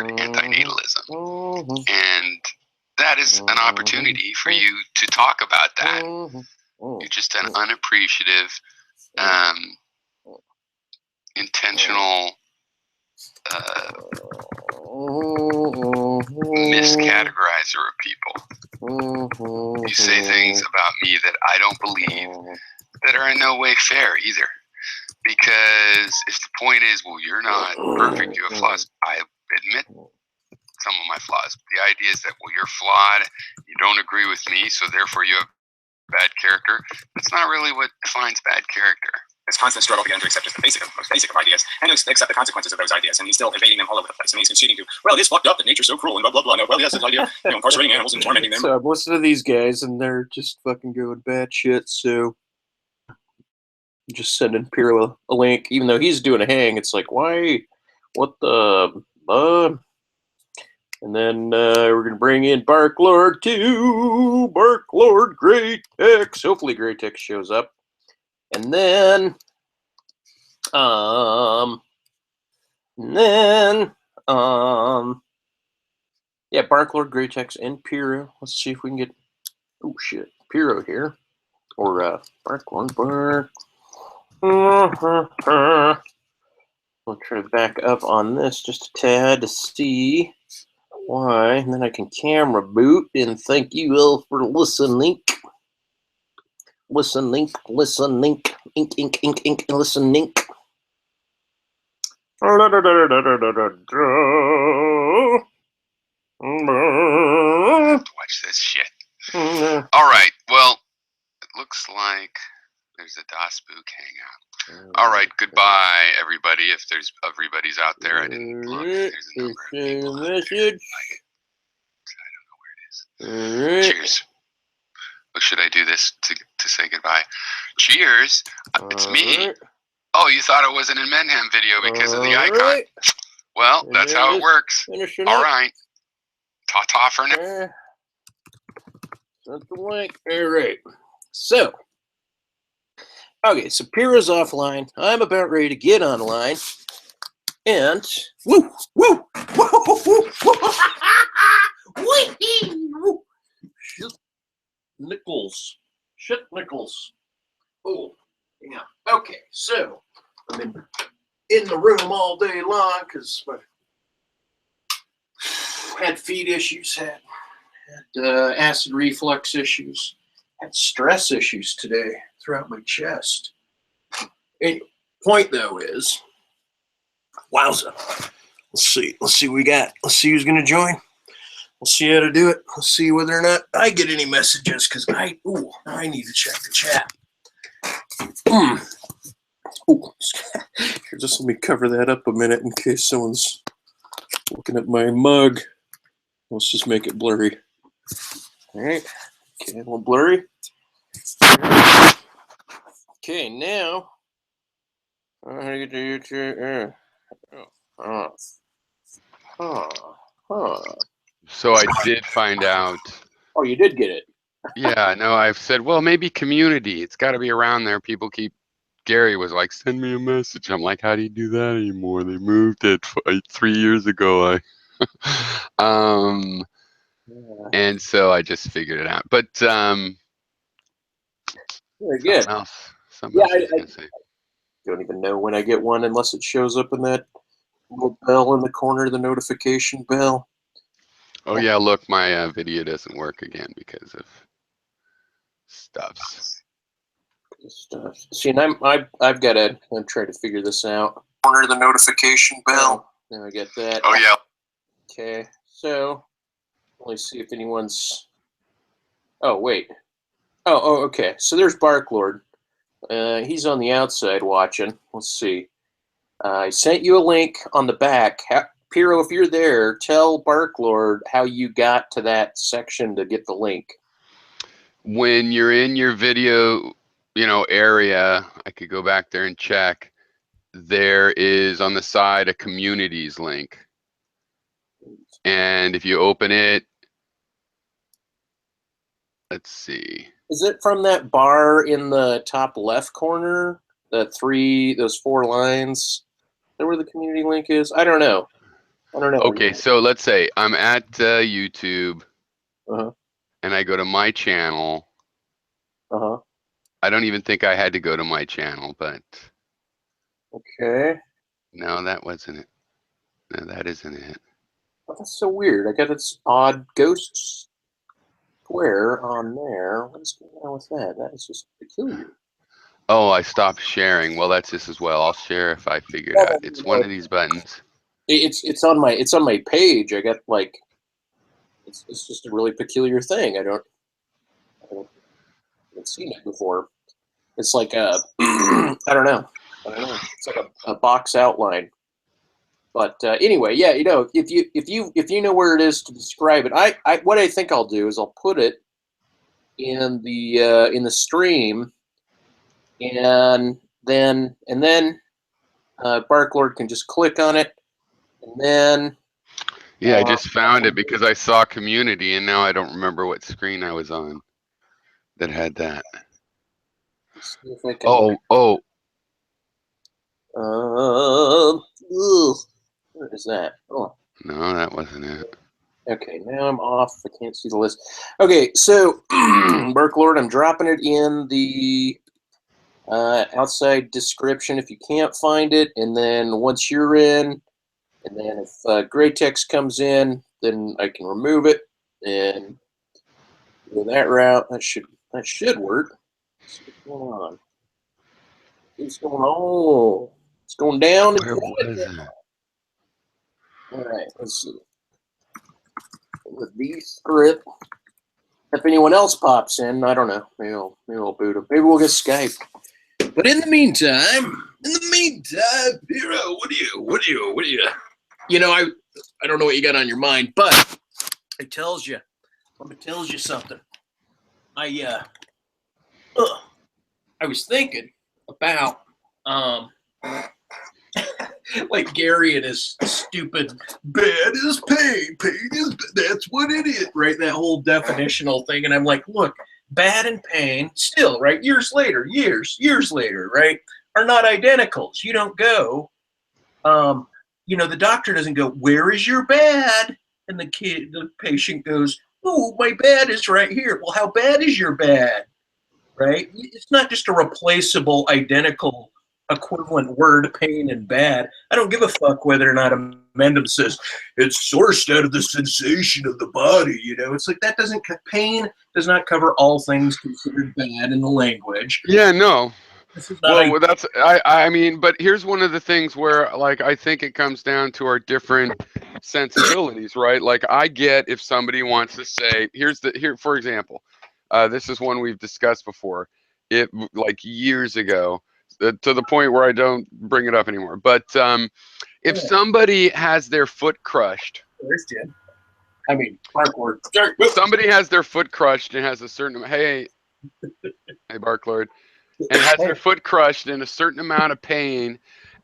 word antinatalism. And that is an opportunity for you to talk about that. You're just an unappreciative, intentional miscategorizer of people. You say things about me that I don't believe that are in no way fair either. Because if the point is, well, you're not perfect, you have flaws, I admit some of my flaws. The idea is that, well, you're flawed, you don't agree with me, so therefore you have bad character. That's not really what defines bad character. This constant struggle to get him to accept just the most basic of ideas and to accept the consequences of those ideas, and he's still evading them all over the place. And he's conceding to, well, it is fucked up that nature's so cruel and blah blah blah. No, well, yes, it's idea, incarcerating animals and tormenting them. So I'm listening to these guys, and they're just fucking going bad shit. So I'm just sending Piro a link, even though he's doing a hang. It's like, why? What the? And then we're gonna bring in Barklord too. Barklord, Great X. Hopefully, Great X shows up. And then, yeah, Barklord, Great X, and Piro. Let's see if we can get, oh shit, Piro here, or Barklord, Bark. We'll try to back up on this just a tad to see why, and then I can camera boot. And thank you all for listening. Listening, ink, listening. Watch this shit. All right, well, it looks like there's a DasBook hangout. All right, goodbye, everybody. If there's everybody's out there, I didn't look. There's a number of people out there. I don't know where it is. Cheers. Or should I do this to say goodbye? Cheers. It's me. Oh, you thought it was an Amenhem video because of the icon. Well, that's how it works. All right. Ta-ta for now. Sent the link. All right. So, okay, so Piro's offline. I'm about ready to get online. And, woo, woo, woo, woo, woo. Nichols. Shit, Nichols. Oh, yeah. Okay, so I've been in the room all day long because I had feet issues, had acid reflux issues, had stress issues today throughout my chest. Anyway, point though is, wowza. Let's see what we got. Let's see who's gonna join. We'll see how to do it. Let's see whether or not I get any messages, because I need to check the chat. Ooh. Here, just let me cover that up a minute in case someone's looking at my mug. Let's just make it blurry. All right. Okay, a little blurry. Okay, now. So I did find out. Oh, you did get it. Yeah, no, I've said, well, maybe community. It's got to be around there. People keep. Gary was like, send me a message. I'm like, how do you do that anymore? They moved it 3 years ago. And so I just figured it out. But very good. Something else I was gonna say. Don't even know when I get one unless it shows up in that little bell in the corner, the notification bell. Oh yeah, look, my video doesn't work again because of stuffs. See, and I've got to. I'm trying to figure this out. Corner the notification bell. There, I get that. Oh yeah. Okay, so let's see if anyone's. Oh wait. Oh, okay. So there's Barklord. He's on the outside watching. Let's see. I sent you a link on the back. Piro, if you're there, tell Barklord how you got to that section to get the link. When you're in your video, area, I could go back there and check. There is on the side a communities link. And if you open it, let's see. Is it from that bar in the top left corner? Those 4 lines? Is that where the community link is? I don't know. I don't know. Okay, so let's say I'm at YouTube Uh-huh. and I go to my channel. Uh-huh. I don't even think I had to go to my channel, but Okay. no, that wasn't it. No, that isn't it. Well, that's so weird. I got this odd ghost square on there. What is going on with that? That is just peculiar. Oh, I stopped sharing. Well, that's this as well. I'll share if I figure it out. It's one of these buttons. It's on my page. I got like it's just a really peculiar thing. I haven't seen it before. It's like a I don't know. It's like a box outline. But anyway, yeah, if you know where it is to describe it, I what I think I'll do is I'll put it in the stream, and then Barklord can just click on it, and then Yeah, I just found it because I saw community, and now I don't remember what screen I was on that had that. see if I can. Oh. Where is that? Oh, No, that wasn't it. okay. Now I'm off. I can't see the list. Okay, so Barklord, I'm dropping it in the outside description if you can't find it, and then once you're in, and then if gray text comes in, then I can remove it and go that route. That should work. Let's see what's going on. What's going on? It's going down. Where was it? All right, let's see. With the script, if anyone else pops in, I don't know. Maybe I'll boot them. Maybe we'll get Skype. But in the meantime, Hero, what do you? You know, I don't know what you got on your mind, but it tells you something. I was thinking about like Gary and his stupid bad is pain, pain is that's what it is, right? That whole definitional thing, and I'm like, look, bad and pain still, right? Years later, right, are not identicals. You don't go, the doctor doesn't go, where is your bad? And the patient goes, oh, my bad is right here. Well, how bad is your bad? Right? It's not just a replaceable, identical, equivalent word, pain and bad. I don't give a fuck whether or not Amendum says it's sourced out of the sensation of the body. It's like that pain does not cover all things considered bad in the language. Yeah, no. This is not Well, that's I mean, but here's one of the things where, like, I think it comes down to our different sensibilities, right? Like, I get if somebody wants to say, here, for example, this is one we've discussed before, like years ago, to the point where I don't bring it up anymore. But if somebody has their foot crushed, somebody has their foot crushed and has a certain, hey, Barklord, and has their foot crushed in a certain amount of pain,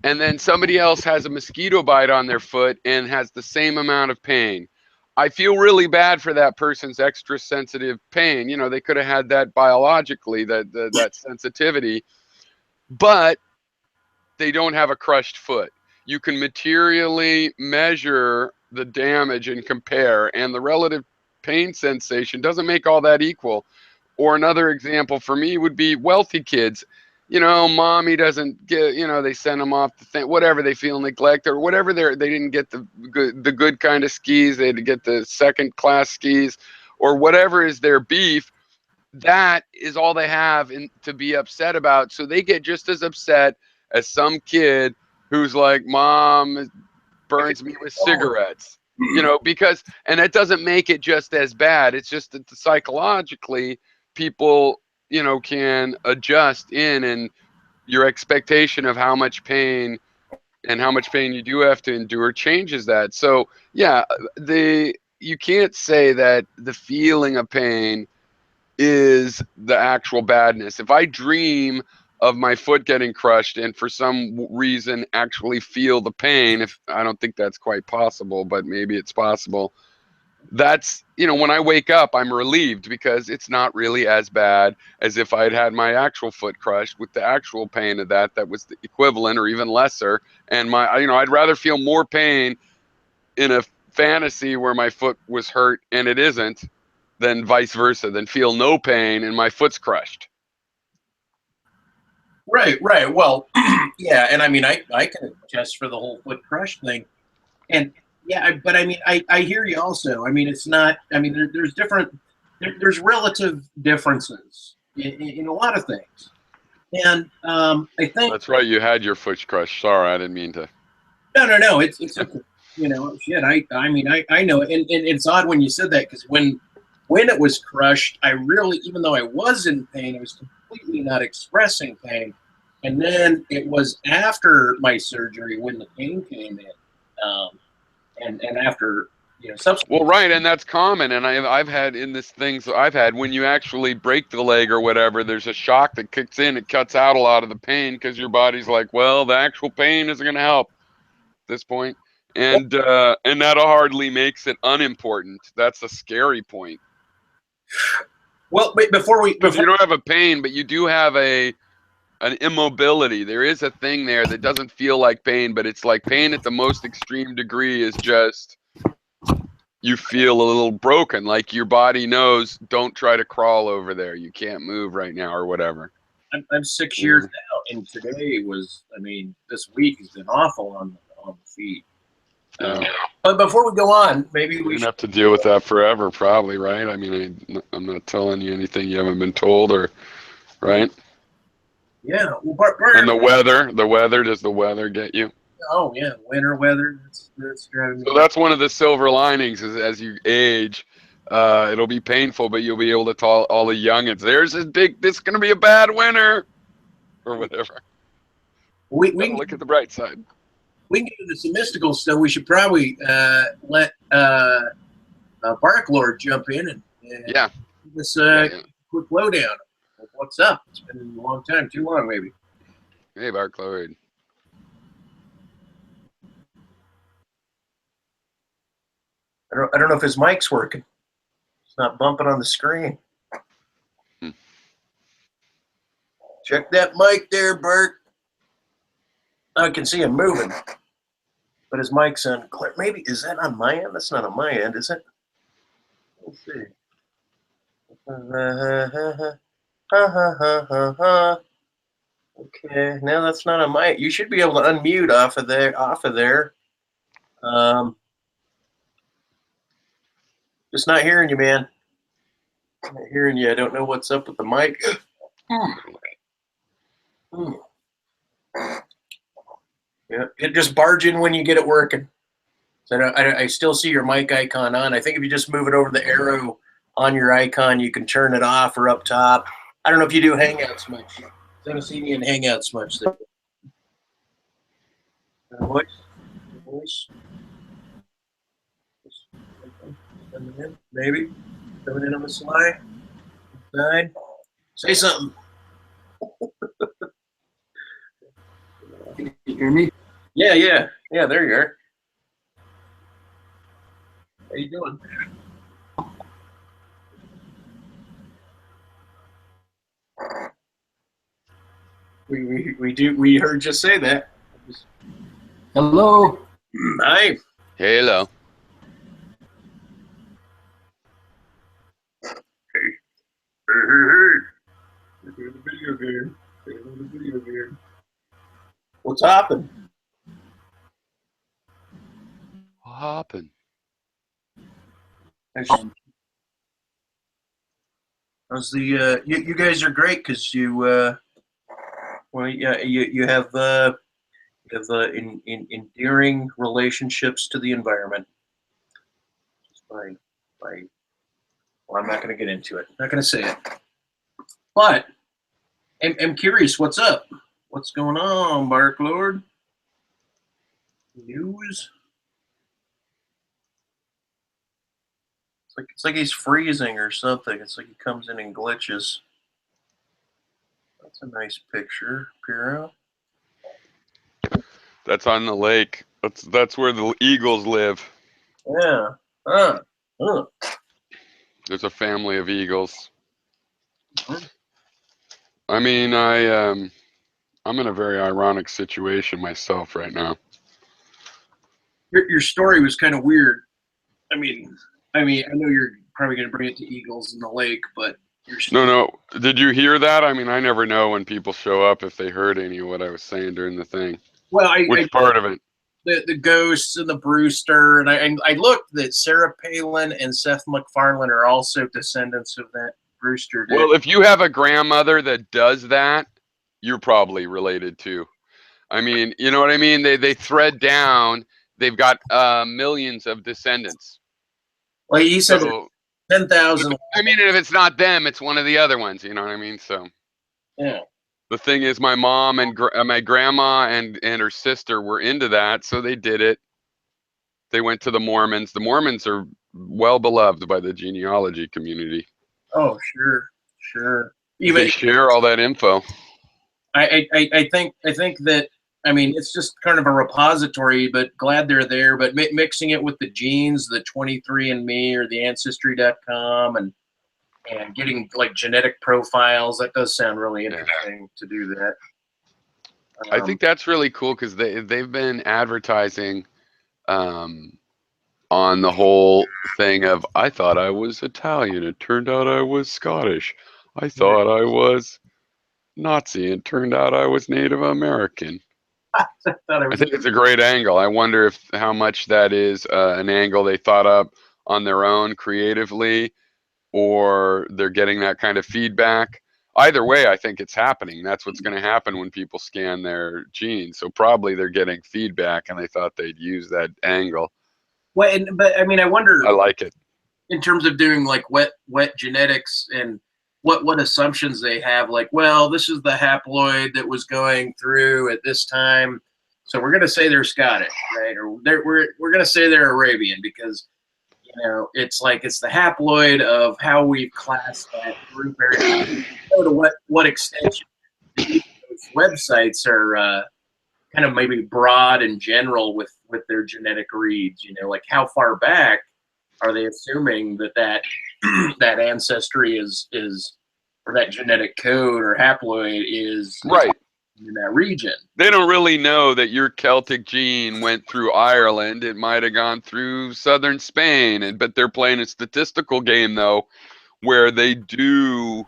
and then somebody else has a mosquito bite on their foot and has the same amount of pain. I feel really bad for that person's extra sensitive pain. They could have had that biologically, that sensitivity, but they don't have a crushed foot. You can materially measure the damage and compare, and the relative pain sensation doesn't make all that equal. Or another example for me would be wealthy kids. Mommy doesn't get, they send them off the thing, whatever, they feel neglected, or whatever, they didn't get the good kind of skis, they had to get the second class skis, or whatever is their beef. That is all they have to be upset about. So they get just as upset as some kid who's like, Mom burns me with cigarettes, because, and that doesn't make it just as bad. It's just that psychologically people, can adjust in, and your expectation of how much pain you do have to endure changes that. So yeah, you can't say that the feeling of pain is the actual badness. If I dream of my foot getting crushed and for some reason actually feel the pain, if I don't think that's quite possible, but maybe it's possible, that's, when I wake up, I'm relieved because it's not really as bad as if I'd had my actual foot crushed with the actual pain of that was the equivalent or even lesser. And I'd rather feel more pain in a fantasy where my foot was hurt and it isn't, then vice versa, then feel no pain and my foot's crushed. Right. Well, yeah, and I mean, I can attest for the whole foot crush thing, and yeah, but I mean, I hear you also. I mean, it's not. I mean, there's different. There's relative differences in a lot of things, and I think That's right. You had your foot crushed. Sorry, I didn't mean to. no. It's okay. You know, shit. I mean, I know, and it's odd when you said that because when it was crushed, I really, even though I was in pain, I was completely not expressing pain. And then it was after my surgery when the pain came in, and after subsequent. Well, right, and that's common. And I've had in this things I've had when you actually break the leg or whatever, there's a shock that kicks in. It cuts out a lot of the pain because your body's like, well, the actual pain isn't going to help at this point, and that hardly makes it unimportant. That's a scary point. Well, before You don't have a pain, but you do have an immobility. There is a thing there that doesn't feel like pain, but it's like pain at the most extreme degree is just you feel a little broken, like your body knows, don't try to crawl over there. You can't move right now or whatever. I'm 6 years now, and today was, I mean, this week has been awful on the feet. But before we go on, maybe we should have to deal with that forever, probably, right? I mean, I'm not telling you anything you haven't been told, or right? Yeah. Well, and the weather, does the weather get you? Oh yeah, winter weather. That's driving me. So that's one of the silver linings is as you age, it'll be painful, but you'll be able to tell all the youngins, "There's this going to be a bad winter," or whatever. We look at the bright side. We can get into some mystical stuff. We should probably let Barklord jump in and give us a quick lowdown of what's up. It's been a long time, too long maybe. Hey, Barklord. I don't know if his mic's working. It's not bumping on the screen. Check that mic there, Bert. I can see him moving, but his mic's unclear. Maybe, is that on my end? That's not on my end, is it? Let's see. Okay, no, that's not on my. You should be able to unmute off of there. Just not hearing you, man. I'm not hearing you. I don't know what's up with the mic. Yeah, it just barge in when you get it working. So I still see your mic icon on. I think if you just move it over the arrow on your icon, you can turn it off or up top. I don't know if you do Hangouts much. I haven't seen you in Hangouts much. Voice. Coming in, maybe. Coming in on the slide. Side. Say something. Can you hear me? Yeah, there you are. How you doing? We heard you say that. Hello. Hi. Hello. Video game. What's happened? What happened? How's the you guys are great because you you have endearing relationships to the environment. Just by well, I'm not going to get into it. I'm not going to say it. But I'm curious, what's up? What's going on, Barklord? News? It's like he's freezing or something. It's like he comes in and glitches. That's a nice picture, Piero. That's on the lake. That's where the eagles live. Yeah. There's a family of eagles. I mean, I'm in a very ironic situation myself right now. your story was kind of weird. I mean, I know you're probably going to bring it to Eagles in the Lake, but No. Did you hear that? I mean, I never know when people show up if they heard any of what I was saying during the thing. Well, Which part of it? The Ghosts and the Brewster, and I looked that Sarah Palin and Seth MacFarlane are also descendants of that Brewster. Well, if you have a grandmother that does that, you're probably related to. I mean, you know what I mean? They thread down. They've got millions of descendants. Well, he said So 10,000. I mean, if it's not them, it's one of the other ones. You know what I mean? So Yeah. the thing is, my mom and my grandma and her sister were into that, so they did it. They went to the Mormons. The Mormons are well beloved by the genealogy community. Oh, sure. They share all that info. I think that, I mean, it's just kind of a repository, but glad they're there. But mixing it with the genes, the 23andMe or the Ancestry.com, and getting like genetic profiles, that does sound really interesting to do that. I think that's really cool because they've been advertising on the whole thing of, I thought I was Italian. It turned out I was Scottish. I thought I was Nazi. It turned out I was Native American. I think it's a great angle. I wonder how much that is an angle they thought up on their own creatively, or they're getting that kind of feedback. Either way, I think it's happening. That's what's going to happen when people scan their genes. So probably they're getting feedback, and they thought they'd use that angle. Well, but I mean, I wonder. I like it. In terms of doing like wet genetics and what assumptions they have, like, well, this is the haploid that was going through at this time, so we're going to say they're Scottish, right? Or we're going to say they're Arabian because, you know, it's like it's the haploid of how we've classed that group area. To what extent those websites are kind of maybe broad and general with their genetic reads, you know, like how far back are they assuming that that ancestry is or that genetic code or haploid is right in that region? They don't really know that your Celtic gene went through Ireland. It might have gone through southern Spain, but they're playing a statistical game though, where they do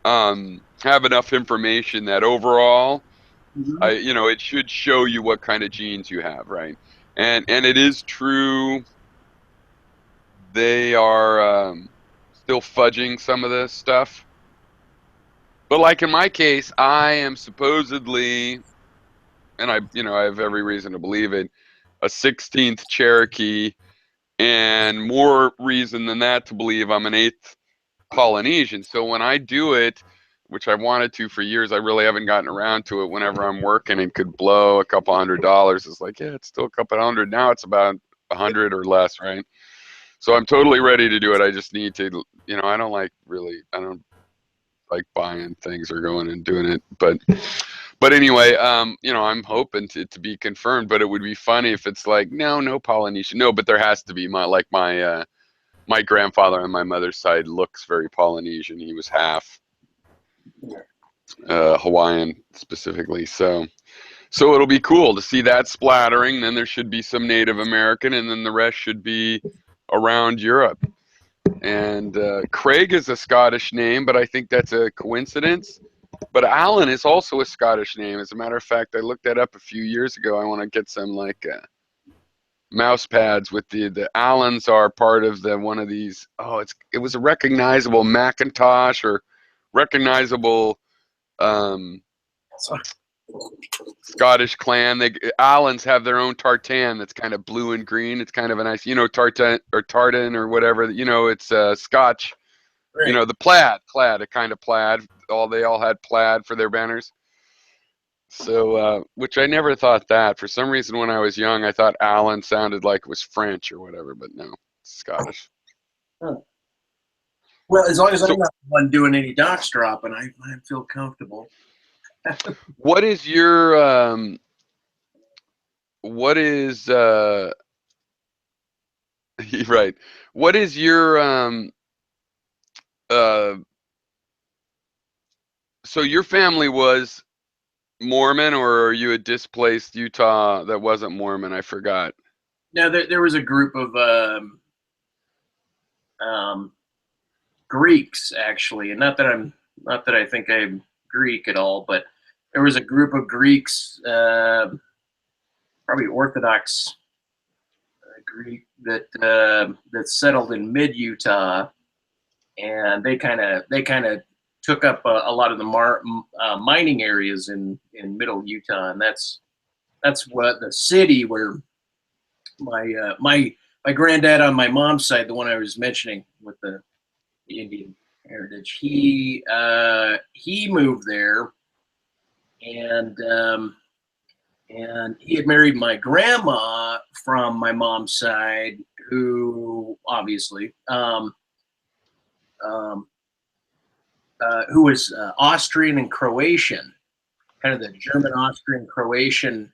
have enough information that overall, it should show you what kind of genes you have, right? And it is true. They are still fudging some of this stuff. But like in my case, I am supposedly, and I have every reason to believe it, a 16th Cherokee, and more reason than that to believe I'm an 8th Polynesian. So when I do it, which I wanted to for years, I really haven't gotten around to it. Whenever I'm working and could blow a couple $100, it's like, yeah, it's still a couple $100. Now it's about 100 or less, right? So I'm totally ready to do it. I just need to, I don't like buying things or going and doing it. But anyway, I'm hoping to be confirmed, but it would be funny if it's like, no Polynesian. No, but there has to be my grandfather on my mother's side looks very Polynesian. He was half Hawaiian specifically. So it'll be cool to see that splattering. Then there should be some Native American, and then the rest should be around Europe. And Craig is a Scottish name, but I think that's a coincidence. But Alan is also a Scottish name. As a matter of fact, I looked that up a few years ago. I want to get some mouse pads with the Allens are part of one of these. It was a recognizable Macintosh or recognizable Scottish clan. Allens have their own tartan that's kind of blue and green. It's kind of a nice, tartan or whatever. It's Scotch. Right. The plaid, a kind of plaid. They all had plaid for their banners. So, which I never thought that. For some reason, when I was young, I thought Allen sounded like it was French or whatever, but no, it's Scottish. Huh. Well, as long as I'm not the one doing any docs dropping, I feel comfortable. What is your right? What is your so your family was Mormon, or are you a displaced Utah that wasn't Mormon? I forgot. now there was a group of Greeks actually, and not that I think I'm Greek at all, but there was a group of Greeks, probably Orthodox Greek that settled in mid Utah, and they kind of took up a lot of the mining areas in middle Utah, and that's what the city where my granddad on my mom's side, the one I was mentioning with the Indian heritage, he moved there, and he had married my grandma from my mom's side, who obviously who was Austrian and Croatian, kind of the German Austrian Croatian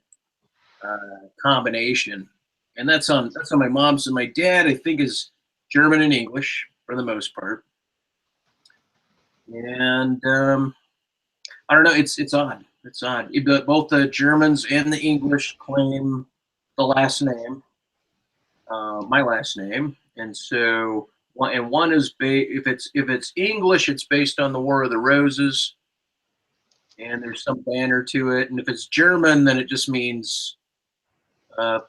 combination, and that's on my mom's. And my dad, I think, is German and English for the most part. And I don't know. It's odd. It's odd. But both the Germans and the English claim the last name, my last name, and so one is if it's English, it's based on the War of the Roses, and there's some banner to it. And if it's German, then it just means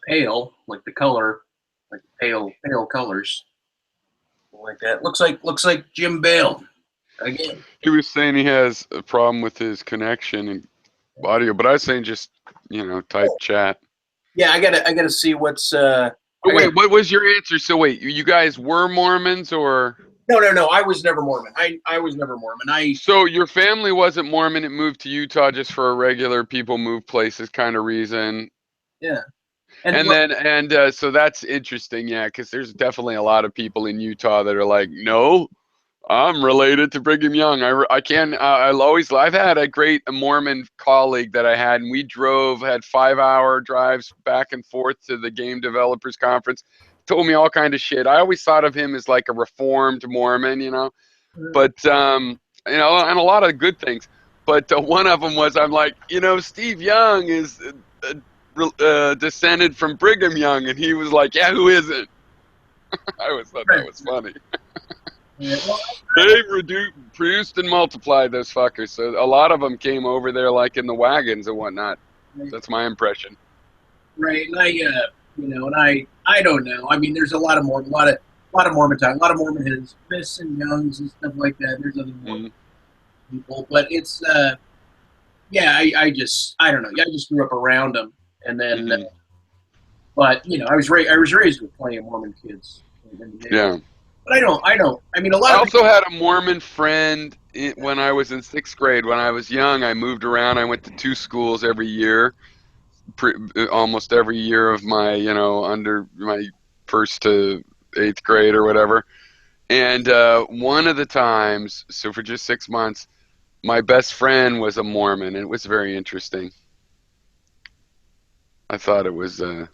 pale, like the color, like pale colors, like that. Looks like Jim Bale again. He was saying he has a problem with his connection and audio, but I was saying just type chat. Yeah, I gotta see what's. Wait, what was your answer? So wait, you guys were Mormons or? No. I was never Mormon. I was never Mormon. So your family wasn't Mormon. It moved to Utah just for a regular people move places kind of reason. Yeah. So that's interesting, yeah, because there's definitely a lot of people in Utah that are like, no, I'm related to Brigham Young. I've had a great Mormon colleague that I had, and we had 5-hour drives back and forth to the Game Developers Conference. Told me all kind of shit. I always thought of him as like a reformed Mormon, but and a lot of good things. But one of them was, I'm like, Steve Young is descended from Brigham Young, and he was like, yeah, who isn't? I always thought that was funny. Yeah, well, They produced and multiplied those fuckers. So a lot of them came over there like in the wagons and whatnot. That's my impression. right, and I don't know. I mean, there's a lot of Mormon talk, a lot of Mormon his Smiths and Youngs and stuff like that. There's other Mormon people, but it's I don't know. I just grew up around them, and then, but I was raised with plenty of Mormon kids. Yeah. But I don't. I mean, I also had a Mormon friend when I was in 6th grade. When I was young, I moved around. I went to 2 schools every year, almost every year of my, under my 1st to 8th grade or whatever. And one of the times, so for just 6 months, my best friend was a Mormon, and it was very interesting. I thought it was he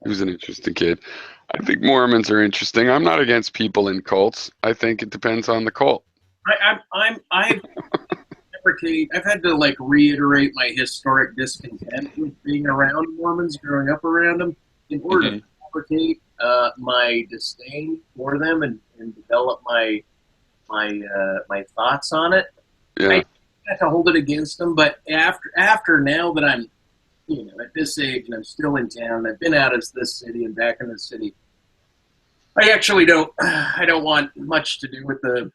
was an interesting kid. I think Mormons are interesting. I'm not against people in cults. I think it depends on the cult. I've had to reiterate my historic discontent with being around Mormons, growing up around them, in order to fabricate my disdain for them and develop my thoughts on it. Yeah. I have to hold it against them, but after now that I'm at this age and I'm still in town, I've been out of this city and back in the city, I actually don't want much to do with the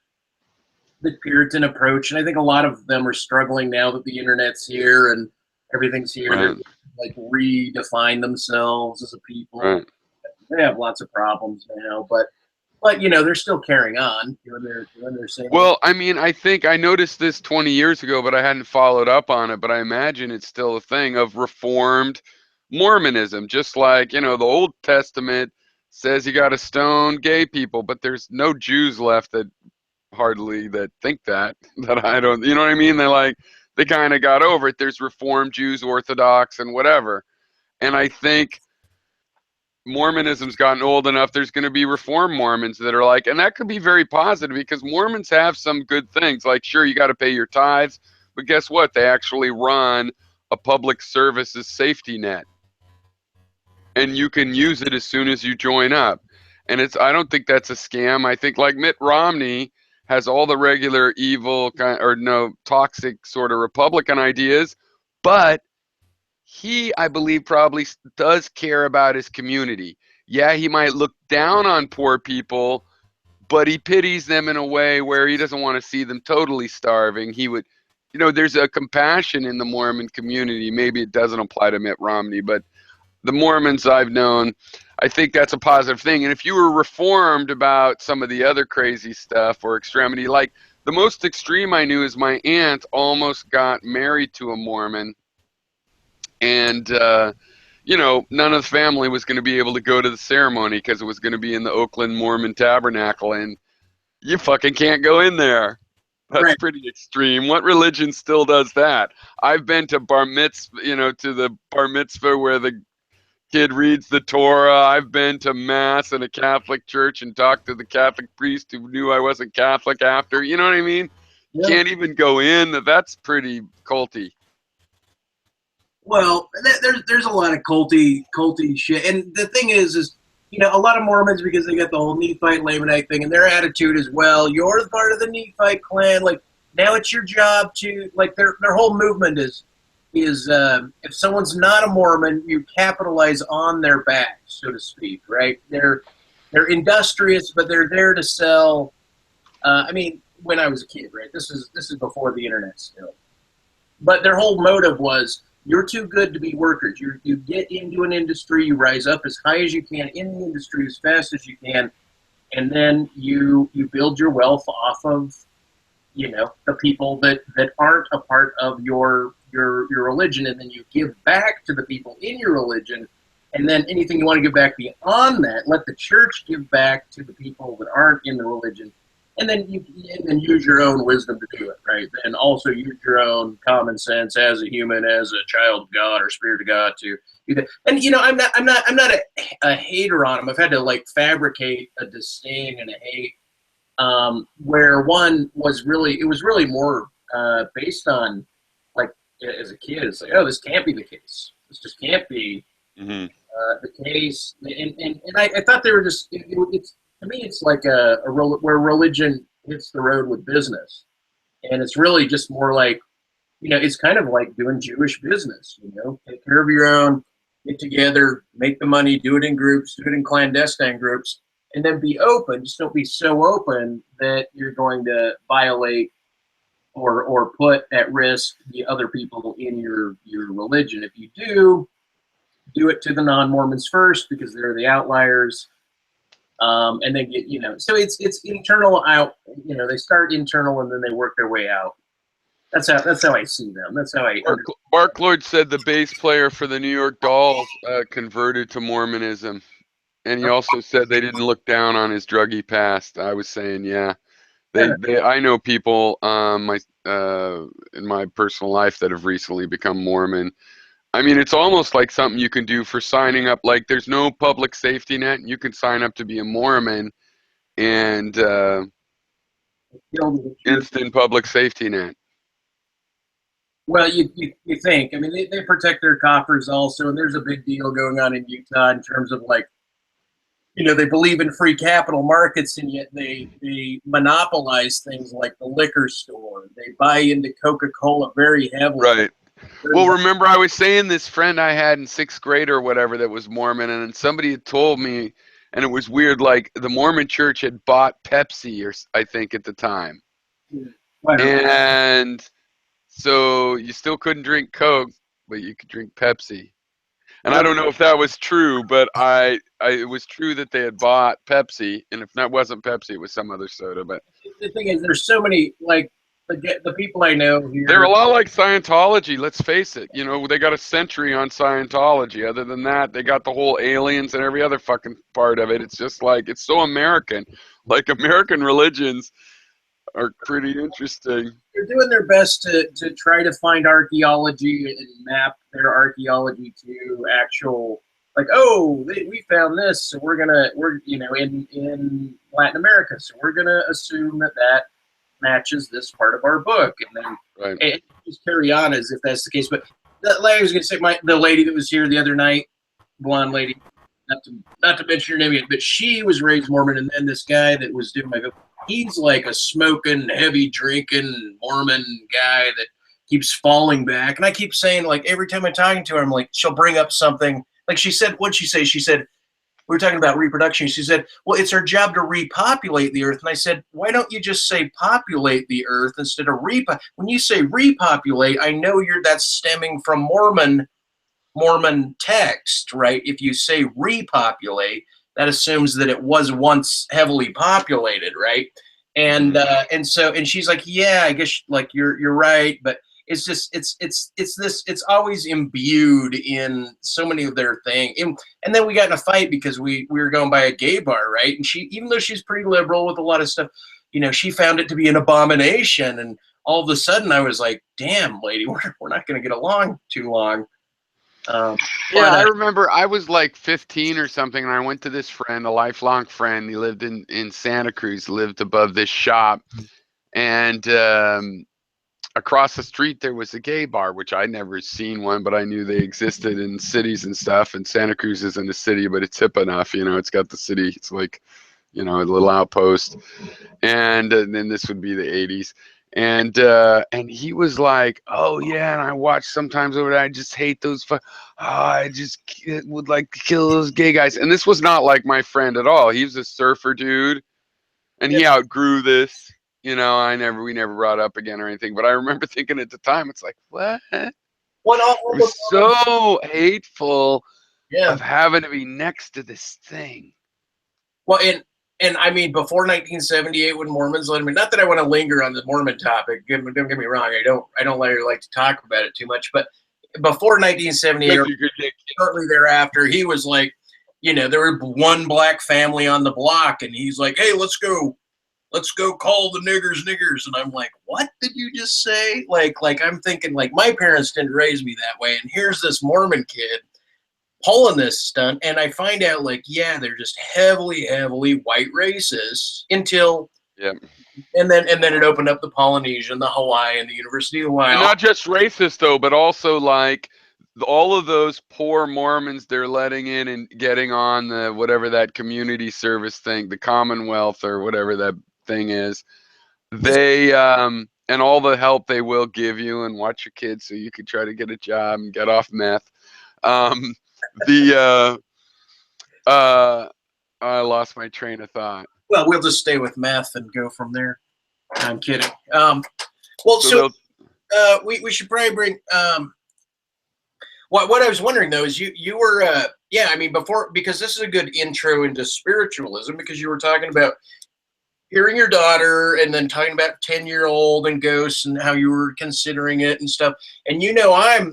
Puritan approach, and I think a lot of them are struggling now that the internet's here and everything's here. Right. They're redefine themselves as a people. Right. They have lots of problems now, but they're still carrying on doing their same. Well, I mean, I think I noticed this 20 years ago, but I hadn't followed up on it. But I imagine it's still a thing of Reformed Mormonism, just like the Old Testament says you got to stone gay people, but there's no Jews left that think that I don't. You know what I mean? They kind of got over it. There's Reformed Jews, Orthodox, and whatever. And I think Mormonism's gotten old enough, there's going to be Reformed Mormons that are and that could be very positive because Mormons have some good things. Like, sure, you got to pay your tithes, but guess what? They actually run a public services safety net. and you can use it as soon as you join up. And I don't think that's a scam. I think like Mitt Romney has all the regular evil toxic sort of Republican ideas, but he, I believe, probably does care about his community. Yeah, he might look down on poor people, but he pities them in a way where he doesn't want to see them totally starving. He would, there's a compassion in the Mormon community. Maybe it doesn't apply to Mitt Romney, but the Mormons I've known, I think that's a positive thing. And if you were reformed about some of the other crazy stuff or extremity, like the most extreme I knew is my aunt almost got married to a Mormon, and none of the family was going to be able to go to the ceremony because it was going to be in the Oakland Mormon Tabernacle, and you fucking can't go in there. That's Right. pretty extreme. What religion still does that? I've been to bar mitzvah, to the bar mitzvah where the kid reads the Torah. I've been to mass in a Catholic church and talked to the Catholic priest who knew I wasn't Catholic after. You know what I mean? Yeah. Can't even go in. That's pretty culty. Well, there's a lot of culty shit, and the thing is a lot of Mormons, because they got the whole Nephite Lamanite thing, and their attitude is, well, you're part of the Nephite clan, like now it's your job to, like their whole movement is if someone's not a Mormon, you capitalize on their back, so to speak, right? They're industrious, but they're there to sell. I mean, when I was a kid, right? This is before the internet still, but their whole motive was, you're too good to be workers. You get into an industry, you rise up as high as you can in the industry as fast as you can, and then you build your wealth off of, the people that aren't a part of your religion, and then you give back to the people in your religion, and then anything you want to give back beyond that, let the church give back to the people that aren't in the religion. And then you use your own wisdom to do it, right? And also use your own common sense as a human, as a child of God or spirit of God to do that. And I'm not a hater on them. I've had to like fabricate a disdain and a hate, where one was really more based on, like, as a kid, it's like, oh, this can't be the case. This just can't be the case. And I thought they were just it's. To me, it's like where religion hits the road with business, and it's really just more like, it's kind of like doing Jewish business. Take care of your own, get together, make the money, do it in groups, do it in clandestine groups, and then be open. Just don't be so open that you're going to violate or put at risk the other people in your religion. If you do it to the non-Mormons first, because they're the outliers. And then so it's internal out. They start internal and then they work their way out. That's how I see them. That's how I. Mark Lloyd said the bass player for the New York Dolls converted to Mormonism, and he also said they didn't look down on his druggy past. I was saying, yeah, I know people in my personal life that have recently become Mormon. I mean, it's almost like something you can do for signing up. Like, there's no public safety net, and you can sign up to be a Mormon, and instant public safety net. Well, you think. I mean, they protect their coffers also, and there's a big deal going on in Utah in terms of, like, they believe in free capital markets, and yet they monopolize things like the liquor store. They buy into Coca-Cola very heavily. Right. Well, remember I was saying this friend I had in 6th grade or whatever that was Mormon, and somebody had told me, and it was weird, like the Mormon church had bought Pepsi, or I think at the time. And so you still couldn't drink Coke, but you could drink Pepsi. And I don't know if that was true, but it was true that they had bought Pepsi, and if that wasn't Pepsi, it was some other soda. But the thing is, there's so many, like, the people I know here. They're a lot like Scientology, let's face it. They got a century on Scientology. Other than that, they got the whole aliens and every other fucking part of it. It's just like, it's so American. Like, American religions are pretty interesting. They're doing their best to try to find archaeology and map their archaeology to actual, like, oh, we found this, so we're in Latin America, so we're gonna assume that matches this part of our book, and then just carry on as if that's the case. But I was going to say, the lady that was here the other night, blonde lady, not to mention her name yet, but she was raised Mormon, and then this guy that was doing my video, he's like a smoking, heavy drinking Mormon guy that keeps falling back. And I keep saying, like, every time I'm talking to her, I'm like, she'll bring up something. Like she said, what'd she say? She said, we were talking about reproduction. She said, well, it's our job to repopulate the earth. And I said, why don't you just say populate the earth instead of when you say repopulate, I know that's stemming from Mormon text, right? If you say repopulate, that assumes that it was once heavily populated, right? And she's like, yeah, I guess like you're right, but it's just it's always imbued in so many of their thing. And then we got in a fight because we were going by a gay bar, right? And she, even though she's pretty liberal with a lot of stuff, she found it to be an abomination. And all of a sudden I was like, damn, lady, we're not going to get along too long. I remember I was like 15 or something, and I went to this friend, a lifelong friend. He lived in Santa Cruz, lived above this shop, and across the street there was a gay bar, which I'd never seen one, but I knew they existed in cities and stuff. And Santa Cruz isn't a city, but it's hip enough, it's got the city. It's like, a little outpost. And then this would be the 80s. And he was like, oh yeah, and I watch sometimes over there. I just hate those. I just would like to kill those gay guys. And this was not like my friend at all. He was a surfer dude, and he outgrew this. We never brought up again or anything. But I remember thinking at the time, it's like, what? It was so hateful of having to be next to this thing. Well, and I mean, before 1978, when Mormons let me, not that I want to linger on the Mormon topic, don't get me wrong, I don't like to talk about it too much, but before 1978, or shortly thereafter, he was like, there were one black family on the block, and he's like, hey, let's go call the niggers. And I'm like, what did you just say? Like I'm thinking, like, my parents didn't raise me that way, and here's this Mormon kid pulling this stunt, and I find out, like, yeah, they're just heavily white racist until and then it opened up the Polynesian, the Hawaiian, the University of Hawaii. And not just racist though, but also like all of those poor Mormons they're letting in and getting on the whatever that community service thing, the Commonwealth or whatever that thing is. They and all the help they will give you, and watch your kids so you can try to get a job and get off meth. I lost my train of thought. Well, we'll just stay with meth and go from there. I'm kidding. Well, so we should probably bring. What I was wondering though is you were I mean, before, because this is a good intro into spiritualism, because you were talking about hearing your daughter and then talking about 10-year-old and ghosts and how you were considering it and stuff. And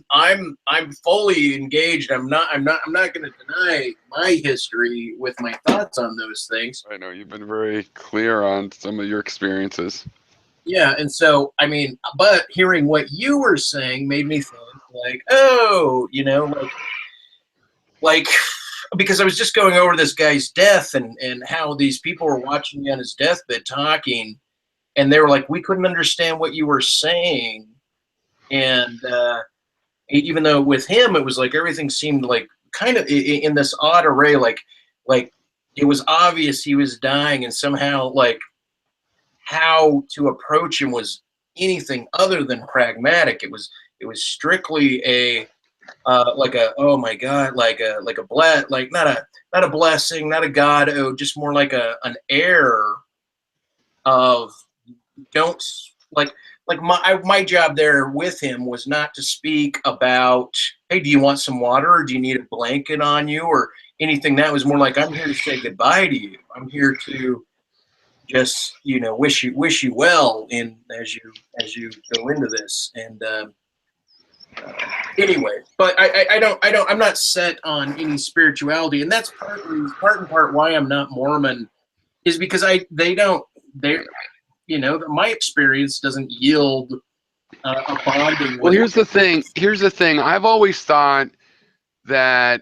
I'm fully engaged. I'm not going to deny my history with my thoughts on those things. I know you've been very clear on some of your experiences. Yeah, and so I mean, but hearing what you were saying made me think like, oh, like because I was just going over this guy's death and how these people were watching me on his deathbed talking, and they were like, we couldn't understand what you were saying. And even though with him, it was like everything seemed like kind of in this odd array, like it was obvious he was dying, and somehow like how to approach him was anything other than pragmatic. It was strictly a like a, oh my God, like a not a blessing, not a God, just more like an error of don't like my job there with him was not to speak about, hey, do you want some water, or do you need a blanket on you, or anything. That was more like, I'm here to say goodbye to you. I'm here to just wish you well in as you go into this. And anyway, but I'm not set on any spirituality, and that's part and part why I'm not Mormon, is because my experience doesn't yield a bonding. Well, here's the thing. I've always thought that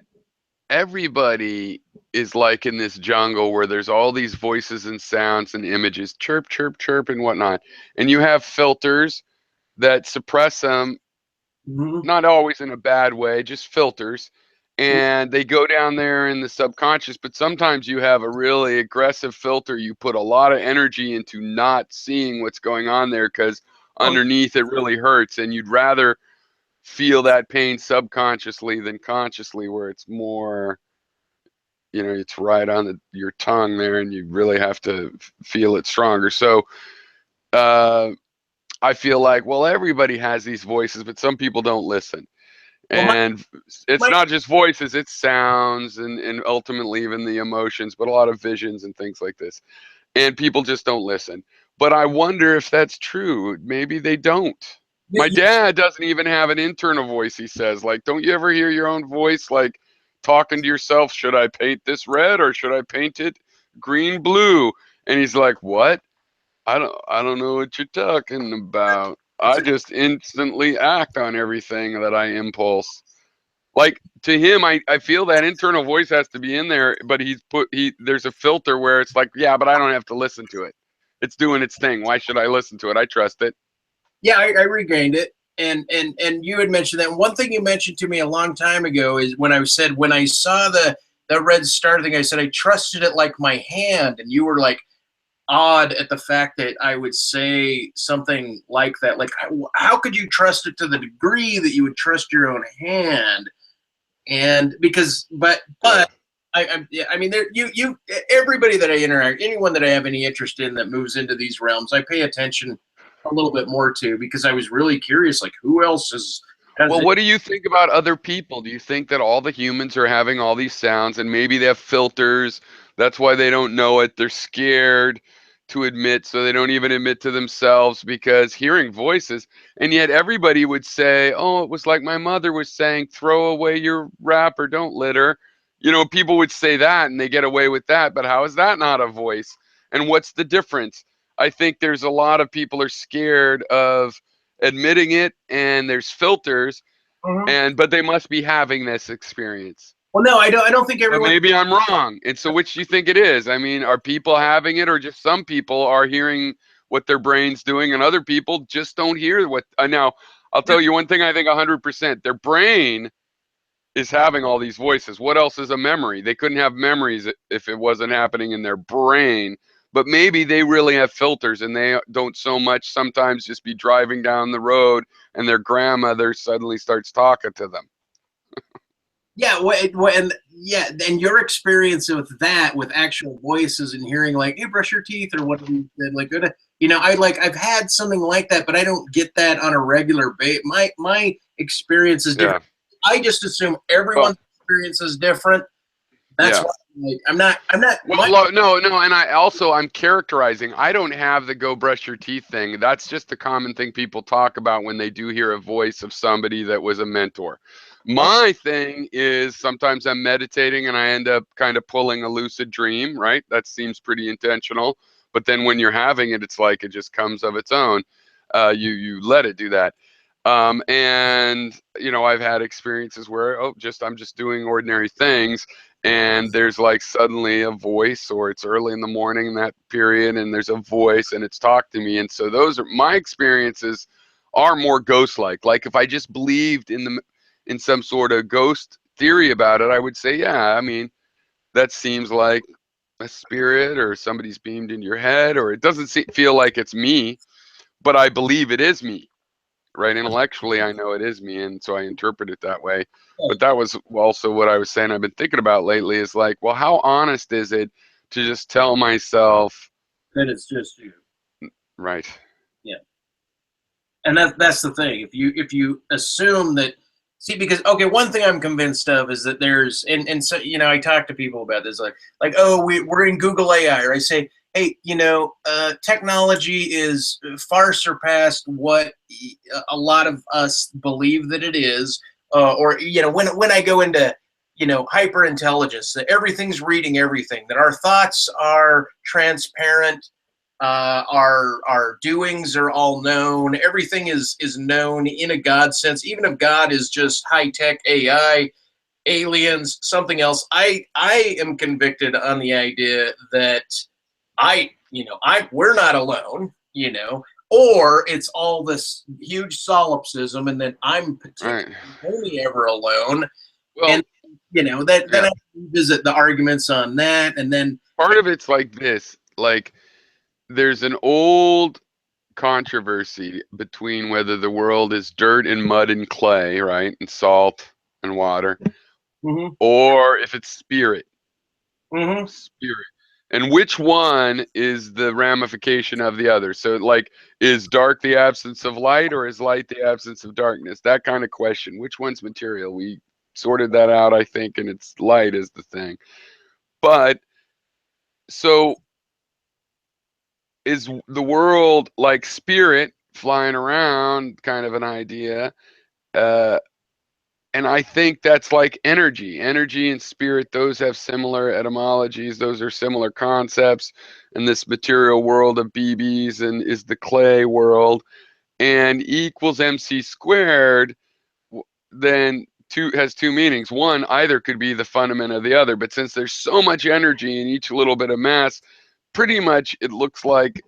everybody is like in this jungle where there's all these voices and sounds and images, chirp, chirp, chirp, and whatnot. And you have filters that suppress them, not always in a bad way, just filters. and they go down there in the subconscious. But sometimes you have a really aggressive filter. You put a lot of energy into not seeing what's going on there because underneath it really hurts, and you'd rather feel that pain subconsciously than consciously, where it's more, you know, it's right on your tongue there, and you really have to feel it stronger. So I feel like, well, everybody has these voices, but some people don't listen. And it's not just voices, it's sounds and ultimately even the emotions, but a lot of visions and things like this. And people just don't listen. But I wonder if that's true. Maybe they don't. My dad doesn't even have an internal voice, he says. Like, don't you ever hear your own voice, like, talking to yourself? Should I paint this red or should I paint it green, blue? And he's like, what? I don't know what you're talking about. I just instantly act on everything that I impulse. Like, to him, I feel that internal voice has to be in there, but there's a filter where it's like, yeah, but I don't have to listen to it. It's doing its thing. Why should I listen to it? I trust it. Yeah, I regained it. And you had mentioned that. One thing you mentioned to me a long time ago is when I said, when I saw the red star thing, I said, I trusted it like my hand. And you were like odd at the fact that I would say something like that. Like, how could you trust it to the degree that you would trust your own hand? And because, but I mean, everybody that I interact, anyone that I have any interest in that moves into these realms, I pay attention a little bit more to, because I was really curious, like, who else is. Well, what do you think about other people? Do you think that all the humans are having all these sounds and maybe they have filters? That's why they don't know it. They're scared to admit, so they don't even admit to themselves, because hearing voices, and yet everybody would say, oh, it was like my mother was saying, throw away your wrapper, don't litter. You know, people would say that and they get away with that, but how is that not a voice? And what's the difference? I think there's a lot of people are scared of admitting it, and there's filters, but they must be having this experience. Well, no, I don't think everyone. But maybe I'm wrong. And so, which do you think it is? I mean, are people having it, or just some people are hearing what their brain's doing, and other people just don't hear what? Now, I'll tell you one thing. I think 100%. Their brain is having all these voices. What else is a memory? They couldn't have memories if it wasn't happening in their brain. But maybe they really have filters, and they don't so much sometimes just be driving down the road and their grandmother suddenly starts talking to them. Yeah, and your experience with that, with actual voices and hearing, like, hey, brush your teeth, or what you said, like, you know, I've had something like that, but I don't get that on a regular basis. My experience is different. Yeah. I just assume everyone's experience is different. That's why I'm not. Well, no, and I'm characterizing. I don't have the go brush your teeth thing. That's just the common thing people talk about when they do hear a voice of somebody that was a mentor. My thing is sometimes I'm meditating and I end up kind of pulling a lucid dream, right? That seems pretty intentional. But then when you're having it, it's like it just comes of its own. You let it do that. And you know, I've had experiences where I'm just doing ordinary things, and there's like suddenly a voice, or it's early in the morning in that period, and there's a voice and it's talked to me. And so those are my experiences, are more ghost-like. Like if I just believed in some sort of ghost theory about it, I would say, yeah, I mean, that seems like a spirit, or somebody's beamed in your head, or it doesn't feel like it's me, but I believe it is me. Right, intellectually I know it is me, and so I interpret it that way. But that was also what I was saying I've been thinking about lately, is like, well, how honest is it to just tell myself that it's just you? Right. Yeah. And that's the thing. If you assume that, see, because one thing I'm convinced of is that there's, and so, you know, I talk to people about this, like oh, we're in Google AI, or I say, hey, you know, technology is far surpassed what a lot of us believe that it is. Or, you know, when I go into, you know, hyper intelligence, that everything's reading everything, that our thoughts are transparent, our doings are all known, everything is known in a God sense, even if God is just high tech AI, aliens, something else. I am convicted on the idea that we're not alone, you know, or it's all this huge solipsism, and then I'm potentially only ever alone. Well, you know, then I visit the arguments on that, and then part of it's like this, like there's an old controversy between whether the world is dirt and mud and clay, right, and salt and water, Mhm. or if it's spirit. Mhm. Spirit. And which one is the ramification of the other? So, like, is dark the absence of light, or is light the absence of darkness? That kind of question. Which one's material? We sorted that out, I think, and it's light is the thing. But so is the world like spirit flying around, kind of an idea? Uh, and I think that's like energy. Energy and spirit, those have similar etymologies. Those are similar concepts. And this material world of BBs and is the clay world. And E equals MC squared, then has two meanings. One, either could be the fundament of the other. But since there's so much energy in each little bit of mass, pretty much it looks like,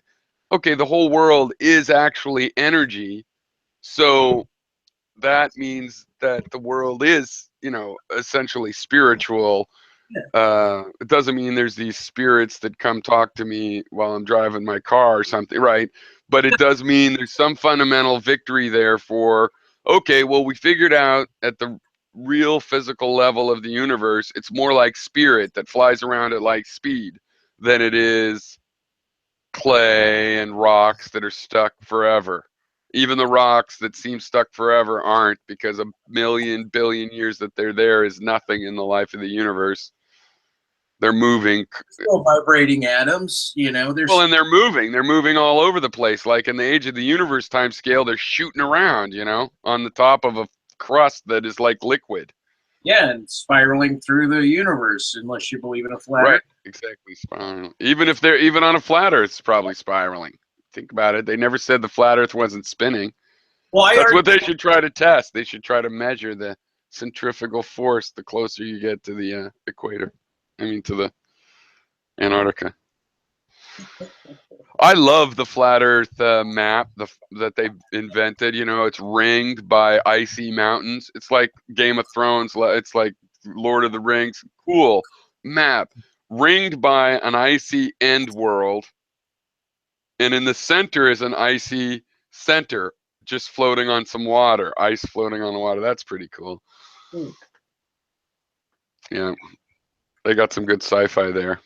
okay, the whole world is actually energy. So that means that the world is, you know, essentially spiritual. It doesn't mean there's these spirits that come talk to me while I'm driving my car or something, right? But it does mean there's some fundamental victory there for, okay, well, we figured out at the real physical level of the universe, it's more like spirit that flies around at light speed than it is clay and rocks that are stuck forever. Even the rocks that seem stuck forever aren't, because a million billion years that they're there is nothing in the life of the universe. They're moving. Still vibrating atoms, you know. There's Well, and they're moving. They're moving all over the place. Like in the age of the universe time scale, they're shooting around, you know, on the top of a crust that is like liquid. and spiraling through the universe, unless you believe in a flat Right. Earth. Exactly. Spiraling. Even if they're even on a flat Earth, it's probably spiraling. Think about it. They never said the flat Earth wasn't spinning. Well, I That's already, what they should try to test. They should try to measure the centrifugal force the closer you get to the equator. I mean, to the Antarctica. I love the flat Earth map that they've invented. You know, it's ringed by icy mountains. It's like Game of Thrones. It's like Lord of the Rings. Cool map. Ringed by an icy end world. And in the center is an icy center just floating on some water. Ice floating on the water. That's pretty cool. Yeah. They got some good sci-fi there.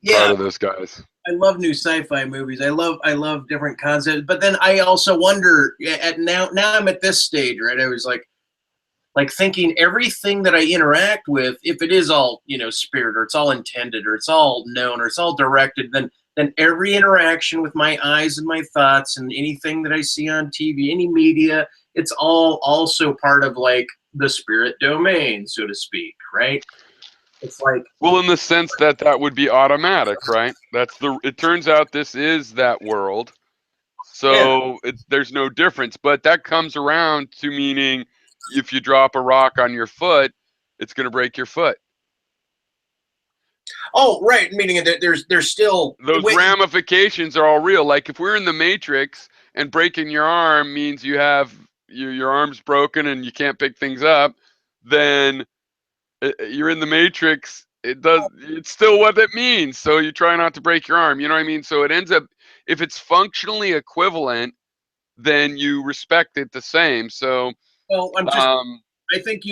Proud yeah, of those guys. I love new sci-fi movies. I love different concepts. But then I also wonder at now I'm at this stage, right? I was like thinking everything that I interact with, if it is all, you know, spirit, or it's all intended, or it's all known, or it's all directed, then every interaction with my eyes and my thoughts and anything that I see on TV, any media, it's all also part of like the spirit domain, so to speak, right? It's like, Well, in the sense that that would be automatic, right? It turns out this is that world. So there's no difference. But that comes around to meaning if you drop a rock on your foot, it's going to break your foot. oh, right, meaning that there's still Those ramifications are all real. Like if we're in the Matrix and breaking your arm means you have your arm's broken and you can't pick things up, then you're in the Matrix. It's still what it means. So you try not to break your arm. You know what I mean? So it ends up, if it's functionally equivalent, then you respect it the same. So, well, I think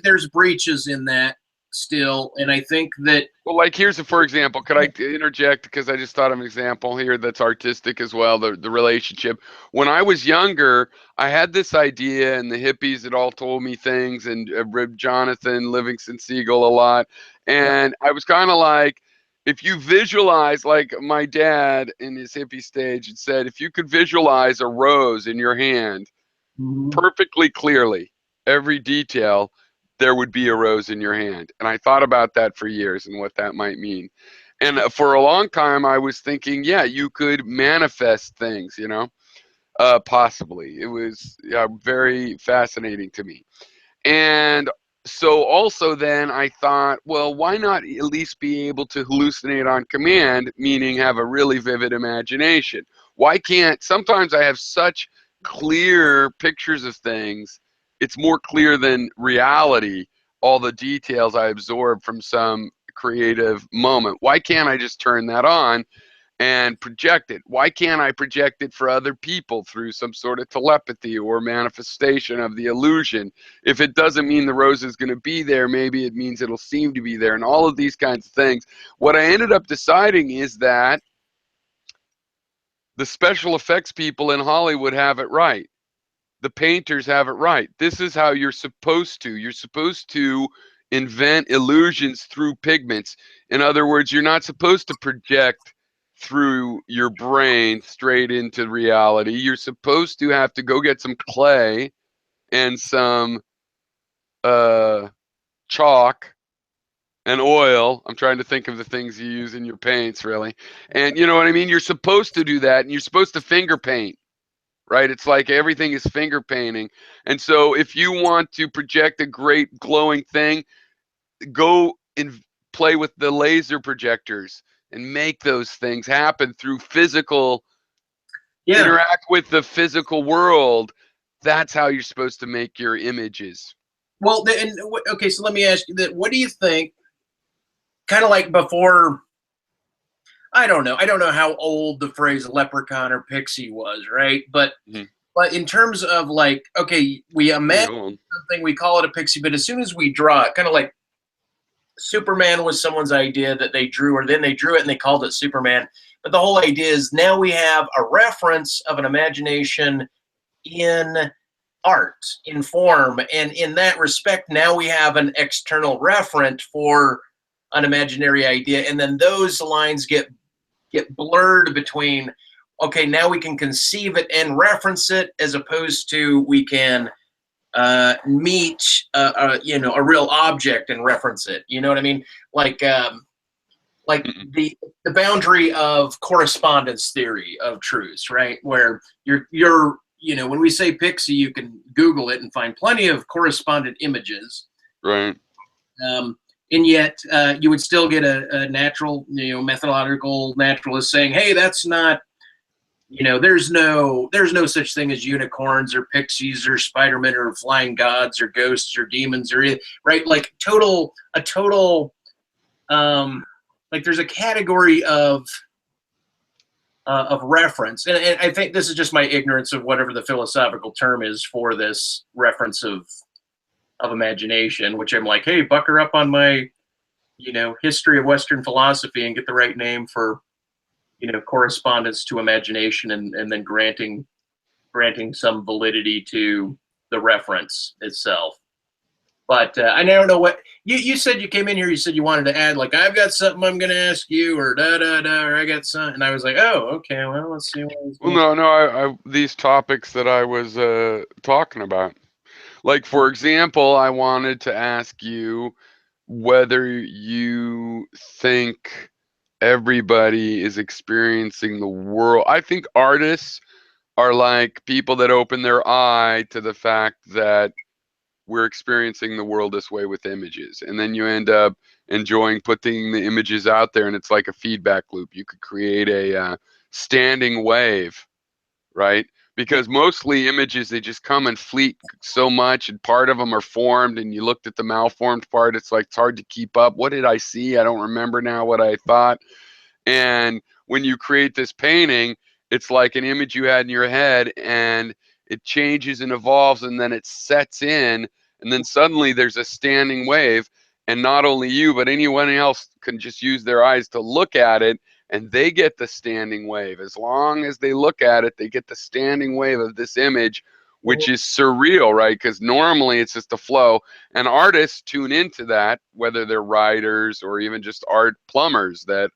there's breaches in that still, and I think that well, like for example, could I interject, because I just thought of an example here that's artistic as well, the relationship. When I was younger, I had this idea, and the hippies had all told me things, and Jonathan Livingston Seagull a lot, and I was kind of like, if you visualize, like my dad in his hippie stage had said, if you could visualize a rose in your hand perfectly clearly, every detail, there would be a rose in your hand. And I thought about that for years and what that might mean. And for a long time, I was thinking, yeah, you could manifest things, you know, possibly. It was very fascinating to me. And so also then I thought, well, why not at least be able to hallucinate on command, meaning have a really vivid imagination? Why can't, sometimes I have such clear pictures of things, it's more clear than reality. all the details I absorb from some creative moment. Why can't I just turn that on and project it? Why can't I project it for other people through some sort of telepathy or manifestation of the illusion? If it doesn't mean the rose is going to be there, maybe it means it'll seem to be there, and all of these kinds of things. What I ended up deciding is that the special effects people in Hollywood have it right. The painters have it right. This is how you're supposed to. You're supposed to invent illusions through pigments. In other words, you're not supposed to project through your brain straight into reality. You're supposed to have to go get some clay and some chalk and oil. I'm trying to think of the things you use in your paints, really. And you know what I mean? You're supposed to do that, and you're supposed to finger paint, right? It's like everything is finger painting. And so if you want to project a great glowing thing, go and play with the laser projectors and make those things happen through physical, interact with the physical world. That's how you're supposed to make your images. Well, okay, so let me ask you that. What do you think, kind of like before, I don't know how old the phrase leprechaun or pixie was, right? But but in terms of like, okay, we imagine something, we call it a pixie, but as soon as we draw it, kind of like Superman was someone's idea that they drew, or then they drew it and they called it Superman. But the whole idea is now we have a reference of an imagination in art, in form, and in that respect, now we have an external referent for an imaginary idea, and then those lines get blurred between, okay, now we can conceive it and reference it, as opposed to we can meet a real object and reference it. You know what I mean? Like the boundary of correspondence theory of truths, right? Where you're when we say pixie, you can Google it and find plenty of correspondent images, right? And yet you would still get a natural, methodological naturalist saying, hey, that's not, there's no such thing as unicorns or pixies or Spider-Man or flying gods or ghosts or demons or, right? Like a total, like there's a category of reference. And I think this is just my ignorance of whatever the philosophical term is for this reference of imagination, which I'm like, hey, bucker up on my, history of Western philosophy and get the right name for, correspondence to imagination, and then granting some validity to the reference itself. But I don't know what you said. You came in here, you said you wanted to add, like, I've got something I'm going to ask you, or or I got something. And I was like, oh, okay, well, let's see. Well, no, these topics that I was talking about. Like, for example, I wanted to ask you whether you think everybody is experiencing the world. I think artists are like people that open their eye to the fact that we're experiencing the world this way with images. And then you end up enjoying putting the images out there, and it's like a feedback loop. You could create a standing wave, right? Because mostly images, they just come and fleet so much, and part of them are formed, and you looked at the malformed part, it's like it's hard to keep up. What did I see? I don't remember now what I thought. And when you create this painting, it's like an image you had in your head, and it changes and evolves, and then it sets in, and then suddenly there's a standing wave, and not only you, but anyone else can just use their eyes to look at it, and they get the standing wave. As long as they look at it, they get the standing wave of this image, which is surreal, right? Because normally it's just a flow. And artists tune into that, whether they're writers or even just art plumbers, that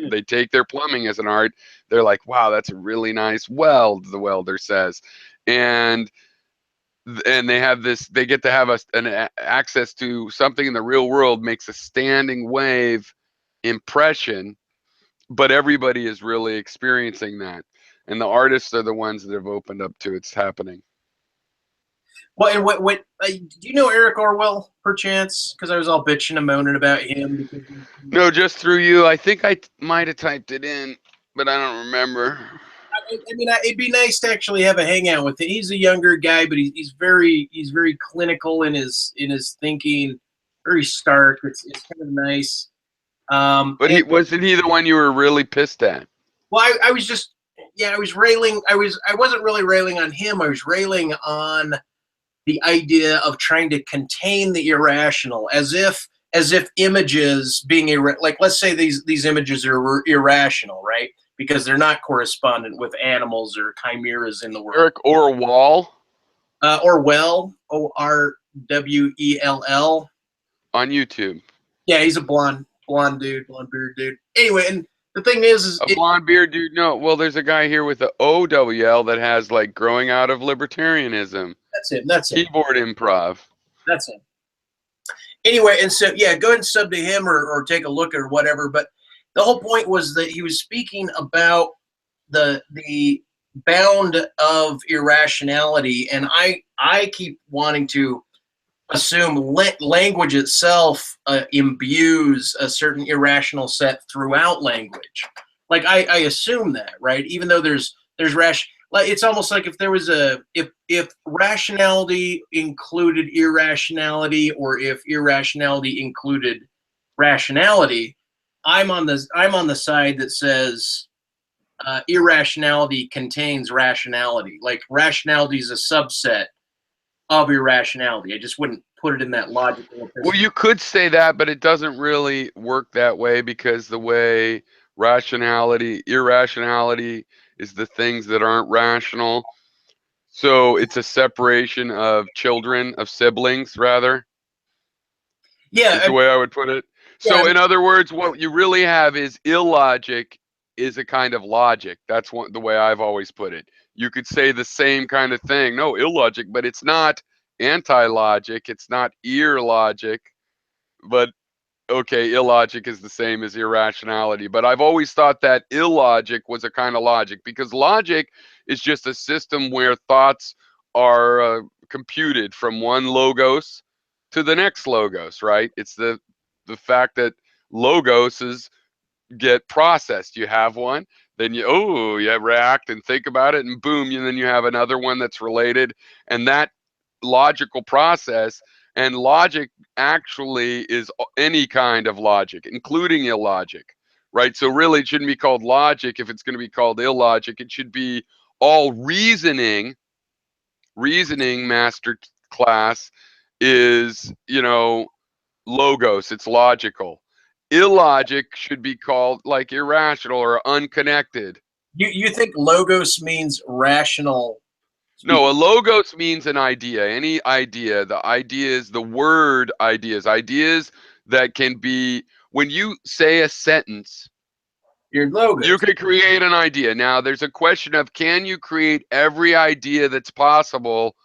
they take their plumbing as an art. They're like, wow, that's a really nice weld, the welder says. And they have this, they get to have an access to something in the real world, makes a standing wave impression. But everybody is really experiencing that, and the artists are the ones that have opened up to it's happening. Well, and what do you know Eric Orwell, perchance? Because I was all bitching and moaning about him. No, just through you. I think I might have typed it in, but I don't remember. I mean, it'd be nice to actually have a hangout with him. He's a younger guy, but he's very clinical in his thinking. very stark. It's kind of nice. But wasn't he the one you were really pissed at? Well, I was just, I was railing. I wasn't really railing on him. I was railing on the idea of trying to contain the irrational, as if images being like, let's say these images are irrational, right? Because they're not correspondent with animals or chimeras in the world. Eric Orwell. Orwell, Orwell. On YouTube. Yeah, he's a blonde dude, blonde beard dude. Anyway, and the thing is a blonde beard dude. No, well, there's a guy here with the OWL that has like growing out of libertarianism. That's him. That's him. Keyboard improv. That's him. Anyway, and so go ahead and sub to him or take a look or whatever. But the whole point was that he was speaking about the bound of irrationality, and I keep wanting to assume language itself imbues a certain irrational set throughout language. Like I assume that, right? Even though there's like it's almost like if there was if rationality included irrationality, or if irrationality included rationality, I'm on the side that says irrationality contains rationality. Like rationality is a subset of irrationality. I just wouldn't put it in that logical. Well, you could say that, but it doesn't really work that way, because the way irrationality is the things that aren't rational. So it's a separation of children, of siblings, rather. Yeah, is the way I would put it. So in other words, what you really have is illogic is a kind of logic. That's the way I've always put it. You could say the same kind of thing. No, illogic, but it's not anti-logic. It's not logic. But okay, illogic is the same as irrationality. But I've always thought that illogic was a kind of logic, because logic is just a system where thoughts are computed from one logos to the next logos, right? It's the fact that logoses get processed. You have one, then you react and think about it, and boom, and then you have another one that's related, and that logical process. And logic actually is any kind of logic, including illogic, right? So really it shouldn't be called logic. If it's going to be called illogic, it should be all reasoning master class is, logos, it's logical. Illogic should be called like irrational or unconnected. You think logos means rational? No, a logos means an idea, any idea. The idea is the word ideas that can be, when you say a sentence, your logos, you can create an idea. Now there's a question of, can you create every idea that's possible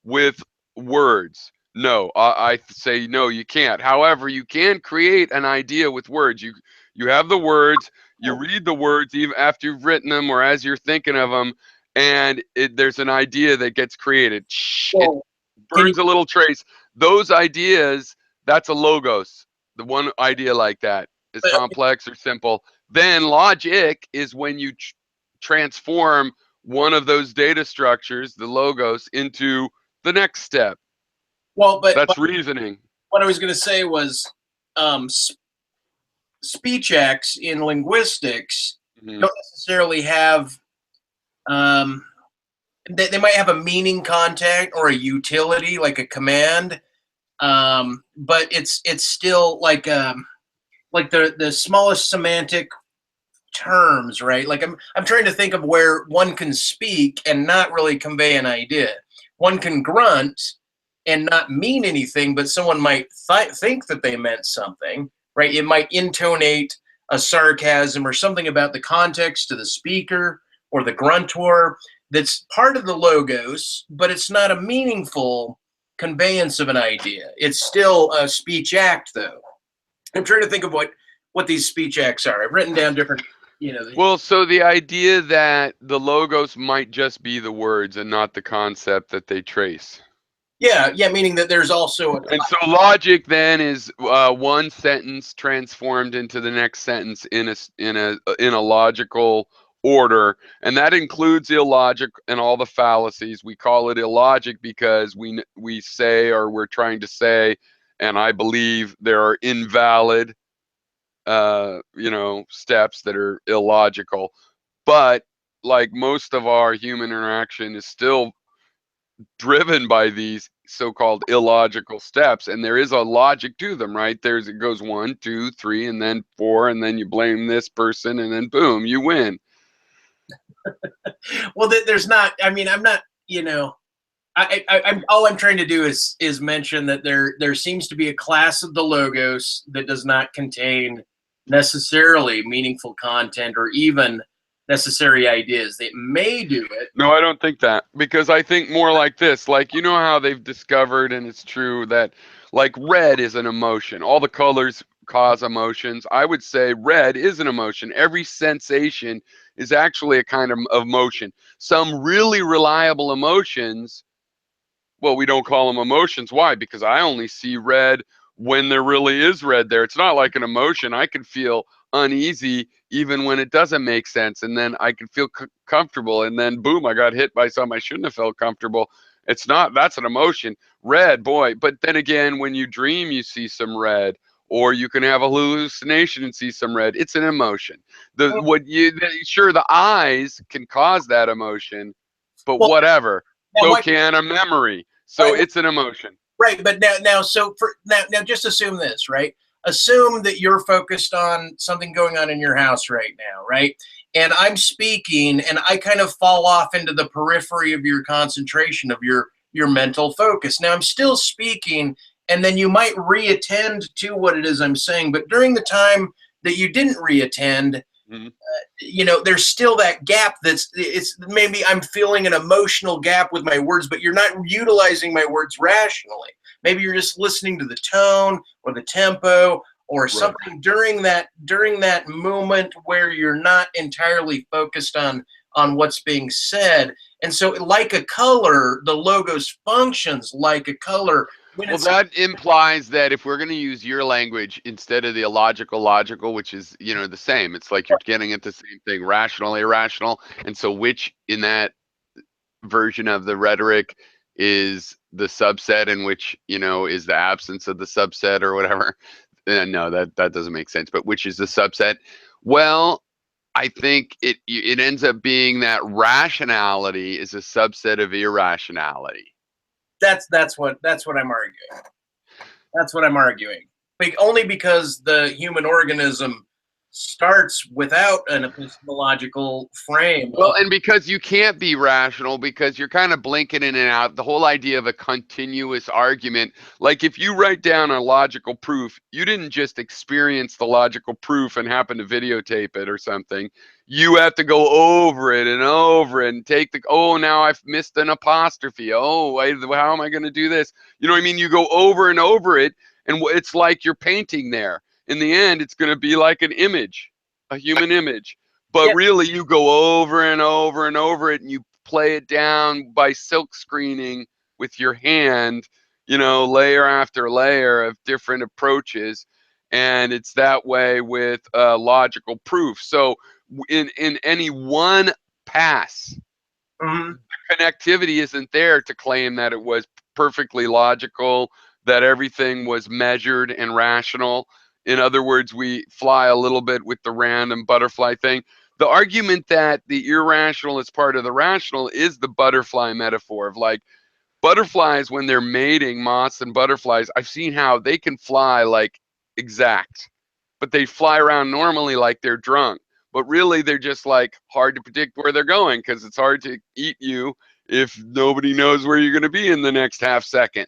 with words? No, I say no, you can't. However, you can create an idea with words. You have the words, you read the words even after you've written them or as you're thinking of them, and there's an idea that gets created. It burns a little trace. Those ideas, that's a logos. The one idea like that is complex or simple. Then logic is when you transform one of those data structures, the logos, into the next step. Well, that's reasoning. What I was going to say was speech acts in linguistics don't necessarily have they might have a meaning content or a utility, like a command, but it's still like the smallest semantic terms, right? Like I'm trying to think of where one can speak and not really convey an idea. One can grunt and not mean anything, but someone might think that they meant something, right? It might intonate a sarcasm or something about the context to the speaker or the gruntor that's part of the logos, but it's not a meaningful conveyance of an idea. It's still a speech act, though. I'm trying to think of what these speech acts are. I've written down different, Well, so the idea that the logos might just be the words and not the concept that they trace. Yeah, meaning that there's also and so logic then is one sentence transformed into the next sentence in a logical order, and that includes illogic and all the fallacies. We call it illogic because we say, or we're trying to say, and I believe there are invalid, steps that are illogical. But like most of our human interaction is still driven by these so-called illogical steps, and there is a logic to them, right? It goes 1, 2, 3, and then 4, and then you blame this person, and then boom, you win. Well, there's not. I mean, I'm not. I'm all I'm trying to do is mention that there seems to be a class of the logos that does not contain necessarily meaningful content or even necessary ideas. They may do it. No, I don't think that, because I think more like this. Like, you know how they've discovered, and it's true, that like red is an emotion. All the colors cause emotions. I would say red is an emotion. Every sensation is actually a kind of emotion. Some really reliable emotions, well, we don't call them emotions. Why? Because I only see red when there really is red there. It's not like an emotion. I can feel uneasy even when it doesn't make sense, and then I can feel comfortable, and then boom, I got hit by something I shouldn't have felt comfortable. That's an emotion. Red, boy. But then again, when you dream, you see some red, or you can have a hallucination and see some red. It's an emotion. Sure, the eyes can cause that emotion, but whatever. So can a memory. So it's an emotion. Right, but now just assume this, right? Assume that you're focused on something going on in your house right now, right? And I'm speaking, and I kind of fall off into the periphery of your concentration, of your mental focus. Now I'm still speaking, and then you might reattend to what it is I'm saying. But during the time that you didn't reattend, there's still that gap. It's maybe I'm feeling an emotional gap with my words, but you're not utilizing my words rationally. Maybe you're just listening to the tone or the tempo or something during that moment where you're not entirely focused on what's being said. And so, like a color, the logos functions like a color. Well, that implies that if we're going to use your language instead of the illogical, logical, which is, the same, it's like you're getting at the same thing, rational, irrational. And so which in that version of the rhetoric is the subset, and which, is the absence of the subset or whatever? No, that doesn't make sense. But which is the subset? Well, I think it ends up being that rationality is a subset of irrationality. That's what I'm arguing. That's what I'm arguing. Only because the human organism starts without an epistemological frame. Well, and because you can't be rational, because you're kind of blinking in and out. The whole idea of a continuous argument, like if you write down a logical proof, you didn't just experience the logical proof and happen to videotape it or something. You have to go over it and take now I've missed an apostrophe. How am I going to do this? You know what I mean? You go over and over it, and it's like you're painting there. In the end, it's going to be like an image, a human image. But really, you go over and over and over it, and you play it down by silk screening with your hand, layer after layer of different approaches. And it's that way with logical proof. So in any one pass, connectivity isn't there to claim that it was perfectly logical, that everything was measured and rational. In other words, we fly a little bit with the random butterfly thing. The argument that the irrational is part of the rational is the butterfly metaphor of like butterflies when they're mating, moths and butterflies. I've seen how they can fly like exact, but they fly around normally like they're drunk. But really, they're just like hard to predict where they're going, because it's hard to eat you if nobody knows where you're going to be in the next half second,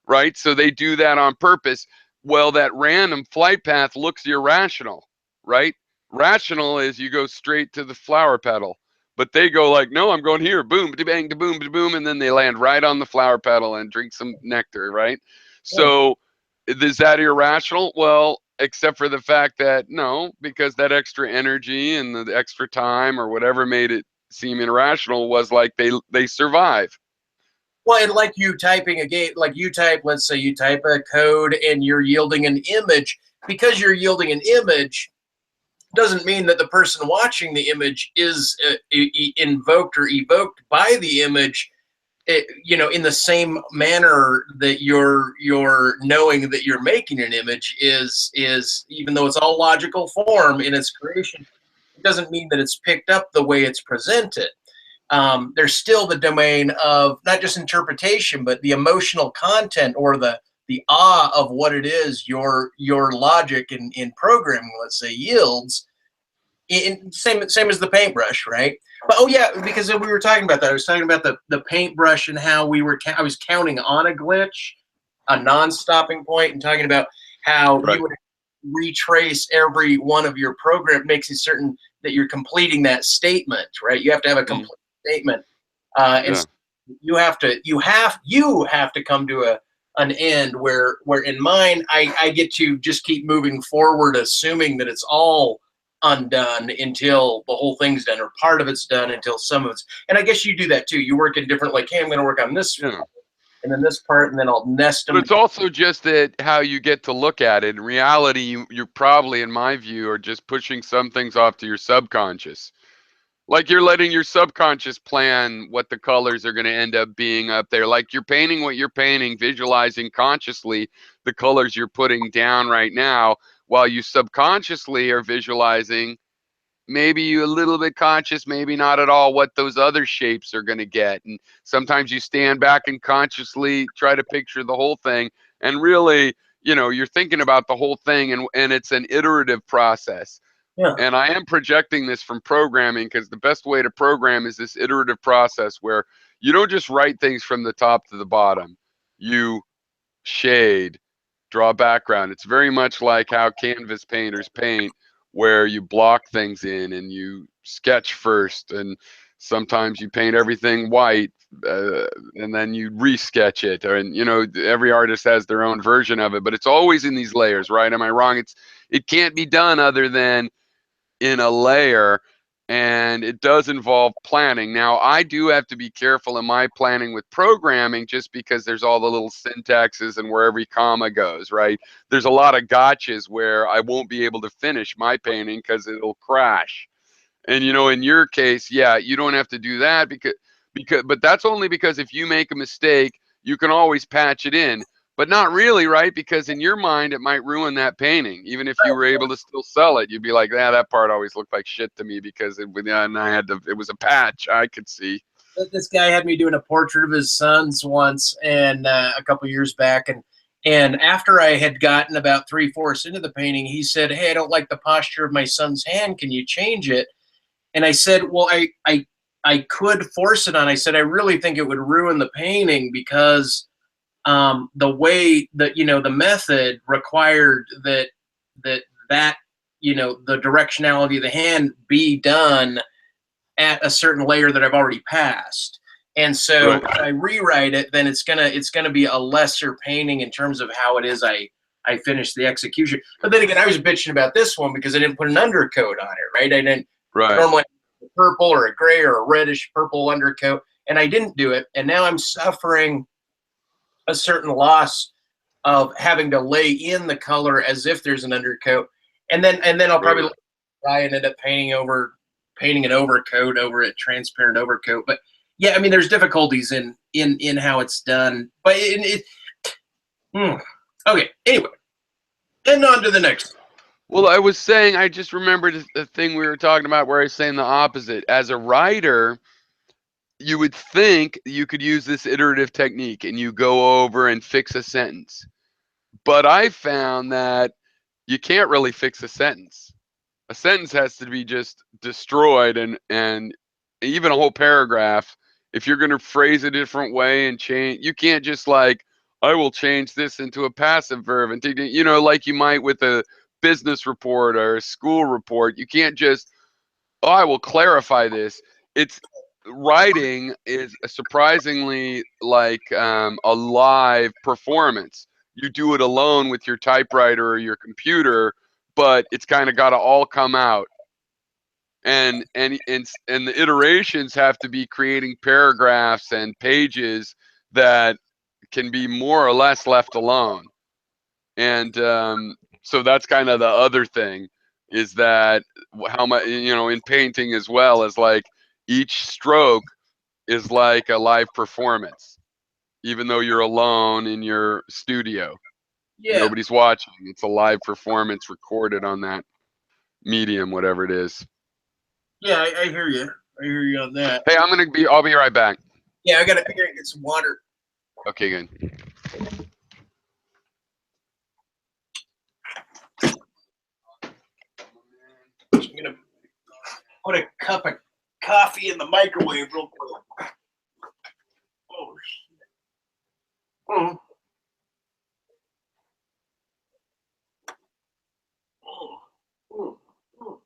right? So they do that on purpose. Well, that random flight path looks irrational, right? Rational is you go straight to the flower petal, but they go like, no, I'm going here, boom, bang, boom, boom, and then they land right on the flower petal and drink some nectar, right? So is that irrational? Well, except for the fact that no, because that extra energy and the extra time or whatever made it seem irrational was like they survive. Well, and like you typing let's say you type a code and you're yielding an image. Because you're yielding an image doesn't mean that the person watching the image is invoked or evoked by the image. you know, in the same manner that you're knowing that you're making an image is even though it's all logical form in its creation, it doesn't mean that it's picked up the way it's presented. There's still the domain of not just interpretation, but the emotional content or the awe of what it is your logic in programming, let's say, yields. Same as the paintbrush, right? But oh yeah, because we were talking about that. I was talking about the paintbrush and how I was counting on a glitch, a non-stopping point, and talking about how Right. you would retrace every one of your program, makes it certain that you're completing that statement, right? You have to have a complete statement, and so you have to come to an end where in mine I get to just keep moving forward, assuming that it's all undone until the whole thing's done, or part of it's done until some of it's. And I guess you do that too. You work in different, like, hey, I'm going to work on this, and then this part, and then I'll nest them. But it's also just that how you get to look at it. In reality, you're probably, in my view, are just pushing some things off to your subconscious. Like you're letting your subconscious plan what the colors are going to end up being up there. Like you're painting what you're painting, visualizing consciously the colors you're putting down right now, while you subconsciously are visualizing, maybe you a little bit conscious, maybe not at all, what those other shapes are going to get. And sometimes you stand back and consciously try to picture the whole thing. And really, you know, you're thinking about the whole thing, and it's an iterative process. Yeah. And I am projecting this from programming, because the best way to program is this iterative process where you don't just write things from the top to the bottom. You shade, draw background. It's very much like how canvas painters paint, where you block things in and you sketch first, and sometimes you paint everything white, and then you re-sketch it. And you know, every artist has their own version of it, but it's always in these layers, right? Am I wrong? It can't be done other than in a layer, and it does involve planning. Now, I do have to be careful in my planning with programming, just because there's all the little syntaxes and where every comma goes, right? There's a lot of gotchas where I won't be able to finish my painting because it'll crash. And you know, in your case, yeah, you don't have to do that, but that's only because if you make a mistake, you can always patch it in. But not really, right? Because in your mind, it might ruin that painting. Even if you were able to still sell it, you'd be like, "Yeah, that part always looked like shit to me because it was a patch I could see." This guy had me doing a portrait of his sons once, and a couple years back, and after I had gotten about 3/4 into the painting, he said, "Hey, I don't like the posture of my son's hand. Can you change it?" And I said, "Well, I could force it on." I said, "I really think it would ruin the painting because the way that, you know, the method required that you know, the directionality of the hand be done at a certain layer that I've already passed. And so if I rewrite it, then it's gonna be a lesser painting in terms of how it is I finish the execution." But then again, I was bitching about this one because I didn't put an undercoat on it, right? I didn't normally have a purple or a gray or a reddish purple undercoat, and I didn't do it. And now I'm suffering a certain loss of having to lay in the color as if there's an undercoat, and then I'll probably try and end up painting an overcoat over it, transparent overcoat. But yeah, I mean, there's difficulties in how it's done. But okay, anyway, and on to the next. Well, I was saying, I just remembered the thing we were talking about where I was saying the opposite. As a writer, you would think you could use this iterative technique and you go over and fix a sentence. But I found that you can't really fix a sentence. A sentence has to be just destroyed, and even a whole paragraph, if you're going to phrase it a different way and change, you can't just like, I will change this into a passive verb, and you know, like you might with a business report or a school report. You can't just, oh, I will clarify this. It's writing is surprisingly like a live performance. You do it alone with your typewriter or your computer, but it's kind of got to all come out. And the iterations have to be creating paragraphs and pages that can be more or less left alone. And so that's kind of the other thing, is that how much, you know, in painting as well, as like each stroke is like a live performance, even though you're alone in your studio. Yeah. Nobody's watching. It's a live performance recorded on that medium, whatever it is. Yeah, I hear you. I hear you on that. Hey, I'll be right back. Yeah, I gotta get some water. Okay, good. I'm gonna put a cup of coffee in the microwave real quick. Oh shit. Mm. Mm. Mm.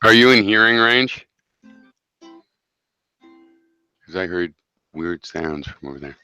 Are you in hearing range? Because I heard weird sounds from over there.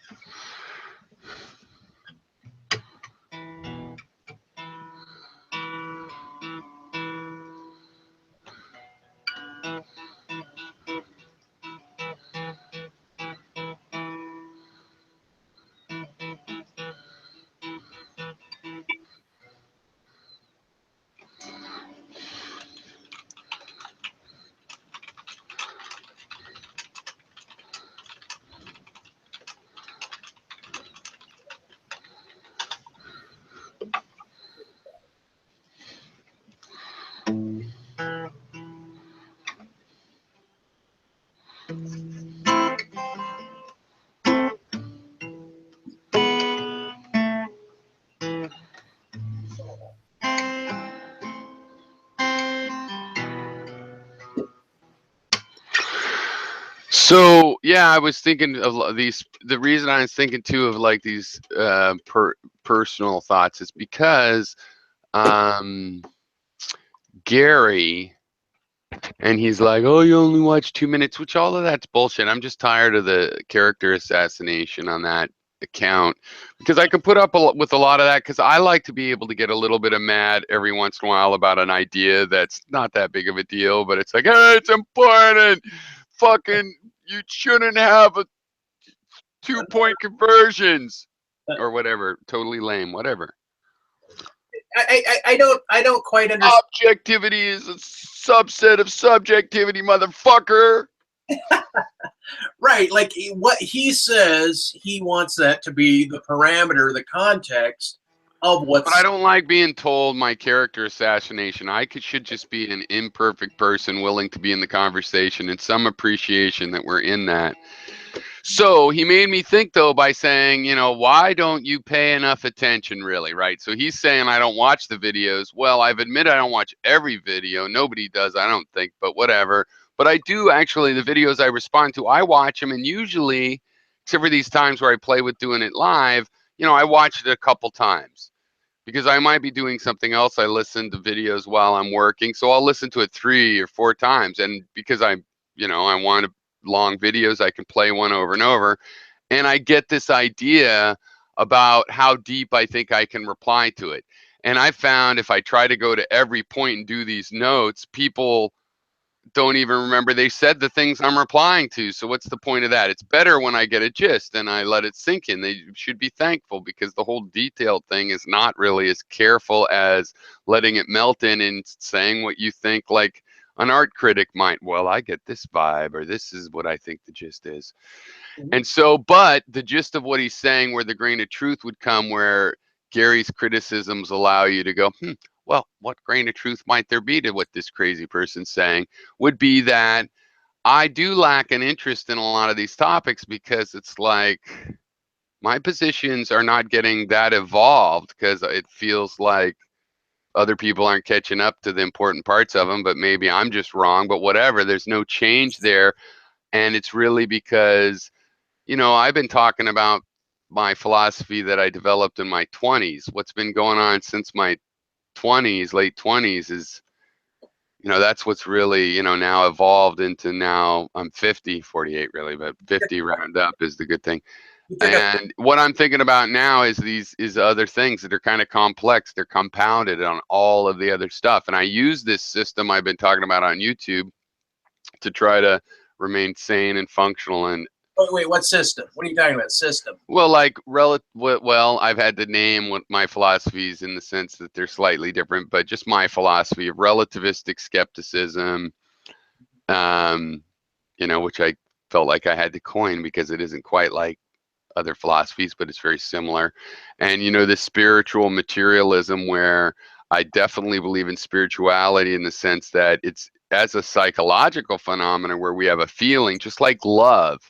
So yeah, I was thinking of these. The reason I was thinking too of like these personal thoughts is because Gary, and he's like, "Oh, you only watch 2 minutes," which all of that's bullshit. I'm just tired of the character assassination on that account because I can put up with a lot of that because I like to be able to get a little bit of mad every once in a while about an idea that's not that big of a deal, but it's like, hey, it's important. Fucking, you shouldn't have a 2-point conversions or whatever. Totally lame. Whatever. I don't quite understand. Objectivity is a subset of subjectivity, motherfucker. Right, like what he says, he wants that to be the parameter, the context of what's. But I don't like being told my character assassination. Should just be an imperfect person willing to be in the conversation and some appreciation that we're in that. So he made me think, though, by saying, why don't you pay enough attention, really, right? So he's saying I don't watch the videos. Well, I've admitted I don't watch every video. Nobody does, I don't think, but whatever. But I do actually, the videos I respond to, I watch them, and usually, except for these times where I play with doing it live, I watch it a couple times. Because I might be doing something else. I listen to videos while I'm working. So I'll listen to it 3 or 4 times. And because I want long videos, I can play one over and over. And I get this idea about how deep I think I can reply to it. And I found if I try to go to every point and do these notes, people don't even remember they said the things I'm replying to. So what's the point of that? It's better when I get a gist and I let it sink in. They should be thankful because the whole detailed thing is not really as careful as letting it melt in and saying what you think, like an art critic might. Well, I get this vibe, or this is what I think the gist is. And so, but the gist of what he's saying, where the grain of truth would come, where Gary's criticisms allow you to go, well, what grain of truth might there be to what this crazy person's saying, would be that I do lack an interest in a lot of these topics because it's like my positions are not getting that evolved because it feels like other people aren't catching up to the important parts of them, but maybe I'm just wrong, but whatever, there's no change there. And it's really because, I've been talking about my philosophy that I developed in my 20s. What's been going on since my 20s, late 20s is, that's what's really, now evolved into now I'm 50, 48 really, but 50 round up is the good thing. And what I'm thinking about now is other things that are kind of complex. They're compounded on all of the other stuff. And I use this system I've been talking about on YouTube to try to remain sane and functional. And Wait, what system? What are you talking about? System? well, I've had to name what my philosophies in the sense that they're slightly different, but just my philosophy of relativistic skepticism, which I felt like I had to coin because it isn't quite like other philosophies, but it's very similar. And, the spiritual materialism, where I definitely believe in spirituality in the sense that it's as a psychological phenomenon where we have a feeling, just like love.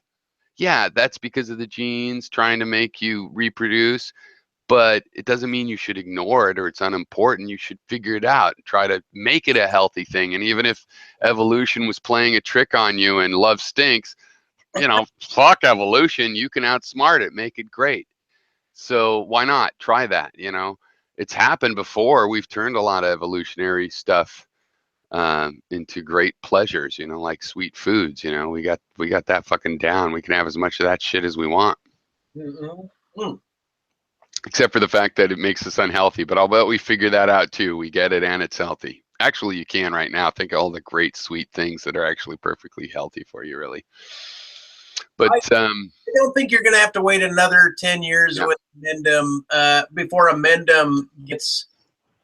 Yeah, that's because of the genes trying to make you reproduce, but it doesn't mean you should ignore it or it's unimportant. You should figure it out and try to make it a healthy thing. And even if evolution was playing a trick on you and love stinks, fuck evolution. You can outsmart it, make it great. So why not try that? It's happened before. We've turned a lot of evolutionary stuff into great pleasures, like sweet foods. We got that fucking down. We can have as much of that shit as we want. Except for the fact that it makes us unhealthy, but I'll bet we figure that out too. We get it and it's healthy. Actually, you can right now. Think of all the great sweet things that are actually perfectly healthy for you, really. But I don't think you're going to have to wait another 10 years with Amendum before Amendum gets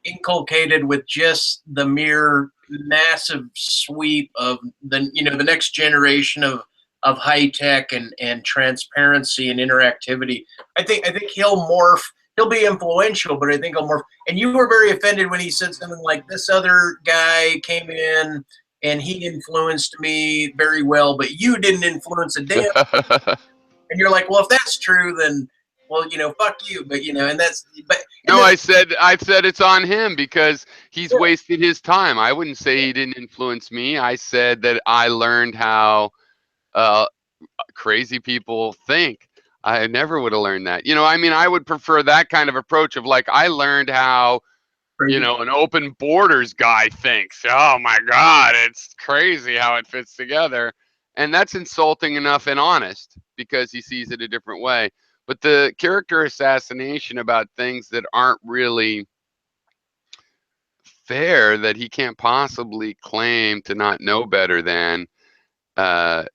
inculcated with just the mere massive sweep of the next generation of high tech and transparency and interactivity. I think he'll morph. He'll be influential, but I think he'll morph. And you were very offended when he said something like, "This other guy came in and he influenced me very well, but you didn't influence a damn." And you're like, well, if that's true, then, well, fuck you. But and that's no, I said it's on him because he's wasted his time. I wouldn't say he didn't influence me. I said that I learned how crazy people think. I never would have learned that. I would prefer that kind of approach of like, I learned how, an open borders guy thinks. Oh my God, it's crazy how it fits together. And that's insulting enough and honest because he sees it a different way. But the character assassination about things that aren't really fair, that he can't possibly claim to not know better than, and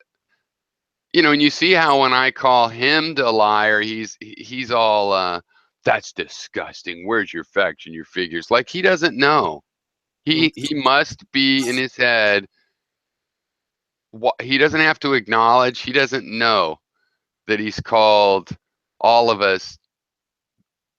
you see how when I call him a liar, he's all, that's disgusting. Where's your facts and your figures? Like he doesn't know. He must be in his head. He doesn't have to acknowledge. He doesn't know that he's called all of us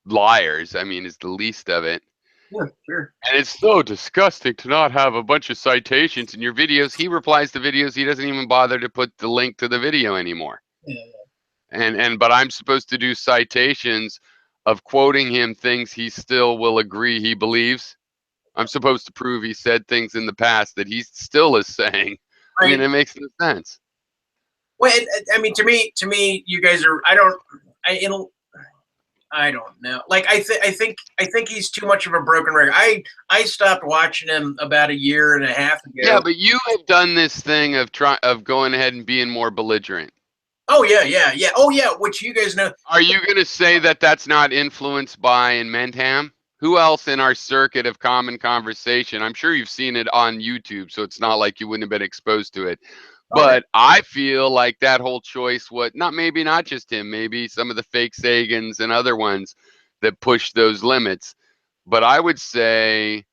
liars. I mean, is the least of it. Yeah, sure. And it's so disgusting to not have a bunch of citations in your videos. He replies to videos. He doesn't even bother to put the link to the video anymore. Yeah. But I'm supposed to do citations of quoting him things he still will agree he believes. I'm supposed to prove he said things in the past that he still is saying. I mean, it makes no sense. Well, I mean, to me, you guys are. I don't know. Like, I think he's too much of a broken record. I stopped watching him about a year and a half ago. Yeah, but you have done this thing of going ahead and being more belligerent. Oh yeah. Oh yeah, which you guys know. Are you going to say that that's not influenced by Mentham? Who else in our circuit of common conversation? I'm sure you've seen it on YouTube, so it's not like you wouldn't have been exposed to it. But I feel like that whole choice, maybe not just him, maybe some of the fake Sagans and other ones that push those limits. But I would say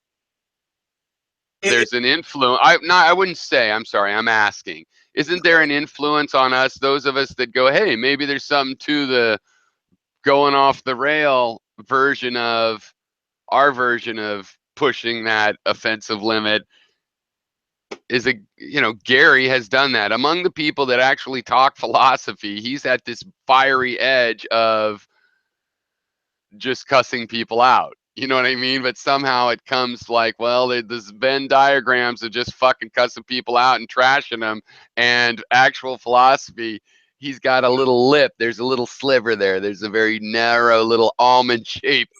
there's an influence. I wouldn't say, I'm sorry, I'm asking. Isn't there an influence on us, those of us that go, hey, maybe there's something to the going off the rail version of our version of pushing that offensive limit? Gary has done that. Among the people that actually talk philosophy, he's at this fiery edge of just cussing people out. You know what I mean? But somehow it comes like, well, there's Venn diagrams of just fucking cussing people out and trashing them. And actual philosophy, he's got a little lip. There's a little sliver there. There's a very narrow little almond-shaped,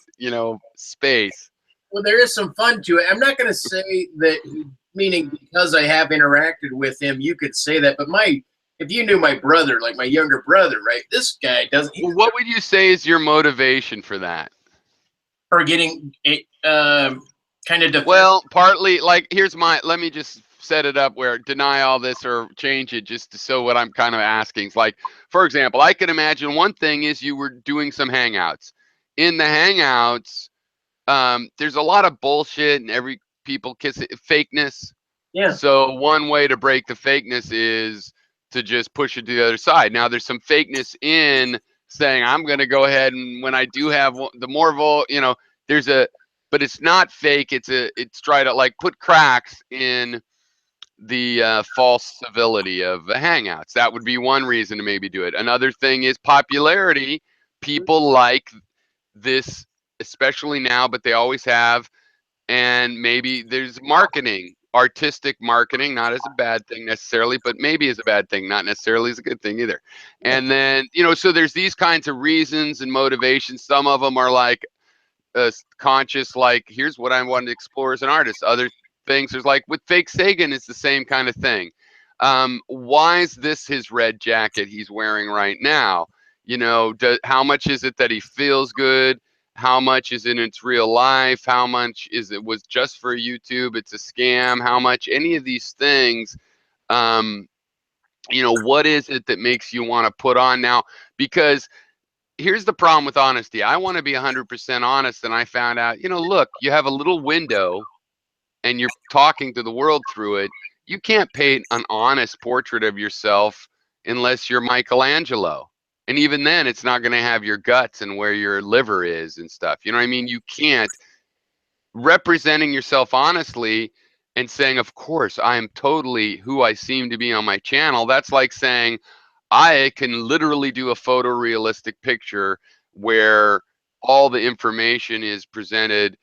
space. Well, there is some fun to it. I'm not going to say that, meaning because I have interacted with him, you could say that. But if you knew my brother, like my younger brother, right? This guy doesn't. Well, what would you say is your motivation for that? For getting it, kind of. Well, partly, like, let me just set it up where deny all this or change it just so what I'm kind of asking is like, for example, I can imagine one thing is you were doing some hangouts. In the hangouts, there's a lot of bullshit and people kiss it, fakeness. Yeah. So one way to break the fakeness is to just push it to the other side. Now there's some fakeness in saying I'm going to go ahead and when I do have the more but it's not fake. It's try to like put cracks in the false civility of the hangouts. That would be one reason to maybe do it. Another thing is popularity. People like this, especially now, but they always have. And maybe there's marketing, artistic marketing, not as a bad thing necessarily, but maybe as a bad thing, not necessarily as a good thing either. And then, so there's these kinds of reasons and motivations. Some of them are like conscious, like, here's what I want to explore as an artist. Other things, there's like with fake Sagan, it's the same kind of thing. Why is this his red jacket he's wearing right now? How much is it that he feels good? How much is in its real life? How much was just for YouTube? It's a scam. How much? Any of these things, what is it that makes you want to put on now? Because here's the problem with honesty. I want to be 100% honest, and I found out, look, you have a little window, and you're talking to the world through it. You can't paint an honest portrait of yourself unless you're Michelangelo. And even then, it's not going to have your guts and where your liver is and stuff. You know what I mean? You can't. Representing yourself honestly and saying, of course, I am totally who I seem to be on my channel. That's like saying, I can literally do a photorealistic picture where all the information is presented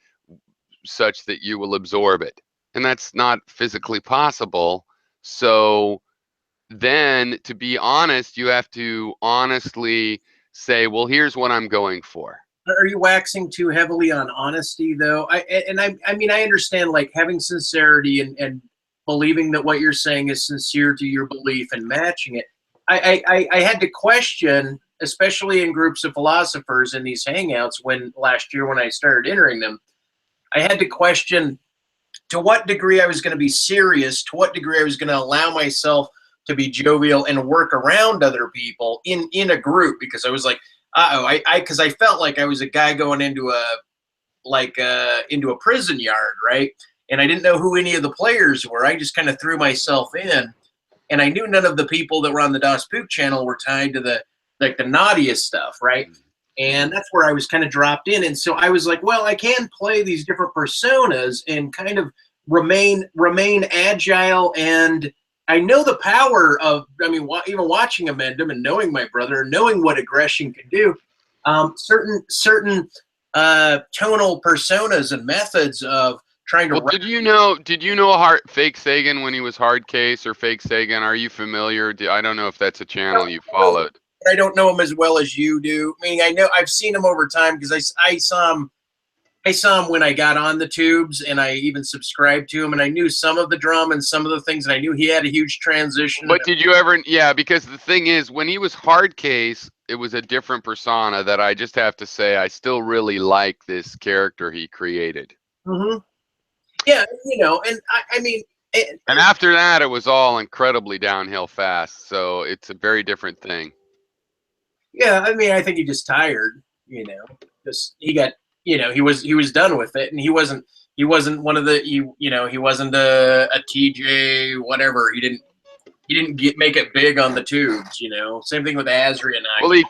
such that you will absorb it. And that's not physically possible. So then to be honest, you have to honestly say, well, here's what I'm going for. Are you waxing too heavily on honesty though? I mean, I understand like having sincerity and believing that what you're saying is sincere to your belief and matching it. I had to question, especially in groups of philosophers in these hangouts last year when I started entering them, I had to question to what degree I was going to be serious, to what degree I was going to allow myself to be jovial and work around other people in a group, because I was like, because I felt like I was a guy going into a prison yard, right? And I didn't know who any of the players were. I just kind of threw myself in, and I knew none of the people that were on the Das Pook channel were tied to the naughtiest stuff, right? And that's where I was kind of dropped in. And so I was like, well, I can play these different personas and kind of remain agile. And I know the power of, I mean, even watching Amendum and knowing my brother, knowing what aggression can do, certain tonal personas and methods of trying to. Well, did you know Fake Sagan when he was Hard Case or Fake Sagan? Are you familiar? I don't know if that's a channel you followed. I don't know him as well as you do. I mean, I know I've seen him over time because I saw him when I got on the tubes, and I even subscribed to him, and I knew some of the drum and some of the things, and I knew he had a huge transition. But did you ever? Yeah, because the thing is, when he was Hard Case, it was a different persona that I just have to say I still really like this character he created. Mm-hmm. Yeah, you know, and I mean. And after that, it was all incredibly downhill fast. So it's a very different thing. Yeah, I mean, I think he just tired, you know, just he got, you know, he was done with it, and he wasn't one of the, he wasn't a TJ, whatever. He didn't make it big on the tubes, you know. Same thing with Azri and I. Well,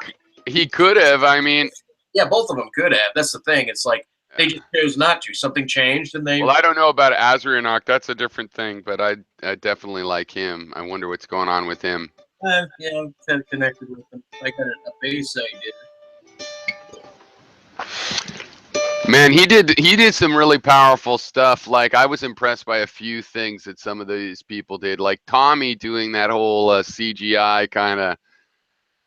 he could have. I mean, yeah, both of them could have. That's the thing. It's like they just chose not to. Something changed, and they. Well, I don't know about Azrianok. That's a different thing, but I definitely like him. I wonder what's going on with him. Yeah, I'm kind of connected with him. I got a bass idea. Man, he did some really powerful stuff. Like, I was impressed by a few things that some of these people did. Like Tommy doing that whole CGI kind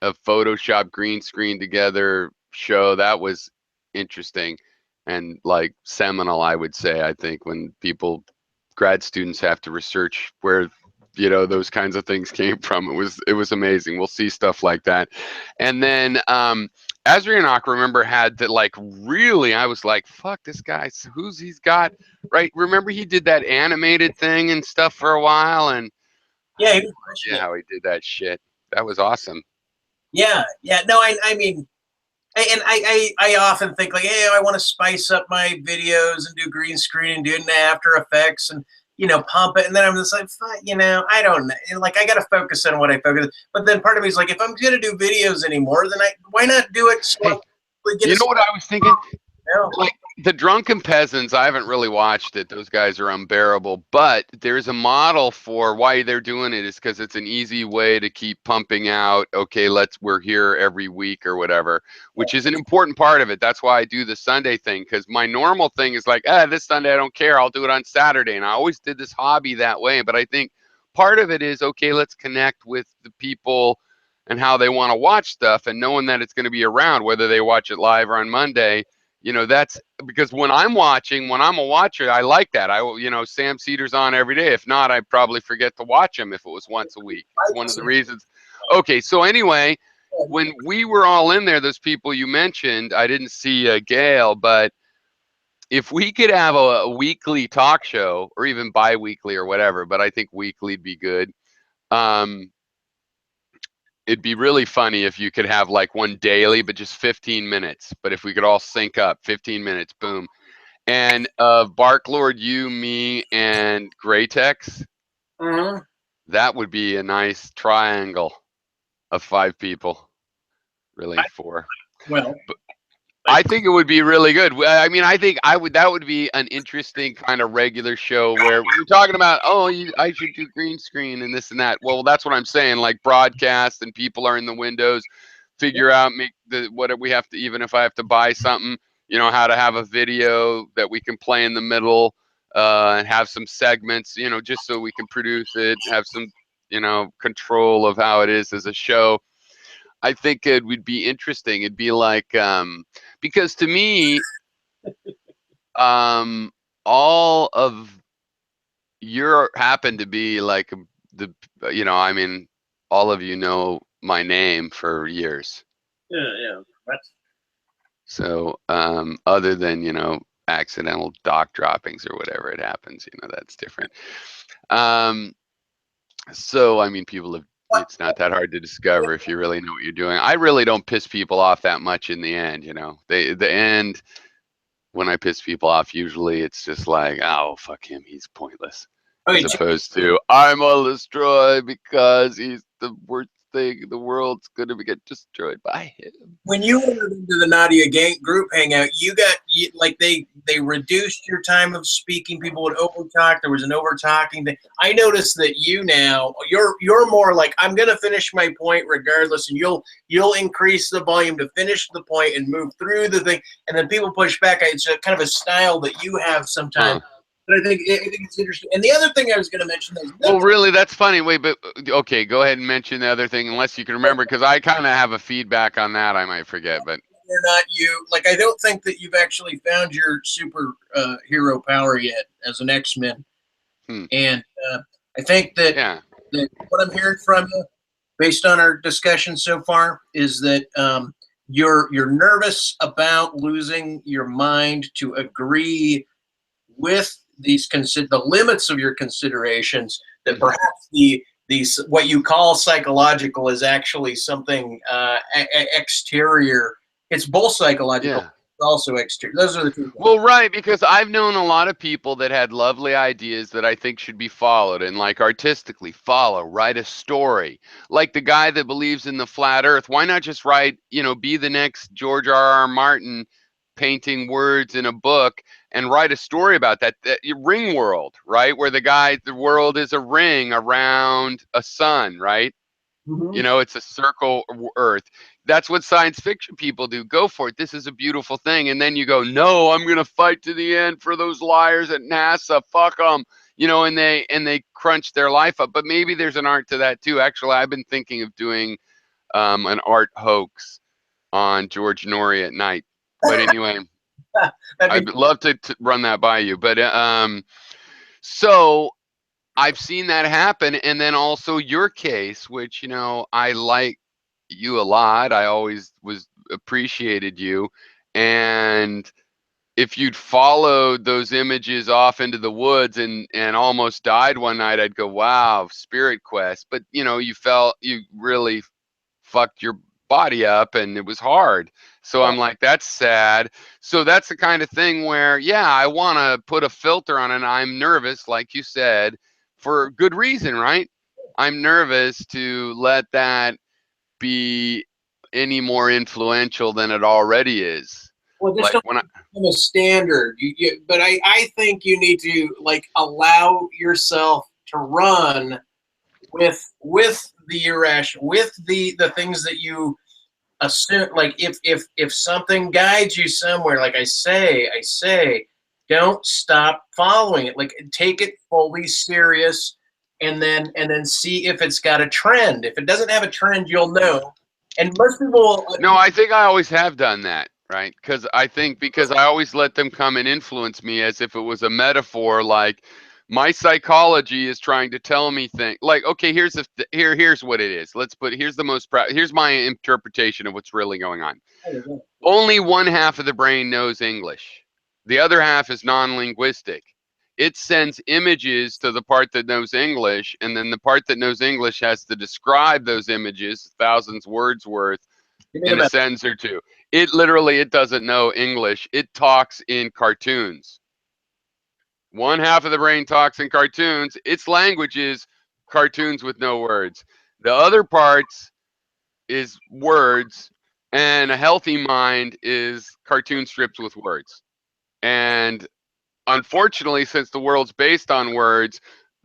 of Photoshop green screen together show. That was interesting and like seminal, I would say. I think when grad students have to research where those kinds of things came from, it was amazing. We'll see stuff like that. And then Azrianok, remember, had that, like, really, I was like, fuck, this guy, he's got, right? Remember he did that animated thing and stuff for a while, and yeah, how he did that shit. That was awesome. Yeah. No, I mean, and I often think, like, hey, I want to spice up my videos and do green screen and do it in After Effects and, pump it. And then I'm just like, I don't know. Like, I got to focus on what I focus on. But then part of me is like, if I'm going to do videos anymore, then why not do it? Hey, you know what I was thinking? Like, the Drunken Peasants, I haven't really watched it. Those guys are unbearable. But there's a model for why they're doing it, is because it's an easy way to keep pumping out, okay, we're here every week or whatever, which is an important part of it. That's why I do the Sunday thing, because my normal thing is like, this Sunday I don't care. I'll do it on Saturday. And I always did this hobby that way. But I think part of it is, okay, let's connect with the people and how they want to watch stuff, and knowing that it's going to be around, whether they watch it live or on Monday. That's because when I'm a watcher, I like that. Sam Cedar's on every day. If not, I'd probably forget to watch him if it was once a week. It's one of the reasons. Okay, so anyway, when we were all in there, those people you mentioned, I didn't see Gail, but if we could have a weekly talk show, or even bi-weekly or whatever, but I think weekly'd be good. It'd be really funny if you could have like one daily, but just 15 minutes. But if we could all sync up, 15 minutes, boom. And Barklord, you, me, and Graytex, that would be a nice triangle of 5 people. Really, 4. Well, I think it would be really good. I mean, I think that would be an interesting kind of regular show where we're talking about, I should do green screen and this and that. Well, that's what I'm saying, like broadcast, and people are in the windows, figure out, what we have to, even if I have to buy something, how to have a video that we can play in the middle, and have some segments, just so we can produce it, have some, control of how it is as a show. I think it would be interesting. It'd be like, because to me, all of Europe happened to be like I mean, all of you know my name for years. Yeah. So, other than, accidental dock droppings or whatever it happens, that's different. So, I mean, it's not that hard to discover if you really know what you're doing. I really don't piss people off that much in the end, the end, when I piss people off, usually it's just like, oh, fuck him, he's pointless. As opposed to, I'm all destroyed because he's the worst thing. The world's gonna get destroyed by him. When you entered into the Nadia gang group hangout, they reduced your time of speaking. People would overtalk. There was an overtalking thing. I noticed that you're more like, I'm gonna finish my point regardless, and you'll increase the volume to finish the point and move through the thing, and then people push back. It's a kind of a style that you have sometimes. But I think it's interesting. And the other thing I was going to mention is... Well, really, that's funny. Wait, but okay, go ahead and mention the other thing, unless you can remember, because I kind of have a feedback on that. I might forget, but... They're not you. Like, I don't think that you've actually found your super hero power yet as an X-Men. And I think that what I'm hearing from you, based on our discussion so far, is that you're nervous about losing your mind to agree with the limits of your considerations, that perhaps these what you call psychological is actually something exterior. It's both psychological, but also exterior. Those are the two things. Well, right, because I've known a lot of people that had lovely ideas that I think should be followed, and like artistically write a story. Like the guy that believes in the flat earth, why not just write, be the next George R.R. Martin, painting words in a book and write a story about that ring world, right? Where the world is a ring around a sun, right? It's a circle earth. That's what science fiction people do. Go for it. This is a beautiful thing. And then you go, no, I'm going to fight to the end for those liars at NASA. Fuck them. And they crunch their life up. But maybe there's an art to that too. Actually, I've been thinking of doing an art hoax on George Norrie at night. But anyway, I'd love to run that by you. But so I've seen that happen. And then also your case, which, I like you a lot. I always appreciated you. And if you'd followed those images off into the woods and almost died one night, I'd go, wow, spirit quest. But, you really fucked your body up and it was hard. So I'm like, that's sad. So that's the kind of thing where, I want to put a filter on it. I'm nervous, like you said, for good reason, right? I'm nervous to let that be any more influential than it already is. Well, just don't become a standard. But I think you need to allow yourself to run with the irrational, with the things that you assume. Like if something guides you somewhere, like I say, don't stop following it. Like take it fully serious, and then see if it's got a trend. If it doesn't have a trend, you'll know. And most people No, I think I always have done that, right? Because I always let them come and influence me as if it was a metaphor. Like my psychology is trying to tell me things. Like, okay, here's what it is. Here's my interpretation of what's really going on. Only one half of the brain knows English. The other half is non-linguistic. It sends images to the part that knows English, and then the part that knows English has to describe those images, thousands words worth, in a sentence or two. It doesn't know English. It talks in cartoons. One half of the brain talks in cartoons. Its language is cartoons with no words. The other parts is words, and a healthy mind is cartoon strips with words. And unfortunately, since the world's based on words,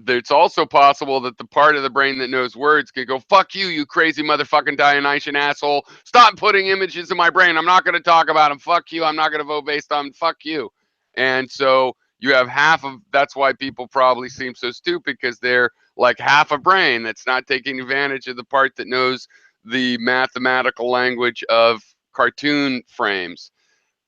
it's also possible that the part of the brain that knows words could go, fuck you, you crazy motherfucking Dionysian asshole. Stop putting images in my brain. I'm not going to talk about them. Fuck you. I'm not going to vote based on fuck you. And so you have that's why people probably seem so stupid, because they're like half a brain that's not taking advantage of the part that knows the mathematical language of cartoon frames.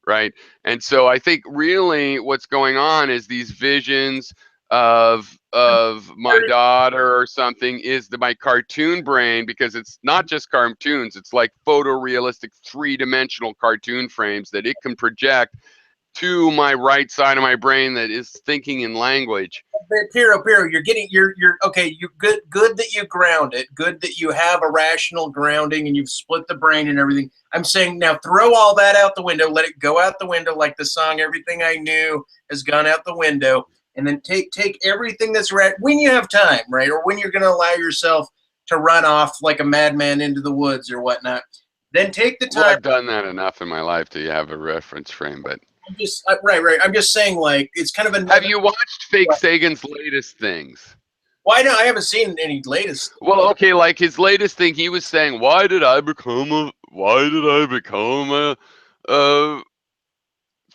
Right. And so I think really what's going on is these visions of my daughter or something is my cartoon brain, because it's not just cartoons. It's like photorealistic 3-dimensional cartoon frames that it can project to my right side of my brain that is thinking in language. Piero, you're okay. You're good that you ground it. Good that you have a rational grounding and you've split the brain and everything. I'm saying now throw all that out the window. Let it go out the window, like the song "Everything I Knew" has gone out the window. And then take everything that's right when you have time, right, or when you're going to allow yourself to run off like a madman into the woods or whatnot. Then take the time. Well, I've done that enough in my life to have a reference frame, but I'm just right. I'm just saying, like, it's kind of a. Have you watched Fake Sagan's latest things? Why no? I haven't seen any latest. Well, okay, like his latest thing, he was saying, why did I become a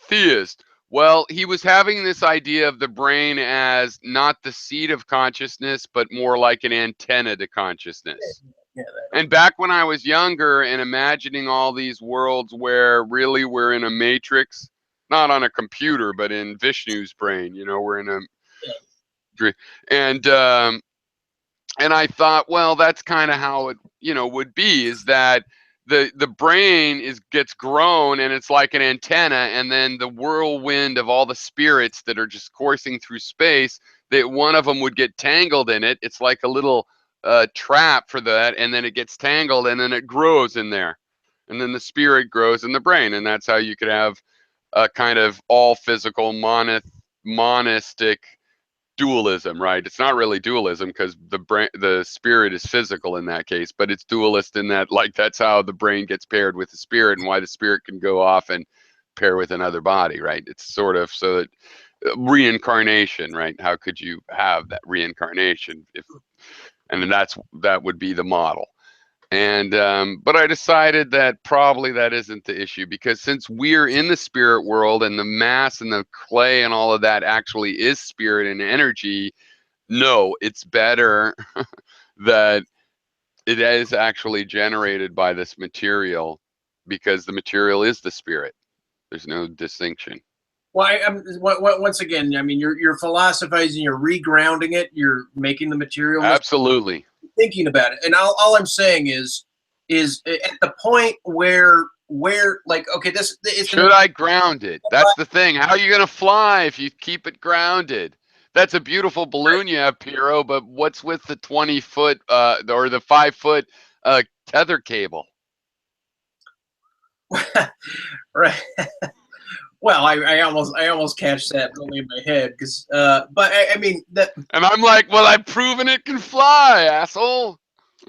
theist? Well, he was having this idea of the brain as not the seat of consciousness, but more like an antenna to consciousness. Yeah, and back when I was younger and imagining all these worlds where really we're in a matrix, not on a computer, but in Vishnu's brain, you know, we're in a, and I thought, well, that's kind of how it, you know, would be, is that the brain gets grown and it's like an antenna, and then the whirlwind of all the spirits that are just coursing through space, that one of them would get tangled in it. It's like a little trap for that, and then it gets tangled, and then it grows in there, and then the spirit grows in the brain, and that's how you could have a kind of all physical monistic dualism, right? It's not really dualism because the spirit is physical in that case, but it's dualist in that, like, that's how the brain gets paired with the spirit, and why the spirit can go off and pair with another body, right? It's sort of so that reincarnation, right? How could you have that reincarnation if? And that would be the model. And but I decided that probably that isn't the issue, because since we're in the spirit world and the mass and the clay and all of that actually is spirit and energy, no, it's better that it is actually generated by this material, because the material is the spirit. There's no distinction. Well, once again, I mean, you're philosophizing, you're regrounding it, you're making the material. Absolutely. Thinking about it, and all I'm saying is at the point where like, okay, this is. Should I ground it? That's the thing. How are you gonna fly if you keep it grounded? That's a beautiful balloon you have, Piero, but what's with the 20-foot or the 5-foot tether cable? Right. Well, I almost catch that only in my head, because but I mean that. And I'm like, well, I've proven it can fly, asshole.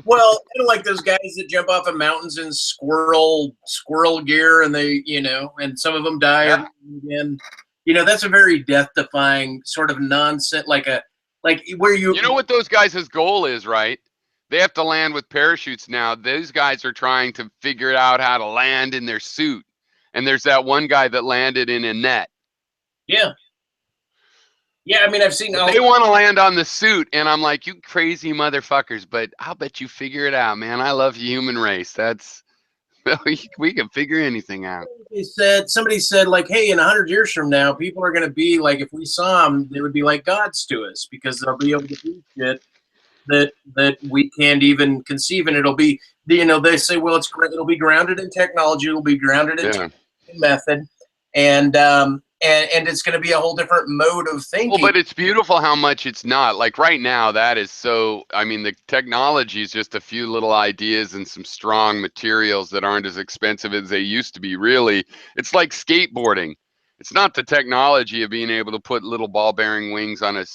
Well, kind of like those guys that jump off of mountains in squirrel gear, and they, you know, and some of them die. Yeah. And you know, that's a very death-defying sort of nonsense, like where you. You know what those guys' goal is, right? They have to land with parachutes now. Those guys are trying to figure out how to land in their suit. And there's that one guy that landed in a net. Yeah. Yeah, I mean, I've seen. They want to land on the suit, and I'm like, you crazy motherfuckers! But I'll bet you figure it out, man. I love the human race. That's we can figure anything out. Somebody said, like, hey, in 100 years from now, people are going to be like, if we saw them, they would be like gods to us, because they'll be able to do shit that we can't even conceive, and it'll be, you know, they say, well, it'll be grounded in technology, it'll be grounded in method, and it's going to be a whole different mode of thinking. Well, but it's beautiful how much it's not. Like right now, that is so, I mean, the technology is just a few little ideas and some strong materials that aren't as expensive as they used to be, really. It's like skateboarding. It's not the technology of being able to put little ball bearing wings on a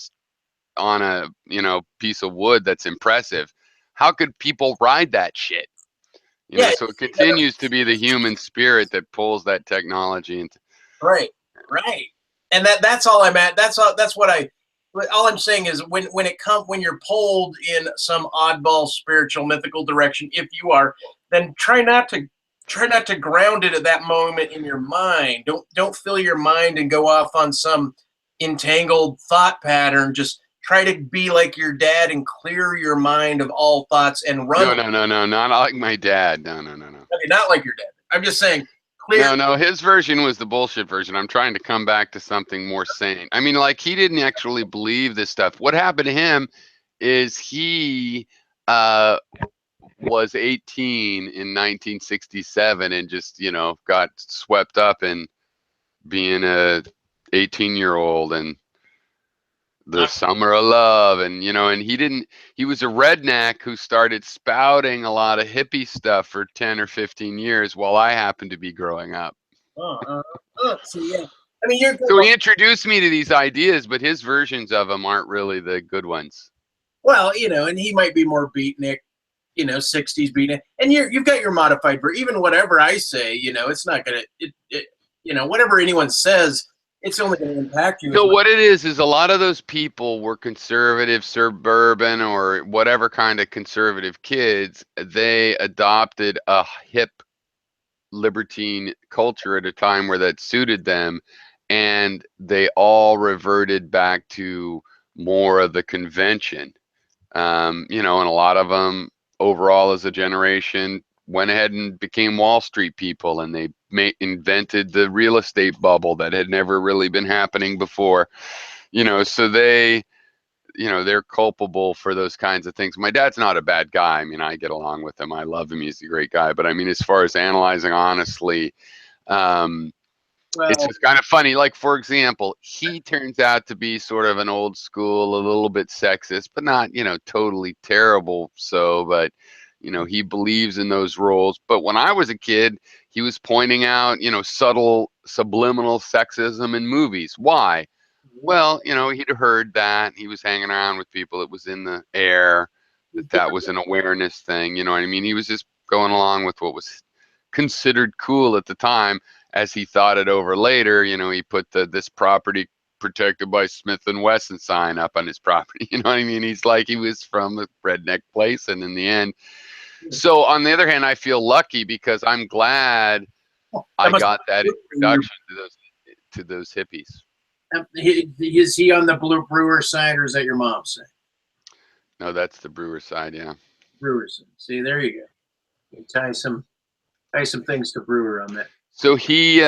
you know, piece of wood that's impressive. How could people ride that shit? You know, so it continues to be the human spirit that pulls that technology into. Right. And that's all I'm at. That's what all I'm saying is when you're pulled in some oddball spiritual mythical direction, if you are, then try not to ground it at that moment in your mind. Don't fill your mind and go off on some entangled thought pattern. Just try to be like your dad and clear your mind of all thoughts and run. No, not like my dad. No. Okay, not like your dad. I'm just saying. Clear. No, his version was the bullshit version. I'm trying to come back to something more sane. I mean, like, he didn't actually believe this stuff. What happened to him is he was 18 in 1967 and just, you know, got swept up in being a 18-year-old and the summer of love, and you know, and he was a redneck who started spouting a lot of hippie stuff for 10 or 15 years while I happened to be growing up. So yeah, I mean, so he introduced me to these ideas, but his versions of them aren't really the good ones. Well, you know, and he might be more beatnik 60s beat, and you've got your modified version. Even whatever I say, it's not gonna whatever anyone says, it's only gonna impact you. So what it is a lot of those people were conservative, suburban, or whatever kind of conservative kids. They adopted a hip libertine culture at a time where that suited them, and they all reverted back to more of the convention. And a lot of them overall as a generation went ahead and became Wall Street people, and they invented the real estate bubble that had never really been happening before. So they're culpable for those kinds of things. My dad's not a bad guy. I mean, I get along with him. I love him. He's a great guy. But I mean, as far as analyzing honestly, it's just kind of funny. Like, for example, he turns out to be sort of an old school, a little bit sexist, but not, totally terrible. So, but, he believes in those roles. But when I was a kid, he was pointing out, subtle subliminal sexism in movies. Why? Well, he'd heard that. He was hanging around with people. It was in the air that was an awareness thing. You know what I mean? He was just going along with what was considered cool at the time. As he thought it over later, he put this property protected by Smith & Wesson sign up on his property. You know what I mean? He's like, he was from a redneck place. And in the end, so on the other hand, I feel lucky because I'm glad I got that introduction to those hippies. Is he on the Brewer side, or is that your mom's side? No, that's the Brewer side, yeah. Brewer side. See, there you go. You tie some things to Brewer on that. So he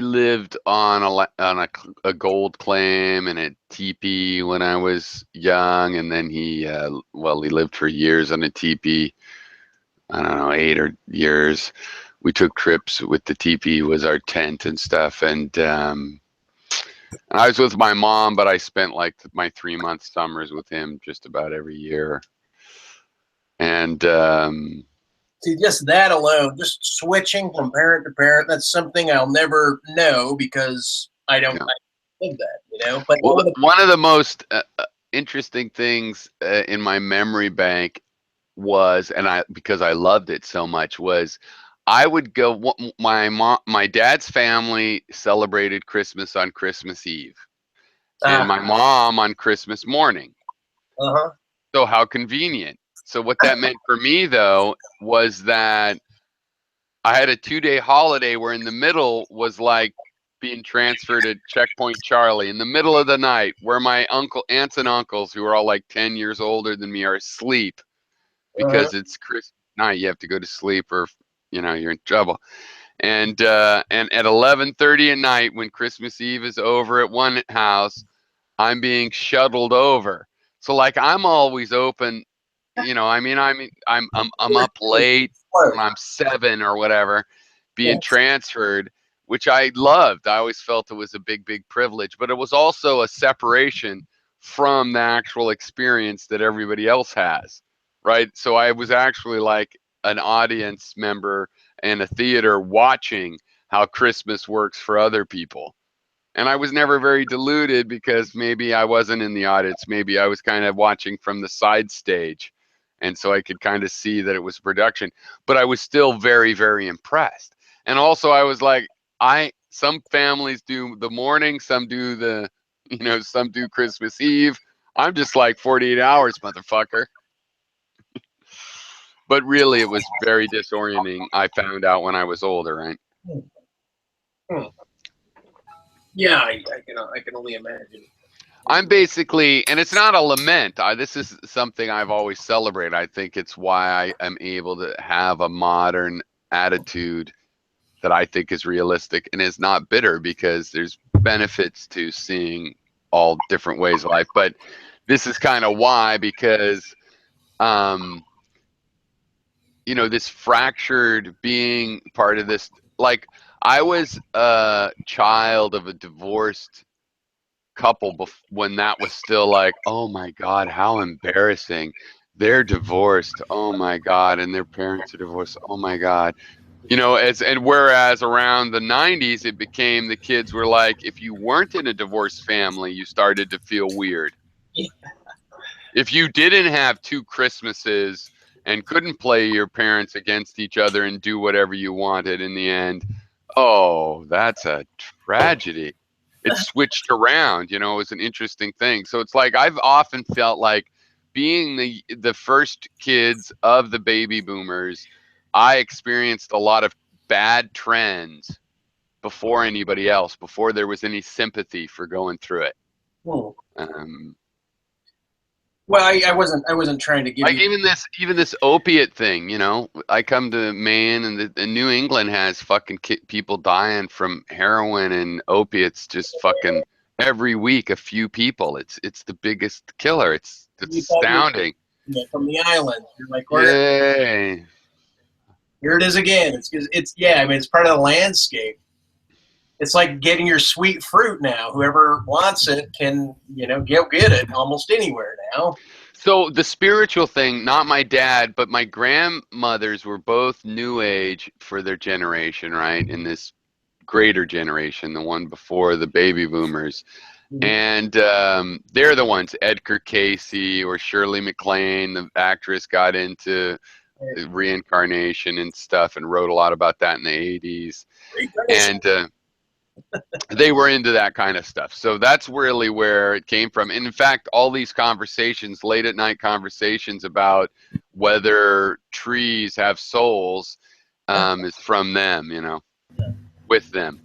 lived on a gold claim and a teepee when I was young, and then he lived for years on a teepee. I don't know, 8 years. We took trips with the teepee, was our tent and stuff, and I was with my mom, but I spent like my 3-month summers with him just about every year. And see, just that alone, just switching from parent to parent, that's something I'll never know because I don't live that, But one of the most interesting things in my memory bank was, because I loved it so much, was I would go. My dad's family celebrated Christmas on Christmas Eve, and my mom on Christmas morning. So how convenient. So what that meant for me, though, was that I had a 2-day holiday where in the middle was like being transferred to Checkpoint Charlie in the middle of the night, where my aunts and uncles, who are all like 10 years older than me, are asleep because it's Christmas night. You have to go to sleep or, you're in trouble. And at 11:30 at night, when Christmas Eve is over at one house, I'm being shuttled over. So like I'm always open. I'm up late when I'm 7 or whatever, being transferred, which I loved. I always felt it was a big, big privilege, but it was also a separation from the actual experience that everybody else has, right? So I was actually like an audience member in a theater watching how Christmas works for other people. And I was never very deluded because maybe I wasn't in the audience. Maybe I was kind of watching from the side stage. And so I could kind of see that it was production, but I was still very, very impressed. And also I was like, some families do the morning, some do some do Christmas Eve. I'm just like 48 hours, motherfucker. But really, it was very disorienting. I found out when I was older, right? Yeah, I can only imagine. I'm basically, and it's not a lament. This is something I've always celebrated. I think it's why I am able to have a modern attitude that I think is realistic and is not bitter, because there's benefits to seeing all different ways of life. But this is kind of why, because, this fractured being part of this, like I was a child of a divorced couple when that was still like, oh my God, how embarrassing. They're divorced. Oh my God. And their parents are divorced. Oh my God. And whereas around the 90s, it became the kids were like, if you weren't in a divorced family, you started to feel weird. if you didn't have two Christmases and couldn't play your parents against each other and do whatever you wanted in the end, oh, that's a tragedy. It switched around, it was an interesting thing. So it's like I've often felt like being the first kids of the baby boomers, I experienced a lot of bad trends before anybody else, before there was any sympathy for going through it. Well, I wasn't trying to give like you... even this opiate thing, I come to Maine and New England has fucking people dying from heroin and opiates just fucking every week. A few people. It's the biggest killer. It's astounding. From the island, you're like, yay! Here it is again. It's part of the landscape. It's like getting your sweet fruit now. Whoever wants it can, go get it almost anywhere now. So the spiritual thing, not my dad, but my grandmothers were both New Age for their generation, right? In this greater generation, the one before the baby boomers. And they're the ones, Edgar Casey or Shirley MacLaine, the actress, got into reincarnation and stuff and wrote a lot about that in the 80s. And they were into that kind of stuff. So that's really where it came from. And in fact, all these conversations, late at night conversations about whether trees have souls is from them, with them.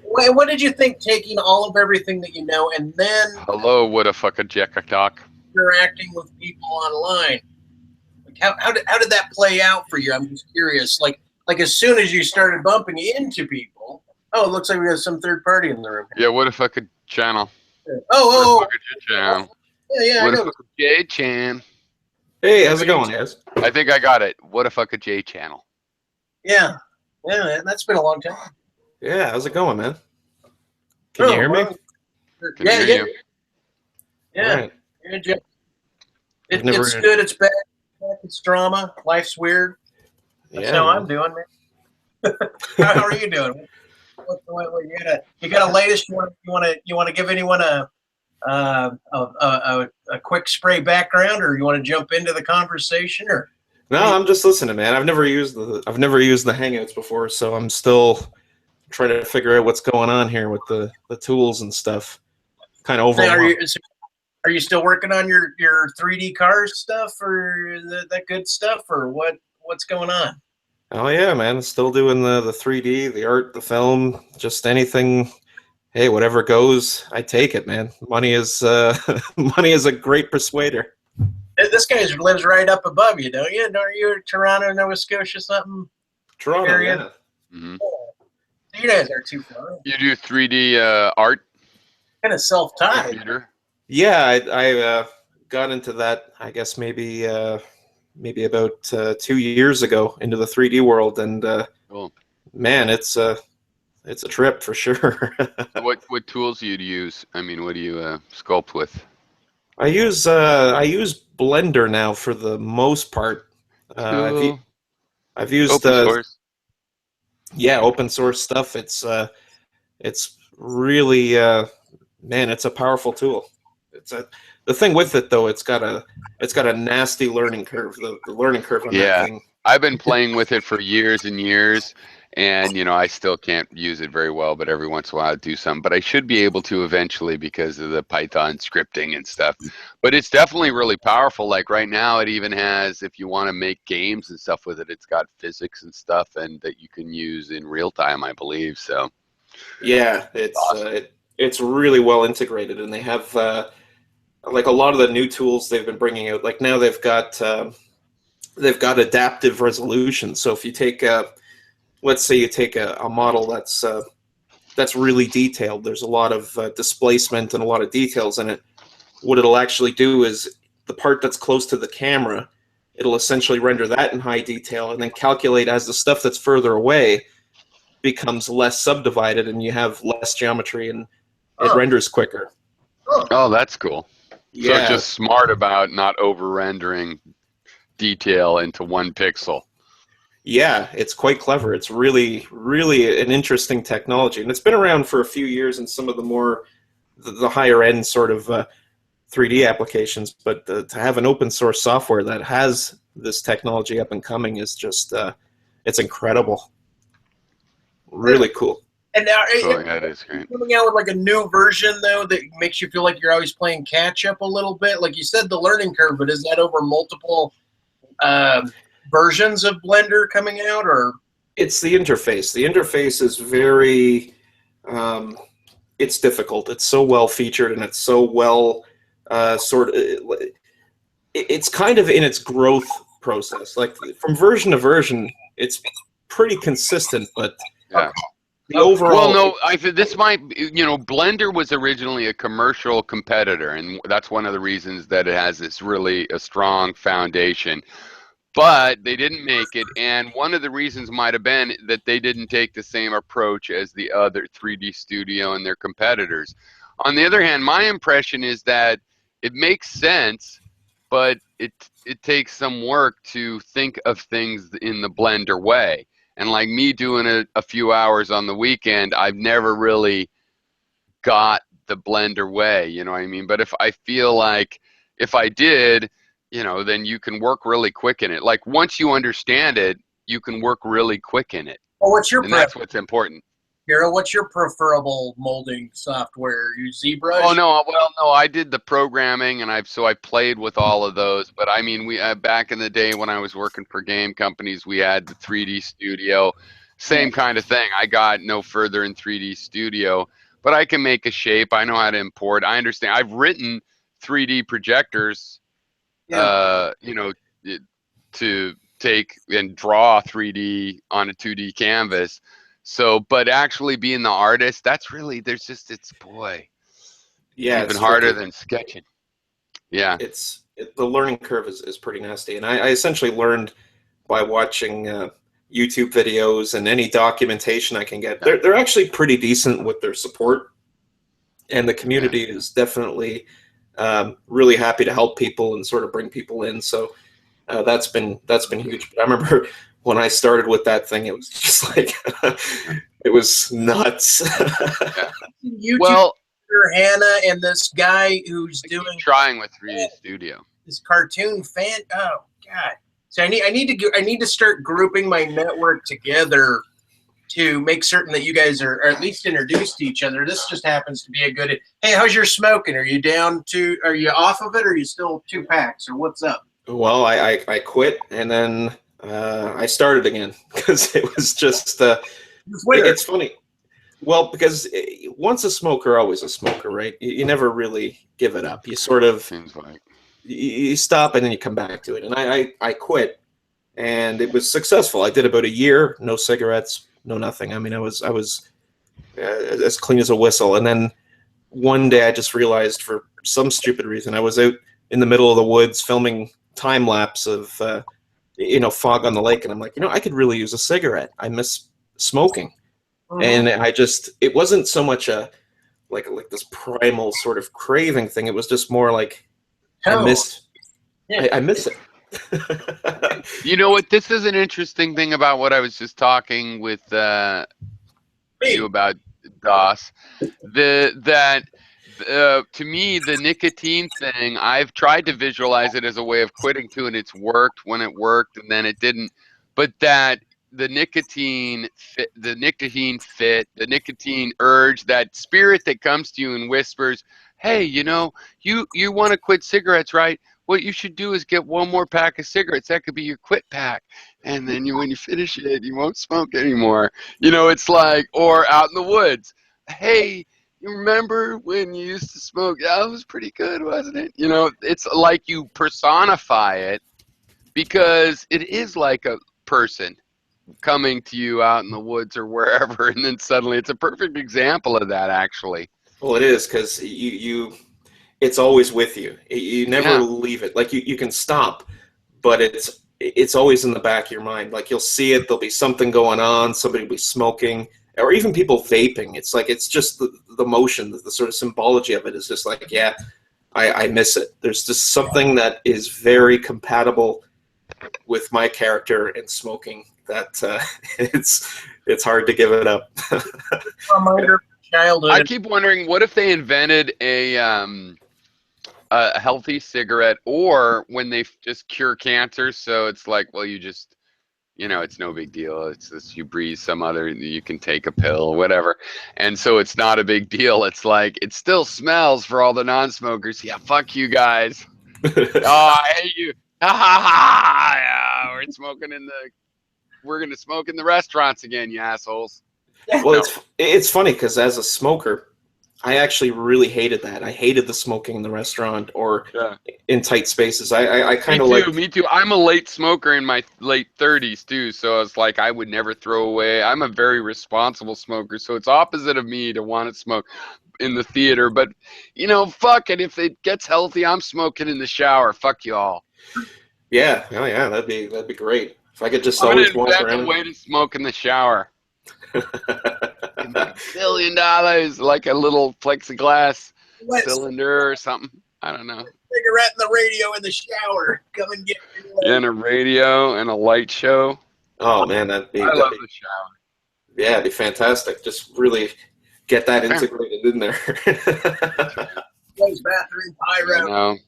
What did you think, taking all of everything that you know and then hello, what a fucking jack-a-talk, interacting with people online? Like how did that play out for you? I'm just curious. Like as soon as you started bumping into people, oh, it looks like we got some third party in the room. Yeah, what a fucking channel. Oh, channel. Yeah, what I know. a J-chan. Hey, how's it going, guys? I think I got it. What a fucking J channel. Yeah, that's been a long time. Yeah, how's it going, man? Can you hear me? Can hear you. Yeah. Right. Yeah, Jeff. It's good. It's bad. It's drama. Life's weird. That's how I'm doing, man. How are you doing? You got a latest? You want to give anyone a quick spray background, or you want to jump into the conversation, or? No, I'm just listening, man. I've never used the Hangouts before, so I'm still trying to figure out what's going on here with the tools and stuff. Kind of overwhelmed. Are you still working on your 3D cars stuff, or that good stuff, or what's going on? Oh yeah, man. Still doing the 3D, the art, the film, just anything. Hey, whatever goes, I take it, man. Money is a great persuader. This guy lives right up above you, don't you? Aren't you Toronto, Nova Scotia, something? Toronto, area? yeah. Mm-hmm. You guys are too far. You do 3D art? Kind of self-taught. Computer? Yeah, I got into that, I guess maybe about 2 years ago, into the 3D world, and Cool. Man, it's a trip for sure. What tools do you use? I mean, what do you sculpt with? I use Blender now for the most part. Cool. I've used Open source. Yeah, open source stuff. It's really man, it's a powerful tool. The thing with it though, it's got a nasty learning curve. The learning curve on that thing. I've been playing with it for years and years, and I still can't use it very well, but every once in a while I do some. But I should be able to eventually because of the Python scripting and stuff. But it's definitely really powerful. Like right now, it even has, if you want to make games and stuff with it, it's got physics and stuff, and that you can use in real time, I believe. So yeah, it's awesome. It's really well integrated, and they have like a lot of the new tools they've been bringing out. Like now they've got adaptive resolution. So if you take let's say you take a model that's really detailed, there's a lot of displacement and a lot of details in it. What it'll actually do is the part that's close to the camera, it'll essentially render that in high detail and then calculate as the stuff that's further away becomes less subdivided and you have less geometry and it renders quicker. Oh, that's cool. Yeah. So it's just smart about not over-rendering detail into one pixel. Yeah, it's quite clever. It's really, really an interesting technology. And it's been around for a few years in some of the more, the higher end sort of 3D applications, but to have an open source software that has this technology up and coming is just it's incredible. Really cool. And now, Oh, yeah, it is great. coming out with like a new version though that makes you feel like you're always playing catch up a little bit. Like you said, the learning curve, but is that over multiple versions of Blender coming out, or? It's the interface. The interface is very, it's difficult. It's so well featured and it's so well it's kind of in its growth process. Like from version to version, it's pretty consistent, but Yeah. the overall. Well, no, I think this might, Blender was originally a commercial competitor, and that's one of the reasons that it has this really a strong foundation. But they didn't make it, and one of the reasons might have been that they didn't take the same approach as the other 3D Studio and their competitors. On the other hand, my impression is that it makes sense, but it takes some work to think of things in the Blender way. And like me doing a few hours on the weekend, I've never really got the Blender way, you know what I mean? But if I feel like if I did, then you can work really quick in it. Like once you understand it, you can work really quick in it. Well, what's your And that's what's important. Hero, what's your preferable molding software? You ZBrush? Oh no, well no, I did the programming and I played with all of those, but I mean we back in the day when I was working for game companies, we had the 3D Studio, same kind of thing. I got no further in 3D Studio, but I can make a shape. I know how to import. I understand. I've written 3D projectors, to take and draw 3D on a 2D canvas. So, but actually being the artist, that's really, it's Yeah, even it's harder tricky. than sketching. Yeah. The learning curve is pretty nasty, and I essentially learned by watching YouTube videos and any documentation I can get. They're actually pretty decent with their support, and the community is definitely really happy to help people and sort of bring people in. So that's been huge. But I remember when I started with that thing, it was just like it was nuts. YouTube, Hannah, and this guy who's doing trying with 3D Studio. This cartoon fan. Oh God! So I need to start grouping my network together to make certain that you guys are at least introduced to each other. This just happens to be a good. Hey, how's your smoking? Are you Are you off of it? Or are you still 2 packs? Or what's up? Well, I quit and then I started again because it was just. It's funny. Well, because once a smoker, always a smoker, right? You never really give it up. You sort of Seems like you stop and then you come back to it. And I quit, and it was successful. I did about a year, no cigarettes, no nothing. I mean, I was as clean as a whistle. And then one day I just realized, for some stupid reason, I was out in the middle of the woods filming time lapse of fog on the lake, and I'm like, I could really use a cigarette. I miss smoking. And it wasn't so much a like this primal sort of craving thing. It was just more like I miss it. You know what? This is an interesting thing about what I was just talking with you about, DOS. To me, the nicotine thing, I've tried to visualize it as a way of quitting too, and it's worked when it worked, and then it didn't. But that the nicotine urge, that spirit that comes to you and whispers, hey, you want to quit cigarettes, right? What you should do is get one more pack of cigarettes. That could be your quit pack. And then when you finish it, you won't smoke anymore. It's like, or out in the woods. Hey, you remember when you used to smoke? Yeah, it was pretty good, wasn't it? It's like you personify it because it is like a person coming to you out in the woods or wherever, and then suddenly it's a perfect example of that, actually. Well, it is, because it's always with you. You never leave it. Like you can stop, but it's always in the back of your mind. Like you'll see it, there'll be something going on, somebody will be smoking, or even people vaping. It's like, it's just the motion, the sort of symbology of it is just like, yeah, I miss it. There's just something that is very compatible with my character and smoking that it's hard to give it up. Childhood. I keep wondering, what if they invented a a healthy cigarette, or when they just cure cancer. So it's like, well, you just, it's no big deal. It's this, you breathe some other, you can take a pill, whatever. And so it's not a big deal. It's like, it still smells for all the non-smokers. Yeah, fuck you guys. Oh, I hate you. Ha ha ha. Yeah, we're going to smoke in the restaurants again, you assholes. Well, it's funny because as a smoker, I actually really hated that. I hated the smoking in the restaurant or in tight spaces. I kind of like. Me too. I'm a late smoker in my late 30s too, so it's like I would never throw away. I'm a very responsible smoker, so it's opposite of me to want to smoke in the theater. But fuck it. If it gets healthy, I'm smoking in the shower. Fuck you all. Yeah, oh yeah, that'd be great. If I could just I'm always gonna walk invent around. a way to smoke in the shower. $1 billion, like a little plexiglass cylinder or something. I don't know. Cigarette and the radio in the shower. Come and get me. And a radio and a light show. Oh man, I love the shower. Yeah, it'd be fantastic. Just really get that integrated in there. Bathroom pyro.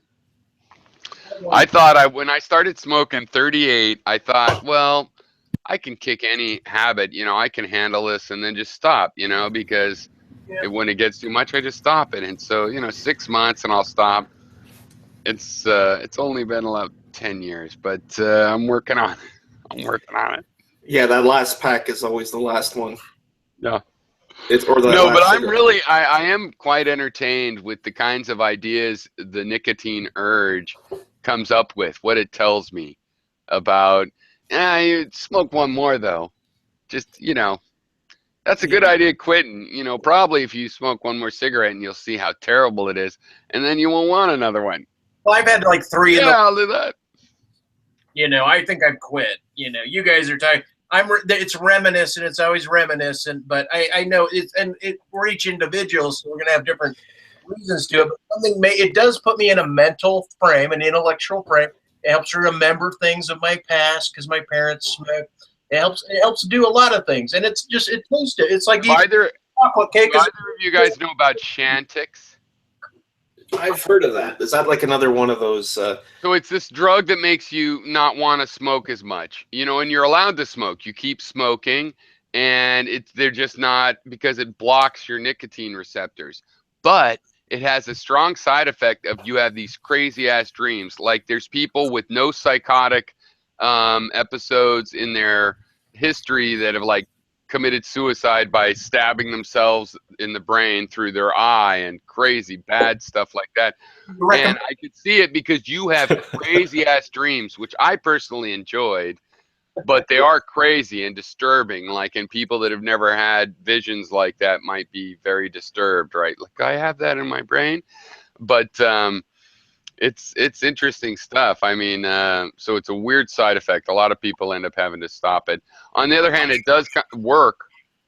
I thought when I started smoking 38, I thought, well, I can kick any habit, I can handle this and then just stop, because when it gets too much, I just stop it. And so, 6 months and I'll stop. It's only been about 10 years, but I'm working on it. Yeah, that last pack is always the last one. Yeah. But I am quite entertained with the kinds of ideas the nicotine urge comes up with, what it tells me about, you smoke one more though. Just, that's a good idea quitting. Probably if you smoke one more cigarette and you'll see how terrible it is, and then you won't want another one. Well, I've had like 3 Yeah, I'll do that. I think I've quit. You guys are talking. It's reminiscent. It's always reminiscent, but I know we're each individual, so we're gonna have different reasons to it. But it does put me in a mental frame, an intellectual frame. It helps me remember things of my past because my parents smoked. It helps do a lot of things, and it tastes it. It's like chocolate cake. Do either of you guys know about Chantix? I've heard of that. Is that like another one of those? So it's this drug that makes you not want to smoke as much, and you're allowed to smoke. You keep smoking, and they're just not, because it blocks your nicotine receptors. But it has a strong side effect of you have these crazy ass dreams. Like there's people with no psychotic episodes in their history that have like committed suicide by stabbing themselves in the brain through their eye and crazy bad stuff like that. And I could see it because you have crazy ass dreams, which I personally enjoyed, but they are crazy and disturbing. Like, and people that have never had visions like that might be very disturbed, right? Like, I have that in my brain, but it's interesting stuff. I mean, so it's a weird side effect. A lot of people end up having to stop it. On the other hand, it does work.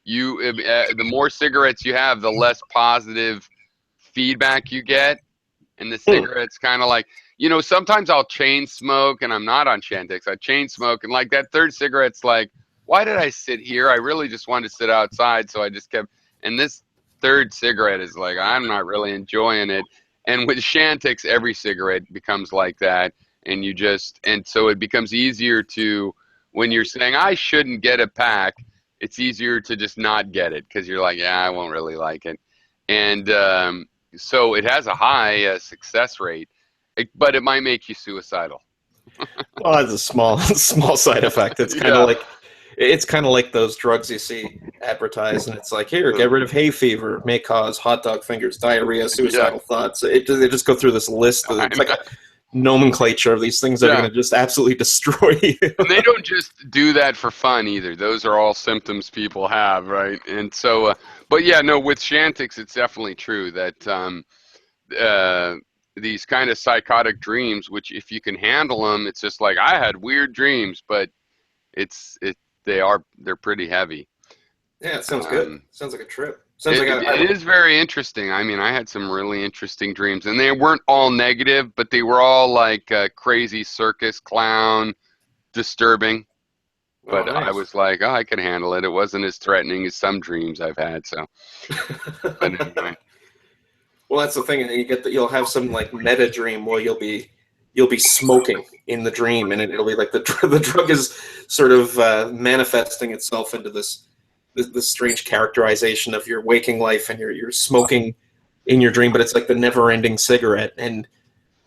The more cigarettes you have, the less positive feedback you get. And the cigarettes kind of like, sometimes I'll chain smoke and I'm not on Chantix. I chain smoke and like that third cigarette's like, why did I sit here? I really just wanted to sit outside. So I just kept, and this third cigarette is like, I'm not really enjoying it. And with Chantix, every cigarette becomes like that. And so it becomes easier to, when you're saying, I shouldn't get a pack, it's easier to just not get it because you're like, yeah, I won't really like it. And so it has a high success rate, but it might make you suicidal. Well, that's a small side effect. It's kind of like those drugs you see advertised, and it's like, here, get rid of hay fever, may cause hot dog fingers, diarrhea, suicidal thoughts. They just go through this list. It's like a nomenclature of these things that are going to just absolutely destroy you. And they don't just do that for fun either. Those are all symptoms people have, right? And so, but yeah, no, with Chantix, it's definitely true that these kind of psychotic dreams, which if you can handle them, it's just like, I had weird dreams, but they're pretty heavy. Yeah, it sounds good. Sounds like a trip. It is very interesting. I mean, I had some really interesting dreams, and they weren't all negative, but they were all like crazy circus clown, disturbing. But nice. I was like, oh, I can handle it. It wasn't as threatening as some dreams I've had. So, but anyway. Well, that's the thing. And you get that you'll have some like meta dream where you'll be smoking in the dream, and it'll be like the drug is sort of manifesting itself into this strange characterization of your waking life, and you're smoking in your dream, but it's like the never-ending cigarette. And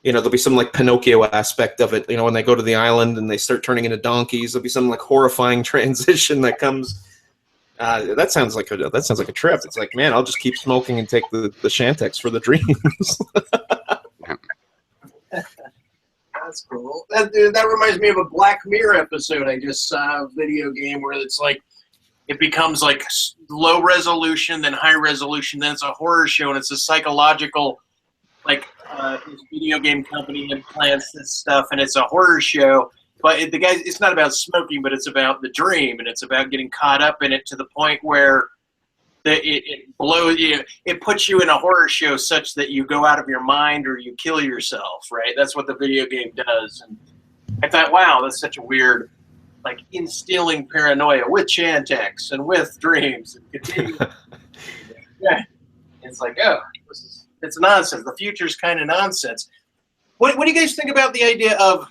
there'll be some like Pinocchio aspect of it. When they go to the island and they start turning into donkeys, there'll be some like horrifying transition that comes. That sounds like a trip. It's like, man, I'll just keep smoking and take the Chantix for the dreams. That's cool. That reminds me of a Black Mirror episode I just saw, a video game where it's like it becomes like low resolution, then high resolution, then it's a horror show, and it's a psychological, like this video game company implants this stuff, and it's a horror show. But it's not about smoking, but it's about the dream, and it's about getting caught up in it to the point where it blows you. It puts you in a horror show such that you go out of your mind or you kill yourself. Right? That's what the video game does. And I thought, wow, that's such a weird, like, instilling paranoia with Chantix and with dreams and continue. Yeah, it's like, oh, it's nonsense. The future's kind of nonsense. What do you guys think about the idea of,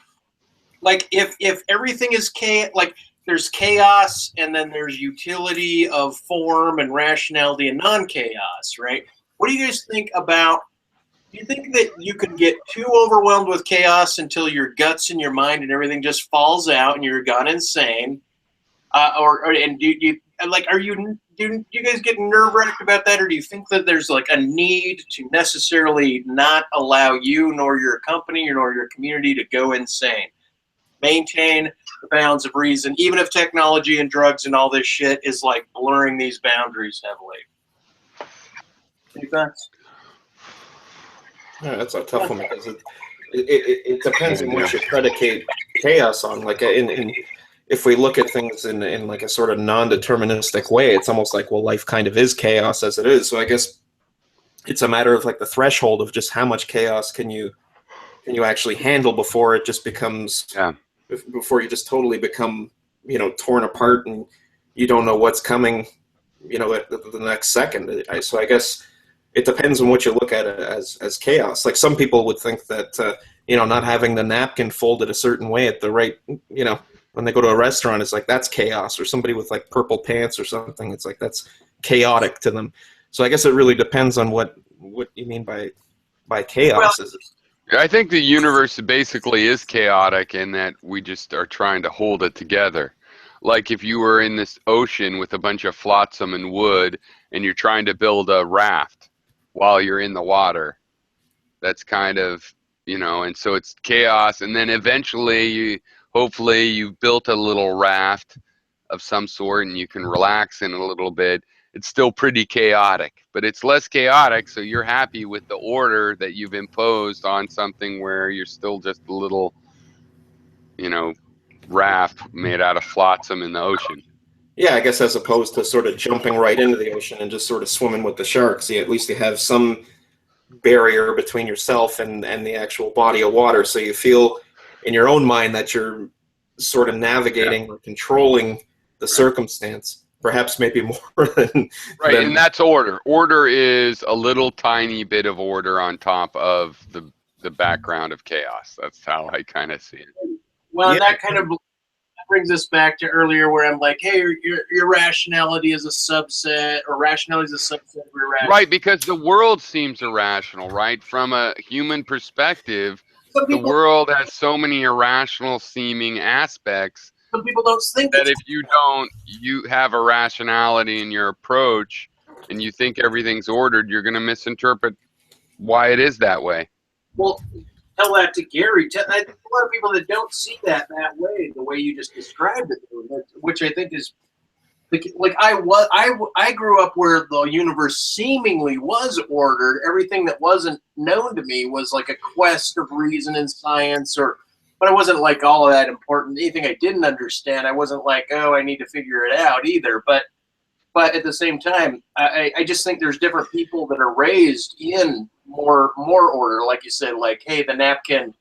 like, if everything is like there's chaos and then there's utility of form and rationality and non-chaos, right? What do you guys think about? Do you think that you can get too overwhelmed with chaos until your guts and your mind and everything just falls out and you're gone insane? Do you guys get nerve-wracked about that, or do you think that there's like a need to necessarily not allow you nor your company nor your community to go insane? Maintain the bounds of reason, even if technology and drugs and all this shit is like blurring these boundaries heavily. Any thoughts? Yeah, that's a tough one because it depends on what you predicate chaos on. Like, if we look at things in like a sort of non-deterministic way, it's almost like, well, life kind of is chaos as it is. So I guess it's a matter of like the threshold of just how much chaos can you actually handle before it just becomes, before you just totally become, torn apart and you don't know what's coming, at the next second. So I guess it depends on what you look at as chaos. Like, some people would think that, not having the napkin folded a certain way at the right, when they go to a restaurant, it's like, that's chaos. Or somebody with like purple pants or something, it's like, that's chaotic to them. So I guess it really depends on what you mean by chaos. Well, I think the universe basically is chaotic in that we just are trying to hold it together. Like if you were in this ocean with a bunch of flotsam and wood and you're trying to build a raft while you're in the water, that's kind of, and so it's chaos. And then eventually, hopefully you've built a little raft of some sort and you can relax in a little bit. It's still pretty chaotic, but it's less chaotic, so you're happy with the order that you've imposed on something where you're still just a little, raft made out of flotsam in the ocean. Yeah, I guess as opposed to sort of jumping right into the ocean and just sort of swimming with the sharks, at least you have some barrier between yourself and the actual body of water, so you feel in your own mind that you're sort of navigating or controlling the circumstance. Perhaps maybe more than and that's order. Order is a little tiny bit of order on top of the background of chaos. That's how I kind of see it. Well, that kind of brings us back to earlier where I'm like, hey, your rationality is a subset, or rationality is a subset of irrational. Right, because the world seems irrational, right? From a human perspective, the world has so many irrational seeming aspects. Some people don't think that if you have a rationality in your approach and you think everything's ordered, you're going to misinterpret why it is that way. Well, tell that to Gary. I think a lot of people that don't see that way, the way you just described it, which I think is like I grew up where the universe seemingly was ordered. Everything that wasn't known to me was like a quest of reason and science, but I wasn't like all of that important. Anything I didn't understand, I wasn't like, oh, I need to figure it out either. But at the same time, I just think there's different people that are raised in more order, like you said, like, hey, the napkin,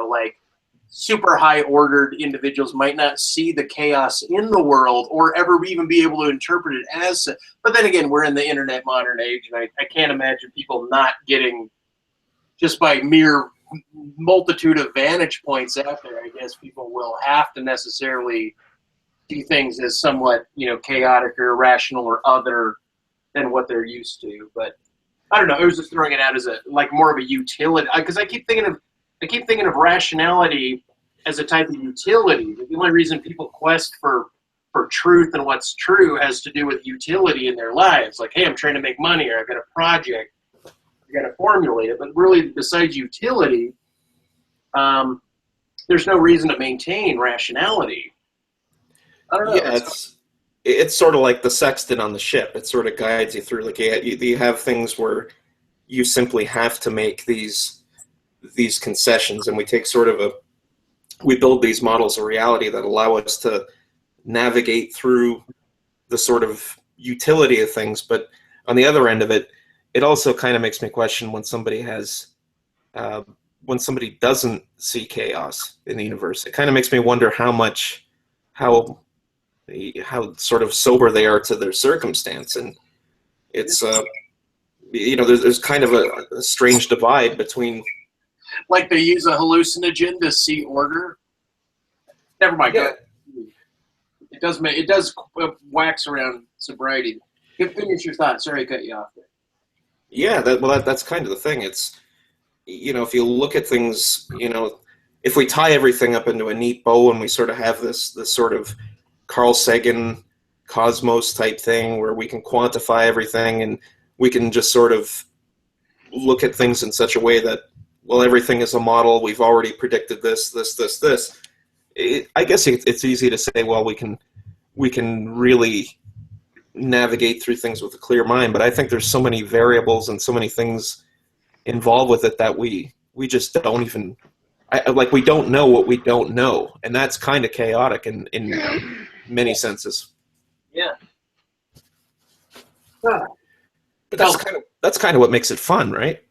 like super high ordered individuals might not see the chaos in the world or ever even be able to interpret it as. But then again, we're in the internet modern age, and I can't imagine people not getting, just by mere multitude of vantage points out there, I guess people will have to necessarily see things as somewhat, chaotic or irrational or other than what they're used to. But I don't know. I was just throwing it out as more of a utility, because I keep thinking of rationality as a type of utility. The only reason people quest for truth and what's true has to do with utility in their lives. Like, hey, I'm trying to make money, or I've got a project, I got to formulate it. But really, besides utility, there's no reason to maintain rationality. I don't know. Yeah, it's sort of like the sextant on the ship. It sort of guides you through. Like you have things where you simply have to make these concessions, and we take we build these models of reality that allow us to navigate through the sort of utility of things. But on the other end of it, it also kind of makes me question when somebody doesn't see chaos in the universe. It kind of makes me wonder how sort of sober they are to their circumstance. And it's there's kind of a strange divide between, like they use a hallucinogen to see order. Never mind. Yeah. It does wax around sobriety. Finish your thought. Sorry, I cut you off there. Yeah, that's kind of the thing. It's, if you look at things, if we tie everything up into a neat bow and we sort of have this sort of Carl Sagan cosmos type thing where we can quantify everything and we can just sort of look at things in such a way that, well, everything is a model. We've already predicted this. I guess it's easy to say, well, we can really navigate through things with a clear mind. But I think there's so many variables and so many things involved with it that we just don't even, we don't know what we don't know. And that's kind of chaotic in many senses. Yeah. But that's kind of what makes it fun, right?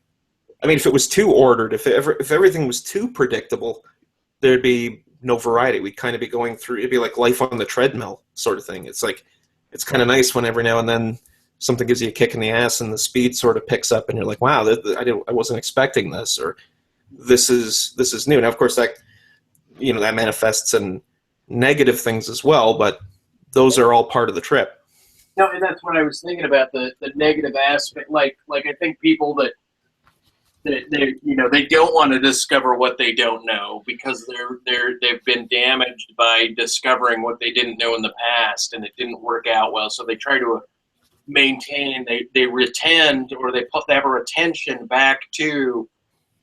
I mean, if it was too ordered, if everything was too predictable, there'd be no variety. We'd kind of be going through, it'd be like life on the treadmill sort of thing. It's like, it's kind of nice when every now and then something gives you a kick in the ass and the speed sort of picks up and you're like, wow, I wasn't expecting this, or this is new. Now, of course, that manifests in negative things as well, but those are all part of the trip. No, and that's what I was thinking about, the negative aspect. Like I think people that they don't want to discover what they don't know because they've been damaged by discovering what they didn't know in the past and it didn't work out well. So they try to maintain, they retend, or they have a retention back to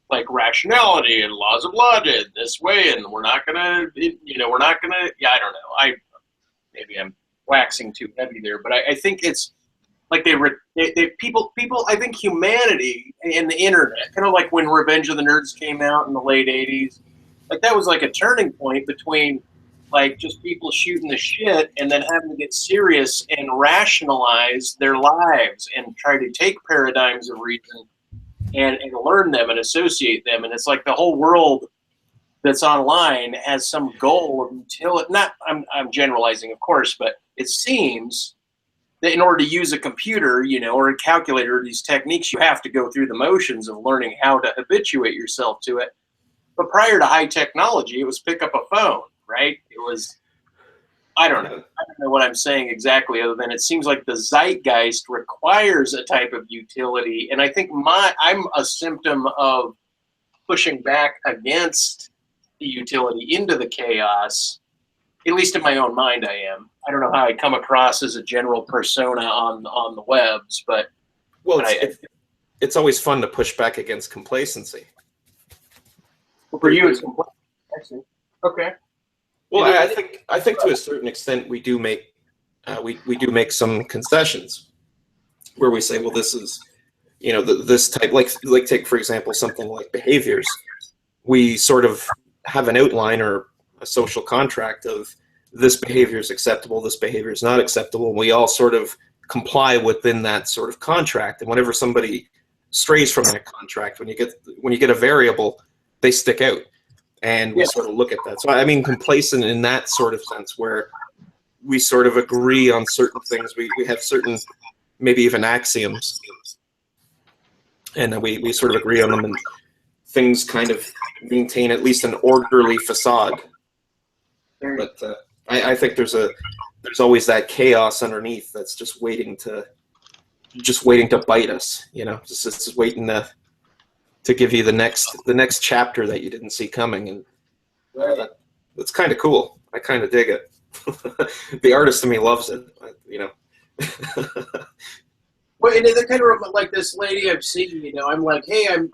like rationality and laws of logic this way, and we're not gonna. Yeah, I don't know. Maybe I'm waxing too heavy there, but I think it's like people. I think humanity and the internet, kind of like when Revenge of the Nerds came out in the late '80s, like that was like a turning point between like just people shooting the shit and then having to get serious and rationalize their lives and try to take paradigms of reason and learn them and associate them. And it's like the whole world that's online has some goal of utility. Not, I'm generalizing, of course, but it seems that in order to use a computer, or a calculator, these techniques, you have to go through the motions of learning how to habituate yourself to it. But prior to high technology, it was pick up a phone, right? It was, I don't know what I'm saying exactly, other than it seems like the zeitgeist requires a type of utility. And I think I'm a symptom of pushing back against the utility into the chaos, at least in my own mind I am. I don't know how I come across as a general persona on the webs, but... Well, it's always fun to push back against complacency. Well, for you, it's complacency. Okay. Well, I think to a certain extent we do make some concessions where we say, well, this is, this type, like take for example something like behaviors. We sort of have an outline or a social contract of this behavior is acceptable, this behavior is not acceptable, and we all sort of comply within that sort of contract. And whenever somebody strays from that contract, when you get a variable, they stick out. and we sort of look at that. So I mean, complacent in that sort of sense, where we sort of agree on certain things. We have certain, maybe even axioms, and we sort of agree on them, and things kind of maintain at least an orderly facade. But I think there's always that chaos underneath that's just waiting to bite us. You know, just waiting to give you the next chapter that you didn't see coming, and that's kind of cool. I kind of dig it. The artist in me loves it, you know. Well, and they're kind of like this lady I've seen. You know, I'm like, hey, I'm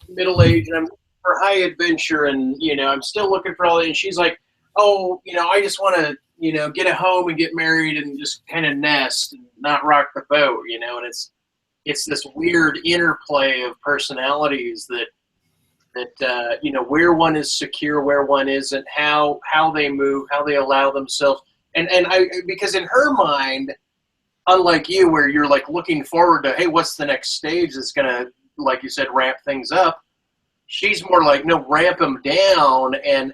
middle aged and I'm for high adventure, and you know, I'm still looking for all that. And she's like, oh, you know, I just want to, you know, get a home and get married and just kind of nest and not rock the boat, you know. And it's this weird interplay of personalities that you know, where one is secure, where one isn't, how they move, how they allow themselves, and I, because in her mind, unlike you, where you're like looking forward to, hey, what's the next stage that's gonna, like you said, ramp things up, she's more like, no, ramp them down and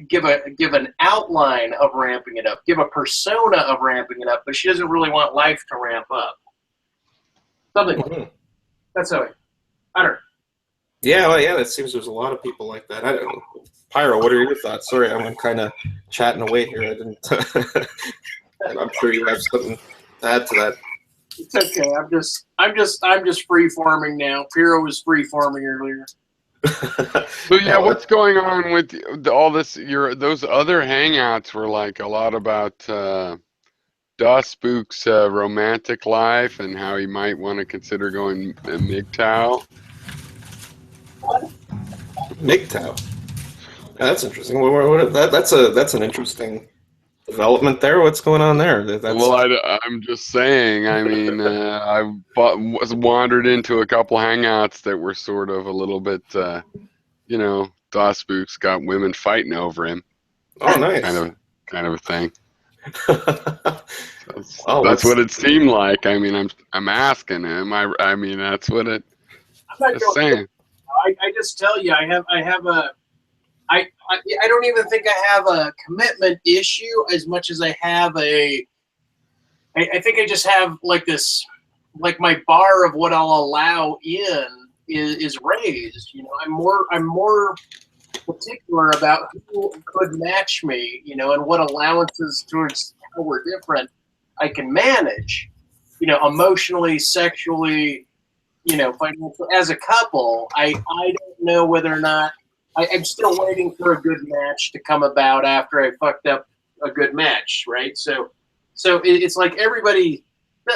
give an outline of ramping it up, give a persona of ramping it up, but she doesn't really want life to ramp up. Something like that. That's how I don't know. Yeah, well, yeah, it seems there's a lot of people like that. I don't know. Pyro, what are your thoughts? Sorry, I'm kind of chatting away here. I didn't. I'm sure you have something to add to that. It's okay. I'm just free farming now. Pyro was free farming earlier. So yeah, what's going on with all this? Those other hangouts were like a lot about Das Spook's romantic life and how he might want to consider going MGTOW. MGTOW. Yeah, that's interesting. That's an interesting development there. What's going on there? Well, I'm just saying. I mean, I was wandered into a couple hangouts that were sort of a little bit, you know, Das Spook's got women fighting over him. Oh, nice. Kind of a thing. That's what it seemed like. I mean, I'm asking him. I mean, that's what it. I'm saying. I just tell you, I don't even think I have a commitment issue as much as I have I think I just have like this, like my bar of what I'll allow in is raised. You know, I'm more particular about who could match me, you know, and what allowances towards how we're different I can manage, you know, emotionally, sexually, you know, financially. As a couple, I don't know whether or not I'm still waiting for a good match to come about after I fucked up a good match, right? So it's like everybody,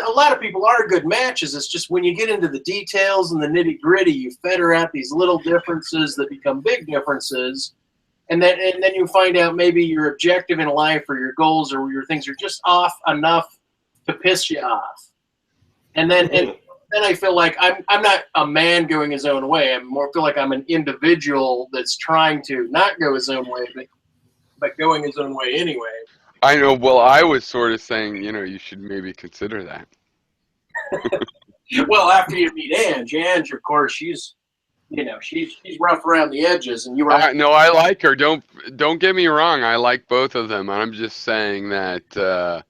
a lot of people are good matches. It's just when you get into the details and the nitty gritty, you fetter out these little differences that become big differences, and then you find out maybe your objective in life or your goals or your things are just off enough to piss you off, and then I feel like I'm not a man going his own way. I more feel like I'm an individual that's trying to not go his own way, but going his own way anyway. I know. Well, I was sort of saying, you know, you should maybe consider that. Well, after you meet Ange, of course, she's rough around the edges, and you were. No, I like her. Don't get me wrong. I like both of them. I'm just saying that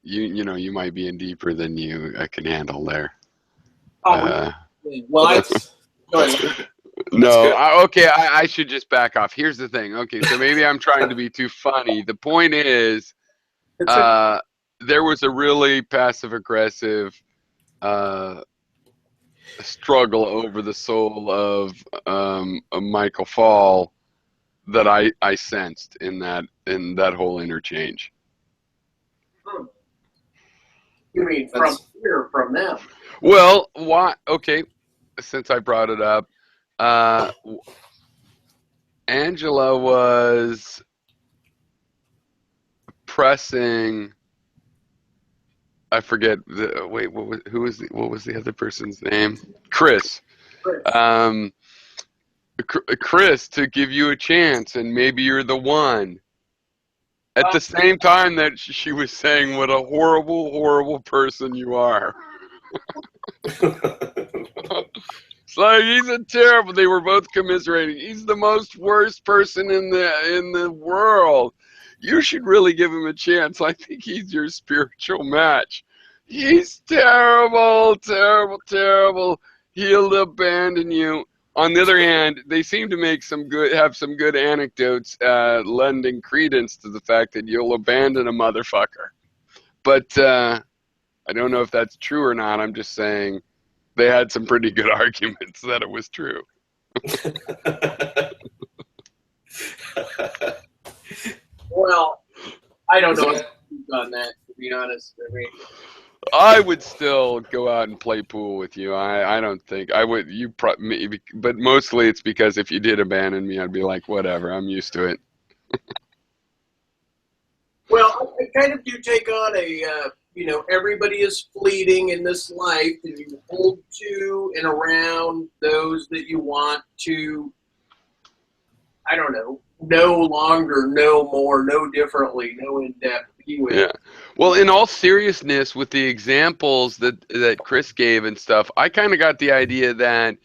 you know, you might be in deeper than you can handle there. Well, no, okay, I should just back off. Here's the thing. Okay, so maybe I'm trying to be too funny. The point is, there was a really passive-aggressive struggle over the soul of Michael Fall that I sensed in that whole interchange. You mean from here or from them? Well, why? Okay, since I brought it up, Angela was pressing. I forget wait. What was the other person's name? Chris. Chris, to give you a chance, and maybe you're the one. At the same time that she was saying what a horrible, horrible person you are. It's like he's a terrible. They were both commiserating. He's the most worst person in the world. You should really give him a chance. I think he's your spiritual match. He's terrible, terrible, terrible. He'll abandon you. On the other hand, they seem to have some good anecdotes, lending credence to the fact that you'll abandon a motherfucker. But I don't know if that's true or not. I'm just saying they had some pretty good arguments that it was true. Well, I don't know on that, to be honest. I mean, I would still go out and play pool with you. I don't think I would. Maybe, but mostly it's because if you did abandon me, I'd be like, whatever. I'm used to it. well, I kind of do take on everybody is fleeting in this life, and you hold to and around those that you want to, I don't know, no longer, no more, no differently, no in-depth be with. Yeah. Well, in all seriousness, with the examples that Chris gave and stuff, I kind of got the idea that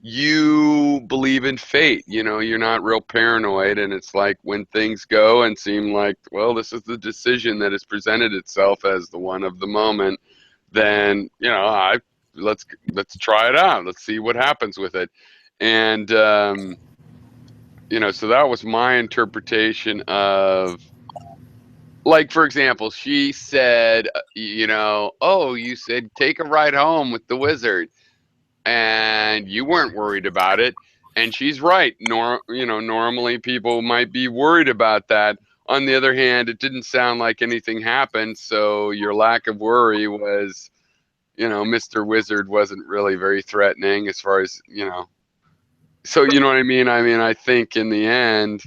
you believe in fate. You're not real paranoid, and it's like when things go and seem like, well, this is the decision that has presented itself as the one of the moment, then let's try it out. Let's see what happens with it. And so that was my interpretation of, like, for example, she said, oh, you said take a ride home with the wizard, and you weren't worried about it. And she's right. Normally people might be worried about that. On the other hand, it didn't sound like anything happened. So your lack of worry was, Mr. Wizard wasn't really very threatening as far as, So you know what I mean? I think in the end,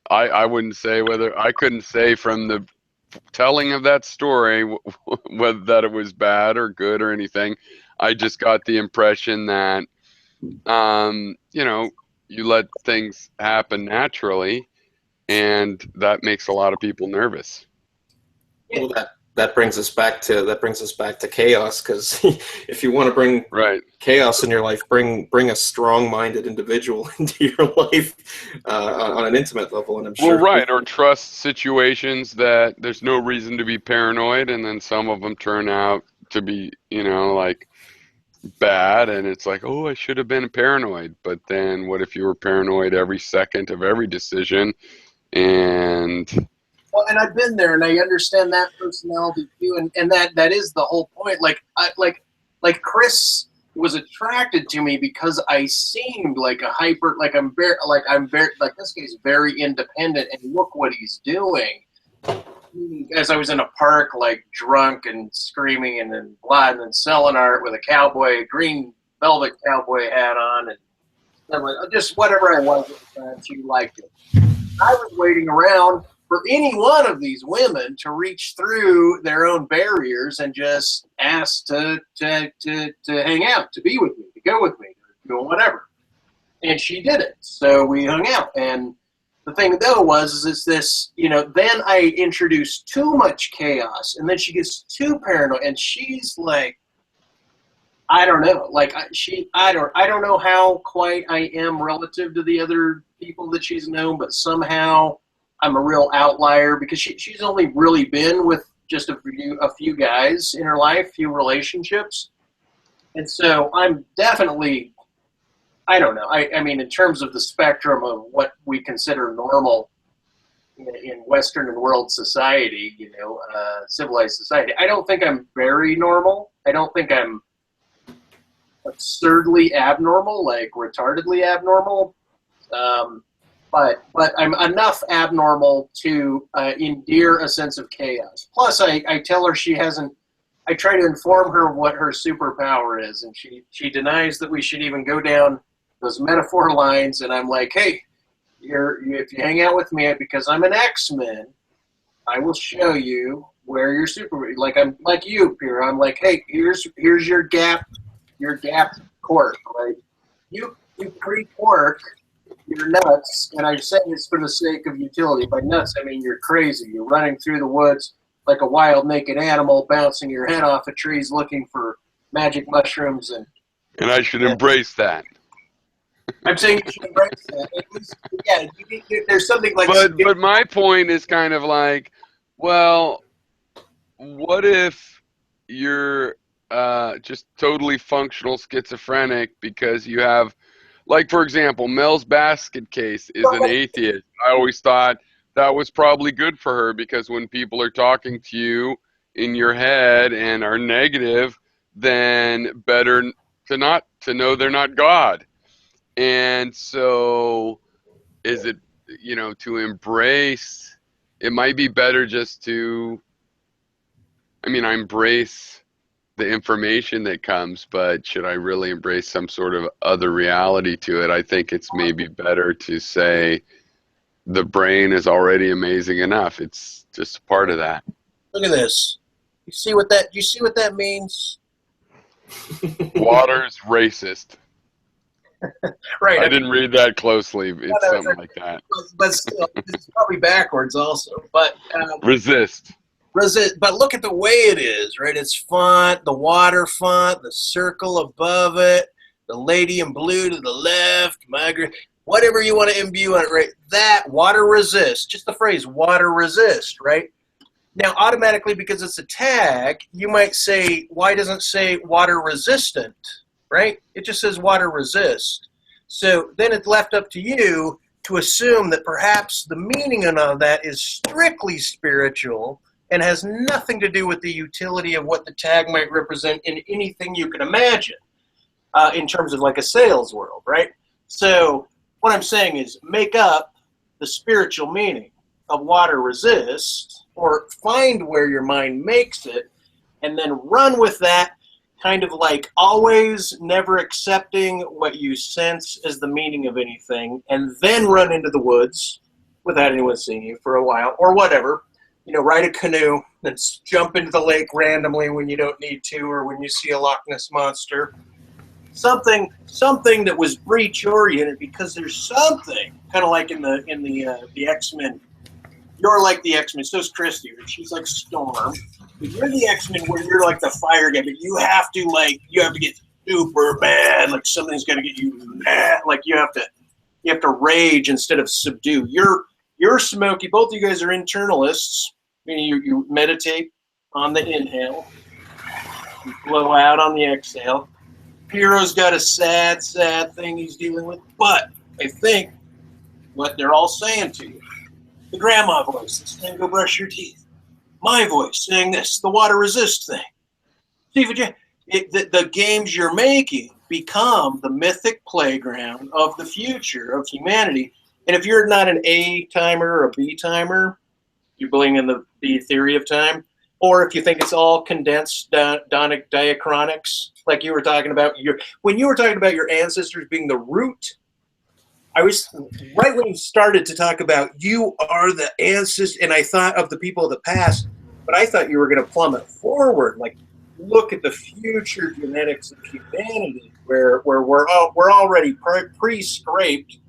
I wouldn't say I couldn't say from the telling of that story whether that it was bad or good or anything. I just got the impression that, you let things happen naturally, and that makes a lot of people nervous. Well, that brings us back to chaos, because if you want to bring chaos in your life, bring a strong-minded individual into your life on an intimate level, and I'm sure. Well, or trust situations that there's no reason to be paranoid, and then some of them turn out to be, like bad, and it's like, oh, I should have been paranoid. But then, what if you were paranoid every second of every decision, and Well, and I've been there, and I understand that personality too, and that is the whole point. Like Chris was attracted to me because I seemed like this guy's very independent, and look what he's doing. As I was in a park, like drunk and screaming and then blah, and then selling art with a green velvet cowboy hat on, and just whatever I was, she liked it. I was waiting around for any one of these women to reach through their own barriers and just ask to hang out, to be with me, to go with me, to do whatever. And she did it. So we hung out. And the thing, though, is this, then I introduced too much chaos, and then she gets too paranoid, and she's like, I don't know. I don't know how quite I am relative to the other people that she's known, but somehow I'm a real outlier, because she's only really been with just a few guys in her life, few relationships. And so I'm definitely, I don't know. I mean, in terms of the spectrum of what we consider normal in Western and world society, civilized society, I don't think I'm very normal. I don't think I'm absurdly abnormal, like retardedly abnormal. But I'm enough abnormal to endear a sense of chaos. Plus, I tell her I try to inform her of what her superpower is, and she denies that we should even go down those metaphor lines, and I'm like, hey, if you hang out with me, because I'm an X-Men, I will show you where your super, I'm like you, Pierre. I'm like, hey, here's your gap quirk, right? You pre-quirk, you're nuts, and I say this for the sake of utility. By nuts, I mean you're crazy. You're running through the woods like a wild naked animal, bouncing your head off of trees looking for magic mushrooms and And I should embrace that. I'm saying you should embrace that. At least, yeah, there's something like. But my point is kind of like, well, what if you're just totally functional schizophrenic because you have, like, for example, Mel's basket case is an atheist. I always thought that was probably good for her because when people are talking to you in your head and are negative, then better to know they're not God. And so is it, to embrace, it might be better just to, I embrace the information that comes, but should I really embrace some sort of other reality to it? I think it's maybe better to say the brain is already amazing enough. It's just a part of that. Look at this. You see what that means? Water's racist. Right. I didn't read that closely. It's something like that. But still, it's probably backwards also. But resist. But look at the way it is, right? It's font, the water font, the circle above it, the lady in blue to the left, migrant, whatever you want to imbue on it, right? That water resist, just the phrase water resist, right? Now, automatically, because it's a tag, you might say, why doesn't it say water resistant, right? It just says water resist. So then it's left up to you to assume that perhaps the meaning of that is strictly spiritual and has nothing to do with the utility of what the tag might represent in anything you can imagine in terms of like a sales world, right? So what I'm saying is make up the spiritual meaning of water resist, or find where your mind makes it, and then run with that, kind of like always never accepting what you sense as the meaning of anything, and then run into the woods without anyone seeing you for a while, or whatever. Ride a canoe, then jump into the lake randomly when you don't need to, or when you see a Loch Ness monster. Something that was breach oriented, because there's something kind of like in the X-Men. You're like the X-Men. So's Christy. She's like Storm. But you're the X-Men where you're like the fire guy. But you have to get super bad. Like something's gonna get you mad. Like you have to rage instead of subdue. You're Smokey. Both of you guys are internalists. Meaning you meditate on the inhale, you blow out on the exhale. Hero's got a sad thing he's dealing with. But I think what they're all saying to you, the grandma voice that's saying go brush your teeth, my voice saying this, the water resist thing. See, the games you're making become the mythic playground of the future of humanity. And if you're not an A timer or a B timer, you believe in the theory of time, or if you think it's all condensed diachronics, like you were talking about, when you were talking about your ancestors being the root, I was right when you started to talk about you are the ancestors, and I thought of the people of the past, but I thought you were going to plummet forward, like look at the future genetics of humanity, where we're already pre-scraped,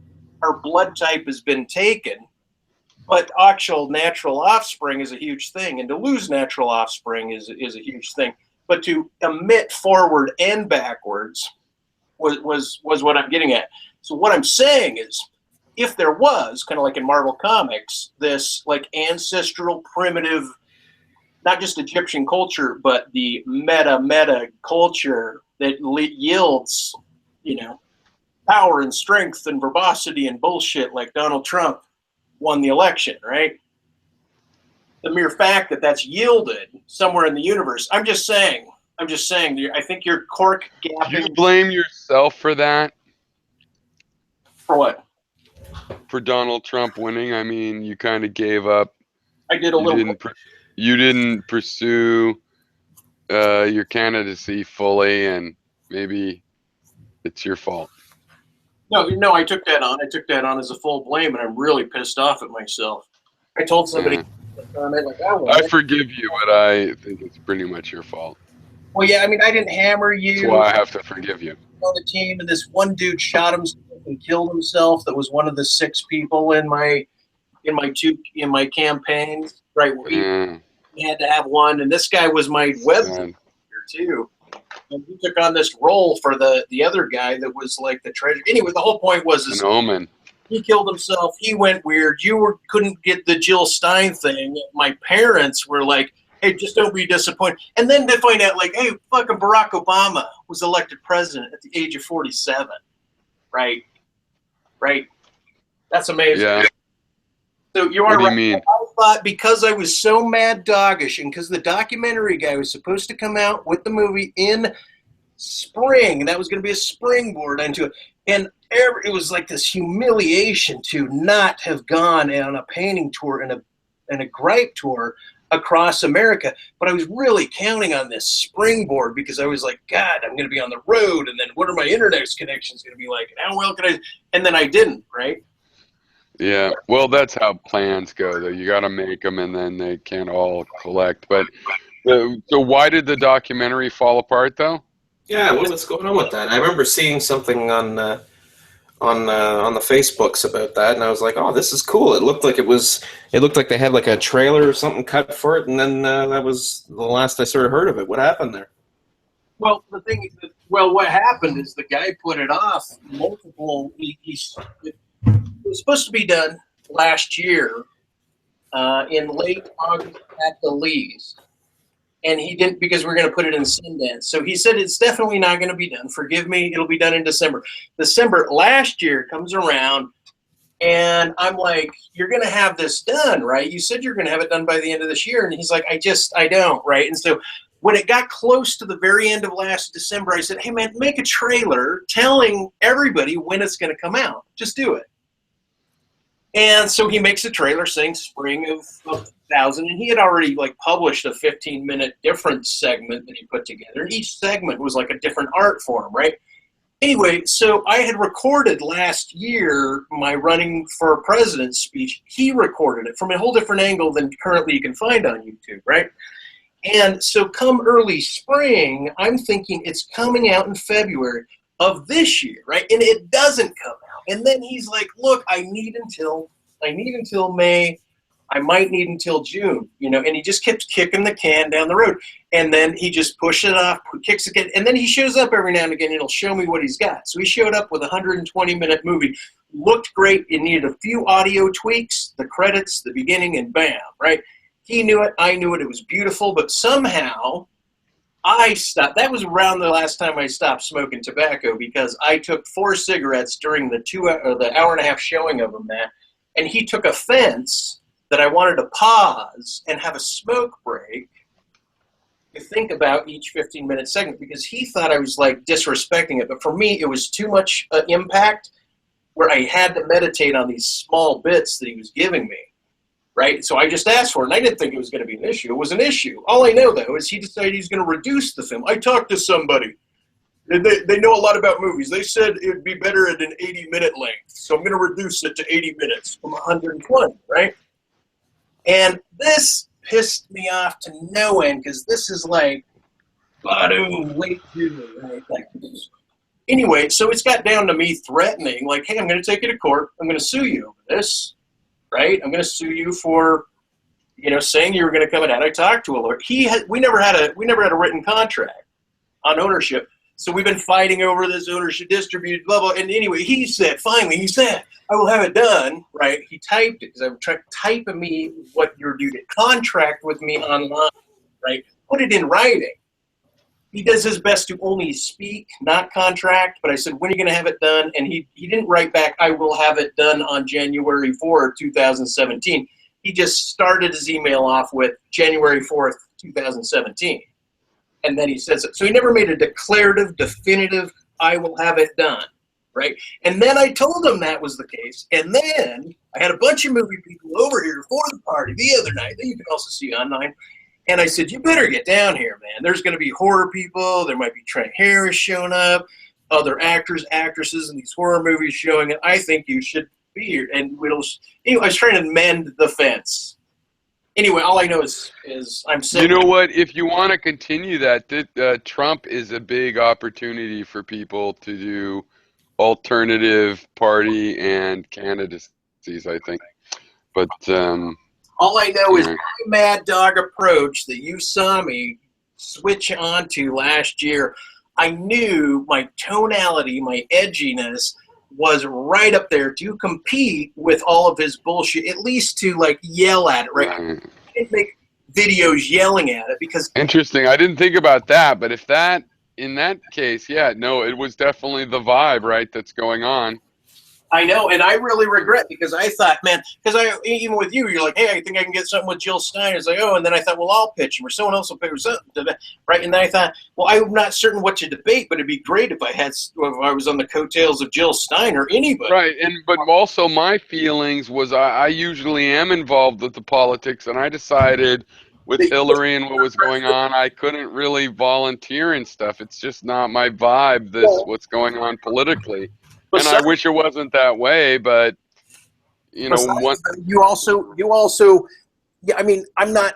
our blood type has been taken. But actual natural offspring is a huge thing, and to lose natural offspring is a huge thing. But to emit forward and backwards was what I'm getting at. So what I'm saying is, if there was, kind of like in Marvel Comics, this like ancestral primitive, not just Egyptian culture, but the meta culture that yields, power and strength and verbosity and bullshit like Donald Trump won the election, right? The mere fact that that's yielded somewhere in the universe. I'm just saying. I think you're cork gapping. Do you blame yourself for that? For what? For Donald Trump winning? You kind of gave up. I did a little. You didn't pursue your candidacy fully, and maybe it's your fault. No, I took that on. I took that on as a full blame, and I'm really pissed off at myself. I told somebody, I forgive you, but I think it's pretty much your fault. Well, yeah, I didn't hammer you. That's why I have to forgive you. On the team, and this one dude shot himself and killed himself. That was one of the 6 people in my campaigns. Right, we had to have one, and this guy was my web too. and he took on this role for the other guy that was like the treasure. Anyway, the whole point was An Omen. he killed himself. He went weird. Couldn't get the Jill Stein thing. My parents were like, hey, just don't be disappointed. And then to find out, like, hey, fucking Barack Obama was elected president at the age of 47. Right? That's amazing. Yeah. So you are What do you right. mean? I thought because I was so mad doggish and because the documentary guy was supposed to come out with the movie in spring, and that was going to be a springboard into it. And it was like this humiliation to not have gone on a painting tour and a gripe tour across America. But I was really counting on this springboard because I was like, God, I'm going to be on the road. And then what are my internet connections going to be like? And how well can I? And then I didn't, right? Yeah. Well, that's how plans go, though. You got to make them, and then they can't all collect. But so why did the documentary fall apart, though? Yeah, what was going on with that? I remember seeing something on the Facebooks about that, and I was like, "Oh, this is cool." It looked like they had like a trailer or something cut for it, and then that was the last I sort of heard of it. What happened there? Well, what happened is the guy put it off multiple. It was supposed to be done last year, in late August at the least. And he didn't because we're going to put it in Sundance. So he said it's definitely not going to be done. Forgive me, it'll be done in December. December last year comes around, and I'm like, you're going to have this done, right? You said you're going to have it done by the end of this year. And he's like, I don't, right? And so when it got close to the very end of last December, I said, hey, man, make a trailer telling everybody when it's going to come out. Just do it. And so he makes a trailer saying spring of 2000, and he had already like published a 15-minute difference segment that he put together. And each segment was like a different art form, right? Anyway, so I had recorded last year my running for president speech. He recorded it from a whole different angle than currently you can find on YouTube, right? And so come early spring, I'm thinking it's coming out in February of this year, right? And it doesn't come out. And then he's like, look, I need until May. I might need until June, and he just kept kicking the can down the road. And then he just pushed it off, kicks it again. And then he shows up every now and again, and he'll show me what he's got. So he showed up with a 120-minute movie. Looked great. It needed a few audio tweaks, the credits, the beginning, and bam, right? He knew it. I knew it. It was beautiful. But somehow I stopped. That was around the last time I stopped smoking tobacco because I took 4 cigarettes during the hour and a half showing of him that. And he took offense that I wanted to pause and have a smoke break to think about each 15-minute segment because he thought I was like disrespecting it. But for me, it was too much impact where I had to meditate on these small bits that he was giving me, right? So I just asked for it, and I didn't think it was going to be an issue. It was an issue. All I know, though, is he decided he's going to reduce the film. I talked to somebody. They know a lot about movies. They said it would be better at an 80-minute length. So I'm going to reduce it to 80 minutes from 120, right? And this pissed me off to no end because this is like, Badu, wait, right? Like, anyway, so it's got down to me threatening, like, hey, I'm going to take you to court. I'm going to sue you over this, right? I'm going to sue you for, saying you were going to come out. I talked to a lawyer. We never had a written contract on ownership. So we've been fighting over this ownership distributed, blah, blah. And anyway, he said, I will have it done, right? He typed it because I would try to type me what you're due to contract with me online, right? Put it in writing. He does his best to only speak, not contract. But I said, when are you going to have it done? And he didn't write back, I will have it done on January 4th, 2017. He just started his email off with January 4th, 2017. And then he says it. So he never made a declarative, definitive, I will have it done, right? And then I told him that was the case. And then I had a bunch of movie people over here for the party the other night that you can also see online. And I said, you better get down here, man. There's going to be horror people. There might be Trent Harris showing up, other actors, actresses in these horror movies showing up. I think you should be here. And I was trying to mend the fence. Anyway, all I know is I'm saying. You know what? If you want to continue that, Trump is a big opportunity for people to do alternative party and candidacies, I think. But all I know is my mad dog approach that you saw me switch onto last year. I knew my tonality, my edginess was right up there to compete with all of his bullshit, at least to like yell at it, right? I didn't make videos yelling at it because Interesting. I didn't think about that, but if that, in that case, yeah, no, it was definitely the vibe, right, that's going on. I know, and I really regret because I thought, man, because even with you, you're like, hey, I think I can get something with Jill Stein. It's like, oh, and then I thought, well, I'll pitch him or someone else will pitch or something, right? And then I thought, well, I'm not certain what to debate, but it'd be great if I was on the coattails of Jill Stein or anybody. Right, but also my feelings was I usually am involved with the politics, and I decided with Hillary and what was going on, I couldn't really volunteer and stuff. It's just not my vibe. What's going on politically. And I wish it wasn't that way, but you know, you also, yeah. I mean, I'm not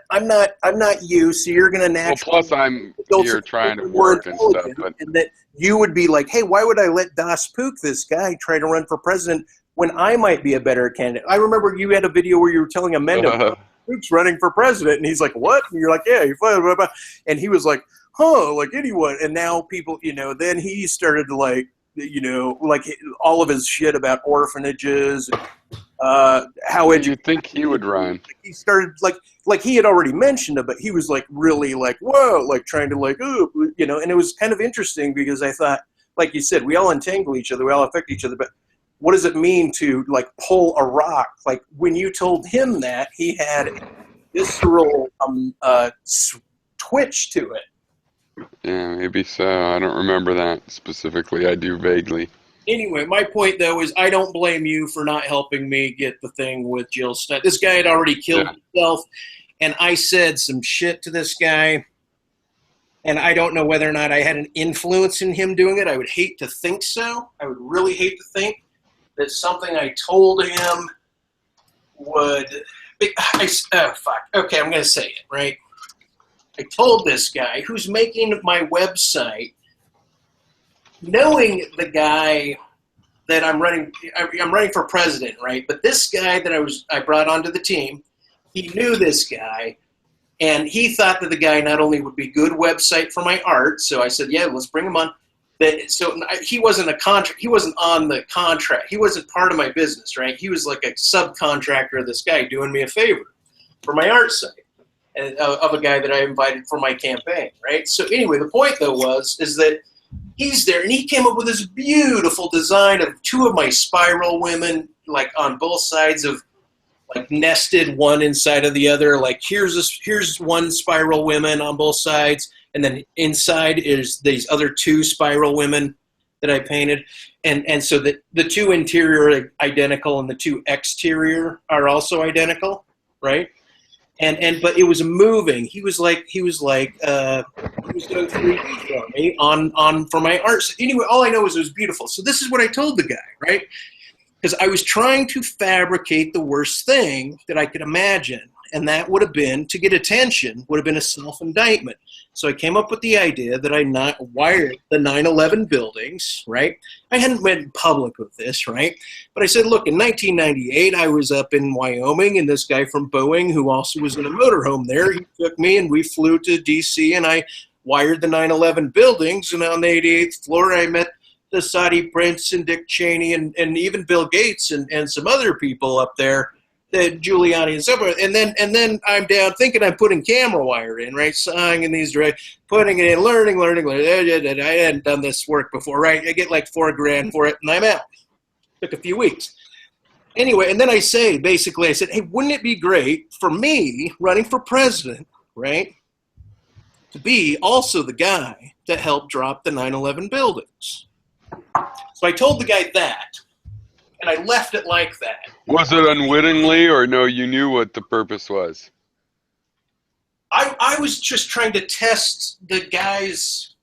you, so you're gonna naturally. Well, plus I'm here trying to work and stuff, but and that you would be like, hey, why would I let Das Pook, this guy, try to run for president when I might be a better candidate? I remember you had a video where you were telling Amanda Pook's running for president, and he's like, what? And you're like, yeah, you're fine, blah, blah. And he was like, huh, like anyone. And now people, you know, then he started to like. You know, like all of his shit about orphanages, how you think he would run? He started like he had already mentioned it, but he was like really like whoa, like trying to like you know, and it was kind of interesting because I thought, like you said, we all entangle each other, we all affect each other, but what does it mean to like pull a rock? Like when you told him that, he had a visceral twitch to it. Yeah, maybe so. I don't remember that specifically. I do vaguely. Anyway, my point, though, is I don't blame you for not helping me get the thing with Jill Stein. This guy had already killed himself, and I said some shit to this guy, and I don't know whether or not I had an influence in him doing it. I would hate to think so. I would really hate to think that something I told him would oh, fuck. Okay, I'm going to say it, right? I told this guy who's making my website, knowing the guy that I'm running for president, right? But this guy that I brought onto the team, he knew this guy, and he thought that the guy not only would be good website for my art, so I said, yeah, let's bring him on. So he wasn't a contract. He wasn't on the contract. He wasn't part of my business, right? He was like a subcontractor of this guy doing me a favor for my art site, and of a guy that I invited for my campaign, right? So anyway, the point though is that he's there, and he came up with this beautiful design of two of my spiral women, like on both sides of, like nested one inside of the other. Like here's one spiral women on both sides, and then inside is these other two spiral women that I painted, and so the two interior are identical, and the two exterior are also identical, right? But it was moving. He was doing 3D for me for my art. So anyway, all I know is it was beautiful. So this is what I told the guy, right? Because I was trying to fabricate the worst thing that I could imagine, and that would have been, to get attention, would have been a self-indictment. So I came up with the idea that I not wired the 9/11 buildings, right? I hadn't went public with this, right? But I said, look, in 1998, I was up in Wyoming, and this guy from Boeing, who also was in a motorhome there, he took me, and we flew to D.C., and I wired the 9/11 buildings, and on the 88th floor, I met the Saudi prince and Dick Cheney and even Bill Gates and some other people up there, Giuliani and so forth. And then I'm down thinking I'm putting camera wire in, right? Sawing in these, right? Putting it in, learning. I hadn't done this work before, right? I get like $4,000 for it, and I'm out. Took a few weeks. Anyway, and then I said, hey, wouldn't it be great for me running for president, right, to be also the guy that helped drop the 9/11 buildings? So I told the guy that, and I left it like that. Was it unwittingly, or no, you knew what the purpose was? I was just trying to test the guy's,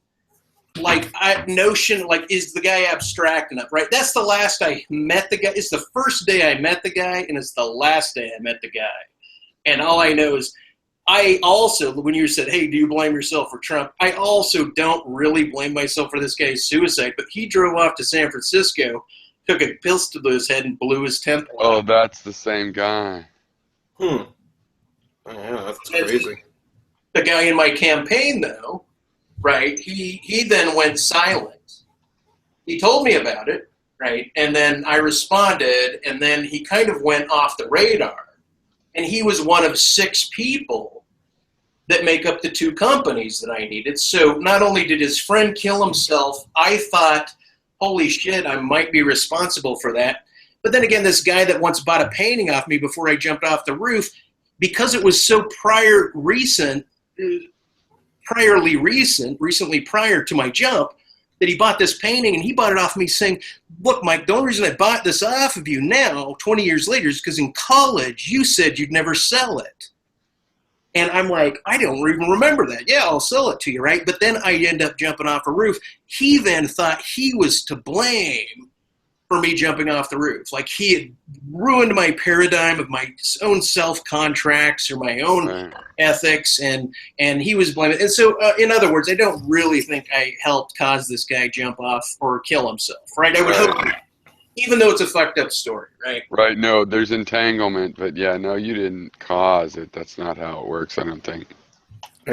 like, notion, like, is the guy abstract enough, right? That's the last I met the guy. It's the first day I met the guy, and it's the last day I met the guy. And all I know is, I also, when you said, hey, do you blame yourself for Trump? I also don't really blame myself for this guy's suicide, but he drove off to San Francisco, took a pistol to his head, and blew his temple out. Oh, that's the same guy. Oh, yeah, that's crazy. The guy in my campaign, though, right, he then went silent. He told me about it, right, and then I responded, and then he kind of went off the radar. And he was one of 6 people that make up the 2 companies that I needed. So not only did his friend kill himself, I thought, holy shit, I might be responsible for that. But then again, this guy that once bought a painting off me before I jumped off the roof, because it was so recently prior to my jump, that he bought this painting, and he bought it off me saying, look, Mike, the only reason I bought this off of you now, 20 years later, is because in college you said you'd never sell it. And I'm like, I don't even remember that. Yeah, I'll sell it to you, right? But then I end up jumping off a roof. He then thought he was to blame for me jumping off the roof. Like he had ruined my paradigm of my own self-contracts or my own ethics, and he was blaming. And so, in other words, I don't really think I helped cause this guy jump off or kill himself, right? I would hope, even though it's a fucked up story, right? Right. No, there's entanglement, but yeah, no, you didn't cause it. That's not how it works, I don't think. I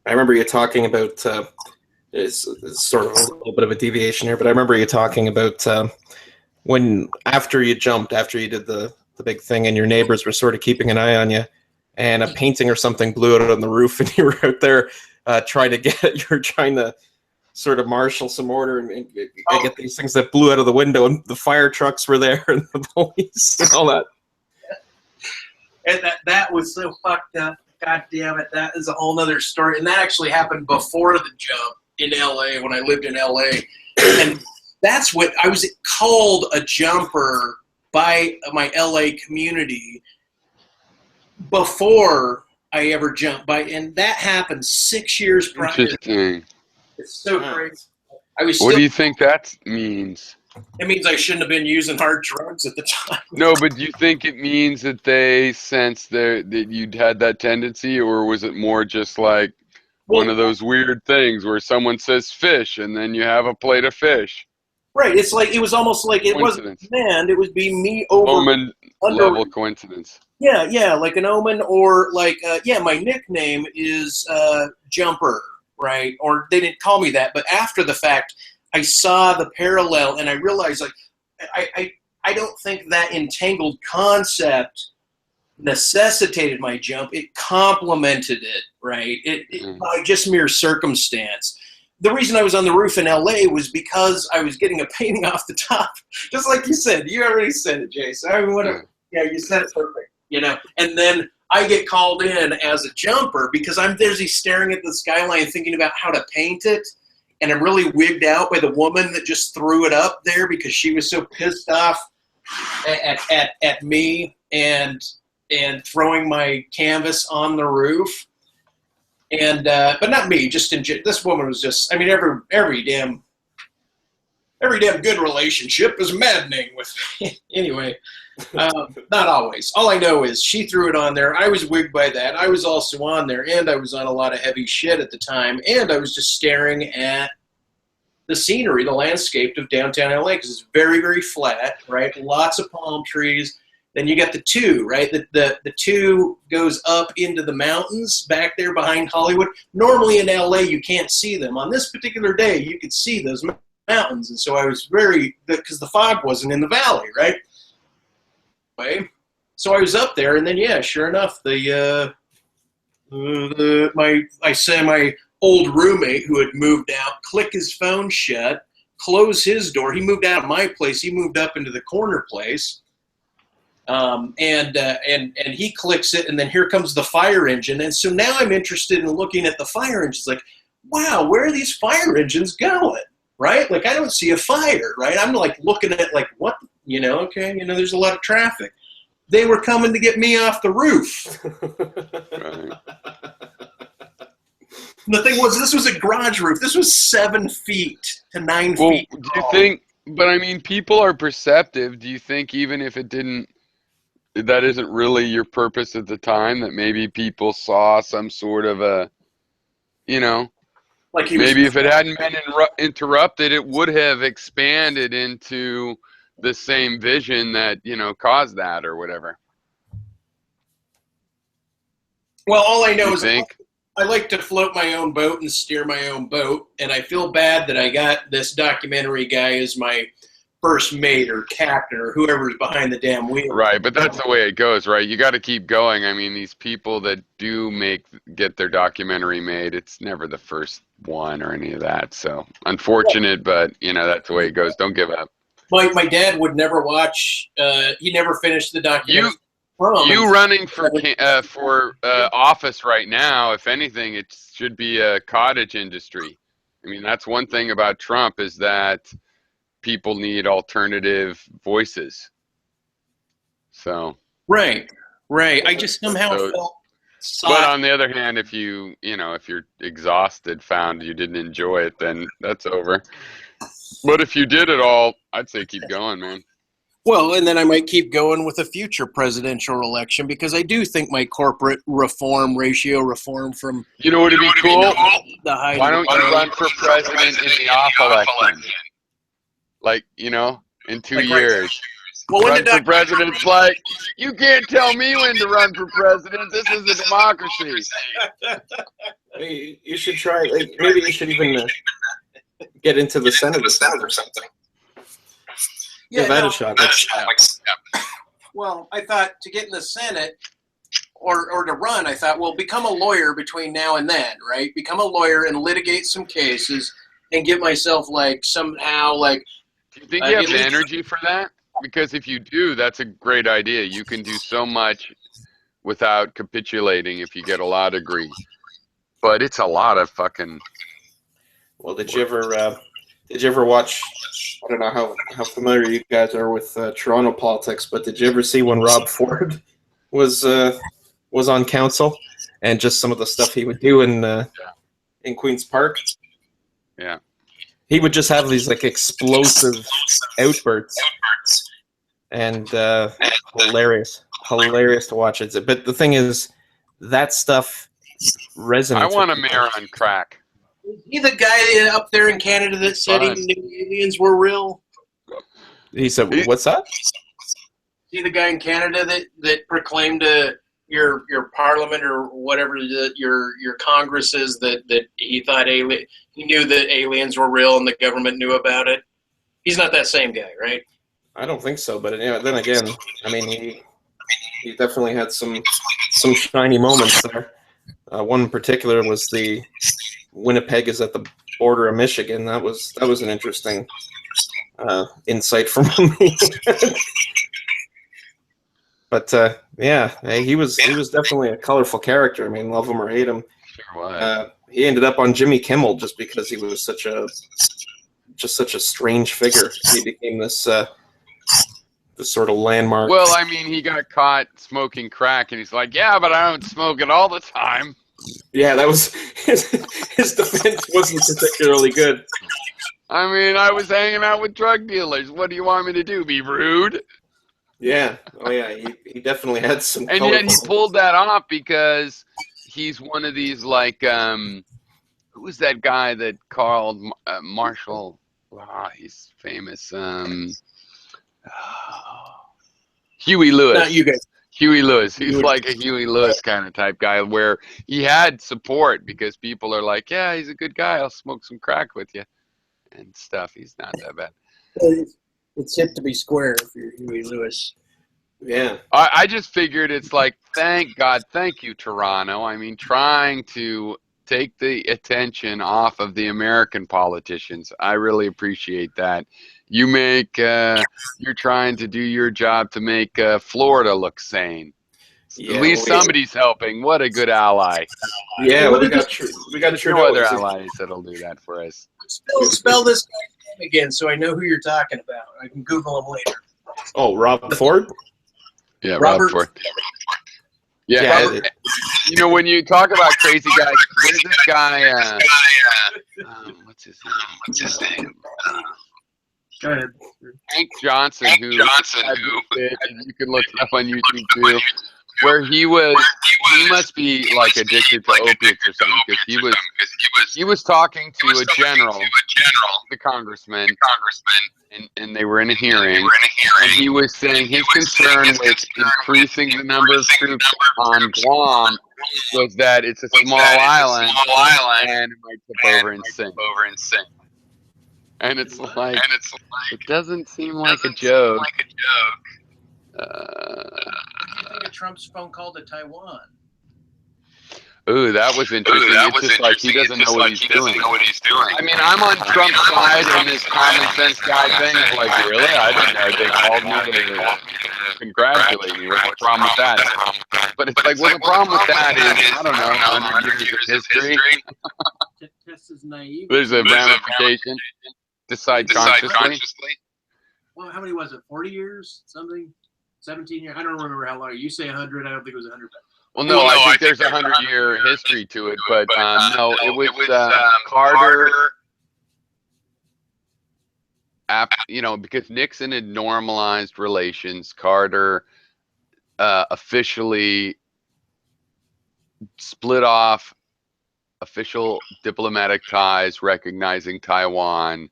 remember you talking about, it's sort of a little bit of a deviation here, but I remember you talking about when after you jumped, after you did the big thing, and your neighbors were sort of keeping an eye on you, and a painting or something blew out on the roof, and you were out there trying to sort of marshal some order and get these things that blew out of the window, and the fire trucks were there, and the police and all that. And that was so fucked up. God damn it. That is a whole nother story. And that actually happened before the jump in LA, when I lived in LA. And that's what I was called a jumper by my LA community before I ever jumped by. And that happened 6 years prior. Interesting. It's so crazy. What do you think that means? It means I shouldn't have been using hard drugs at the time. No, but do you think it means that they sensed that you'd had that tendency, or was it more just like one of those weird things where someone says fish and then you have a plate of fish? Right. It's like, it was almost like it wasn't planned. It would be me over Omen level coincidence. Yeah, like an omen, or like, my nickname is Jumper, right? Or they didn't call me that, but after the fact, I saw the parallel, and I realized, like, I don't think that entangled concept necessitated my jump. It complemented it, right? By just mere circumstance. The reason I was on the roof in LA was because I was getting a painting off the top, just like you said. You already said it, Jay. So I mean, whatever. Yeah, you said it perfect. You know, and then I get called in as a jumper because I'm busy staring at the skyline, thinking about how to paint it. And I'm really wigged out by the woman that just threw it up there because she was so pissed off at me and throwing my canvas on the roof. And but not me, just this woman was just, I mean, every damn good relationship is maddening with me. Anyway, not always. All I know is she threw it on there. I was wigged by that. I was also on there, and I was on a lot of heavy shit at the time, and I was just staring at the scenery, the landscape of downtown LA, because it's very, very flat, right? Lots of palm trees. Then you got the 2, right? The 2 goes up into the mountains back there behind Hollywood. Normally in LA, you can't see them. On this particular day, you could see those mountains. And so I was because the fog wasn't in the valley, right? So I was up there, and then, yeah, sure enough, my old roommate who had moved out click his phone shut, close his door. He moved out of my place. He moved up into the corner place. And he clicks it, and then here comes the fire engine. And so now I'm interested in looking at the fire engines, like, wow, where are these fire engines going? Right? Like, I don't see a fire, right? I'm like looking at like, what, okay, there's a lot of traffic. They were coming to get me off the roof. Right. The thing was, this was a garage roof. This was 7 feet to 9 feet. Do you think, but I mean, people are perceptive. Do you think even if that isn't really your purpose at the time, that maybe people saw some sort of a, like maybe if it hadn't been interrupted, it would have expanded into the same vision that, caused that or whatever. Well, all I know is I like to float my own boat and steer my own boat, and I feel bad that I got this documentary guy as my first mate or captain or whoever's behind the damn wheel. Right, but that's the way it goes, right? You got to keep going. I mean, these people that do get their documentary made, it's never the first one or any of that. So unfortunate, but that's the way it goes. Don't give up. My dad would never watch. He never finished the documentary. You running for office right now, if anything, it should be a cottage industry. I mean, that's one thing about Trump is that people need alternative voices. So right. I just somehow felt. But on the other hand, if you're exhausted, found you didn't enjoy it, then that's over. But if you did it all, I'd say keep going, man. Well, and then I might keep going with a future presidential election because I do think my corporate ratio reform from what would be cool? The high. Why don't you run for president in the off election? Like, in 2 years. Well, run for president. It's like, you can't tell me when to run for president. This is a democracy. You should try. Maybe you should even get into the Senate or something. Give that a shot. Well, I thought to get in the Senate or to run, I thought, well, become a lawyer between now and then, right? Become a lawyer and litigate some cases and get myself somehow. Do you think you have the energy for that? Because if you do, that's a great idea. You can do so much without capitulating if you get a law degree. But it's a lot of fucking. Well, did you ever watch? I don't know how familiar you guys are with Toronto politics, but did you ever see when Rob Ford was on council and just some of the stuff he would do in Queen's Park? Yeah. He would just have these explosive outbursts, and hilarious to watch it. But the thing is, that stuff resonates. I want a mayor on crack. Is he the guy up there in Canada that said he knew aliens were real? He said, "What's that?" Is he the guy in Canada that proclaimed to your parliament or whatever your Congress is that he thought he knew that aliens were real and the government knew about it? He's not that same guy, right? I don't think so. But then again, I mean, he definitely had some shiny moments there. One in particular was the Winnipeg is at the border of Michigan. That was an interesting insight from me. But he was definitely a colorful character. I mean, love him or hate him. Sure was. He ended up on Jimmy Kimmel just because he was such a strange figure. He became this sort of landmark. Well, I mean, he got caught smoking crack, and he's like, "Yeah, but I don't smoke it all the time." Yeah, that was his defense wasn't particularly good. I mean, I was hanging out with drug dealers. What do you want me to do? Be rude? Yeah. Oh, yeah. He definitely had some. And yet he pulled that off because he's one of these who was that guy that called Marshall? He's famous. Huey Lewis. Not you guys. Huey Lewis. He's like a Huey Lewis kind of type guy where he had support because people are like, yeah, he's a good guy. I'll smoke some crack with you and stuff. He's not that bad. It's hip to be square if you're Huey Lewis. Yeah. I just figured it's like, thank God, thank you, Toronto. I mean, trying to take the attention off of the American politicians. I really appreciate that. You're trying to do your job to make Florida look sane. Yeah, At least somebody's helping. What a good ally. Yeah, we got no other allies that'll do that for us. Spell this guy's name again so I know who you're talking about. I can Google him later. Oh, Rob Ford? Yeah, Robert Ford. Yeah, Robert. When you talk about crazy guys, there's this guy, what's his name? Go ahead. Hank Johnson, who you can look it up on YouTube too, where he must be like addicted to opiates or something because he was talking to a general, the congressman, and they were in a hearing, and he was saying his concern was increasing the number of troops on Guam was that it's a small island and it might tip over and sink. And it's like, it doesn't seem like a joke. What do you think of Trump's phone call to Taiwan? Ooh, that was interesting. It's just like he doesn't know what he's doing. I mean, I'm on Trump's side in this common sense guy thing. It's like, really? I didn't know they called me to congratulate me. What's the problem with that? But it's like, well, the problem with that is, I don't know, 100 years of history. Test is naive. There's a ramification. Decide consciously. Well, how many was it? 40 years? Something? 17 years? I don't remember how long. You say 100. I don't think it was 100. Well, no, I think there's a 100-year history to it, but no, it was Carter. You know, because Nixon had normalized relations, Carter officially split off official diplomatic ties, recognizing Taiwan,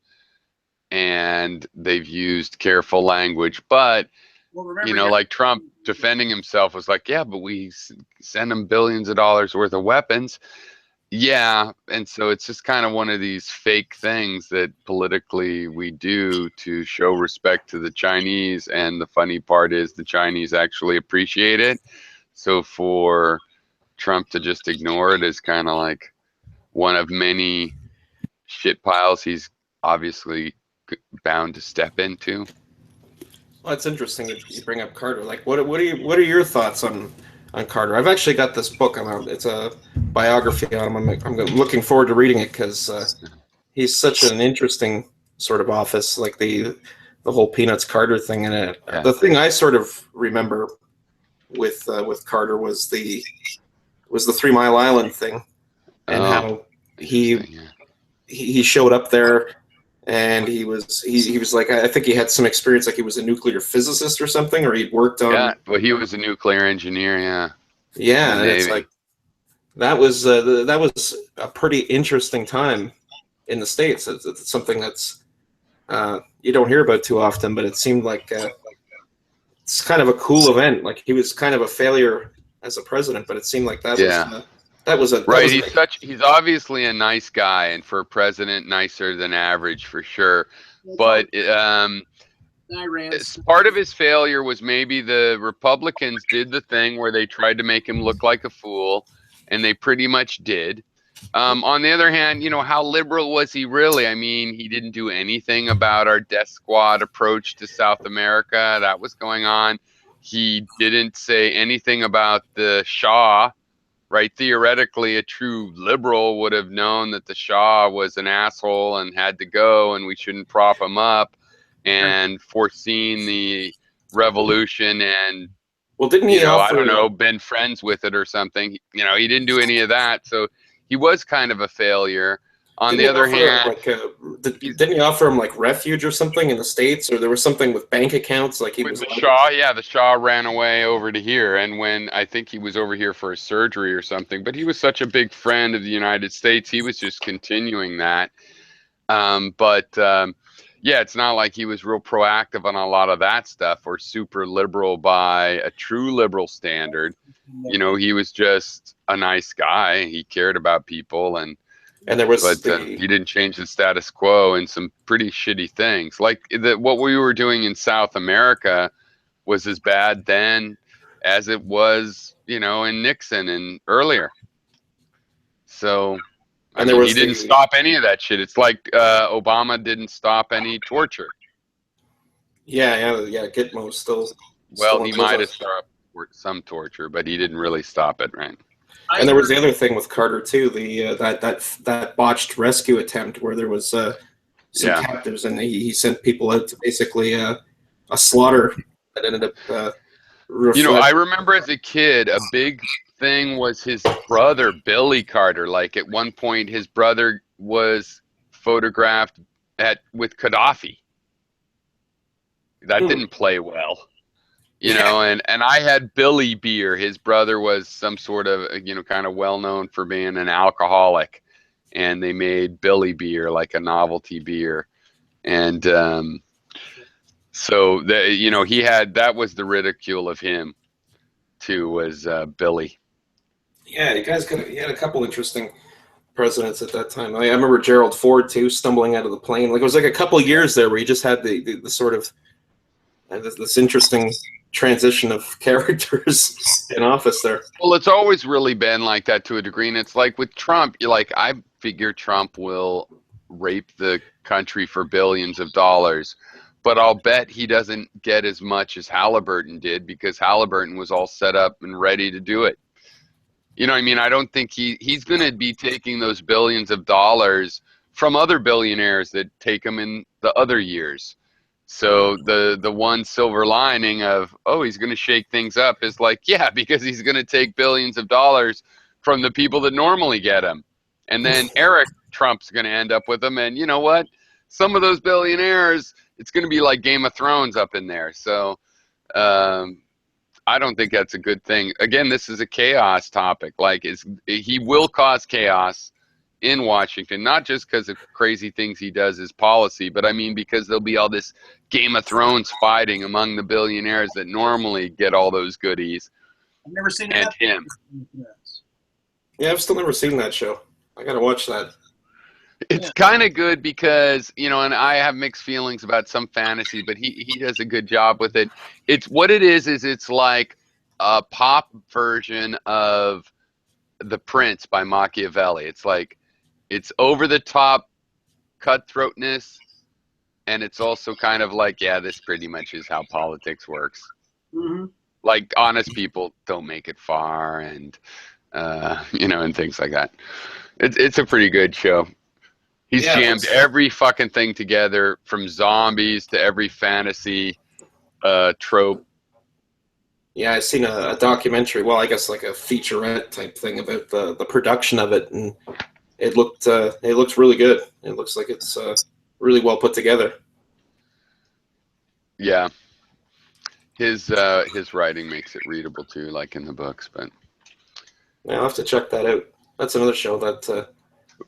and they've used careful language, but. Well, remember, you know, like Trump defending himself was like, yeah, but we send them billions of dollars worth of weapons. Yeah. And so it's just kind of one of these fake things that politically we do to show respect to the Chinese. And the funny part is the Chinese actually appreciate it. So for Trump to just ignore it is kind of like one of many shit piles he's obviously bound to step into. Well, it's interesting you bring up Carter. Like, what are your thoughts on Carter? I've actually got this book. It's a biography on him. I'm looking forward to reading it because he's such an interesting sort of office, like the whole Peanuts Carter thing. And the thing I sort of remember with Carter was the 3 Mile Island thing, and how he showed up there. And he was like, I think he had some experience, like he was a nuclear physicist or something, or he'd worked on. Yeah, well, he was a nuclear engineer. Yeah. Yeah, and it's like that was a pretty interesting time in the States. It's something that's you don't hear about too often, but it seemed like it's kind of a cool event. Like he was kind of a failure as a president, but it seemed like that was right. He's obviously a nice guy, and for a president, nicer than average for sure. But part of his failure was maybe the Republicans did the thing where they tried to make him look like a fool, and they pretty much did. On the other hand, you know, how liberal was he really? I mean, he didn't do anything about our death squad approach to South America that was going on. He didn't say anything about the Shah. Right, theoretically, a true liberal would have known that the Shah was an asshole and had to go, and we shouldn't prop him up, and foreseen the revolution and, well, didn't he? I don't know, been friends with it or something. You know, he didn't do any of that, so he was kind of a failure. On the other hand, didn't he offer him like refuge or something in the States, or there was something with bank accounts? Like he was the Shah, the Shah ran away over to here, and when I think he was over here for a surgery or something, but he was such a big friend of the United States, he was just continuing that. It's not like he was real proactive on a lot of that stuff or super liberal by a true liberal standard. You know, he was just a nice guy. He cared about people he didn't change the status quo in some pretty shitty things. Like what we were doing in South America was as bad then as it was, you know, in Nixon and earlier. So, he didn't stop any of that shit. It's like Obama didn't stop any torture. Yeah. Gitmo still. Well, he might have stopped some torture, but he didn't really stop it, right? And there was the other thing with Carter too, that botched rescue attempt where there was some captives, and he sent people out to basically a slaughter that ended up. I remember as a kid, a big thing was his brother Billy Carter. Like at one point, his brother was photographed with Gaddafi. That didn't play well. You know, and I had Billy beer. His brother was some sort of, kind of well known for being an alcoholic. And they made Billy beer, like a novelty beer. And so, he had, that was the ridicule of him, too, was Billy. Yeah, you guys you had a couple interesting presidents at that time. I remember Gerald Ford too, stumbling out of the plane. Like it was like a couple of years there where you just had the sort of this interesting transition of characters in office there. Well, it's always really been like that to a degree, and it's like with Trump. You're like, I figure Trump will rape the country for billions of dollars, but I'll bet he doesn't get as much as Halliburton did because Halliburton was all set up and ready to do it. You know what I mean? I don't think he's going to be taking those billions of dollars from other billionaires that take them in the other years. So the one silver lining of, oh, he's going to shake things up is like, yeah, because he's going to take billions of dollars from the people that normally get them. And then Eric Trump's going to end up with them. And you know what? Some of those billionaires, it's going to be like Game of Thrones up in there. So I don't think that's a good thing. Again, this is a chaos topic. Like, he will cause chaos in Washington, not just because of crazy things he does as policy, but I mean because there'll be all this Game of Thrones fighting among the billionaires that normally get all those goodies. I've never seen and that. him. Yeah, I've still never seen that show. I gotta watch that. It's kind of good because, you know, and I have mixed feelings about some fantasy, but he does a good job with it. It's what it is it's like a pop version of The Prince by Machiavelli. It's like, it's over the top cutthroatness, and it's also kind of like, yeah, this pretty much is how politics works. Mm-hmm. Like, honest people don't make it far, and you know, and things like that. It's a pretty good show. He's jammed every fucking thing together, from zombies to every fantasy trope. Yeah, I've seen a documentary. Well, I guess like a featurette type thing about the production of it, and it looks really good. It looks like it's really well put together. Yeah, his writing makes it readable too, like in the books. But yeah, I'll have to check that out. That's another show that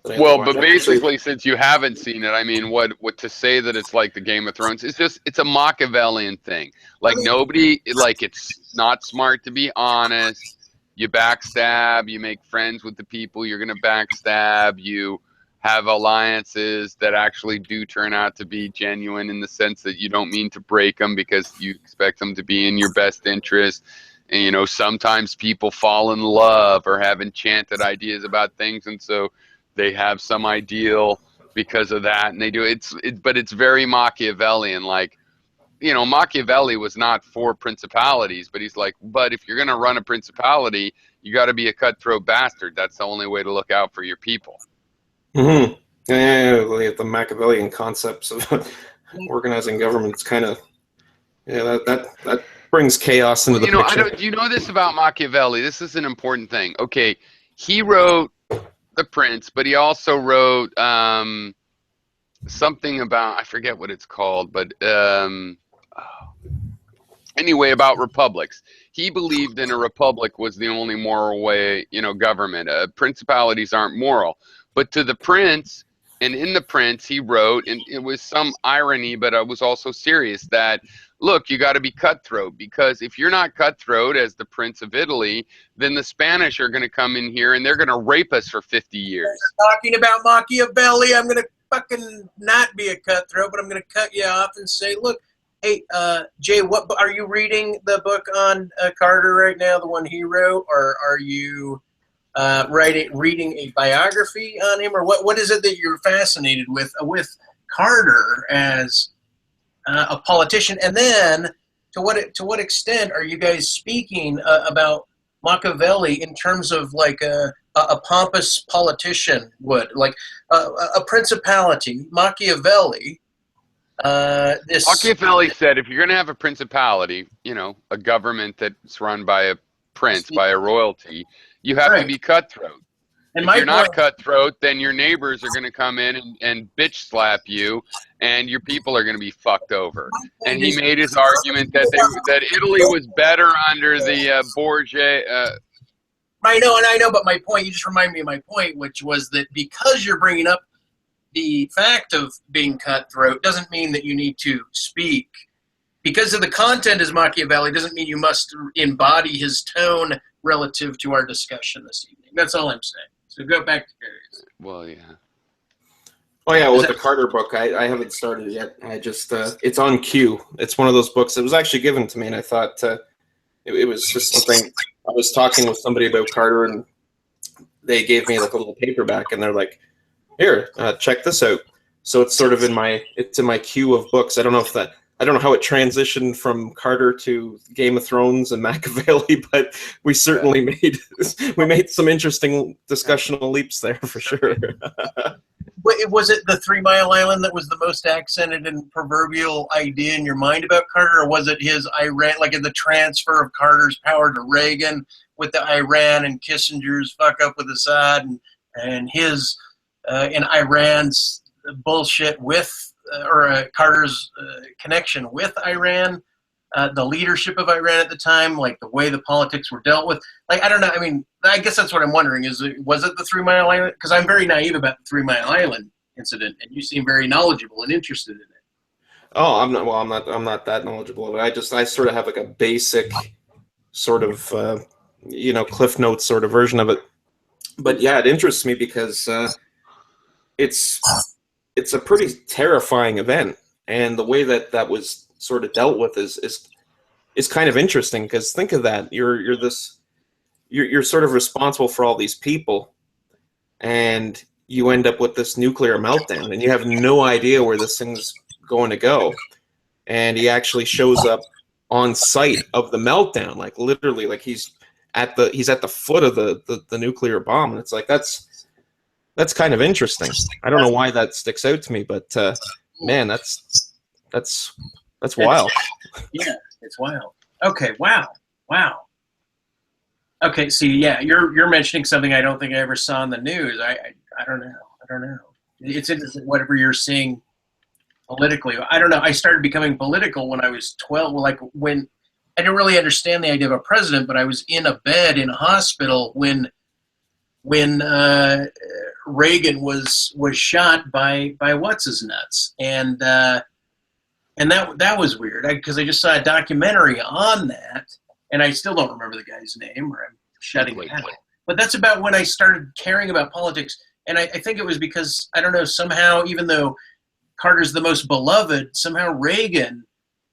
well, but basically, since you haven't seen it, I mean, what to say that it's like the Game of Thrones? It's a Machiavellian thing. Like, nobody, like, it's not smart to be honest. You backstab. You make friends with the people you're gonna backstab. You have alliances that actually do turn out to be genuine in the sense that you don't mean to break them because you expect them to be in your best interest. And, you know, sometimes people fall in love or have enchanted ideas about things, and so they have some ideal because of that, and they do but it's very Machiavellian. Like, you know, Machiavelli was not for principalities, but he's like, but if you're gonna run a principality, you got to be a cutthroat bastard. That's the only way to look out for your people. Mm-hmm. Yeah, the Machiavellian concepts of organizing governments kind of, that brings chaos into the picture. Do you know this about Machiavelli? This is an important thing. Okay, he wrote The Prince, but he also wrote something about, I forget what it's called, but anyway, about republics. He believed in a republic was the only moral way, you know, government. Principalities aren't moral. But to The Prince, and in The Prince, he wrote, and it was some irony, but it was also serious, that, look, you got to be cutthroat, because if you're not cutthroat as the Prince of Italy, then the Spanish are going to come in here and they're going to rape us for 50 years. Talking about Machiavelli, I'm going to fucking not be a cutthroat, but I'm going to cut you off and say, look, hey, Jay, what are you reading the book on Carter right now, the one he wrote, or are you reading a biography on him, or what is it that you're fascinated with Carter as a politician? And then to what extent are you guys speaking about Machiavelli in terms of like a pompous politician would, like a principality? Machiavelli Machiavelli said, if you're going to have a principality, you know, a government that's run by a prince, by a royalty, you have to be cutthroat. And if you're not cutthroat, then your neighbors are going to come in and bitch slap you, and your people are going to be fucked over. And he made his argument that Italy was better under the Borgia. I know, but my point, you just remind me of my point, which was that because you're bringing up the fact of being cutthroat doesn't mean that you need to speak. Because of the content as Machiavelli doesn't mean you must embody his tone relative to our discussion this evening. That's all I'm saying. So go back to Darius. Well, yeah. Oh yeah, with the Carter book, I haven't started yet. I just it's on queue. It's one of those books that was actually given to me, and I thought it was just something. I was talking with somebody about Carter, and they gave me like a little paperback, and they're like, "Here, check this out." So it's sort of in my queue of books. I don't know how it transitioned from Carter to Game of Thrones and Machiavelli, but we certainly made some interesting discussional leaps there for sure. Was it the 3 Mile Island that was the most accented and proverbial idea in your mind about Carter, or was it his Iran, like in the transfer of Carter's power to Reagan with the Iran and Kissinger's fuck up with Assad and his in Iran's bullshit with Carter's connection with Iran, the leadership of Iran at the time, like the way the politics were dealt with. Like, I don't know. I mean, I guess that's what I'm wondering was it the 3 Mile Island? Because I'm very naive about the 3 Mile Island incident, and you seem very knowledgeable and interested in it. Oh, I'm not that knowledgeable. I sort of have like a basic sort of, Cliff Notes sort of version of it. But yeah, it interests me because it's a pretty terrifying event, and the way that was sort of dealt with is kind of interesting, because think of that. You're sort of responsible for all these people, and you end up with this nuclear meltdown, and you have no idea where this thing's going to go. And he actually shows up on site of the meltdown, like literally, like he's at the foot of the nuclear bomb, and it's like that's kind of interesting. I don't know why that sticks out to me, but man, that's wild. Yeah, it's wild. Okay, wow. Okay, see, yeah, you're mentioning something I don't think I ever saw in the news. I don't know. It's interesting whatever you're seeing politically. I don't know. I started becoming political when I was 12. Like when I didn't really understand the idea of a president, but I was in a bed in a hospital when Reagan was shot by what's his nuts, and that was weird because I just saw a documentary on that, and I still don't remember the guy's name, or I'm shutting it out. But that's about when I started caring about politics, and I think it was because, I don't know, somehow, even though Carter's the most beloved, somehow Reagan,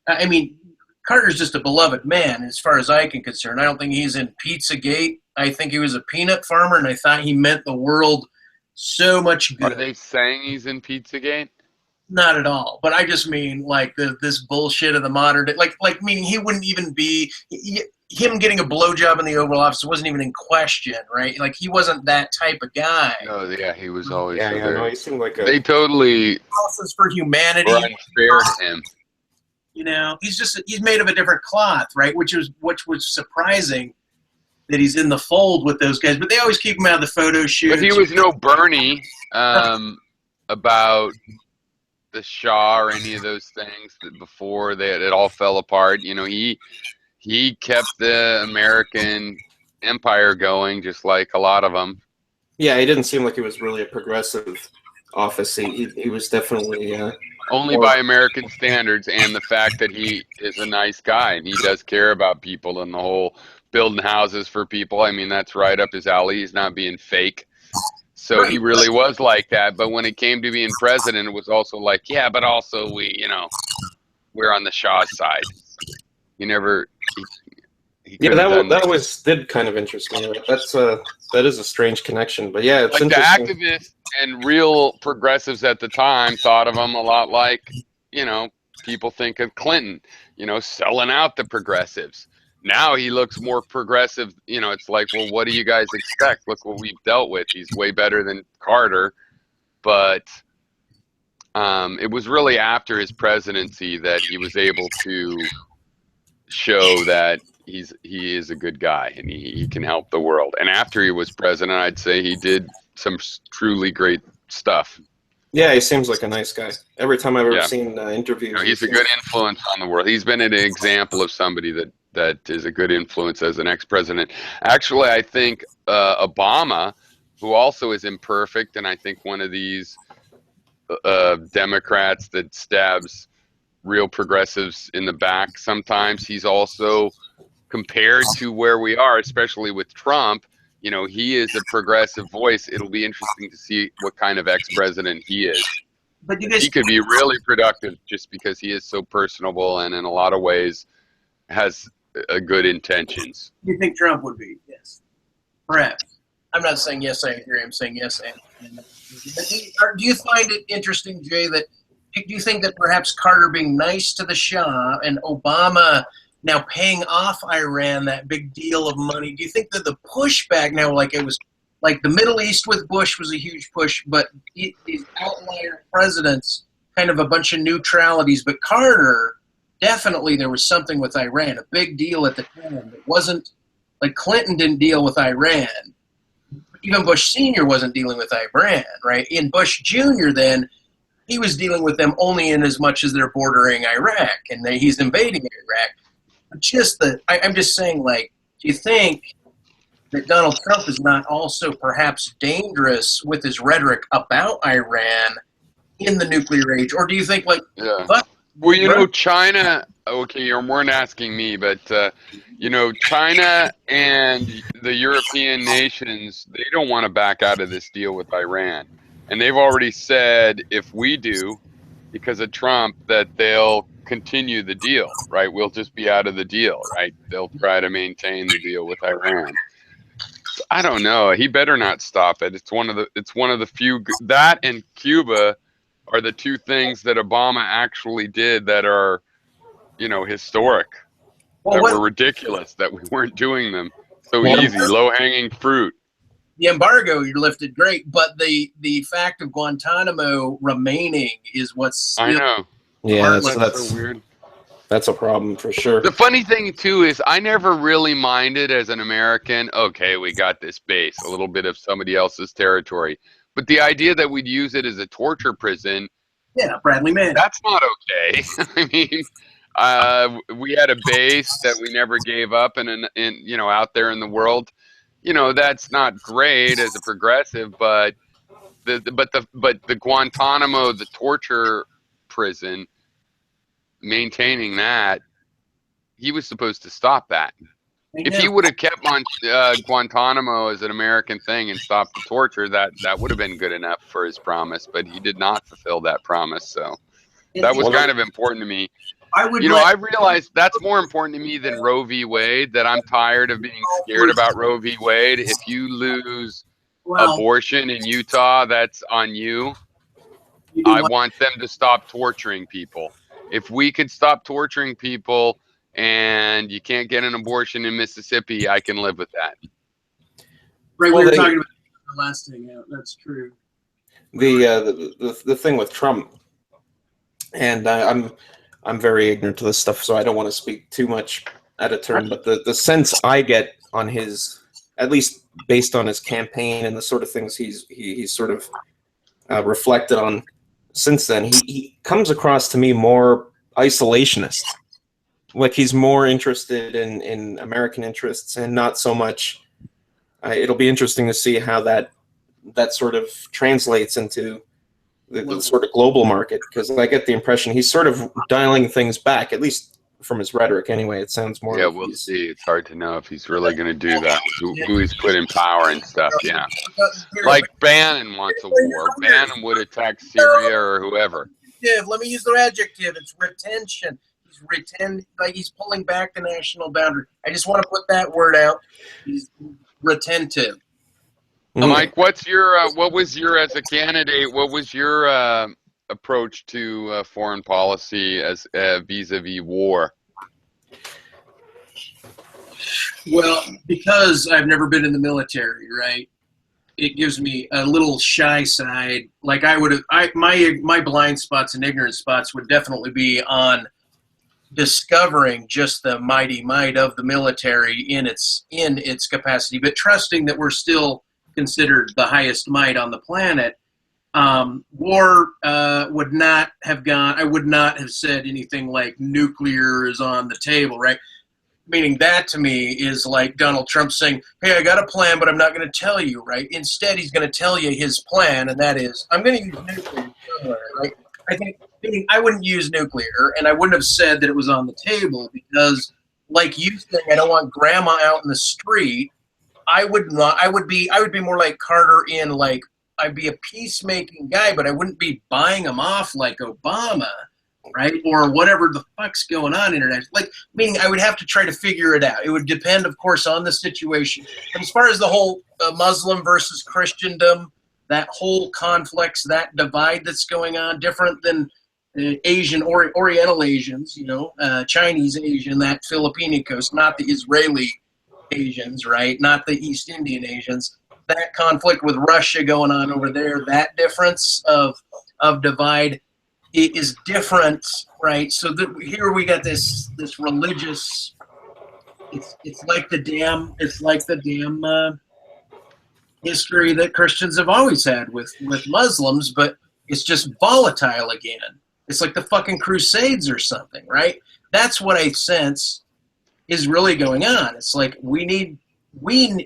I mean, Carter's just a beloved man as far as I can concern. I don't think he's in Pizzagate. I think he was a peanut farmer, and I thought he meant the world so much good. Are they saying he's in Pizzagate? Not at all. But I just mean like this bullshit of the modern day. Like meaning he wouldn't even be him getting a blowjob in the Oval Office wasn't even in question, right? Like he wasn't that type of guy. No, yeah, he was always. No, he seemed like they totally crosses for humanity. were unfair to him. You know, he's made of a different cloth, right? Which was surprising that he's in the fold with those guys, but they always keep him out of the photo shoots. But he was no Bernie about the Shah or any of those things that before it all fell apart. You know, he kept the American empire going, just like a lot of them. Yeah, he didn't seem like he was really a progressive office. He was definitely only by American standards, and the fact that he is a nice guy and he does care about people and the whole building houses for people. I mean, that's right up his alley. He's not being fake. So he really was like that. But when it came to being president, it was also like, yeah, but also we're on the Shah's side. He never. Yeah, that always did kind of interest me. That is a strange connection, but yeah, it's like the interesting. activists and real progressives at the time thought of him a lot like, people think of Clinton, selling out the progressives. Now he looks more progressive. It's like, well, what do you guys expect? Look what we've dealt with. He's way better than Carter, but it was really after his presidency that he was able to show that he is a good guy and he can help the world. And after he was president, I'd say he did some truly great stuff. Yeah, he seems like a nice guy. Every time I've ever seen interviews, he's a good influence on the world. He's been an example of somebody that is a good influence as an ex-president. Actually, I think Obama, who also is imperfect, and I think one of these Democrats that stabs real progressives in the back sometimes, he's also compared to where we are, especially with Trump, you know, he is a progressive voice. It'll be interesting to see what kind of ex-president he is. But you guys, He could be really productive just because he is so personable and in a lot of ways has good intentions. you think Trump would be? Yes. Perhaps. I'm not saying yes, I agree. I'm saying yes, and do you find it interesting, Jay, that do you think that perhaps Carter being nice to the Shah and Obama now paying off Iran that big deal of money, do you think that the pushback now, like it was like the Middle East with Bush was a huge push, but these outlier presidents, kind of a bunch of neutralities, but Carter, definitely there was something with Iran, a big deal at the time. It wasn't like Clinton didn't deal with Iran. Even Bush Sr. wasn't dealing with Iran, right? In Bush Jr. then, he was dealing with them only in as much as they're bordering Iraq, and he's invading Iraq. But just I'm just saying, like, do you think that Donald Trump is not also perhaps dangerous with his rhetoric about Iran in the nuclear age? Or do you think, like, Yeah. Well, you know, China, okay, you weren't asking me, but, you know, China and the European nations, they don't want to back out of this deal with Iran. And they've already said if we do, because of Trump, that they'll continue the deal, right? We'll just be out of the deal, right? They'll try to maintain the deal with Iran. I don't know. He better not stop it. It's one of the few, that and Cuba are the two things that Obama actually did that are, you know, historic, that were ridiculous, that we weren't doing them so easy, low-hanging fruit. The embargo you lifted, great, but the fact of Guantanamo remaining is what's I know. Yeah, That's so weird. That's a problem for sure. The funny thing too is I never really minded as an American, okay, we got this base, a little bit of somebody else's territory. But the idea that we'd use it as a torture prison, yeah, Bradley Mann. that's not okay. I mean, we had a base that we never gave up in you know, out there in the world. You know, that's not great as a progressive, but the Guantanamo, the torture prison, maintaining that, he was supposed to stop that. If he would have kept on Guantanamo as an American thing and stopped the torture, that would have been good enough for his promise. But he did not fulfill that promise. So that was kind of important to me. I realized that's more important to me than Roe v. Wade, that I'm tired of being scared about Roe v. Wade. If you lose abortion in Utah, that's on you. I want them to stop torturing people. If we could stop torturing people and you can't get an abortion in Mississippi, I can live with that. Right, we were talking about the last thing. Yeah, that's true. The thing with Trump, and I'm very ignorant to this stuff, so I don't want to speak too much out of turn. But the sense I get on his, at least based on his campaign and the sort of things he's sort of reflected on since then, he comes across to me more isolationist. Like he's more interested in American interests and not so much. It'll be interesting to see how that sort of translates into the sort of global market, because I get the impression he's sort of dialing things back, at least from his rhetoric anyway. It sounds more. Yeah, we'll see. It's hard to know if he's really going to do that. Who he's put in power and stuff. Yeah, like Bannon wants a war. Bannon would attack Syria or whoever. Let me use the adjective. It's retention. He's pulling back the national boundary. I just want to put that word out. He's retentive. Mike, what was your as a candidate? What was your approach to foreign policy as vis-a-vis war? Well, because I've never been in the military, right? It gives me a little shy side. Like my blind spots and ignorant spots would definitely be on discovering just the mighty might of the military in its capacity, but trusting that we're still considered the highest might on the planet. War would not have gone. I would not have said anything like nuclear is on the table, right? Meaning that to me is like Donald Trump saying, "Hey, I got a plan, but I'm not going to tell you." Right? Instead, he's going to tell you his plan, and that is, "I'm going to use nuclear somewhere." Right? I think I wouldn't use nuclear, and I wouldn't have said that it was on the table because like you saying, I don't want grandma out in the street. I would not. I would be more like Carter in like I'd be a peacemaking guy, but I wouldn't be buying them off like Obama, right? Or whatever the fuck's going on internationally. Like, meaning I would have to try to figure it out. It would depend, of course, on the situation. But as far as the whole Muslim versus Christendom, that whole conflict, that divide that's going on, different than Asian or Oriental Asians, Chinese Asian, that Filipino coast, not the Israeli Asians, right? Not the East Indian Asians. That conflict with Russia going on over there, that difference of divide, it is different, right? So here we got this religious. It's like the damn history that Christians have always had with Muslims, but it's just volatile again. It's like the fucking Crusades or something, right? That's what I sense is really going on. It's like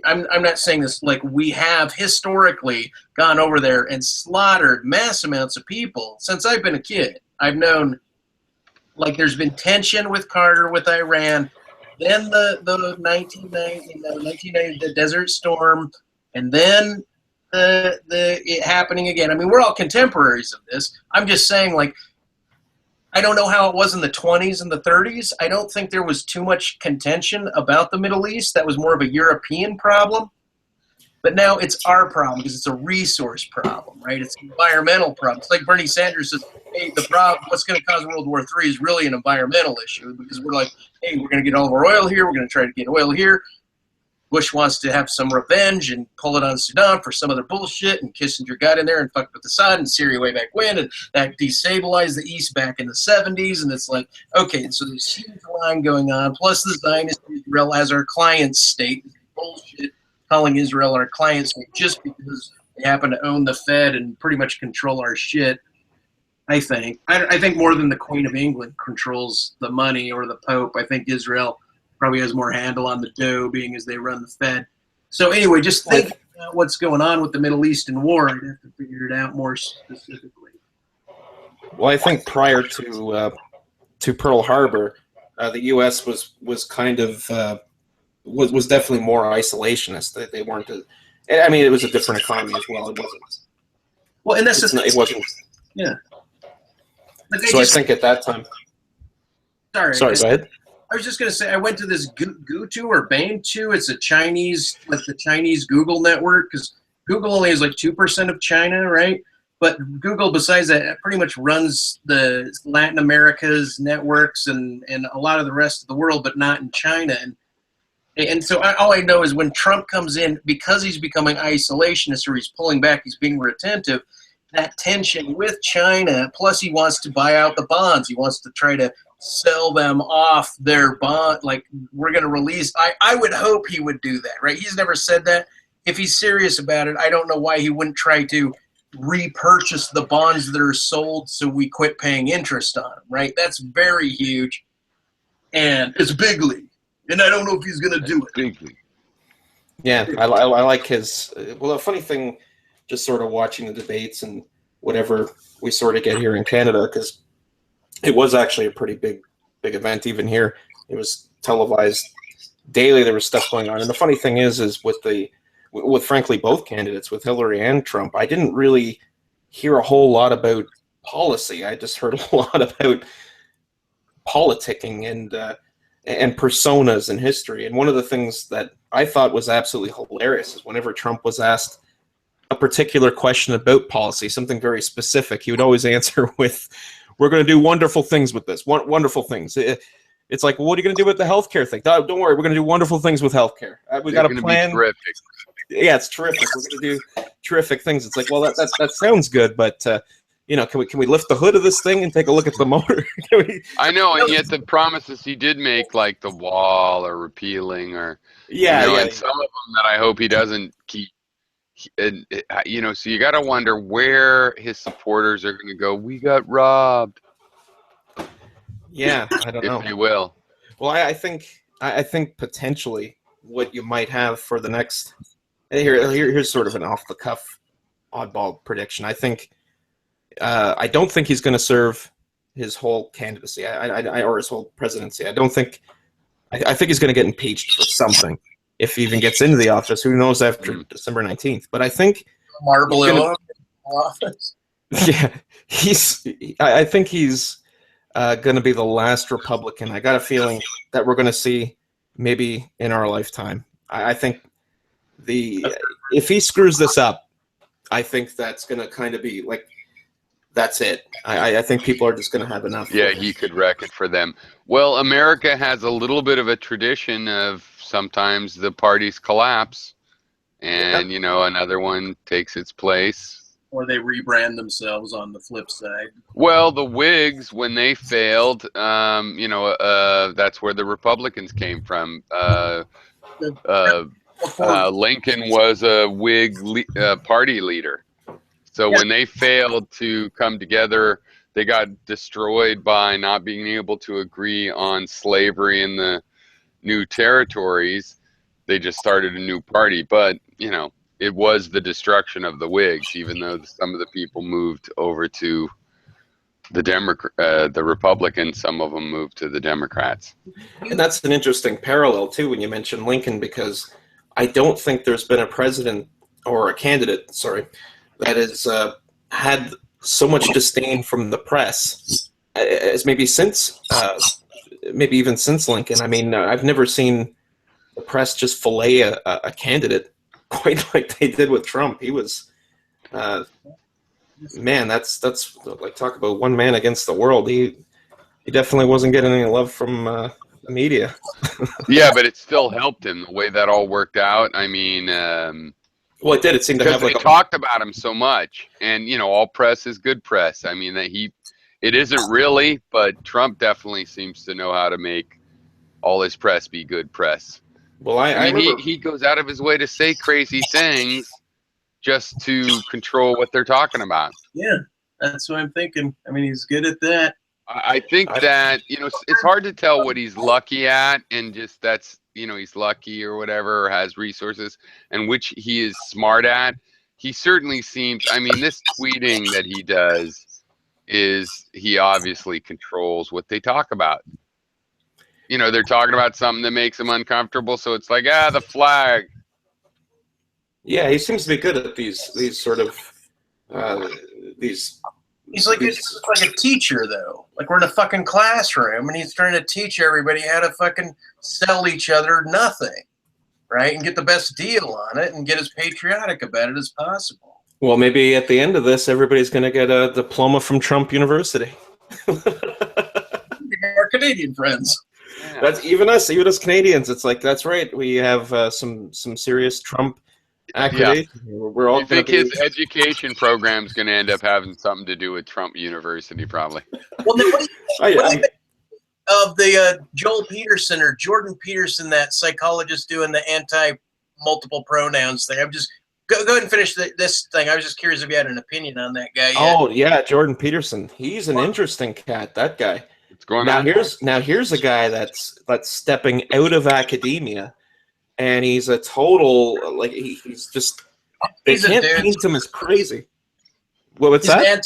I'm not saying this, like we have historically gone over there and slaughtered mass amounts of people since I've been a kid. I've known, like, there's been tension with Carter, with Iran, then the 1990, the Desert Storm, and then it happening again. I mean, we're all contemporaries of this. I'm just saying, like, I don't know how it was in the 20s and the 30s. I don't think there was too much contention about the Middle East. That was more of a European problem. But now it's our problem because it's a resource problem, right? It's an environmental problem. It's like Bernie Sanders says, hey, the problem, what's going to cause World War III is really an environmental issue because we're like, hey, we're going to get all of our oil here. We're going to try to get oil here. Bush wants to have some revenge and pull it on Saddam for some other bullshit, and Kissinger got in there and fucked with Assad and Syria way back when, and that destabilized the East back in the 70s, and it's like, okay, and so there's huge line going on, plus the Zionist Israel as our client state, bullshit, calling Israel our client state just because they happen to own the Fed and pretty much control our shit, I think. I think more than the Queen of England controls the money or the Pope. I think Israel probably has more handle on the dough, being as they run the Fed. So anyway, just think about what's going on with the Middle Eastern war. I'd have to figure it out more specifically. Well, I think prior to Pearl Harbor, the U.S. was kind of was definitely more isolationist. They weren't. I mean, it was a different economy as well. It wasn't. Well, and that's it wasn't. Yeah. So I think at that time. Sorry, go ahead. I was just going to say, I went to this Gutu or Bantu. It's a Chinese, like the Chinese Google network, because Google only has like 2% of China, right? But Google, besides that, pretty much runs the Latin America's networks and a lot of the rest of the world, but not in China. And so all I know is when Trump comes in, because he's becoming isolationist or he's pulling back, he's being retentive, that tension with China, plus he wants to buy out the bonds. He wants to try to sell them off their bond, like we're going to release. I would hope he would do that, right? He's never said that. If he's serious about it, I don't know why he wouldn't try to repurchase the bonds that are sold so we quit paying interest on them, right? That's very huge, and it's big league, and I don't know if he's going to do it. Big league. Yeah, I like his. Well, the funny thing, just sort of watching the debates and whatever we sort of get here in Canada, because it was actually a pretty big event even here. It was televised daily. There was stuff going on. And the funny thing is with frankly both candidates, with Hillary and Trump, I didn't really hear a whole lot about policy. I just heard a lot about politicking and personas in history. And one of the things that I thought was absolutely hilarious is whenever Trump was asked a particular question about policy, something very specific, he would always answer with, we're going to do wonderful things with this. Wonderful things. It's like, well, what are you going to do with the healthcare thing? Don't worry, we're going to do wonderful things with healthcare. We got a plan. Terrific. Yeah, it's terrific. We're going to do terrific things. It's like, well, that sounds good, but can we lift the hood of this thing and take a look at the motor? I know, and yet the promises he did make, like the wall or repealing, or and some of them that I hope he doesn't keep. And so you got to wonder where his supporters are going to go. We got robbed. Yeah, I don't know. If you will. Well, I think potentially what you might have for the next. Here's sort of an off the cuff, oddball prediction. I don't think he's going to serve his whole candidacy, or his whole presidency. I don't think I think he's going to get impeached for something if he even gets into the office. Who knows after December 19th? But I think Marble he's gonna- in office. yeah, I think he's going to be the last Republican. I got a feeling that we're going to see maybe in our lifetime. I think if he screws this up, I think that's going to kind of be like, that's it. I think people are just going to have enough. Yeah, he could wreck it for them. Well, America has a little bit of a tradition of sometimes the parties collapse and, you know, another one takes its place. Or they rebrand themselves on the flip side. Well, the Whigs, when they failed, you know, that's where the Republicans came from. Lincoln was a Whig party leader. So when they failed to come together, they got destroyed by not being able to agree on slavery in the new territories. They just started a new party. But, you know, it was the destruction of the Whigs, even though some of the people moved over to the Republicans, some of them moved to the Democrats. And that's an interesting parallel, too, when you mention Lincoln, because I don't think there's been a president or a candidate, that has had so much disdain from the press as maybe even since Lincoln. I mean, I've never seen the press just fillet a candidate quite like they did with Trump. He was, man, that's like, talk about one man against the world. He definitely wasn't getting any love from the media. Yeah, but it still helped him the way that all worked out. I mean, well, it did. It seemed to have they talked about him so much, and you know, all press is good press. I mean, it isn't really, but Trump definitely seems to know how to make all his press be good press. Well, I mean, he goes out of his way to say crazy things just to control what they're talking about. Yeah, that's what I'm thinking. I mean, he's good at that. I think that, you know, it's hard to tell what he's lucky at, and just that's, you know, he's lucky or whatever, or has resources, and which he is smart at. He certainly seems, I mean, this tweeting that he does he obviously controls what they talk about. You know, they're talking about something that makes him uncomfortable, so it's like, the flag. Yeah, he seems to be good at these sort of these. He's like it's like a teacher, though. Like we're in a fucking classroom, and he's trying to teach everybody how to fucking sell each other nothing, right? And get the best deal on it, and get as patriotic about it as possible. Well, maybe at the end of this, everybody's going to get a diploma from Trump University. Our Canadian friends. Yeah. That's even us Canadians. It's like, that's right. We have some serious Trump accreditation. Yeah. We're all. I think his education program is going to end up having something to do with Trump University, probably. Well, then what do you think of the Joel Peterson or Jordan Peterson, that psychologist doing the anti-multiple pronouns thing? I'm just go ahead and finish this thing. I was just curious if you had an opinion on that guy. Oh yeah, Jordan Peterson. He's an interesting cat. That guy. What's going on? Here's a guy that's stepping out of academia. And he's a total, like, he's just, they can't paint him as crazy. What's that?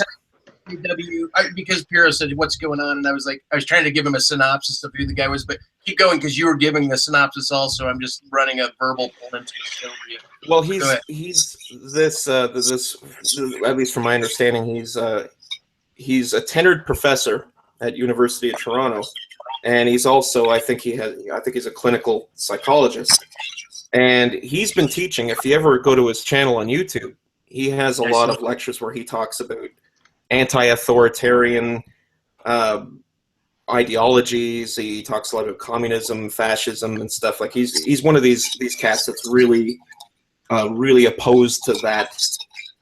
Because Piero said, what's going on? And I was trying to give him a synopsis of who the guy was, but keep going because you were giving the synopsis also. I'm just running a verbal poem to show you. Well, he's this, at least from my understanding, he's a tenured professor at University of Toronto. And he's also, I think he's a clinical psychologist. And he's been teaching. If you ever go to his channel on YouTube, he has a lot of lectures where he talks about anti-authoritarian ideologies. He talks a lot about communism, fascism, and stuff. Like he's one of these cats that's really opposed to that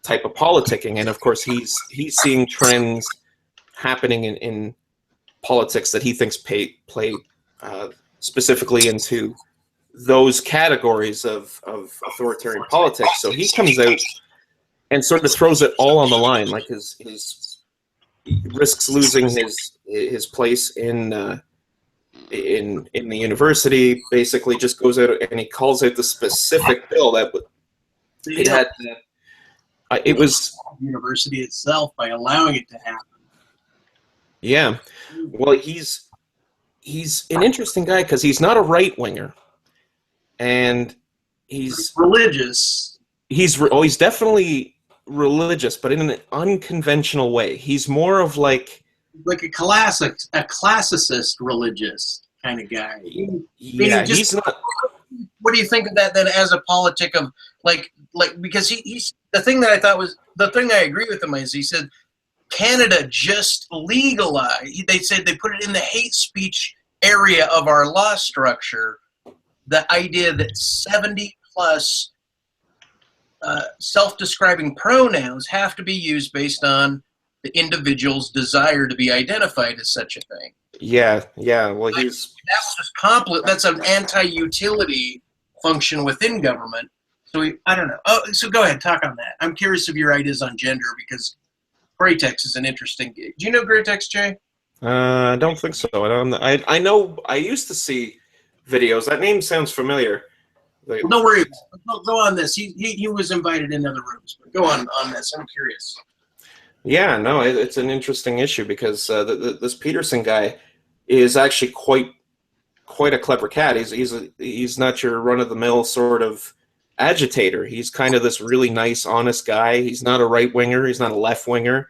type of politicking. And of course, he's seeing trends happening in politics that he thinks play specifically into those categories of authoritarian politics. So he comes out and sort of throws it all on the line, like he risks losing his place in the university. Basically, just goes out and he calls out the specific bill that it had. It was university itself by allowing it to happen. Yeah, well, he's an interesting guy because he's not a right winger, and he's religious. he's definitely religious, but in an unconventional way. He's more of like a classicist religious kind of guy. yeah, he's not. What do you think of that then as a politic of like because he's the thing that I thought was the thing I agree with him is he said Canada just legalized. They said they put it in the hate speech area of our law structure. The idea that 70 plus self-describing pronouns have to be used based on the individual's desire to be identified as such a thing. Yeah. Well, he's That's an anti-utility function within government. So I don't know. Oh, so go ahead, talk on that. I'm curious of your ideas on gender because Greatex is an interesting gig. Do you know Greatex, Jay? I don't think so. I know. I used to see videos. That name sounds familiar. Well, don't worry. Go on this. He was invited in other rooms. But go on this. I'm curious. Yeah, no, it's an interesting issue because this Peterson guy is actually quite a clever cat. He's not your run of the mill sort of agitator. He's kind of this really nice, honest guy. He's not a right winger. He's not a left winger.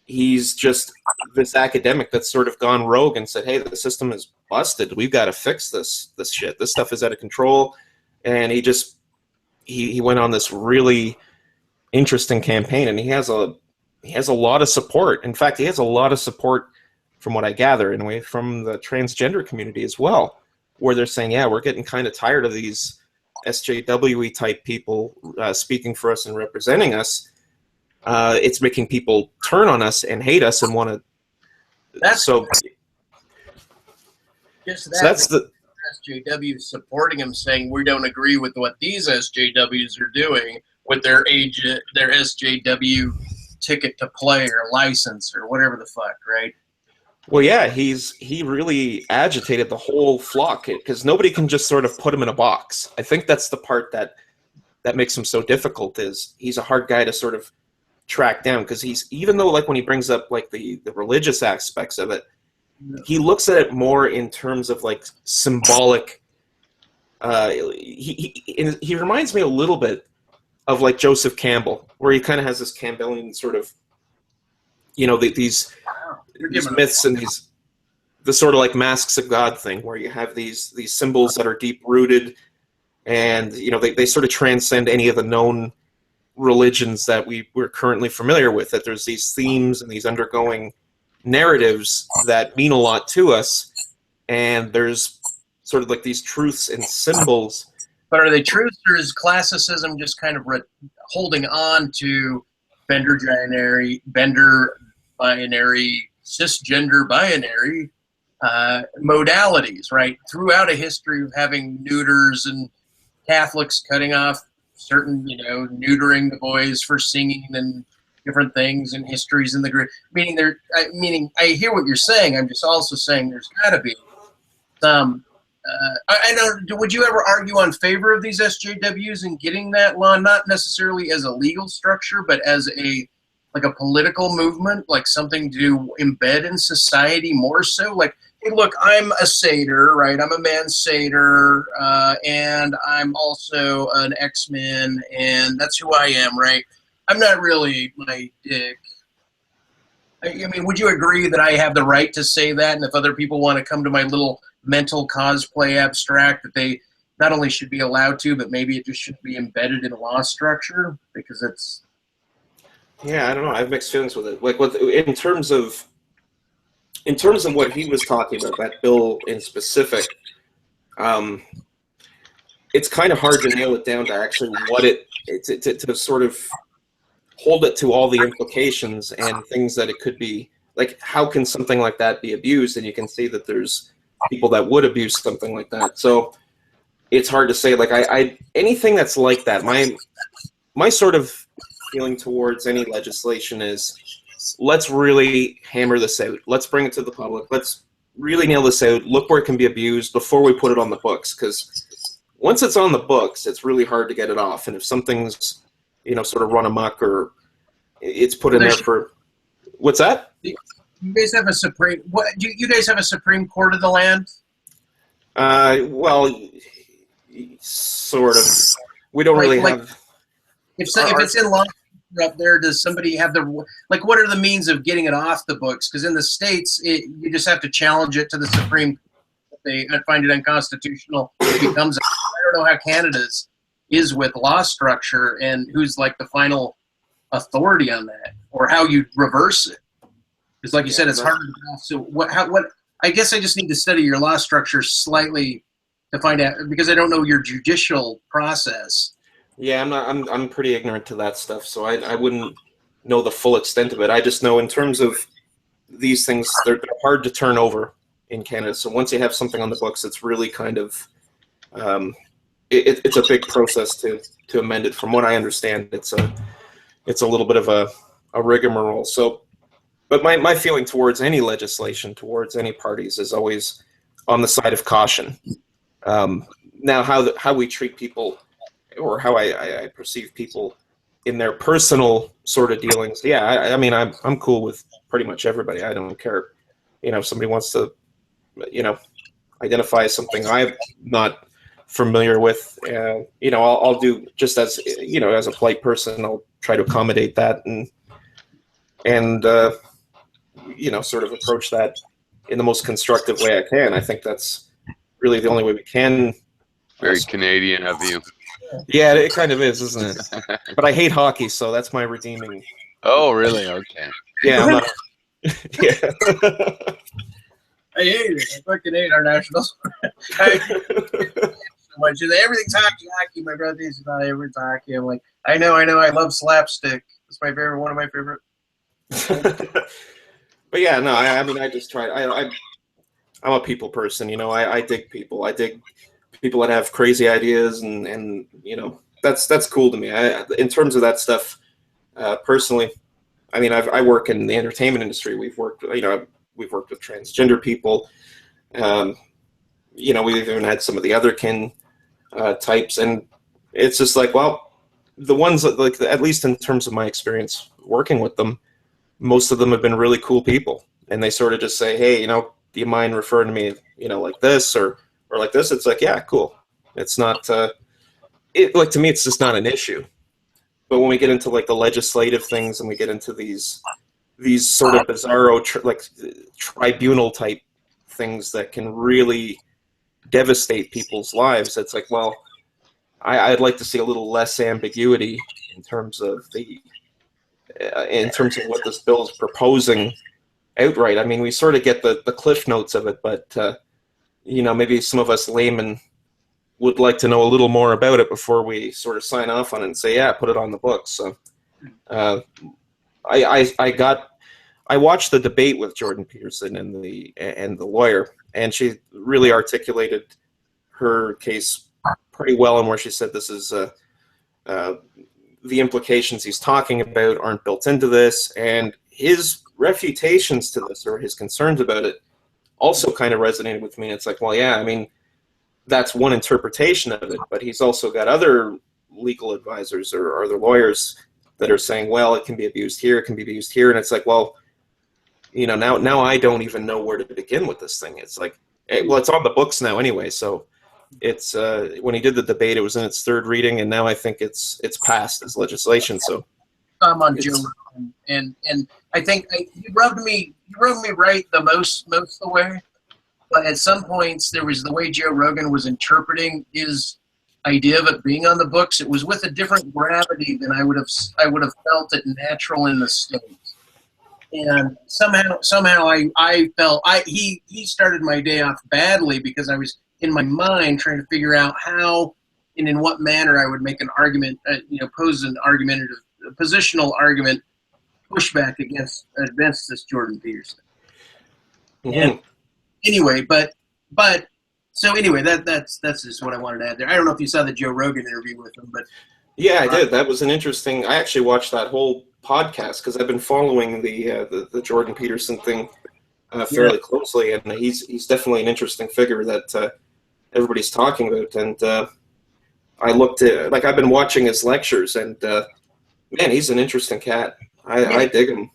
He's just this academic that's sort of gone rogue and said, "Hey, the system is busted. We've got to fix this shit. This stuff is out of control." And he went on this really interesting campaign, and he has a lot of support. In fact, he has a lot of support, from what I gather, anyway, from the transgender community as well, where they're saying, "Yeah, we're getting kind of tired of these SJW type people speaking for us and representing us. It's making people turn on us and hate us and want to." That's the SJW supporting him, saying we don't agree with what these SJWs are doing with their SJW ticket to play or license or whatever the fuck, right? Well, yeah, he really agitated the whole flock because nobody can just sort of put him in a box. I think that's the part that makes him so difficult. Is he's a hard guy to sort of track down because even though like when he brings up like the religious aspects of it, he looks at it more in terms of like symbolic. He reminds me a little bit of like Joseph Campbell, where he kind of has this Campbellian sort of, these myths and the sort of like masks of God thing, where you have these symbols that are deep rooted, and they sort of transcend any of the known religions that we're currently familiar with. That there's these themes and these undergoing narratives that mean a lot to us, and there's sort of like these truths and symbols. But are they truths, or is classicism just kind of holding on to gender binary, cisgender binary modalities, right? Throughout a history of having neuters and Catholics cutting off certain, neutering the boys for singing and different things and histories in the group. Meaning, I hear what you're saying. I'm just also saying there's got to be some. I know. Would you ever argue on favor of these SJWs and getting that law, not necessarily as a legal structure, but as a political movement, like something to embed in society more so? Like, hey, look, I'm a satyr, right? I'm a man satyr, and I'm also an X-Men, and that's who I am, right? I'm not really my dick. I mean, would you agree that I have the right to say that? And if other people want to come to my little mental cosplay abstract, that they not only should be allowed to, but maybe it just should be embedded in a law structure because it's. Yeah, I don't know. I have mixed feelings with it. Like in terms of what he was talking about, that bill in specific, it's kind of hard to nail it down to actually what to sort of hold it to all the implications and things that it could be. Like, how can something like that be abused? And you can see that there's people that would abuse something like that. So it's hard to say. Like, I anything that's like that, my sort of feeling towards any legislation is, let's really hammer this out. Let's bring it to the public. Let's really nail this out. Look where it can be abused before we put it on the books. Because once it's on the books, it's really hard to get it off. And if something's sort of run amok, or it's put in there for, what's that? You guys have a Supreme. What do you guys have a Supreme Court of the land? Well, sort of. We don't really have. If it's in law up there, does somebody have the like? What are the means of getting it off the books? Because in the states, you just have to challenge it to the Supreme. If they find it unconstitutional, it becomes. I don't know how Canada's is with law structure and who's like the final authority on that, or how you reverse it. Because, like you said, it's hard to grasp. So, what? I guess I just need to study your law structure slightly to find out, because I don't know your judicial process. Yeah, I'm pretty ignorant to that stuff, so I wouldn't know the full extent of it. I just know in terms of these things, they're hard to turn over in Canada. So once you have something on the books, it's really kind of it's a big process to amend it. From what I understand, it's a little bit of a rigmarole. So. But my feeling towards any legislation, towards any parties, is always on the side of caution. Now, how we treat people, or how I perceive people in their personal sort of dealings, yeah, I mean, I'm cool with pretty much everybody. I don't care, if somebody wants to, identify something I'm not familiar with, I'll do just as as a polite person, I'll try to accommodate that and sort of approach that in the most constructive way I can. I think that's really the only way we can. Very Canadian of you. Yeah, it kind of is, isn't it? But I hate hockey, so that's my redeeming. Oh, really? Okay. Yeah, I'm not. Yeah. I hate it. I fucking hate our national sport. So much. Everything's hockey. My brother is not everything's hockey. I'm like, I know. I love slapstick. It's my favorite. One of my favorite. But yeah, no, I mean, I just try. I'm a people person, I dig people. I dig people that have crazy ideas, and that's cool to me. In terms of that stuff, personally, I mean, I work in the entertainment industry. We've worked with transgender people. We've even had some of the otherkin types, and it's just like, well, the ones that, like, at least in terms of my experience working with them, most of them have been really cool people, and they sort of just say, hey, do you mind referring to me, like this or like this? It's like, yeah, cool. It's not, to me, it's just not an issue. But when we get into like the legislative things and we get into these sort of bizarro, tribunal type things that can really devastate people's lives, it's like, well, I'd like to see a little less ambiguity in terms of what this bill is proposing outright. I mean, we sort of get the cliff notes of it, but maybe some of us laymen would like to know a little more about it before we sort of sign off on it and say, yeah, put it on the books. So I watched the debate with Jordan Peterson and the lawyer, and she really articulated her case pretty well, and where she said this is the implications he's talking about aren't built into this, and his refutations to this, or his concerns about it, also kind of resonated with me. It's like, well, yeah, I mean, that's one interpretation of it, but he's also got other legal advisors or other lawyers that are saying, well, it can be abused here, it can be abused here, and it's like, well, now I don't even know where to begin with this thing. It's like, well, it's on the books now anyway, so it's when he did the debate, it was in its third reading, and now I think it's passed as legislation. So I'm on Joe Rogan, and I think you rubbed me right the most of the way. But at some points, there was the way Joe Rogan was interpreting his idea of it being on the books. It was with a different gravity than I would have felt it natural in the States. And somehow I felt he started my day off badly, because I was in my mind trying to figure out how and in what manner I would make an argument, pose an argumentative, a positional argument, pushback against this Jordan Peterson. Mm-hmm. And anyway, so anyway, that's just what I wanted to add there. I don't know if you saw the Joe Rogan interview with him, but yeah, I did. That was an interesting. I actually watched that whole podcast because I've been following the Jordan Peterson thing fairly closely, and he's definitely an interesting figure that everybody's talking about. And I looked at, I've been watching his lectures, and man, he's an interesting cat. I dig him.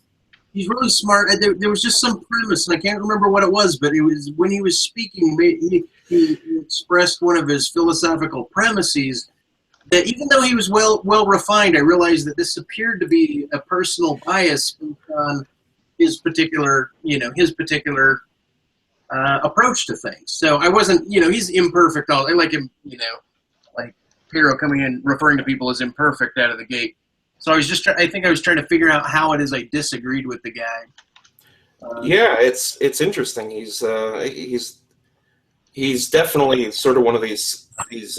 He's really smart. There was just some premise, and I can't remember what it was, but it was when he was speaking, he expressed one of his philosophical premises that even though he was well refined, I realized that this appeared to be a personal bias based on his particular approach to things. So I wasn't, he's imperfect. I like him, like Piero coming in referring to people as imperfect out of the gate. So I think I was trying to figure out how it is I disagreed with the guy. Yeah, it's interesting. He's definitely sort of one of these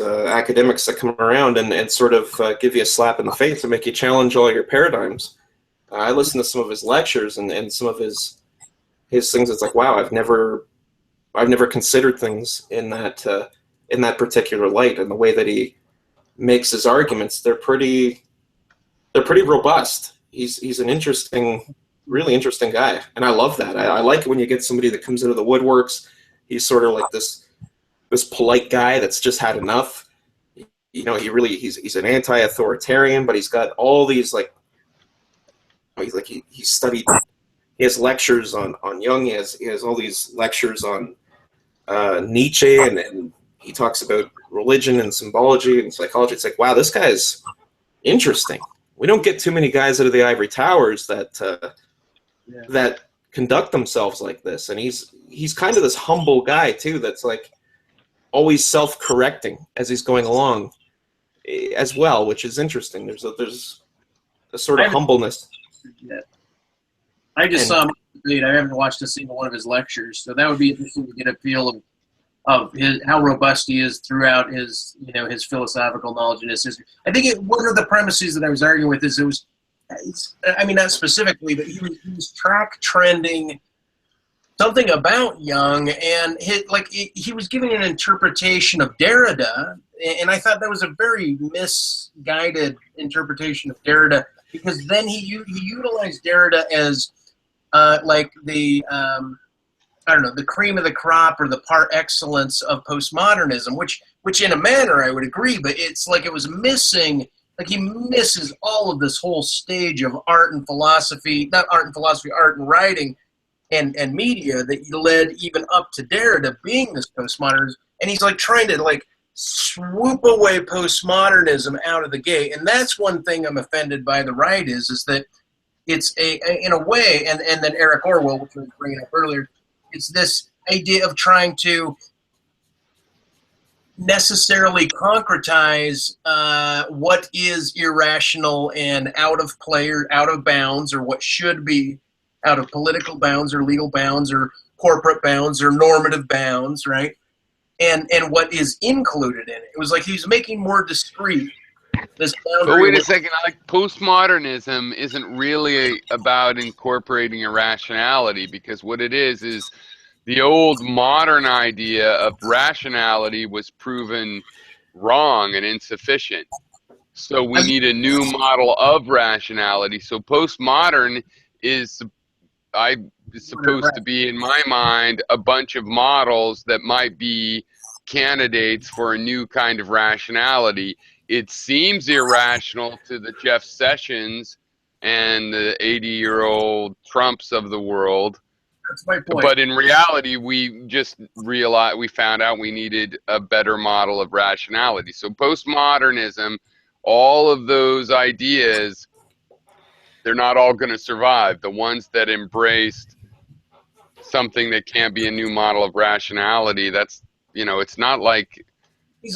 academics that come around and sort of give you a slap in the face and make you challenge all your paradigms. I listened to some of his lectures and some of his things. It's like, wow, I've never considered things in that particular light, and the way that he makes his arguments, they're pretty robust. He's an really interesting guy, and I love that. I like it when you get somebody that comes out of the woodworks. He's sort of like this polite guy that's just had enough. He's an anti-authoritarian, but he's got all these he studied. He has lectures on Jung. He has all these lectures on Nietzsche, and he talks about religion and symbology and psychology. It's like, wow, this guy's interesting. We don't get too many guys out of the ivory towers that conduct themselves like this, and he's kind of this humble guy too. That's like always self-correcting as he's going along, as well, which is interesting. There's a sort of humbleness. Yeah. I just saw him. I haven't watched a single one of his lectures, so that would be interesting to get a feel of how robust he is throughout his philosophical knowledge and his history. I think one of the premises that I was arguing with is not specifically, but he was track trending something about Jung, and he was giving an interpretation of Derrida, and I thought that was a very misguided interpretation of Derrida, because then he utilized Derrida as the cream of the crop or the par excellence of postmodernism, which in a manner I would agree, but it's like it was missing. Like he misses all of this whole stage of art and philosophy, not art and philosophy, art and writing and media that led even up to Derrida being this postmodernism. And he's like trying to like swoop away postmodernism out of the gate. And that's one thing I'm offended by the right is that it's in a way, and then Eric Orwell, which I was bringing up earlier, it's this idea of trying to necessarily concretize what is irrational and out of play or out of bounds, or what should be out of political bounds or legal bounds or corporate bounds or normative bounds, right? And what is included in it. It was like he's making more discrete this boundary. But wait a second, like postmodernism isn't really about incorporating irrationality, because what it is the old modern idea of rationality was proven wrong and insufficient. So we need a new model of rationality. So postmodern is supposed to be, in my mind, a bunch of models that might be candidates for a new kind of rationality. It seems irrational to the Jeff Sessions and the 80-year-old Trumps of the world. That's my point. But in reality, we just we found out we needed a better model of rationality. So postmodernism, all of those ideas, they're not all going to survive. The ones that embraced something that can't be a new model of rationality, that's, it's not like it's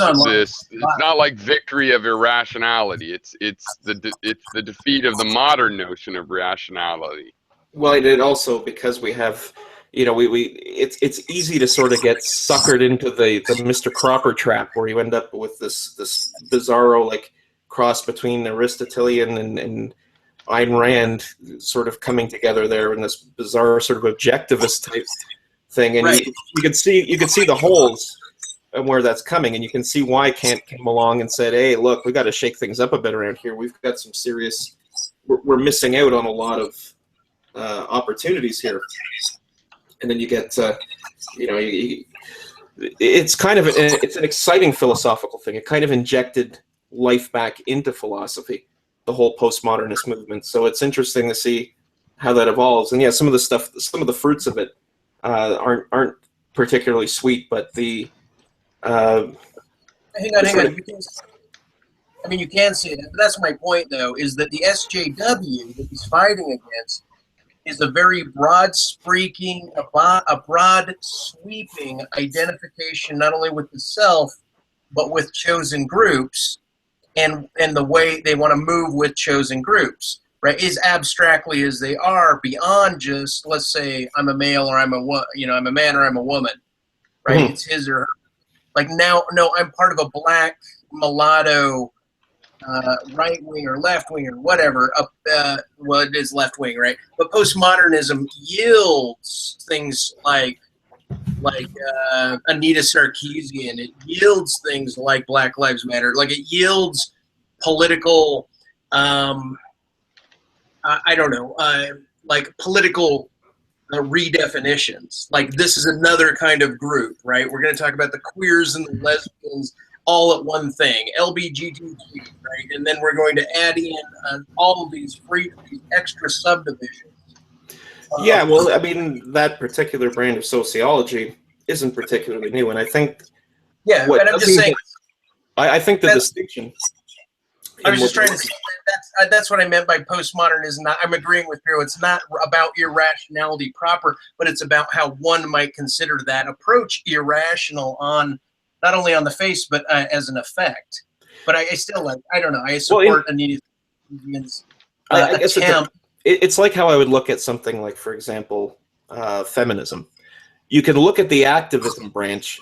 not like victory of irrationality. It's the defeat of the modern notion of rationality. Well, it also, because we have, it's easy to sort of get suckered into the Mr. Cropper trap, where you end up with this bizarro like cross between Aristotelian and Ayn Rand sort of coming together there in this bizarre sort of objectivist type thing, and right. you could see the holes and where that's coming, and you can see why Kant came along and said, "Hey, look, we got to shake things up a bit around here. We've got some serious. We're missing out on a lot of opportunities here." And then you get, it's kind of it's an exciting philosophical thing. It kind of injected life back into philosophy, the whole postmodernist movement. So it's interesting to see evolves. And yeah, some of the fruits of it aren't particularly sweet, but the Hang on. You can say that, but that's my point, though, is that the SJW that he's fighting against is a very broad sweeping identification, not only with the self, but with chosen groups, and the way they want to move with chosen groups, right? As abstractly as they are, beyond just, let's say, I'm a male or I'm a man or I'm a woman, right? Mm-hmm. It's his or her. Like now, no, I'm part of a black mulatto, right wing or left wing or whatever. Well, it is left wing, right? But postmodernism yields things like Anita Sarkeesian. It yields things like Black Lives Matter. Like it yields political. I don't know, like political redefinitions. Like this is another kind of group, right? We're going to talk about the queers and the lesbians all at one thing, LBGTQ, right? And then we're going to add in all of these extra subdivisions. Yeah, well, I mean, that particular brand of sociology isn't particularly new, and I think. Yeah, and I'm just saying. I think the distinction. I was just trying to say that's what I meant by postmodernism. I'm agreeing with Piero. It's not about irrationality proper, but it's about how one might consider that approach irrational on not only on the face, but as an effect. But I still I don't know. I support Anita Sarkeesian's attempt. It's like how I would look at something like, for example, feminism. You can look at the activism branch,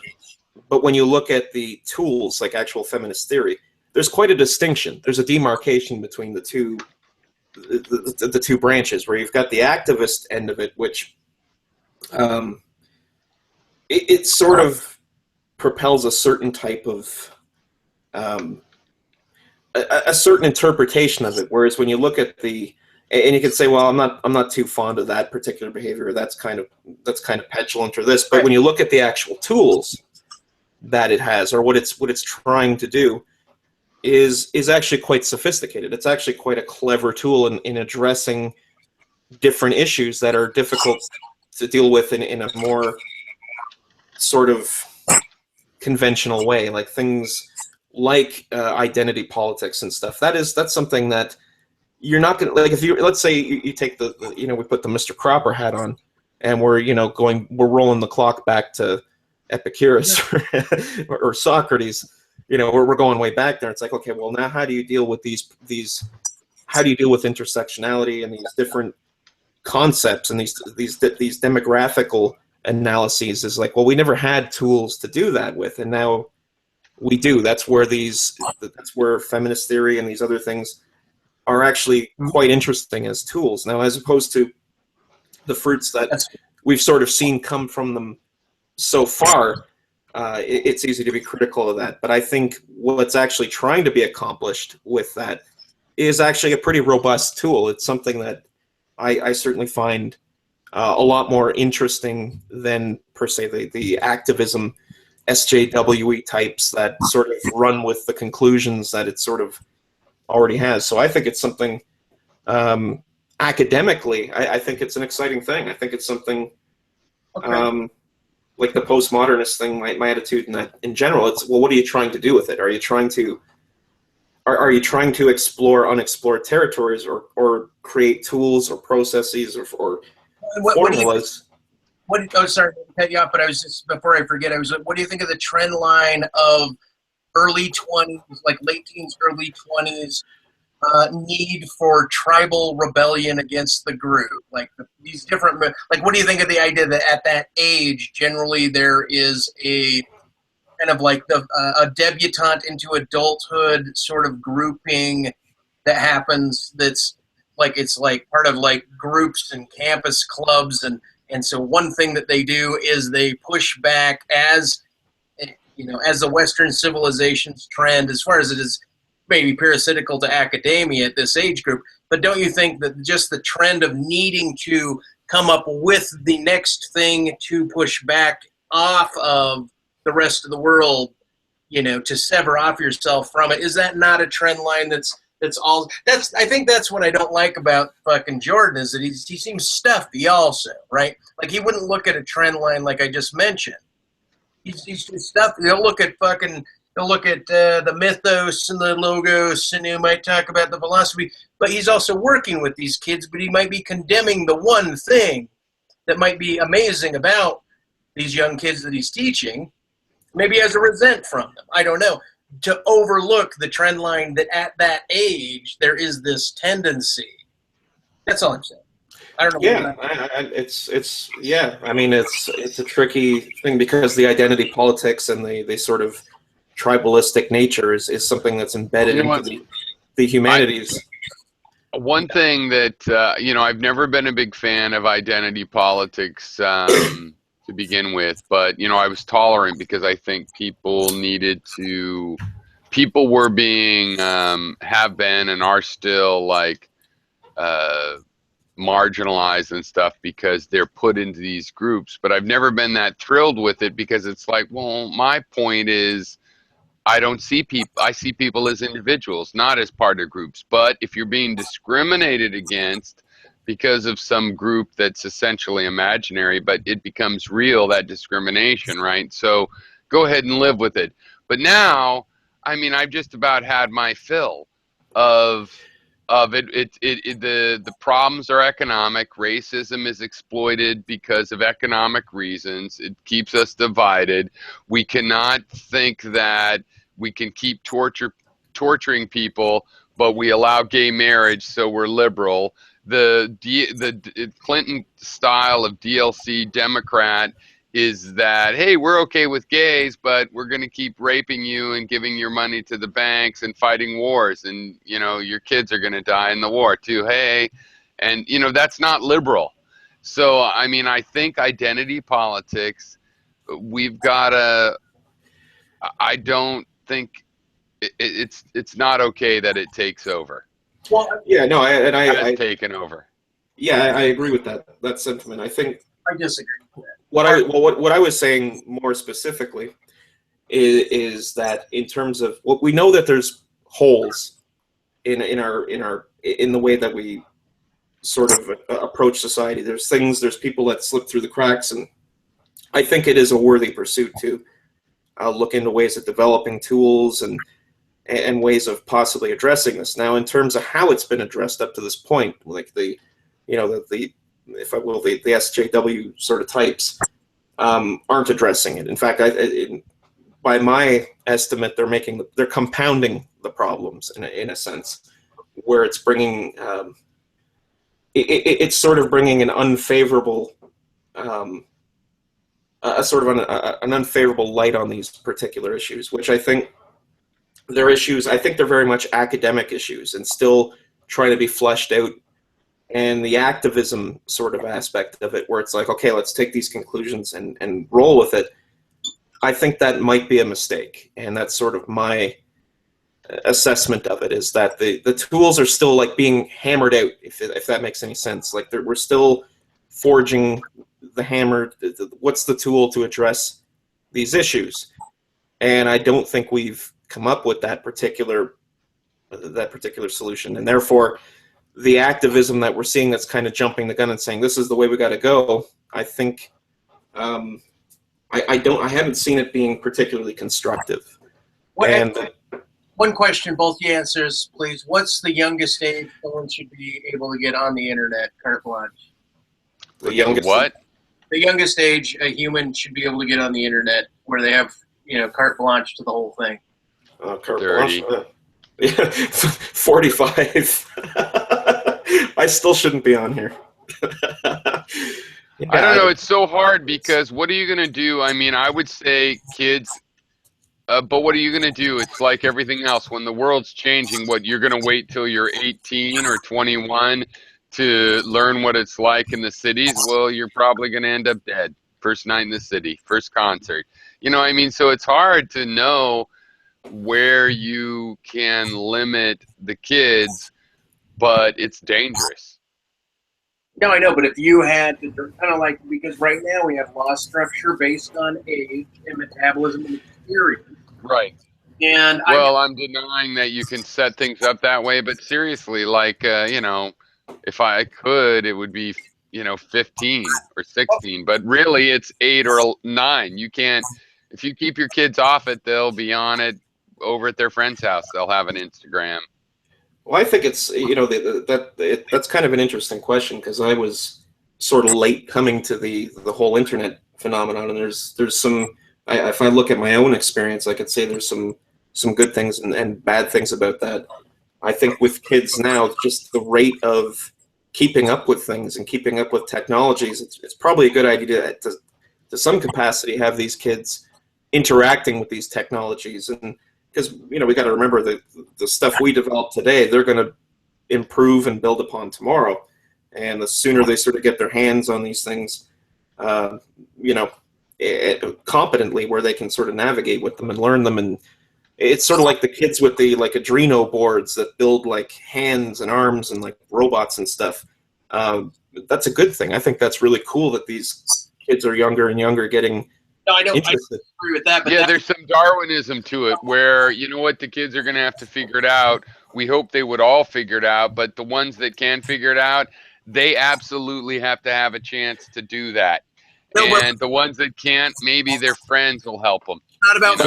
but when you look at the tools, like actual feminist theory, there's quite a distinction. There's a demarcation between the two branches, where you've got the activist end of it, which it sort of propels a certain type of a certain interpretation of it. Whereas when you look at and you can say, well, I'm not too fond of that particular behavior. That's kind of petulant or this. But when you look at the actual tools that it has, or what it's trying to do, is actually quite sophisticated. It's actually quite a clever tool in addressing different issues that are difficult to deal with in a more sort of conventional way, like things like identity politics and stuff. That's something that you're not going to, like, if you, let's say you take we put the Mr. Cropper hat on, and we're rolling the clock back to Epicurus or Socrates. We're going way back there. It's like, okay, well, now how do you deal with these how do you deal with intersectionality and these different concepts and these demographical analyses? Is like, well, we never had tools to do that with, and now we do. That's where feminist theory and these other things are actually quite interesting as tools now, as opposed to the fruits that we've sort of seen come from them so far. It's easy to be critical of that, but I think what's actually trying to be accomplished with that is actually a pretty robust tool. It's something that I certainly find a lot more interesting than, per se, the activism SJWE types that sort of run with the conclusions that it sort of already has. So I think it's something academically, I think it's an exciting thing. I think it's something like the postmodernist thing. My attitude in general, it's, well, what are you trying to do with it? Are you trying to explore unexplored territories, or create tools or processes or formulas? Sorry to cut you off, but I was just, before I forget, what do you think of the trend line of early 20s, like late teens, early 20s, need for tribal rebellion against the group? Like these different, like, what do you think of the idea that at that age, generally there is a kind of like a debutante into adulthood sort of grouping that happens, that's like, it's like part of like groups and campus clubs, and so one thing that they do is they push back as the Western civilization's trend, as far as it is maybe parasitical to academia at this age group. But don't you think that just the trend of needing to come up with the next thing to push back off of the rest of the world, to sever off yourself from it, is that not a trend line that's It's all that's. I think that's what I don't like about fucking Jordan is that he seems stuffy also, right? Like he wouldn't look at a trend line like I just mentioned. He's just stuffy. He'll look at the mythos and the logos, and he might talk about the philosophy. But he's also working with these kids. But he might be condemning the one thing that might be amazing about these young kids that he's teaching. Maybe he has a resent from them. I don't know. To overlook the trend line that at that age there is this tendency. That's all I'm saying. I don't know. Yeah, it's yeah. I mean, it's a tricky thing because the identity politics and the sort of tribalistic nature is something that's embedded into the humanities. One thing that I've never been a big fan of identity politics to begin with, but I was tolerant because I think people were being have been and are still like marginalized and stuff because they're put into these groups. But I've never been that thrilled with it because it's like, well, my point is I see people as individuals, not as part of groups. But if you're being discriminated against because of some group that's essentially imaginary, but it becomes real, that discrimination, right? So go ahead and live with it. But now, I mean, I've just about had my fill of it. The problems are economic. Racism is exploited because of economic reasons. It keeps us divided. We cannot think that we can keep torturing people, but we allow gay marriage, so we're liberal. The Clinton style of DLC Democrat is that, hey, we're okay with gays, but we're going to keep raping you and giving your money to the banks and fighting wars, and your kids are going to die in the war too. Hey, and that's not liberal. So I mean, I think identity politics, we've got to. I don't think it's not okay that it takes over. Well, yeah, no, I taken over. Yeah, I agree with that sentiment. I think I disagree with that. What I was saying more specifically is that in terms of what we know that there's holes in the way that we sort of approach society. There's people that slip through the cracks, and I think it is a worthy pursuit to look into ways of developing tools and ways of possibly addressing this. Now, in terms of how it's been addressed up to this point, like the SJW sort of types aren't addressing it. In fact, by my estimate, they're compounding the problems in a sense, where it's bringing it's sort of bringing an unfavorable an unfavorable light on these particular issues, which I think they're issues. I think they're very much academic issues and still trying to be fleshed out. And the activism sort of aspect of it, where it's like, okay, let's take these conclusions and roll with it. I think that might be a mistake. And that's sort of my assessment of it, is that the tools are still like being hammered out, if that makes any sense. Like we're still forging the hammer. What's the tool to address these issues? And I don't think we've come up with that particular solution. And therefore, the activism that we're seeing that's kind of jumping the gun and saying this is the way we got to go, I think I haven't seen it being particularly constructive. One question, both the answers, please. What's the youngest age someone should be able to get on the internet, carte blanche? The youngest what? The youngest age a human should be able to get on the internet, where they have carte blanche to the whole thing. Carte 30. blanche. 45. I still shouldn't be on here. I don't know. It's so hard because what are you going to do? I mean, I would say kids, but what are you going to do? It's like everything else. When the world's changing, you're going to wait till you're 18 or 21 to learn what it's like in the cities? Well, you're probably going to end up dead. First night in the city, first concert. I mean, so it's hard to know where you can limit the kids, but it's dangerous. No, I know, but if you had to, kind of like, because right now we have law structure based on age and metabolism and experience. Right. And Well, I'm denying that you can set things up that way, but seriously, like, if I could, it would be, 15 or 16, but really it's 8 or 9. You can't, if you keep your kids off it, they'll be on it over at their friend's house. They'll have an Instagram. Well, I think it's that's kind of an interesting question, because I was sort of late coming to the whole internet phenomenon, and there's some. If I look at my own experience, I could say there's some good things and bad things about that. I think with kids now, just the rate of keeping up with things and keeping up with technologies, it's probably a good idea to some capacity have these kids interacting with these technologies. And because we got to remember that the stuff we develop today, they're going to improve and build upon tomorrow. And the sooner they sort of get their hands on these things, competently, where they can sort of navigate with them and learn them. And it's sort of like the kids with the Arduino boards that build like hands and arms and like robots and stuff. That's a good thing. I think that's really cool that these kids are younger and younger getting interested. I agree with that. But Yeah, there's some Darwinism to it where, the kids are going to have to figure it out. We hope they would all figure it out, but the ones that can figure it out, they absolutely have to have a chance to do that. And the ones that can't, maybe their friends will help them. Not about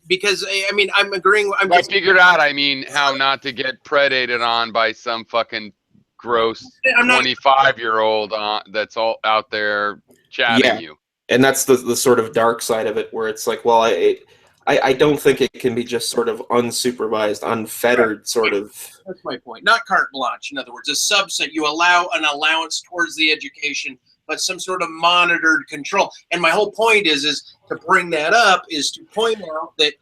because I'm agreeing. I figured out. I mean, how not to get predated on by some fucking gross 25-year-old that's all out there chatting you. And that's the sort of dark side of it, where it's like, well, I don't think it can be just sort of unsupervised, unfettered sort of. That's my point. Not carte blanche. In other words, a subset. You allow an allowance towards the education, but some sort of monitored control. And my whole point is to bring that up is to point out that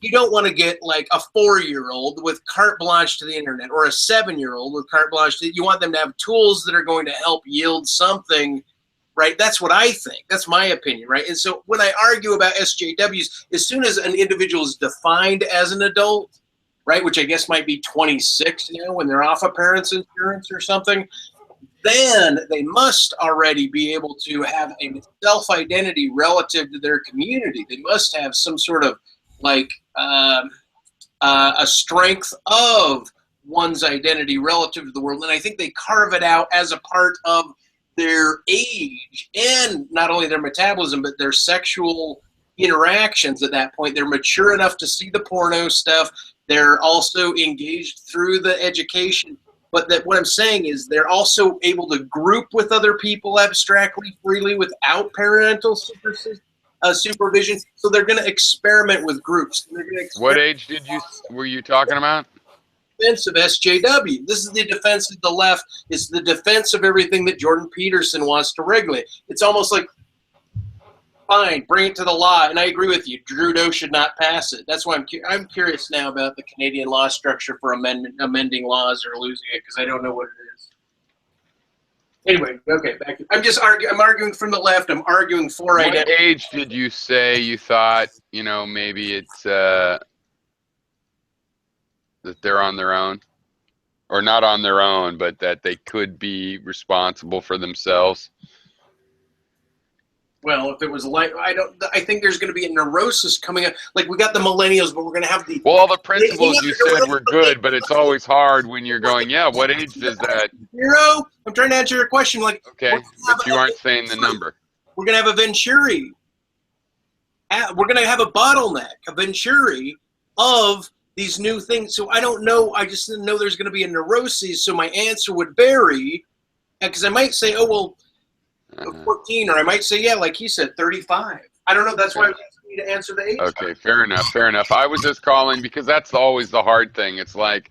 you don't want to get like a 4-year-old with carte blanche to the internet, or a 7-year-old with carte blanche. You want them to have tools that are going to help yield something, right? That's what I think. That's my opinion, right? And so when I argue about SJWs, as soon as an individual is defined as an adult, right, which I guess might be 26 now when they're off of parents' insurance or something, then they must already be able to have a self-identity relative to their community. They must have some sort of a strength of one's identity relative to the world. And I think they carve it out as a part of their age and not only their metabolism, but their sexual interactions at that point. They're mature enough to see the porno stuff. They're also engaged through the education. But what I'm saying is they're also able to group with other people abstractly, freely, without parental supervision. So they're going to experiment with groups. What age were you talking about? Defense of SJW. This is the defense of the left. It's the defense of everything that Jordan Peterson wants to regulate. It's almost like, fine, bring it to the law. And I agree with you. Trudeau should not pass it. That's why I'm curious now about the Canadian law structure for amending laws or losing it, because I don't know what it is. Anyway, okay, back to, I'm arguing from the left. I'm arguing for identity. What age did you say you thought, maybe it's that they're on their own? Or not on their own, but that they could be responsible for themselves? Well, if it was I think there's going to be a neurosis coming up. Like, we got the millennials, but we're going to have the. Well, all the principles you said were good, but it's always hard when you're going, yeah, what age does that? 0. I'm trying to answer your question. Like, okay, but you aren't saying the number. We're going to have a Venturi. We're going to have a bottleneck, a Venturi of these new things. So I don't know. I just didn't know there's going to be a neuroses. So my answer would vary, because I might say, 14, or I might say, yeah, like he said, 35. I don't know. That's why I was asking you to answer the age. Okay, fair enough. I was just calling because that's always the hard thing. It's like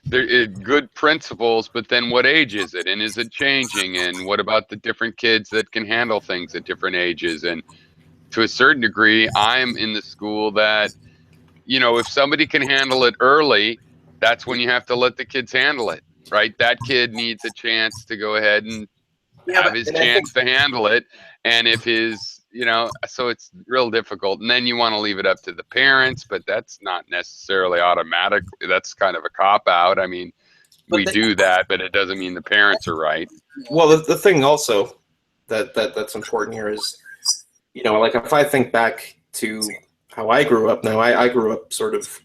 there good principles, but then what age is it? And is it changing? And what about the different kids that can handle things at different ages? And to a certain degree, I'm in the school that, if somebody can handle it early, that's when you have to let the kids handle it, right? That kid needs a chance to go ahead and have his chance to handle it. And if so it's real difficult. And then you want to leave it up to the parents, but that's not necessarily automatic. That's kind of a cop-out. I mean, we do that, but it doesn't mean the parents are right. Well, the thing also that's important here is, like if I think back to I grew up. Now I grew up sort of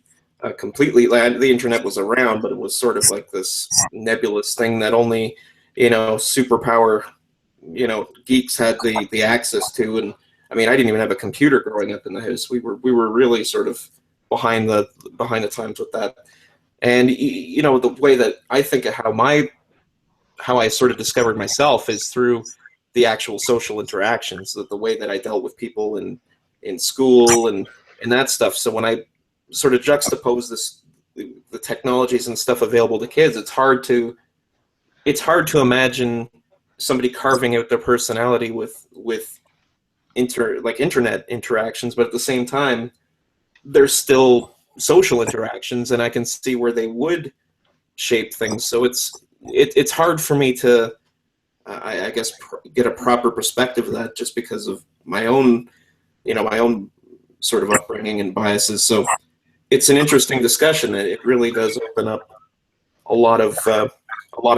completely. The internet was around, but it was sort of like this nebulous thing that only superpower geeks had the access to. And I mean, I didn't even have a computer growing up in the house. We were really sort of behind the times with that. And the way that I think of how I sort of discovered myself is through the actual social interactions, the way that I dealt with people in school and that stuff. So when I sort of juxtapose the technologies and stuff available to kids, it's hard to imagine somebody carving out their personality with internet interactions, but at the same time, there's still social interactions, and I can see where they would shape things. So it's hard for me to, I guess, get a proper perspective of that, just because of my own sort of upbringing and biases. So it's an interesting discussion. It really does open up a lot of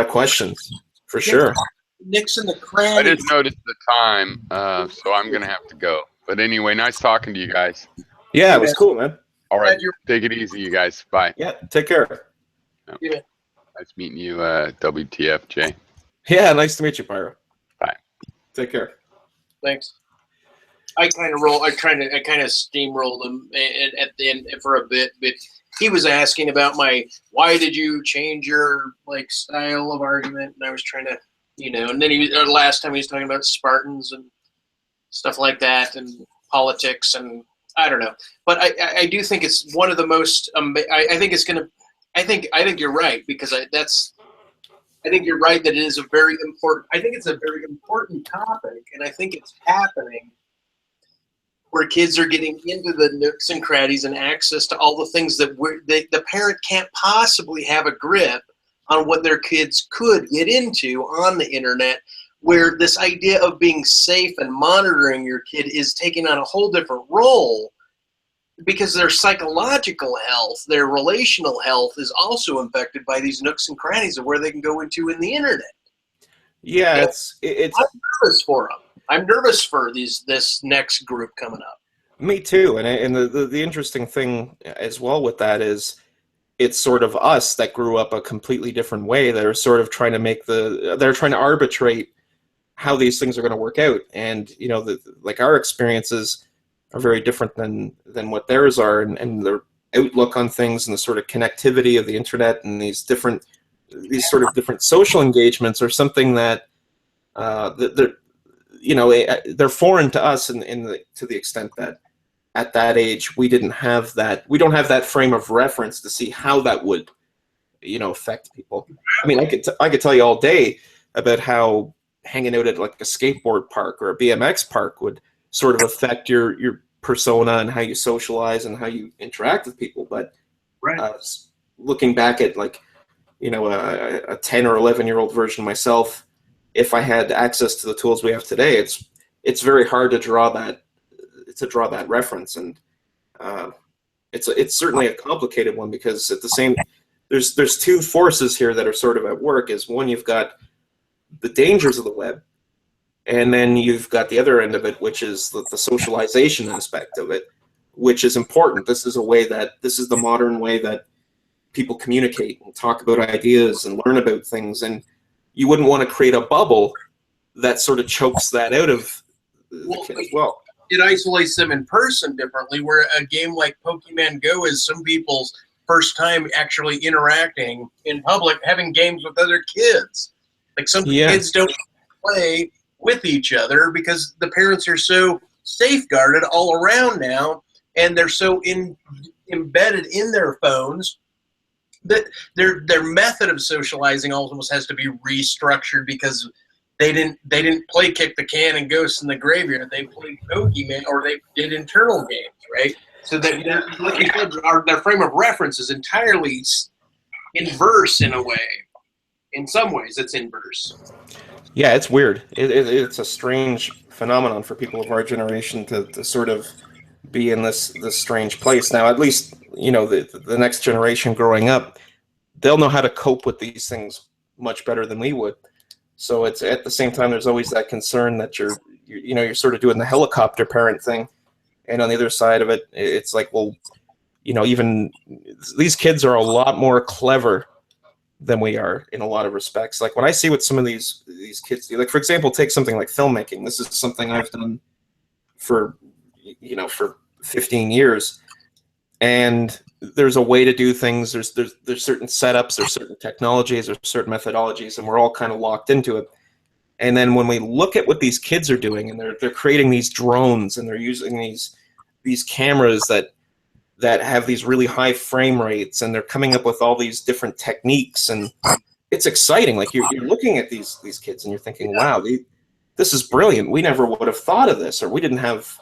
questions, for sure. Nicks in the I crannies. didn't notice the time, so I'm gonna have to go. But anyway, nice talking to you guys. Yeah, it was cool, man. All right, Glad you're- take it easy, you guys. Bye. Yeah, take care. Yeah. Nice meeting you, WTF, Jay. Yeah, nice to meet you, Pyro. Bye. Take care. Thanks. I kind of steamrolled him and at the end for a bit, but he was asking about why did you change your style of argument, and I was trying to, and then last time he was talking about Spartans and stuff like that and politics, and I don't know, but I do think it's one of the most. I think it's gonna. I think you're right, because I think you're right that it is a very important. I think it's a very important topic, and I think it's happening where kids are getting into the nooks and crannies and access to all the things that the parent can't possibly have a grip on what their kids could get into on the internet, where this idea of being safe and monitoring your kid is taking on a whole different role, because their psychological health, their relational health is also affected by these nooks and crannies of where they can go into in the internet. Yeah, it's I'm nervous for them. I'm nervous for this next group coming up. me too. And the interesting thing as well with that is it's sort of us that grew up a completely different way that are sort of trying to they're trying to arbitrate how these things are going to work out. And our experiences are very different than what theirs are, and their outlook on things and the sort of connectivity of the internet and these sort of different social engagements are something that they're foreign to us to the extent that at that age we don't have that frame of reference to see how that would affect people. I mean, I could tell you all day about how hanging out at like a skateboard park or a BMX park would sort of affect your persona and how you socialize and how you interact with people. But looking back at a 10 or 11-year-old version of myself, if I had access to the tools we have today, it's very hard to draw that reference. And it's certainly a complicated one, because at the same, there's two forces here that are sort of at work. Is one, you've got the dangers of the web, and then you've got the other end of it, which is the socialization aspect of it, which is important. This is the modern way that people communicate and talk about ideas and learn about things. And you wouldn't want to create a bubble that sort of chokes that out of the kid as well. It isolates them in person differently, where a game like Pokemon Go is some people's first time actually interacting in public, having games with other kids. Like some kids don't play with each other because the parents are so safeguarded all around now, and they're so embedded in their phones that their method of socializing almost has to be restructured, because they didn't play kick the can and ghosts in the graveyard. They played Pokemon, or they did internal games, right? So that, like you said, their frame of reference is entirely inverse in a way. In some ways, it's inverse. Yeah, it's weird. It's a strange phenomenon for people of our generation to sort of be in this strange place. Now, at least, the next generation growing up, they'll know how to cope with these things much better than we would. So it's at the same time, there's always that concern that you're sort of doing the helicopter parent thing, And on the other side of it, it's like, well, you know, even these kids are a lot more clever than we are in a lot of respects. Like when I see what some of these kids do, like for example, take something like filmmaking. This is something I've done for 15 years. And there's a way to do things. There's certain setups, there's certain technologies, there's certain methodologies, and we're all kind of locked into it. And then when we look at what these kids are doing, and they're creating these drones, and they're using these cameras that have these really high frame rates, and they're coming up with all these different techniques, and it's exciting. Like you're looking at these kids, and you're thinking, wow, this is brilliant. We never would have thought of this, or we didn't have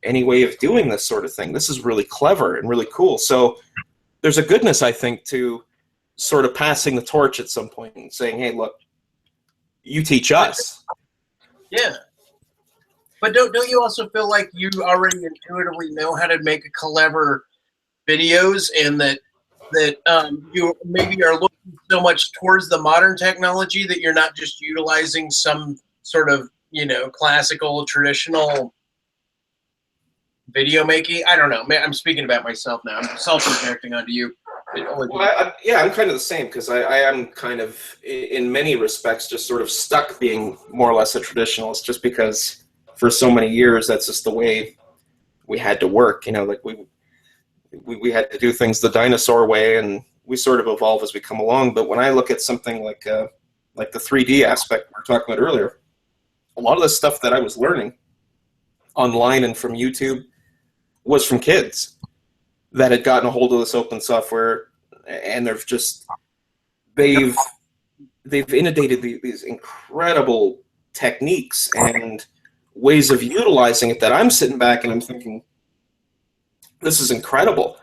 any way of doing this sort of thing. This is really clever and really cool. So there's a goodness, I think, to sort of passing the torch at some point and saying, hey, look, you teach us. Yeah. But don't you also feel like you already intuitively know how to make clever videos, and that you maybe are looking so much towards the modern technology that you're not just utilizing some sort of, classical, traditional video making? I don't know. I'm speaking about myself now. I'm self-projecting onto you. Well, I'm kind of the same, because I am kind of, in many respects, just sort of stuck being more or less a traditionalist, just because for so many years that's just the way we had to work. Like we had to do things the dinosaur way, and we sort of evolve as we come along. But when I look at something like the 3D aspect we were talking about earlier, a lot of the stuff that I was learning online and from YouTube was from kids that had gotten a hold of this open software, and they've inundated these incredible techniques and ways of utilizing it that I'm sitting back and I'm thinking, this is incredible.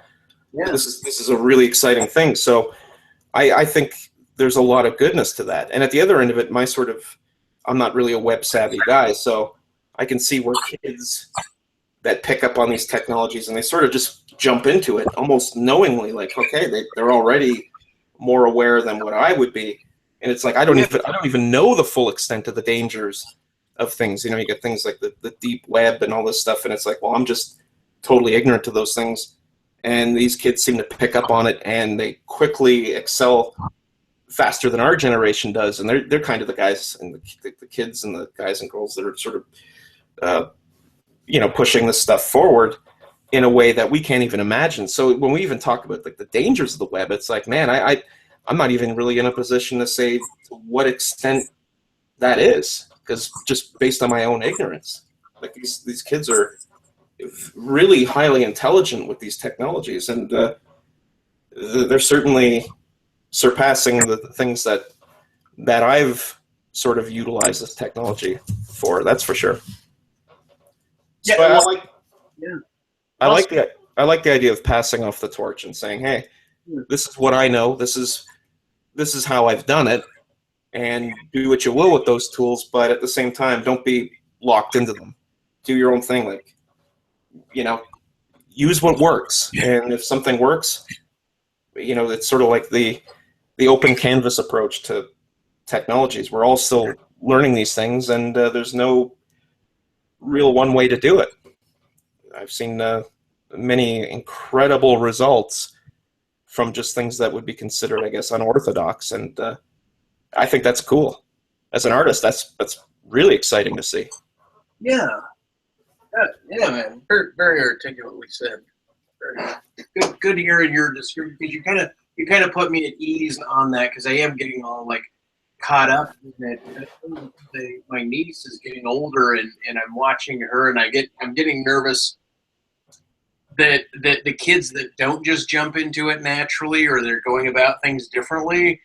Yeah. This is a really exciting thing. So I think there's a lot of goodness to that. And at the other end of it, I'm not really a web savvy guy, so I can see where kids that pick up on these technologies and they sort of just jump into it almost knowingly, like, okay, they're already more aware than what I would be. And it's like, I don't even know the full extent of the dangers of things. You get things like the deep web and all this stuff, and it's like, well, I'm just totally ignorant to those things. And these kids seem to pick up on it, and they quickly excel faster than our generation does. And they're kind of the guys and the kids and the guys and girls that are sort of, pushing this stuff forward in a way that we can't even imagine. So when we even talk about like the dangers of the web, it's like, man, I'm not even really in a position to say to what extent that is, because just based on my own ignorance, like these kids are really highly intelligent with these technologies, and they're certainly surpassing the things that I've sort of utilized this technology for. That's for sure. So yeah, I like the idea of passing off the torch and saying, hey, this is what I know. This is how I've done it, and do what you will with those tools. But at the same time, don't be locked into them. Do your own thing. Like, use what works. And if something works, it's sort of like the open canvas approach to technologies. We're all still learning these things, and there's no real one way to do it. I've seen many incredible results from just things that would be considered, I guess, unorthodox, and I think that's cool. As an artist, that's really exciting to see. Yeah, man. Very, very articulately said. Very good hearing your description, because you kind of put me at ease on that, because I am getting all like caught up in it. My niece is getting older, and I'm watching her, and I'm getting nervous that the kids that don't just jump into it naturally, or they're going about things differently,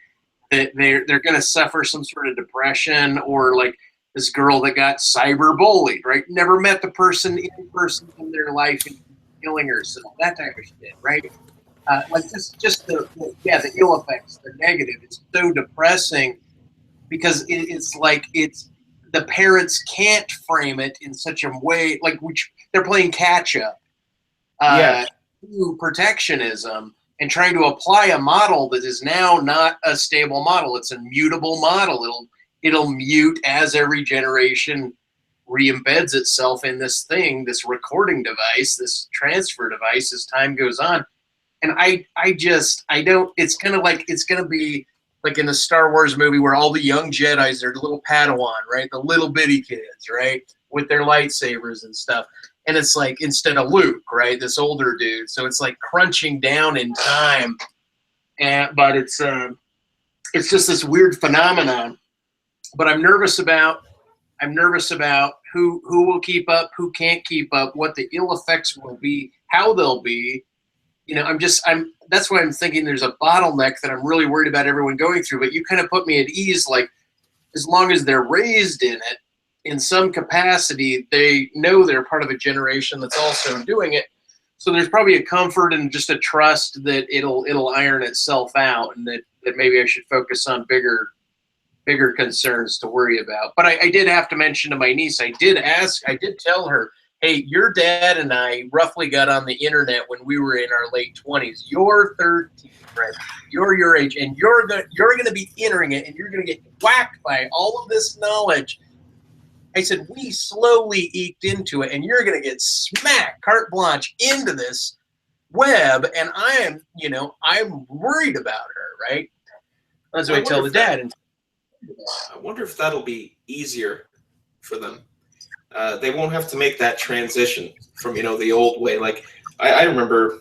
that they're going to suffer some sort of depression, or like this girl that got cyber bullied, right? Never met the person in their life and killing herself, that type of shit, right? Like just the ill effects, the negative. It's so depressing, because it's like the parents can't frame it in such a way, like which they're playing catch up to protectionism and trying to apply a model that is now not a stable model. It's a mutable model. It'll mute as every generation re-embeds itself in this thing, this recording device, this transfer device as time goes on. And I don't, it's kind of like, it's going to be like in the Star Wars movie where all the young Jedis are little Padawan, right? The little bitty kids, right? With their lightsabers and stuff. And it's like, instead of Luke, right? This older dude. So it's like crunching down in time. But it's just this weird phenomenon. But I'm nervous about who will keep up, who can't keep up, what the ill effects will be, how they'll be. You know, that's why I'm thinking there's a bottleneck that I'm really worried about everyone going through. But you kind of put me at ease, like, as long as they're raised in it, in some capacity, they know they're part of a generation that's also doing it. So there's probably a comfort and just a trust that it'll iron itself out, and that maybe I should focus on bigger concerns to worry about. But I did have to mention to my niece, I did tell her, hey, your dad and I roughly got on the internet when we were in our late 20s. You're 13, right? You're your age, and you're gonna be entering it, and you're gonna get whacked by all of this knowledge. I said, we slowly eked into it, and you're gonna get smacked carte blanche into this web, and I'm worried about her, right? That's what I tell the dad. I wonder if that'll be easier for them. They won't have to make that transition from, the old way. Like, I remember,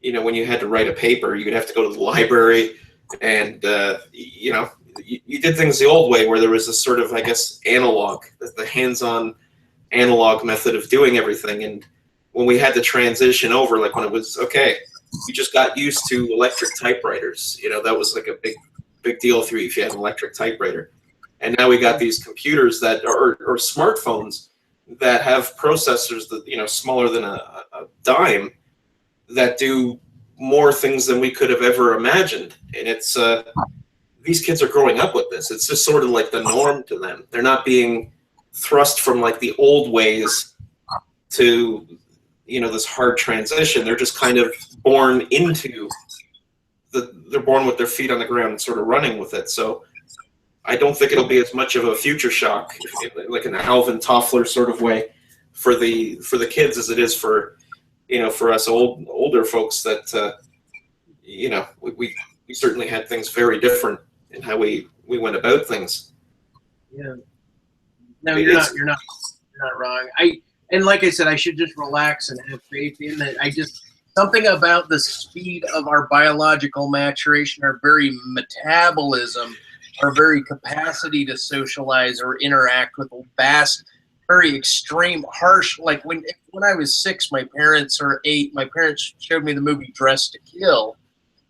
when you had to write a paper, you'd have to go to the library, and, you did things the old way, where there was this sort of, I guess, analog, the hands-on analog method of doing everything. And when we had to transition over, like when it was, okay, you just got used to electric typewriters. That was like a big deal for you if you had an electric typewriter. And now we got these computers that or smartphones that have processors that, smaller than a dime, that do more things than we could have ever imagined. And it's these kids are growing up with this. It's just sort of like the norm to them. They're not being thrust from like the old ways to, this hard transition. They're just kind of born into they're born with their feet on the ground and sort of running with it. So I don't think it'll be as much of a future shock, like an Alvin Toffler sort of way for the kids as it is for, for us older folks that, we certainly had things very different in how we went about things. Yeah. No, you're not wrong. And like I said, I should just relax and have faith in that. Something about the speed of our biological maturation, our very metabolism, our very capacity to socialize or interact with vast, very extreme, harsh. Like when I was 6, my parents showed me the movie Dressed to Kill,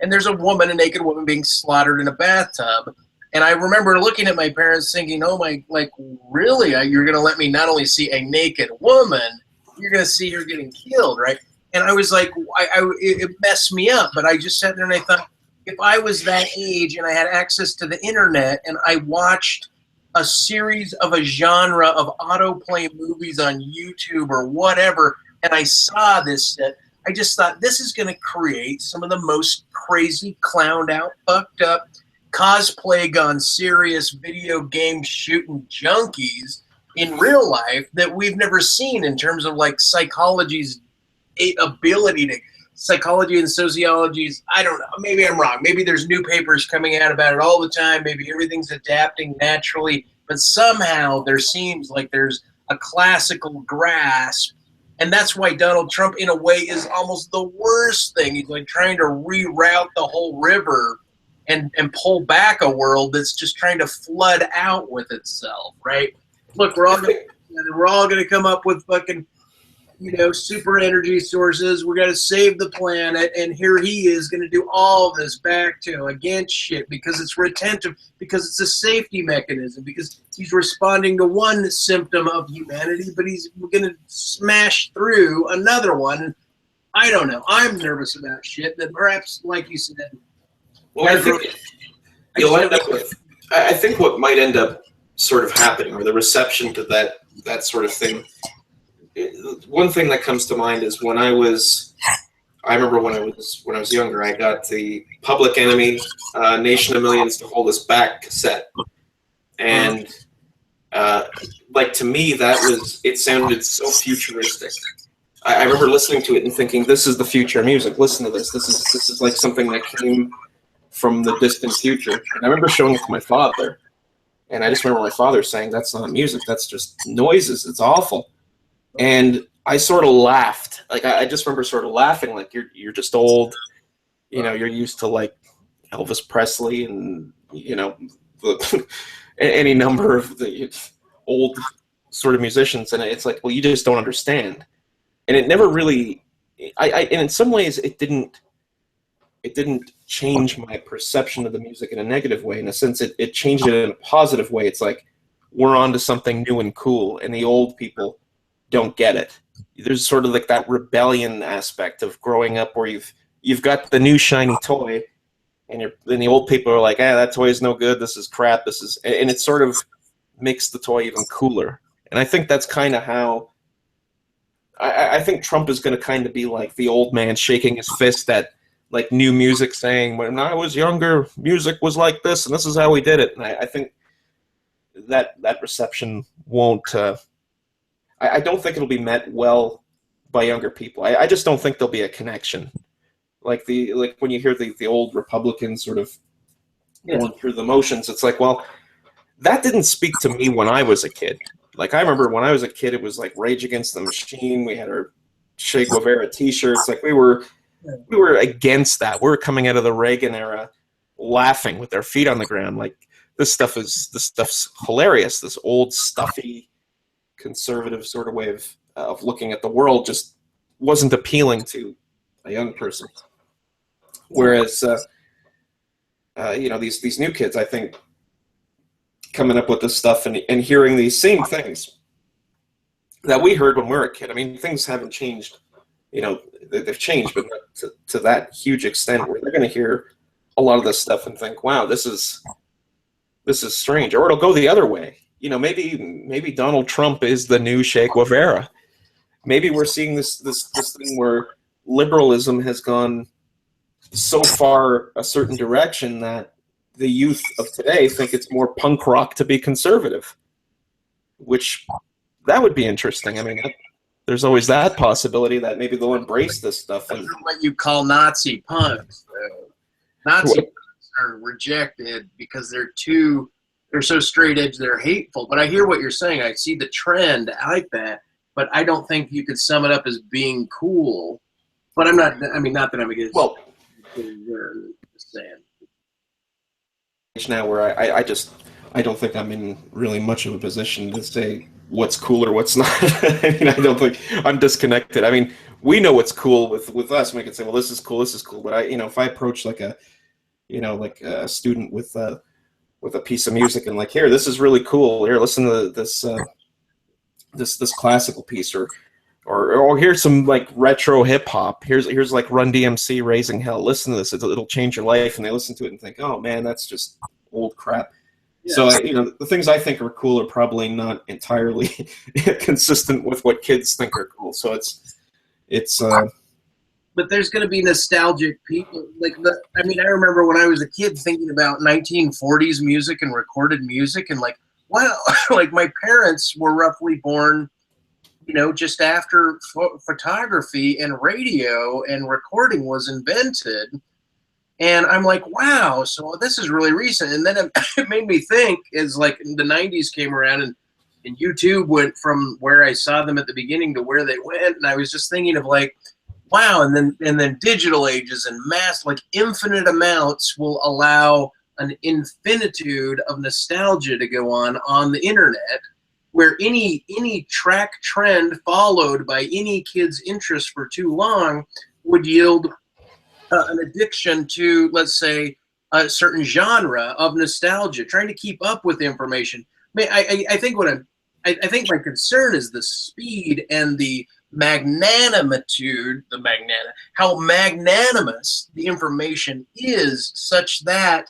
and there's a naked woman being slaughtered in a bathtub. And I remember looking at my parents thinking, oh my, like, really? You're going to let me not only see a naked woman, you're going to see her getting killed, right? And I was like, it messed me up. But I just sat there and I thought, if I was that age and I had access to the internet and I watched a series of a genre of autoplay movies on YouTube or whatever, and I saw this, I just thought this is going to create some of the most crazy, clowned out, fucked up, cosplay gone serious video game shooting junkies in real life that we've never seen in terms of like psychology's ability to psychology and sociology's, I don't know, maybe I'm wrong. Maybe there's new papers coming out about it all the time. Maybe everything's adapting naturally, but somehow there seems like there's a classical grasp. And that's why Donald Trump, in a way, is almost the worst thing. He's like trying to reroute the whole river and pull back a world that's just trying to flood out with itself, right? Look, we're all going to come up with fucking, super energy sources. We're going to save the planet, and here he is going to do all this back to against shit because it's retentive, because it's a safety mechanism, because he's responding to one symptom of humanity, but he's going to smash through another one. I don't know. I'm nervous about shit that perhaps, like you said, well, I think you'll end up with. I think what might end up sort of happening, or the reception to that sort of thing. One thing that comes to mind is I remember when I was younger, I got the Public Enemy, Nation of Millions to Hold Us Back cassette, and like to me, it sounded so futuristic. I remember listening to it and thinking, this is the future music. Listen to this. This is like something that came from the distant future. And I remember showing it to my father. And I just remember my father saying, that's not music. That's just noises. It's awful. And I sort of laughed. Like, I just remember sort of laughing, like, you're just old. You know, you're used to, like, Elvis Presley and, you know, any number of the old sort of musicians. And it's like, well, you just don't understand. And it never really, and in some ways it didn't change my perception of the music in a negative way. In a sense, it changed it in a positive way. It's like, we're on to something new and cool, and the old people don't get it. There's sort of like that rebellion aspect of growing up where you've got the new shiny toy, and the old people are like, that toy is no good, this is crap, and it sort of makes the toy even cooler. And I think that's kind of how, I think Trump is going to kind of be like the old man shaking his fist at like new music, saying, when I was younger, music was like this, and this is how we did it. And I think that reception won't, I don't think it'll be met well by younger people. I just don't think there'll be a connection. Like when you hear the old Republicans sort of going through the motions, it's like, well, that didn't speak to me when I was a kid. Like, I remember when I was a kid, it was like Rage Against the Machine. We had our Che Guevara T-shirts. Like, we were against that. We were coming out of the Reagan era, laughing with our feet on the ground. Like, this stuff's hilarious. This old, stuffy, conservative sort of way of looking at the world just wasn't appealing to a young person. Whereas, you know, these new kids, I think, coming up with this stuff and hearing these same things that we heard when we were a kid. I mean, things haven't changed, you know, they've changed, but not to that huge extent where they're going to hear a lot of this stuff and think, wow, this is strange. Or it'll go the other way. You know, maybe Donald Trump is the new Che Guevara. Maybe we're seeing this thing where liberalism has gone so far a certain direction that the youth of today think it's more punk rock to be conservative, which that would be interesting. I mean, there's always that possibility that maybe they'll embrace this stuff. And what you call Nazi punks. Nazi punks are rejected because they're so straight edge, they're hateful. But I hear what you're saying. I see the trend. I like that. But I don't think you could sum it up as being cool. But not that I'm against. Well, just saying. Now where I don't think I'm in really much of a position to say what's cool or what's not. I mean, I don't think I'm disconnected. I mean, we know what's cool with us. We can say, well, this is cool. But if I approach like a student with a piece of music and like, here, this is really cool. Here, listen to this classical piece, or here's some like retro hip hop. Here's like Run DMC Raising Hell. Listen to this; it'll change your life. And they listen to it and think, oh man, that's just old crap. Yeah. So the things I think are cool are probably not entirely consistent with what kids think are cool. So it's. But there's going to be nostalgic people. I remember when I was a kid thinking about 1940s music and recorded music, and like, wow, like my parents were roughly born, just after photography and radio and recording was invented. And I'm like, wow, so this is really recent. And then it made me think, as like the 90s came around and YouTube went from where I saw them at the beginning to where they went. And I was just thinking of like, wow, and then digital ages and mass, like infinite amounts will allow an infinitude of nostalgia to go on the internet, where any track trend followed by any kid's interest for too long would yield an addiction to, let's say, a certain genre of nostalgia, trying to keep up with information. I think my concern is the speed and the how magnanimous the information is, such that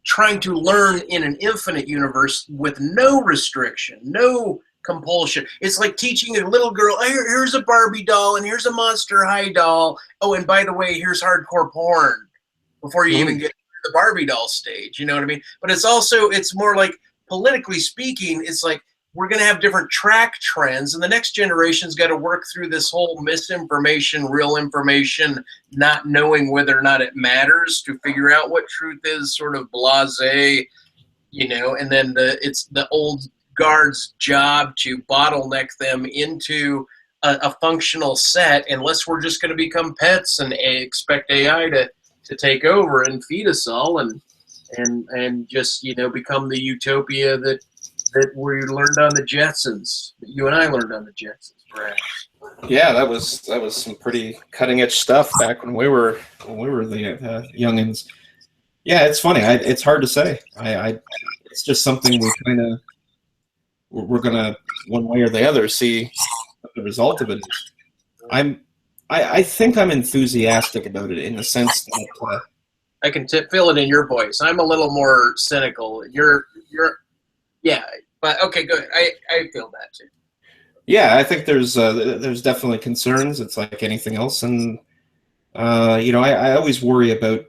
trying to learn in an infinite universe with no restriction, no compulsion. It's like teaching a little girl, here's a Barbie doll and here's a Monster High doll. Oh, and by the way, here's hardcore porn before you even get to the Barbie doll stage. You know what I mean? But it's more like politically speaking, it's like we're going to have different track trends, and the next generation's got to work through this whole misinformation, real information, not knowing whether or not it matters to figure out what truth is, sort of blasé, and then it's the old guard's job to bottleneck them into a functional set, unless we're just going to become pets and expect AI to take over and feed us all and just, become the utopia that we learned on the Jetsons, that you and I learned on the Jetsons, perhaps. Yeah, that was some pretty cutting edge stuff back when we were the youngins. Yeah, it's funny. It's hard to say. It's just something we're gonna one way or the other see what the result of it is. I think I'm enthusiastic about it in the sense that I can feel it in your voice. I'm a little more cynical. Yeah, but okay, good. I feel that too. Yeah, I think there's definitely concerns. It's like anything else, and I always worry about,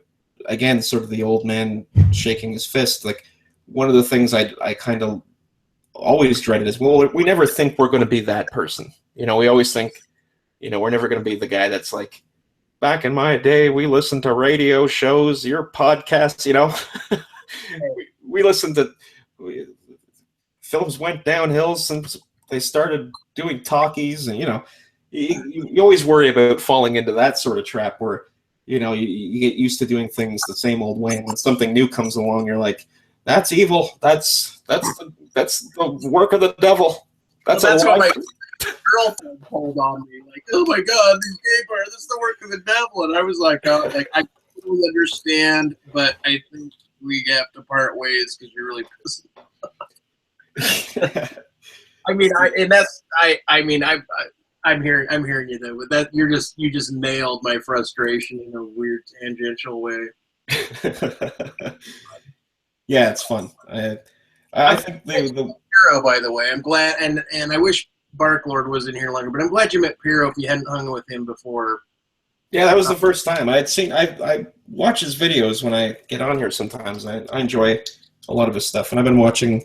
again, sort of the old man shaking his fist. Like, one of the things I kind of always dreaded is, well, we never think we're going to be that person. We always think, we're never going to be the guy that's like, back in my day, we listened to radio shows, your podcasts, we listened to, films went downhill since they started doing talkies, and, you always worry about falling into that sort of trap where, you get used to doing things the same old way, and when something new comes along, you're like, that's evil. That's the work of the devil. That's what my girlfriend told on me. Like, oh my God, these gay bars, this is the work of the devil. And I was like, I totally understand, but I think we have to part ways because you're really pissing me off. I'm hearing you though. With that, you just nailed my frustration in a weird tangential way. Yeah, it's fun. I think the Piro, by the way, I'm glad, and I wish Barklord was in here longer, but I'm glad you met Piro if you hadn't hung with him before. Yeah, that was the first time I watch his videos when I get on here sometimes. I enjoy a lot of his stuff, and I've been watching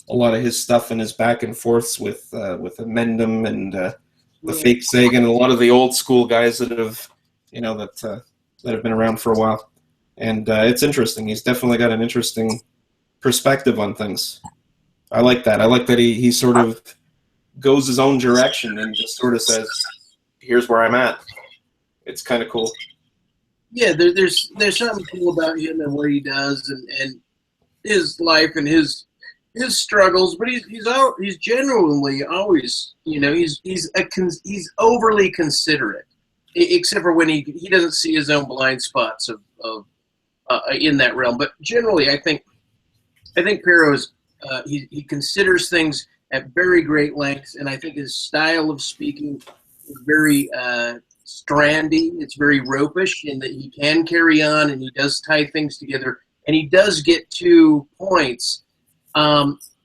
a lot of his stuff and his back and forths with Amendum and the Fake Sagan, and a lot of the old school guys that have that have been around for a while. And it's interesting. He's definitely got an interesting perspective on things. I like that. I like that he sort of goes his own direction and just sort of says, here's where I'm at. It's kind of cool. Yeah, there's something cool about him and what he does and his life and his struggles. But he's genuinely always, he's overly considerate, except for when he doesn't see his own blind spots of in that realm. But generally, I think Piro's he considers things at very great lengths, and I think his style of speaking is very strandy. It's very ropish in that he can carry on, and he does tie things together, and he does get to points.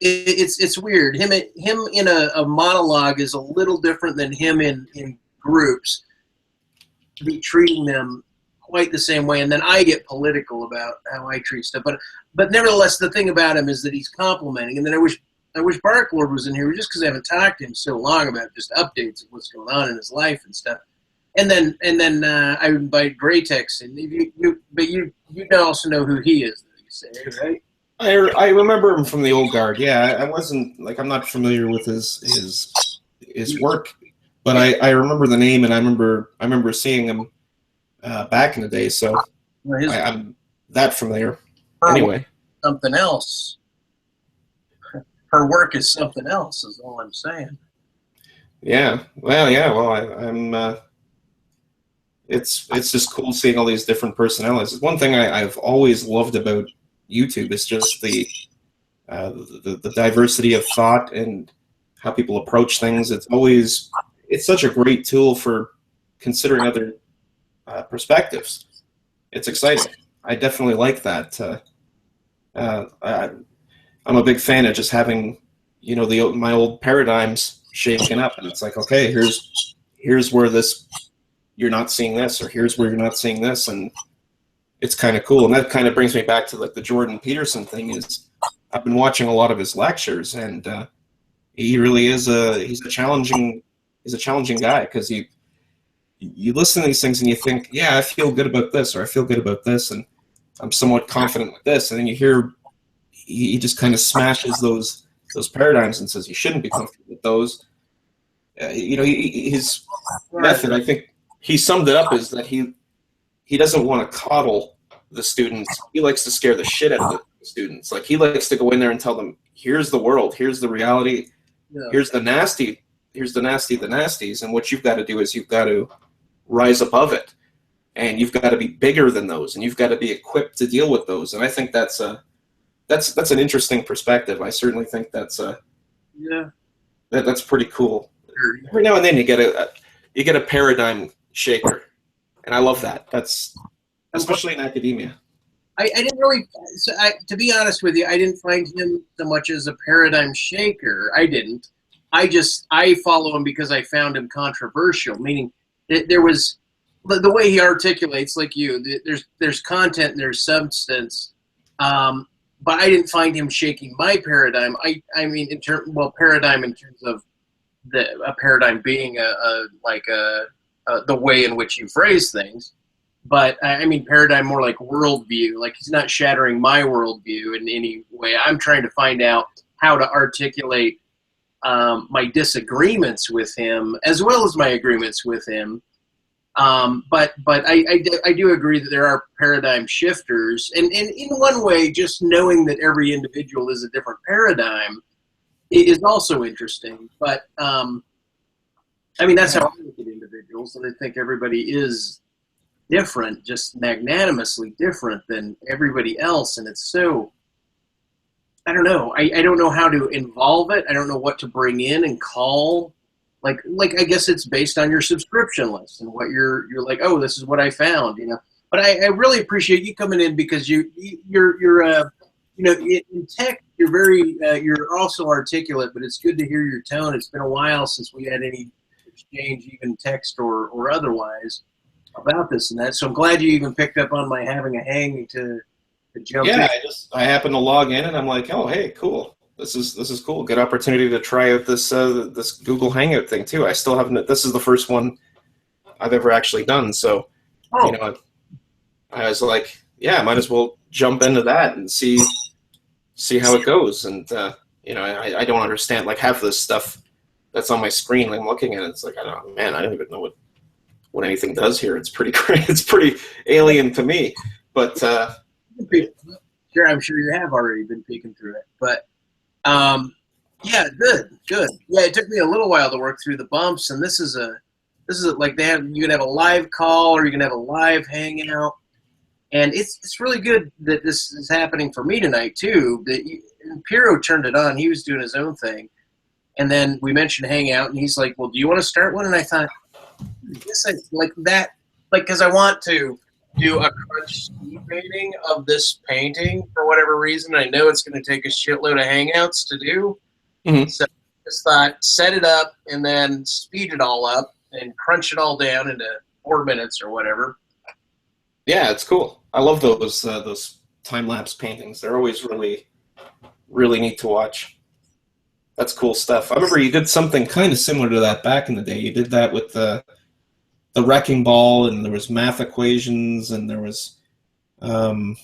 It's weird. Him in a monologue is a little different than him in groups. To be treating them quite the same way, and then I get political about how I treat stuff. But nevertheless, the thing about him is that he's complimenting. And then I wish Barklord was in here, just because I haven't talked to him so long about just updates of what's going on in his life and stuff. And then I invite Graytex, and you also know who he is, you say, right? I remember him from the old guard. Yeah, I wasn't I'm not familiar with his work, but I remember the name, and I remember seeing him back in the day, so I'm that familiar. Anyway, something else. Her work is something else, is all I'm saying. Yeah. Well, yeah. Well, I'm. It's just cool seeing all these different personalities. One thing I've always loved about YouTube is just the diversity of thought and how people approach things. It's such a great tool for considering other perspectives. It's exciting. I definitely like that. I'm a big fan of just having, my old paradigms shaken up, and it's like, okay, here's where you're not seeing this, or here's where you're not seeing this, and it's kind of cool. And that kind of brings me back to like the Jordan Peterson thing is, I've been watching a lot of his lectures, and he really is he's a challenging guy, because you listen to these things and you think, yeah, I feel good about this, or I feel good about this, and I'm somewhat confident with this, and then you hear he just kind of smashes those paradigms and says you shouldn't be comfortable with those. His method, I think he summed it up, is that he doesn't want to coddle the students. He likes to scare the shit out of the students. Like, he likes to go in there and tell them, here's the world, here's the reality, here's the nasty, the nasties, and what you've got to do is you've got to rise above it, and you've got to be bigger than those, and you've got to be equipped to deal with those. And I think that's an interesting perspective. I certainly think that's pretty cool. Every now and then you get a paradigm shaker, and I love that. That's especially in academia. I didn't really, to be honest with you, I didn't find him so much as a paradigm shaker. I didn't. I follow him because I found him controversial, meaning there was the way he articulates, like you, there's content and there's substance, but I didn't find him shaking my paradigm. I mean, paradigm in terms of a paradigm being the way in which you phrase things, but I mean paradigm more like worldview. Like, he's not shattering my worldview in any way. I'm trying to find out how to articulate my disagreements with him as well as my agreements with him. But I do agree that there are paradigm shifters, and in one way, just knowing that every individual is a different paradigm is also interesting. But I mean, that's how I look at individuals, and I think everybody is different, just magnanimously different than everybody else, and it's so, I don't know. I don't know how to involve it. I don't know what to bring in and call. Like I guess it's based on your subscription list and what you're like, oh, this is what I found, But I really appreciate you coming in, because you're in tech, you're also articulate, but it's good to hear your tone. It's been a while since we had any exchange, even text or otherwise, about this and that. So I'm glad you even picked up on my having a hang to jump in. Yeah, I happened to log in and I'm like, oh, hey, cool. This is cool. Good opportunity to try out this Google Hangout thing too. I still haven't. This is the first one I've ever actually done. So, I was like, yeah, I might as well jump into that and see how it goes. And I don't understand like half of this stuff that's on my screen. I'm looking at it. It's like, I don't even know what anything does here. It's pretty great. It's pretty alien to me. But sure, I'm sure you have already been peeking through it. But yeah, good. Yeah, it took me a little while to work through the bumps, and this is like you can have a live call or you can have a live hangout, and it's really good that this is happening for me tonight too. And Piero turned it on; he was doing his own thing, and then we mentioned hangout, and he's like, "Well, do you want to start one?" And I thought, I guess I like that, because I want to do a crunch speed painting of this painting for whatever reason. I know it's going to take a shitload of hangouts to do. Mm-hmm. So I just thought, set it up and then speed it all up and crunch it all down into 4 minutes or whatever. Yeah, it's cool. I love those time-lapse paintings. They're always really, really neat to watch. That's cool stuff. I remember you did something kind of similar to that back in the day. You did that with the wrecking ball, and there was math equations, and there was what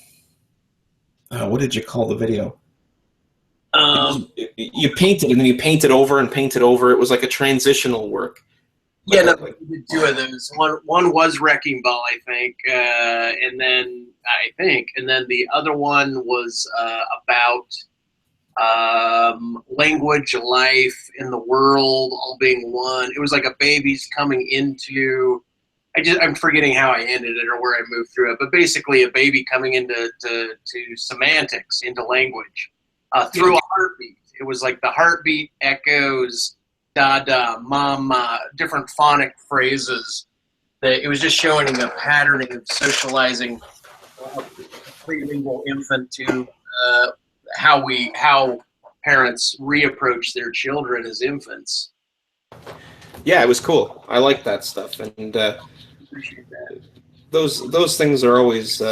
did you call the video? You painted, and then you painted over and painted over. It was like a transitional work. Yeah, no, we did 2 of those. One was wrecking ball, I think, and then the other one was about language, life in the world, all being one. It was like a baby's coming into. I'm forgetting how I ended it or where I moved through it, but basically a baby coming into to semantics, into language, through a heartbeat. It was like the heartbeat echoes, da-da, mama, different phonic phrases. That it was just showing a patterning of socializing a prelingual infant to how parents reapproach their children as infants. Yeah, it was cool. I like that stuff, and Appreciate that. those things are always.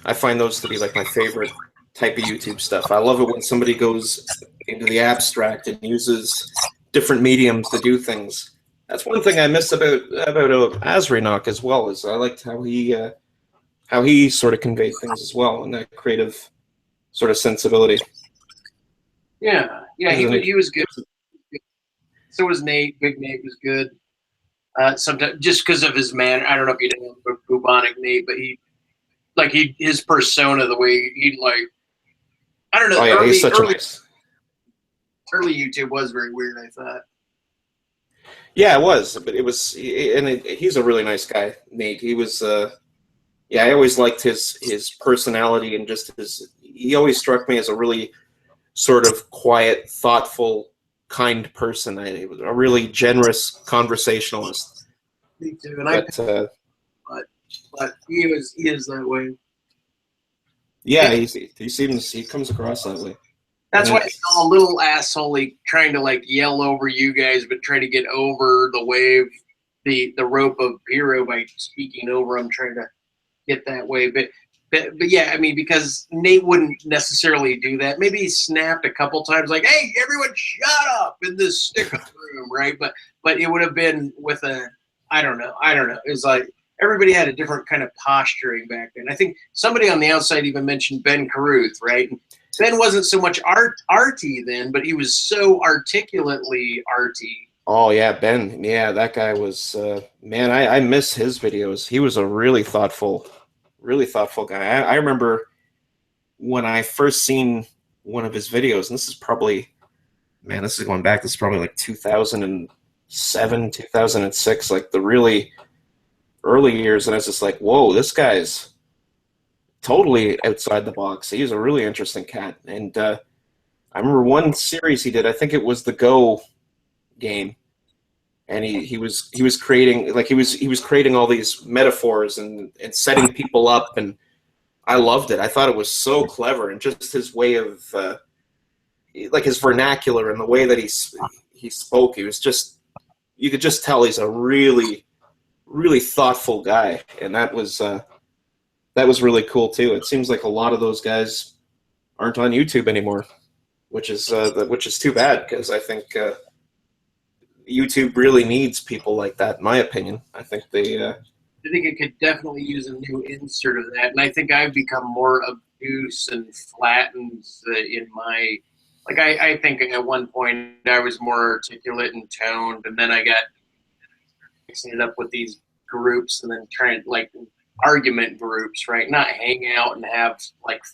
I find those to be like my favorite type of YouTube stuff. I love it when somebody goes into the abstract and uses different mediums to do things. That's one thing I miss about Asrenock as well. Is I liked how he sort of conveyed things as well, and that creative sort of sensibility. Yeah, he was good. So was Nate. Big Nate was good. Sometimes just because of his manner. I don't know if you know bubonic Nate, but his persona, the way he I don't know. Oh yeah, he's such early YouTube was very weird, I thought. Yeah, it was, but he's a really nice guy, Nate. He was, I always liked his personality and just he always struck me as a really sort of quiet, thoughtful, kind person. He was a really generous conversationalist. Me too, and but he is that way. Yeah, he comes across that way. That's why he's all a little assholey, trying to yell over you guys, but trying to get over the wave, the rope of Hero by speaking over him, trying to get that way. But yeah, I mean, because Nate wouldn't necessarily do that. Maybe he snapped a couple times, like, "Hey, everyone, shut up!" in this stick-up room, right? But it would have been with I don't know. It was like everybody had a different kind of posturing back then. I think somebody on the outside even mentioned Ben Carruth, right? Ben wasn't so much arty then, but he was so articulately arty. Oh yeah, Ben. Yeah, that guy was man. I miss his videos. He was a really thoughtful guy. I remember when I first seen one of his videos, and this is probably going back. This is probably like 2007, 2006, like the really early years, and I was just like, whoa, this guy's totally outside the box. He's a really interesting cat. And I remember one series he did, I think it was the Go game, and he was creating he was creating all these metaphors and setting people up, and I loved it. I thought it was so clever, and just his way of his vernacular and the way that he spoke, he was just, you could just tell he's a really, really thoughtful guy, and that was really cool too. It seems like a lot of those guys aren't on YouTube anymore, which is too bad, because I think YouTube really needs people like that, in my opinion. I think it could definitely use a new insert of that, and I think I've become more obtuse and flattened in my. I think at one point I was more articulate and toned, and then I got mixing it up with these groups, and then trying argument groups, right? Not hang out and have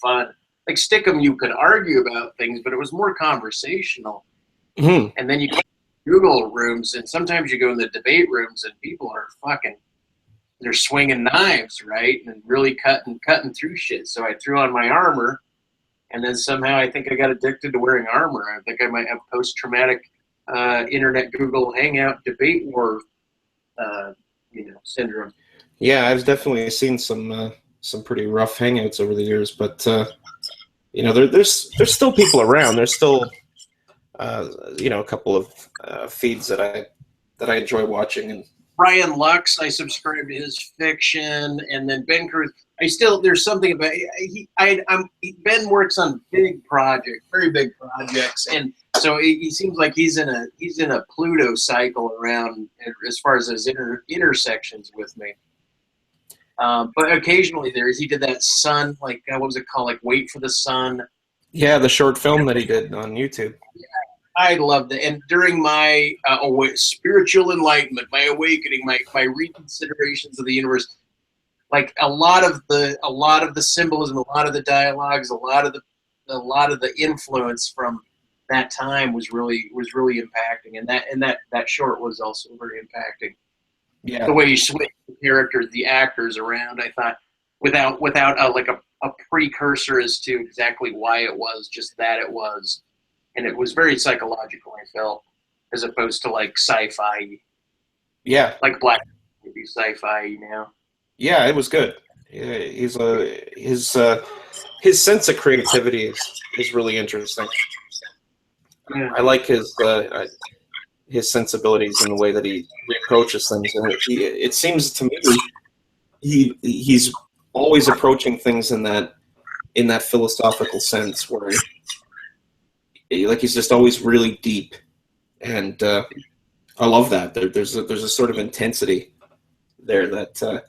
fun. Stickum, you could argue about things, but it was more conversational. Mm-hmm. And then you go to Google rooms, and sometimes you go in the debate rooms, and people are they're swinging knives, right? And really cutting through shit. So I threw on my armor, and then somehow I think I got addicted to wearing armor. I think I might have post-traumatic internet Google Hangout debate war syndrome. Yeah, I've definitely seen some pretty rough hangouts over the years, but there's still people around. There's still a couple of feeds that I enjoy watching. And Brian Lux, I subscribe to his fiction, and then Ben Carruth. There's something about Ben works on big projects, very big projects, and so he seems like he's in a Pluto cycle around as far as his intersections with me. But occasionally he did that Sun, what was it called? Wait for the Sun. Yeah, the short film that he did on YouTube. Yeah, I loved it. And during my spiritual enlightenment, my awakening, my reconsiderations of the universe, a lot of the symbolism, a lot of the dialogues, a lot of the influence from that time was really impacting. And that short was also very impacting. Yeah, the way you switch the characters, the actors around, I thought, without a precursor as to exactly why it was, just that it was, and it was very psychological. I felt, as opposed to sci-fi. Yeah, Black movie sci-fi now. Yeah, it was good. Yeah, his sense of creativity is really interesting. Yeah. I like his sensibilities and the way that he approaches things, and it seems to me he's always approaching things in that in that philosophical sense, where like he's just always really deep, and I love that. There's a sort of intensity there that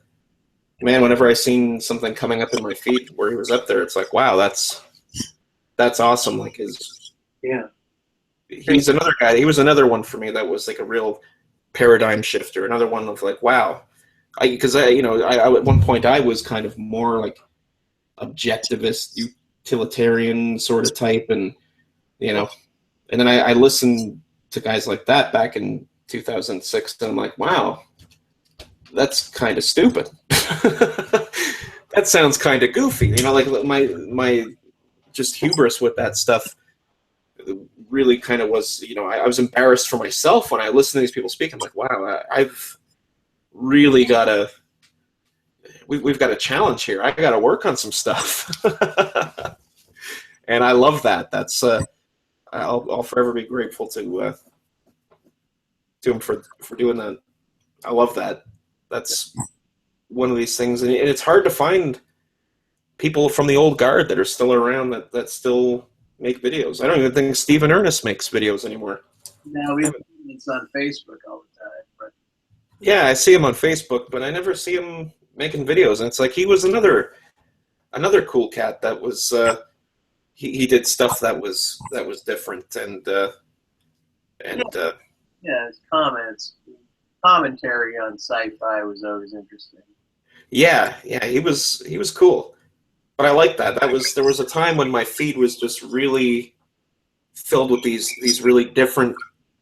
man, whenever I seen something coming up in my feed where he was up there, it's like, wow, that's awesome. Like he's another guy. He was another one for me that was like a real paradigm shifter. Another one of like, wow, because I at one point I was kind of more like objectivist, utilitarian sort of type, and and then I listened to guys like that back in 2006, and I'm like, wow, that's kind of stupid. That sounds kind of goofy, like my just hubris with that stuff really kind of was, I was embarrassed for myself when I listened to these people speak. I'm like, wow, I've really got we've got a challenge here. I got to work on some stuff. And I love that. That's I'll forever be grateful to him for doing that. I love that. That's one of these things, and it's hard to find people from the old guard that are still around that still make videos. I don't even think Stephen Ernest makes videos anymore. No, it's on Facebook all the time. But yeah, I see him on Facebook, but I never see him making videos. And it's like he was another cool cat that was he did stuff that was different and his commentary on sci-fi was always interesting. Yeah, he was cool. But I like that. There was a time when my feed was just really filled with these really different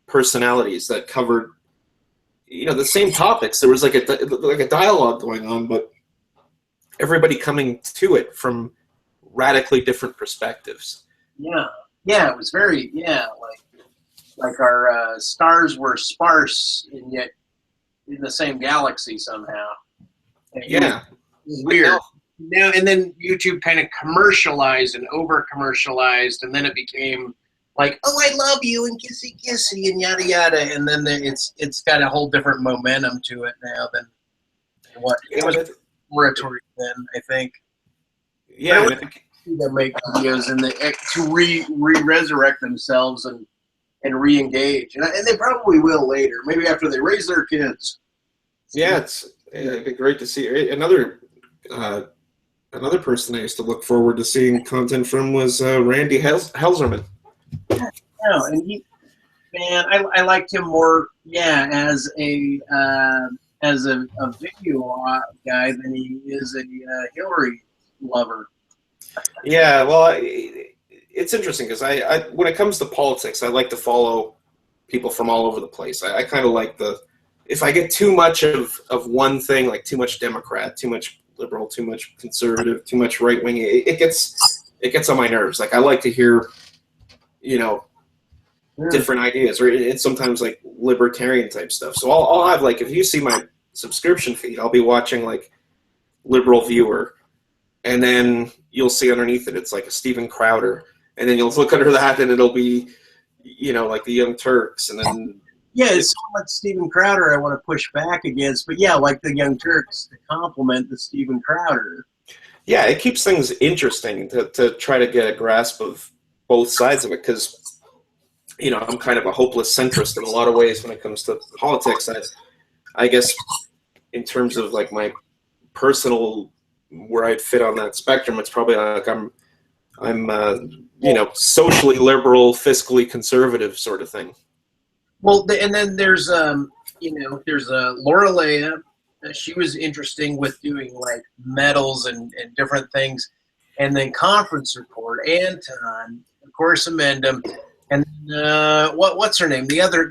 personalities that covered the same topics. There was like a dialogue going on, but everybody coming to it from radically different perspectives. Yeah, it was very like our stars were sparse and yet in the same galaxy somehow. And yeah, it was weird. Now and then YouTube kind of commercialized and over commercialized, and then it became like, oh, I love you and kissy kissy and yada yada, and then it's got a whole different momentum to it now than what it was oratory then, I think. Yeah, They make videos and to resurrect themselves and re-engage, and they probably will later, maybe after they raise their kids. Yeah, it'd be great to see another person I used to look forward to seeing content from was Randy Helserman. Yeah, and I liked him more, as a video guy than he is a Hillary lover. Yeah, well, it's interesting because I when it comes to politics, I like to follow people from all over the place. I kind of like if I get too much of one thing, like too much Democrat, too much liberal, too much conservative, too much right wing, it gets on my nerves. Like I like to hear, different ideas, or it's sometimes like libertarian type stuff. So I'll have like, if you see my subscription feed, I'll be watching like Liberal Viewer, and then you'll see underneath it, it's like a Steven Crowder, and then you'll look under that and it'll be, like the Young Turks, and then it's so much Steven Crowder I want to push back against, but like the Young Turks to complement the Steven Crowder. Yeah, it keeps things interesting to try to get a grasp of both sides of it, because I'm kind of a hopeless centrist in a lot of ways when it comes to politics. I guess in terms of like my personal, where I'd fit on that spectrum, it's probably like I'm socially liberal, fiscally conservative sort of thing. Well, and then there's there's Laura Leah. She was interesting with doing like medals and different things, and then Conference Report, Anton, of course, Amendum, and what's her name? The other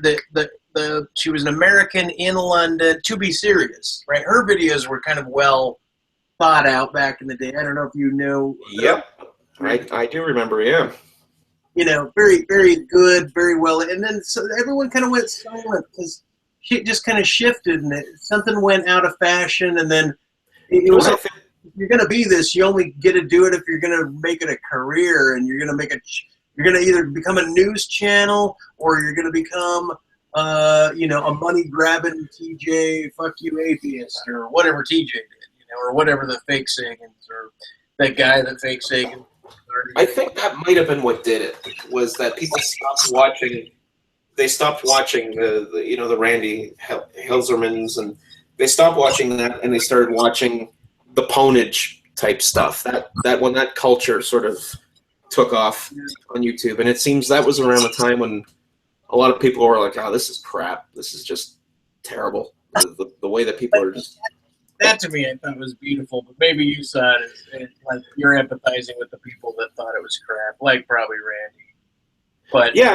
she was an American in London. To Be Serious, right? Her videos were kind of well thought out back in the day. I don't know if you know. Yep, I do remember. Yeah. Very, very good, very well. And then so everyone kind of went silent because shit just kind of shifted, and something went out of fashion. And then it was like, if you're going to be this, you only get to do it if you're going to make it a career, and you're going to either become a news channel or you're going to become, a money grabbing TJ, fuck you atheist, or whatever TJ did, or whatever the fake sayings or. That guy that fake Sagan. I think that might have been what did it. Was that people stopped watching? They stopped watching the Randy Helzermans, and they stopped watching that, and they started watching the Ponage type stuff. That when that culture sort of took off on YouTube, and it seems that was around the time when a lot of people were like, "Oh, this is crap. This is just terrible." The way that people are just. That to me, I thought was beautiful, but maybe you saw it as like you're empathizing with the people that thought it was crap, like probably Randy. But yeah,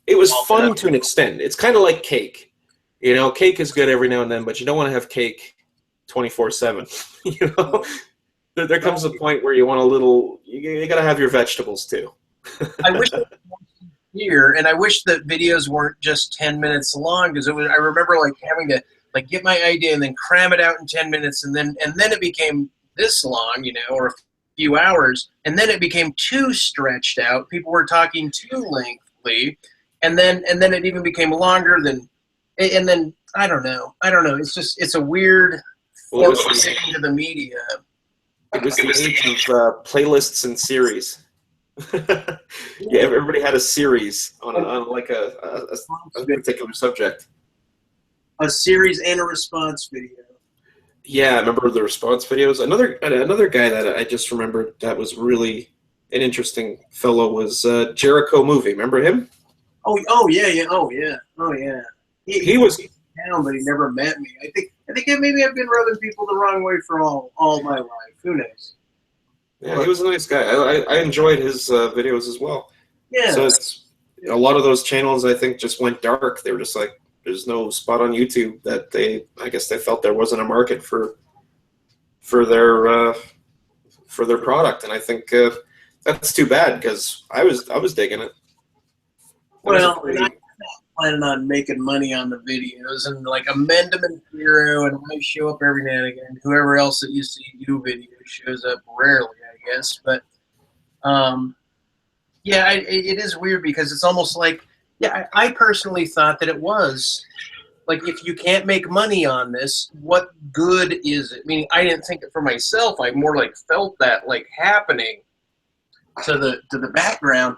it was fun to an extent. It's kind of like cake. You know, cake is good every now and then, but you don't want to have cake 24/7. You know, there comes a point where you want a little. You got to have your vegetables too. I wish it was here, and I wish that videos weren't just 10 minutes long, because I remember like having to like get my idea and then cram it out in 10 minutes, and then it became this long, you know, or a few hours, and then it became too stretched out. People were talking too lengthily, and then it even became longer than, and then I don't know. It's a weird forcing into the media. It was the age of playlists and series. Yeah, everybody had a series on like a particular subject. A series and a response video. Yeah, I remember the response videos. Another guy that I just remembered that was really an interesting fellow was Jericho Movie. Remember him? Oh yeah. He was down, but he never met me. I think maybe I've been rubbing people the wrong way for all my life. Who knows? Yeah, he was a nice guy. I enjoyed his videos as well. Yeah. So it's a lot of those channels I think just went dark. They were just like, there's no spot on YouTube that I guess they felt there wasn't a market for their product, and I think that's too bad because I was digging it. Well, I'm not planning on making money on the videos, and like Amendum and Hero, and I show up every now and again. Whoever else that used to do videos shows up rarely, I guess. But yeah, it is weird because it's almost like. Yeah, I personally thought that it was like, if you can't make money on this, what good is it? Meaning, I didn't think it for myself. I more like felt that like happening to the background.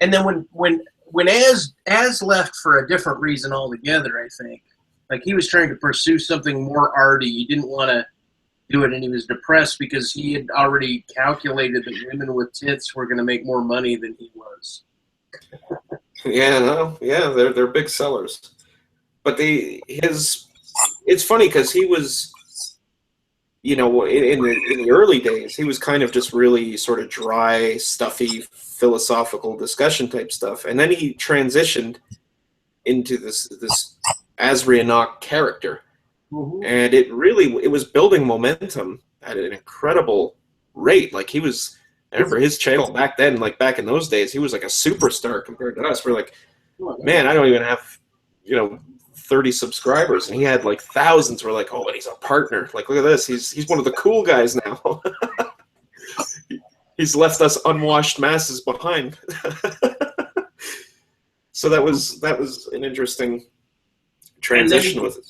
And then when Az left for a different reason altogether, I think like he was trying to pursue something more arty. He didn't want to do it, and he was depressed because he had already calculated that women with tits were going to make more money than he was. Yeah, they're big sellers, but it's funny because he was, you know, in the early days he was kind of just really sort of dry, stuffy, philosophical discussion type stuff, and then he transitioned into this Asrianok character, and it was building momentum at an incredible rate. Like he was. I remember his channel back then, like back in those days, he was like a superstar compared to us. We're like, man, I don't even have, 30 subscribers, and he had like thousands. We're like, oh, and he's a partner. Like, look at this. He's one of the cool guys now. He's left us unwashed masses behind. So that was an interesting transition with it.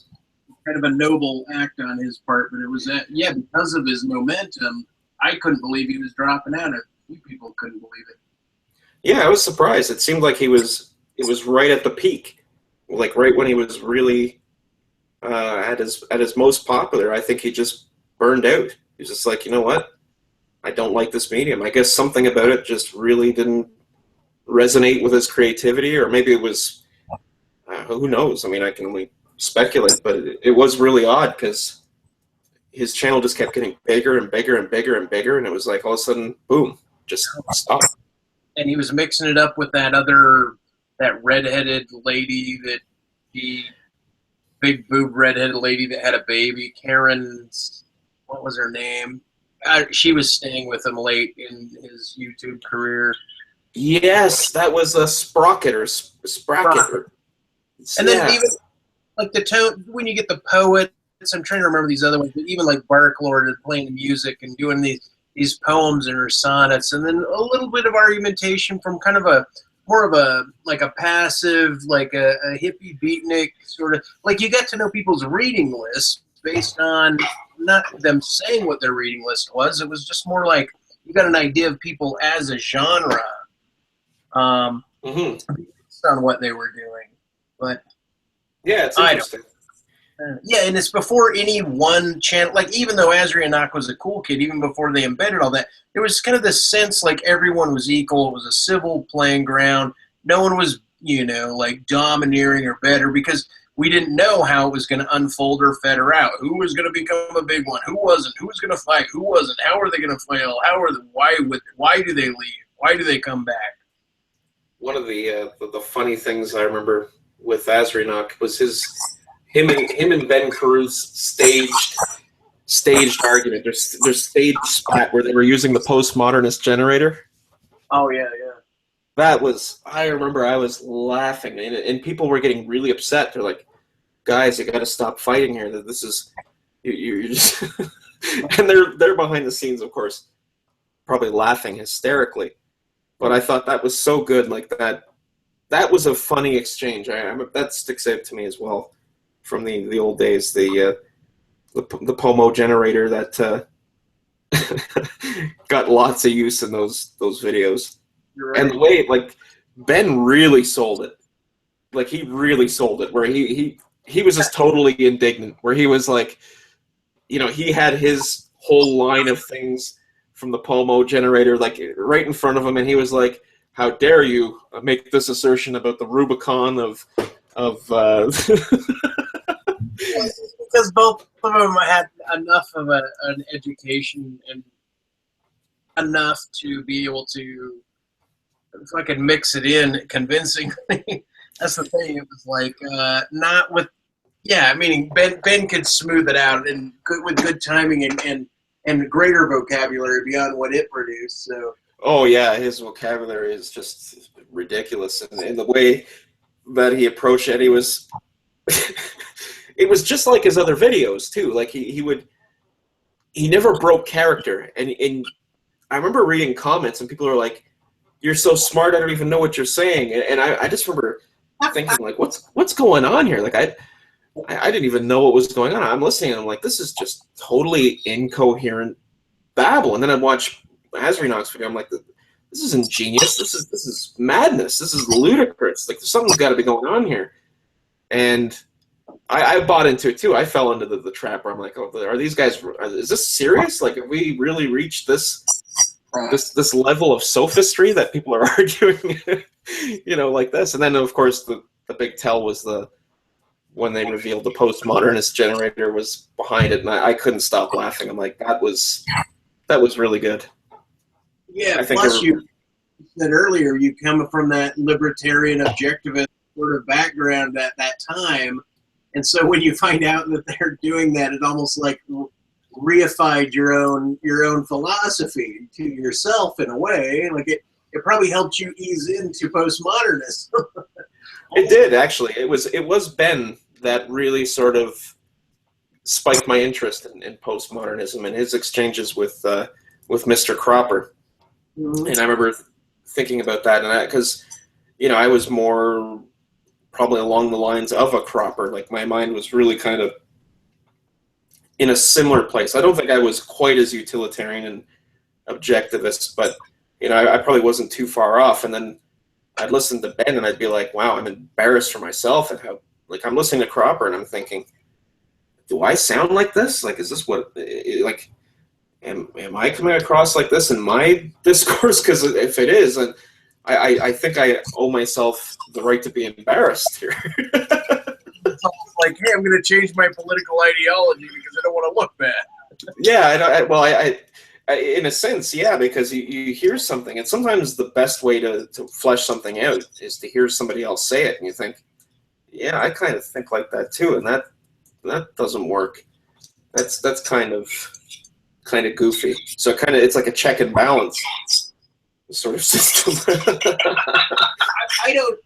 Kind of a noble act on his part, but it was because of his momentum. I couldn't believe he was dropping out. A few people couldn't believe it. Yeah, I was surprised. It seemed like it was right at the peak, like right when he was really at his most popular. I think he just burned out. He was just like, you know what? I don't like this medium. I guess something about it just really didn't resonate with his creativity, or maybe it was, who knows? I mean, I can only speculate, but it was really odd because his channel just kept getting bigger and bigger and bigger and bigger, and it was like all of a sudden, boom, just stop. And he was mixing it up with that redheaded lady big boob redheaded lady that had a baby. Karen's, what was her name? She was staying with him late in his YouTube career. Yes, that was a Sprocket or Sprocket. And then even like the tone when you get the poet. I'm trying to remember these other ones, but even like Barklord is playing music and doing these poems and her sonnets, and then a little bit of argumentation from kind of more of a passive, like a hippie beatnik sort of, like you get to know people's reading lists based on not them saying what their reading list was. It was just more like you got an idea of people as a genre, based on what they were doing. But yeah, it's interesting. yeah, and it's before any one channel. Like, even though Azrianok was a cool kid, even before they embedded all that, there was kind of this sense like everyone was equal. It was a civil playing ground. No one was, like domineering or better, because we didn't know how it was going to unfold or feather out. Who was going to become a big one? Who wasn't? Who was going to fight? Who wasn't? How are they going to fail? Why do they leave? Why do they come back? One of the funny things I remember with Azrianok was him and Ben Caruth's staged argument. Their staged spat where they were using the postmodernist generator. Oh yeah. I remember I was laughing, and people were getting really upset. They're like, guys, you got to stop fighting here. That this is you're just and they're behind the scenes, of course, probably laughing hysterically. But I thought that was so good, like that was a funny exchange. That sticks out to me as well from the old days. The Pomo generator that got lots of use in those videos. Right. And the way, like, Ben really sold it. Like, he really sold it, where he was just totally indignant, where he was like, he had his whole line of things from the Pomo generator, like, right in front of him, and he was like, how dare you make this assertion about the Rubicon of because both of them had enough of an education and enough to be able to fucking mix it in convincingly. That's the thing. It was like not with, meaning Ben could smooth it out and with good timing and greater vocabulary beyond what it produced. So. Oh yeah, his vocabulary is just ridiculous, and the way that he approached it, he was. It was just like his other videos too. Like he never broke character, and I remember reading comments and people are like, "You're so smart, I don't even know what you're saying." And I just remember thinking like, "What's going on here?" Like I didn't even know what was going on. I'm listening and I'm like, "This is just totally incoherent babble." And then I watch Azrianok's video. I'm like, "This is ingenious. This is madness. This is ludicrous. Like something's got to be going on here." And I bought into it too. I fell into the trap where I'm like, "Oh, are these guys? Is this serious? Like, have we really reached this level of sophistry that people are arguing, like this?" And then, of course, the big tell was when they revealed the postmodernist generator was behind it, and I couldn't stop laughing. I'm like, that was really good. Yeah. Plus, you said earlier you come from that libertarian objectivist sort of background at that time. And so when you find out that they're doing that, it almost like reified your own philosophy to yourself in a way. Like it probably helped you ease into postmodernism. It did, actually. It was Ben that really sort of spiked my interest in postmodernism and his exchanges with Mr. Cropper. Mm-hmm. And I remember thinking about that, and because I was more probably along the lines of a Cropper. Like my mind was really kind of in a similar place. I don't think I was quite as utilitarian and objectivist, but I probably wasn't too far off. And then I'd listen to Ben and I'd be like, wow, I'm embarrassed for myself and how, like, I'm listening to Cropper and I'm thinking, do I sound like this? Like, is this what, like, am I coming across like this in my discourse? Because if it is, and I think I owe myself the right to be embarrassed here. It's almost like, hey, I'm going to change my political ideology because I don't want to look bad. Yeah, I in a sense, yeah, because you hear something, and sometimes the best way to flesh something out is to hear somebody else say it, and you think, yeah, I kind of think like that too, and that doesn't work. That's kind of goofy. So it's like a check and balance sort of system. I don't.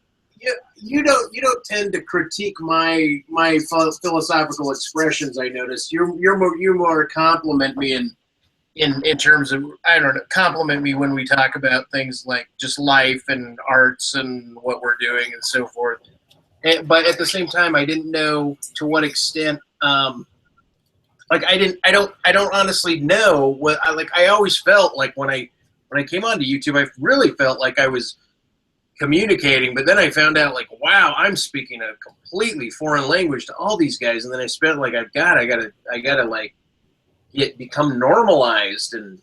You don't tend to critique my philosophical expressions. I notice you more compliment me in terms of, I don't know, compliment me when we talk about things like just life and arts and what we're doing and so forth. But at the same time, I didn't know to what extent Like I don't honestly know what I always felt like when I came onto YouTube, I really felt like I was communicating, but then I found out like, wow, I'm speaking a completely foreign language to all these guys, and then I spent like, I gotta like become normalized and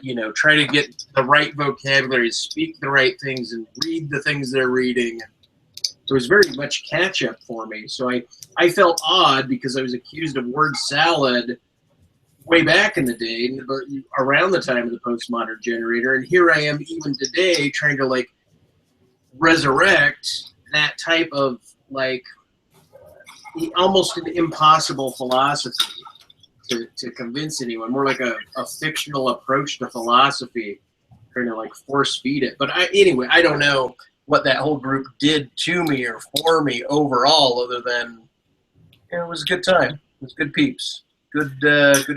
you know, try to get the right vocabulary, speak the right things, and read the things they're reading. It was very much catch up for me. So I felt odd because I was accused of word salad way back in the day, around the time of the postmodern generator, and here I am even today trying to like resurrect that type of like almost an impossible philosophy to convince anyone. More like a fictional approach to philosophy, trying to like force feed it. But anyway, I don't know what that whole group did to me or for me overall, other than it was a good time. It was good peeps, good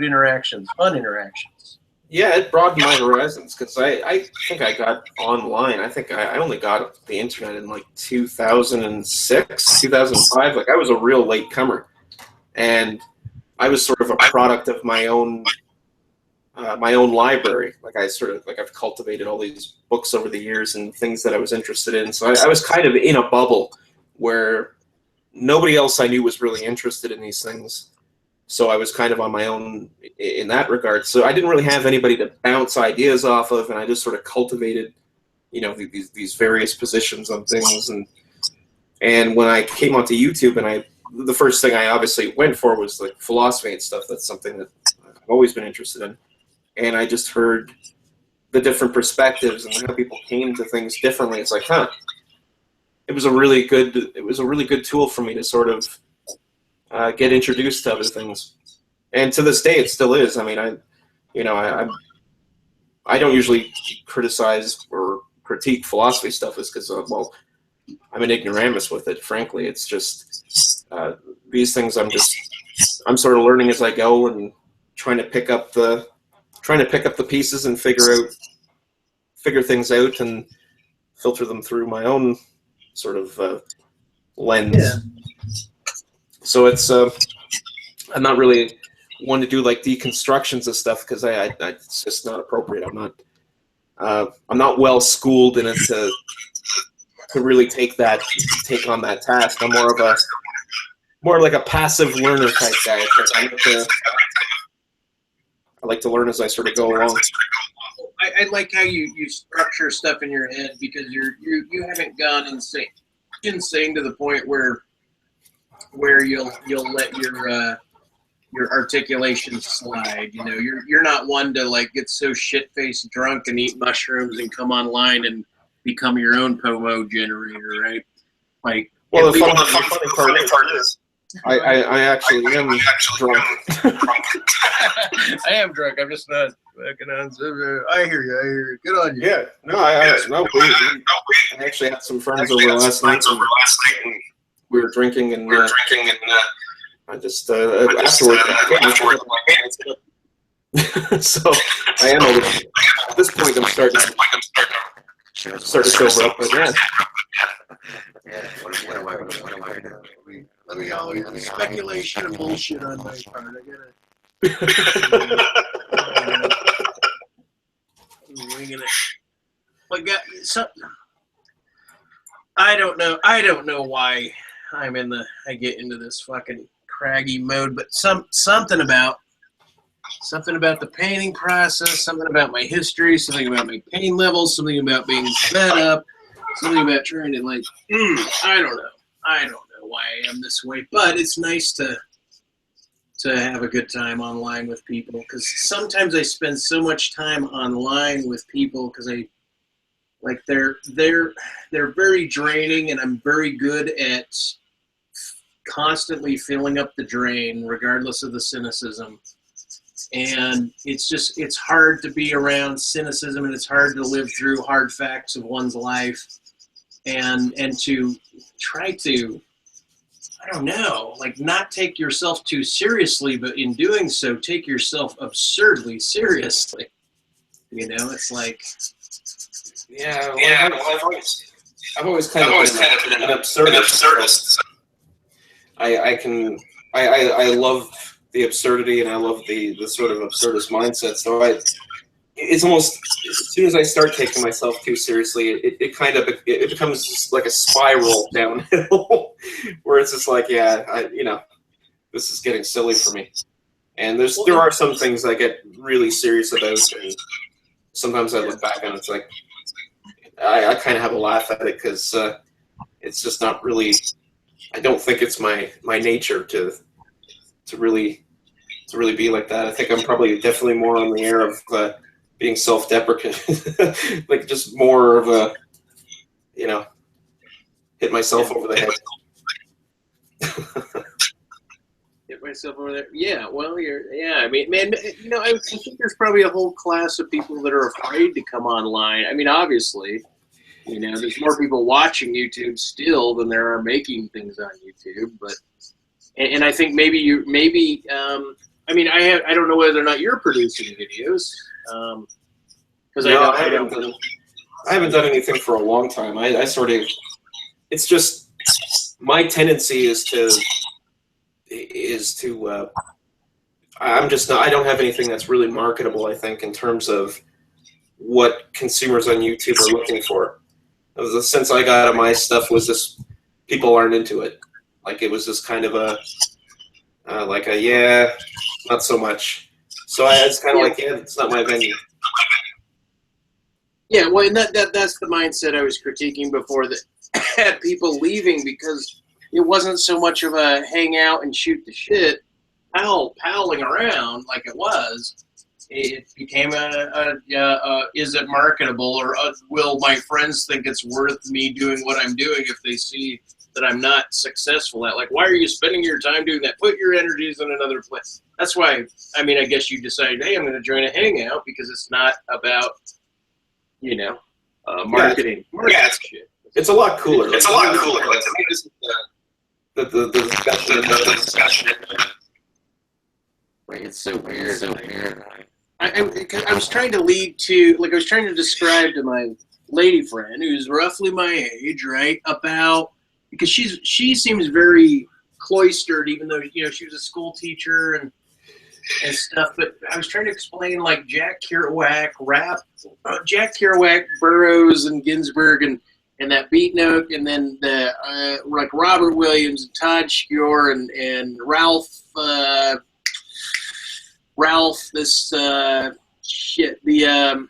interactions, fun interactions. Yeah, it broadened my horizons because I think I got online. I think I only got the internet in like 2006, 2005. Like I was a real late comer, and I was sort of a product of my own library. Like I've cultivated all these books over the years and things that I was interested in. So I was kind of in a bubble where nobody else I knew was really interested in these things. So I was kind of on my own in that regard. So I didn't really have anybody to bounce ideas off of, and I just sort of cultivated, you know, these various positions on things. And when I came onto YouTube, and the first thing I obviously went for was like philosophy and stuff. That's something that I've always been interested in. And I just heard the different perspectives and how people came to things differently. It's like, it was a really good tool for me to sort of get introduced to other things. And to this day, it still is. I mean, I don't usually criticize or critique philosophy stuff, is because well, I'm an ignoramus with it. Frankly, it's just these things. I'm sort of learning as I go and trying to pick up the pieces and figure things out and filter them through my own sort of lens. Yeah. So it's I'm not really one to do like deconstructions of stuff because it's just not appropriate. I'm not well schooled in it to really take on that task. I'm more like a passive learner type guy. I like to learn as I sort of go along. I like how you structure stuff in your head, because you haven't gone insane to the point where you'll let your articulation slide. You know, you're not one to like get so shit-faced drunk and eat mushrooms and come online and become your own POMO generator, right? Like, well, the funny part is I actually am drunk. I am drunk. I'm just not fucking on. I hear you. Good on you. Yeah. No, I actually had some friends over last night. And we were drinking and I just afterwards. So I am at this point. I'm starting to sober up, but yeah. What am I gonna do? Let me speculation and bullshit on my part. I'm winging it. But I don't know why I get into this fucking craggy mode, but something about the painting process, something about my history, something about my pain levels, something about being fed up, something about trying to like, I don't know why I am this way, but it's nice to have a good time online with people, because sometimes I spend so much time online with people because they're very draining, and I'm very good at constantly filling up the drain regardless of the cynicism. And it's hard to be around cynicism, and it's hard to live through hard facts of one's life, and to try to, I don't know, like not take yourself too seriously, but in doing so, take yourself absurdly seriously. You know, it's like, yeah. Well, I've always kind of been an absurdist. I love the absurdity, and I love the sort of absurdist mindset. So it's almost, as soon as I start taking myself too seriously, it becomes just like a spiral downhill, where it's just like, yeah, this is getting silly for me. And there are some things I get really serious about, and sometimes I look back and it's like, I kind of have a laugh at it, because it's just not really, I don't think it's my nature to really be like that. I think I'm probably definitely more on the air of being self-deprecating, like just more of a, hit myself over the head. Hit myself over there. Yeah, well, I mean, man, I think there's probably a whole class of people that are afraid to come online. I mean, obviously, there's more people watching YouTube still than there are making things on YouTube, but, and I think maybe, I mean, I don't know whether or not you're producing videos, because I haven't done anything for a long time. I sort of, it's just, my tendency is to I'm just not, I don't have anything that's really marketable, I think, in terms of what consumers on YouTube are looking for. The sense I got of my stuff was this, people aren't into it. Like, it was just kind of not so much. So it's kind of it's not my venue. Yeah, well, and that's the mindset I was critiquing before, that had people leaving because it wasn't so much of a hang out and shoot the shit, palling around like it was. It became is it marketable, or will my friends think it's worth me doing what I'm doing if they see that I'm not successful at? Like, why are you spending your time doing that? Put your energies in another place. That's why, I mean, I guess you decided, hey, I'm going to join a hangout, because it's not about, marketing. Yeah, shit. It's a lot cooler. It's a lot cooler. Like, to me, this is the discussion. Wait, it's so weird. I was trying to lead to, I was trying to describe to my lady friend, who's roughly my age, right, about, because she seems very cloistered, even though, she was a school teacher and stuff, but I was trying to explain, like, Jack Kerouac, Burroughs, and Ginsberg, and that beat note, and then the like Robert Williams and Todd Scior and Ralph, this shit, don't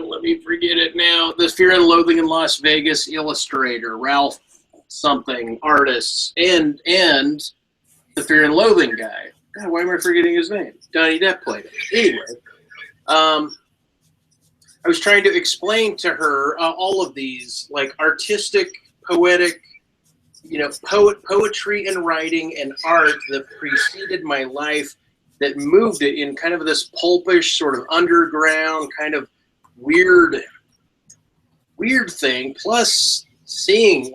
let me forget it now, the Fear and Loathing in Las Vegas illustrator, Ralph something, artists, and the Fear and Loathing guy. God, why am I forgetting his name? Johnny Depp played it. Anyway, I was trying to explain to her all of these, like, artistic, poetic, poetry and writing and art that preceded my life, that moved it in kind of this pulpish, sort of underground, kind of weird thing, plus seeing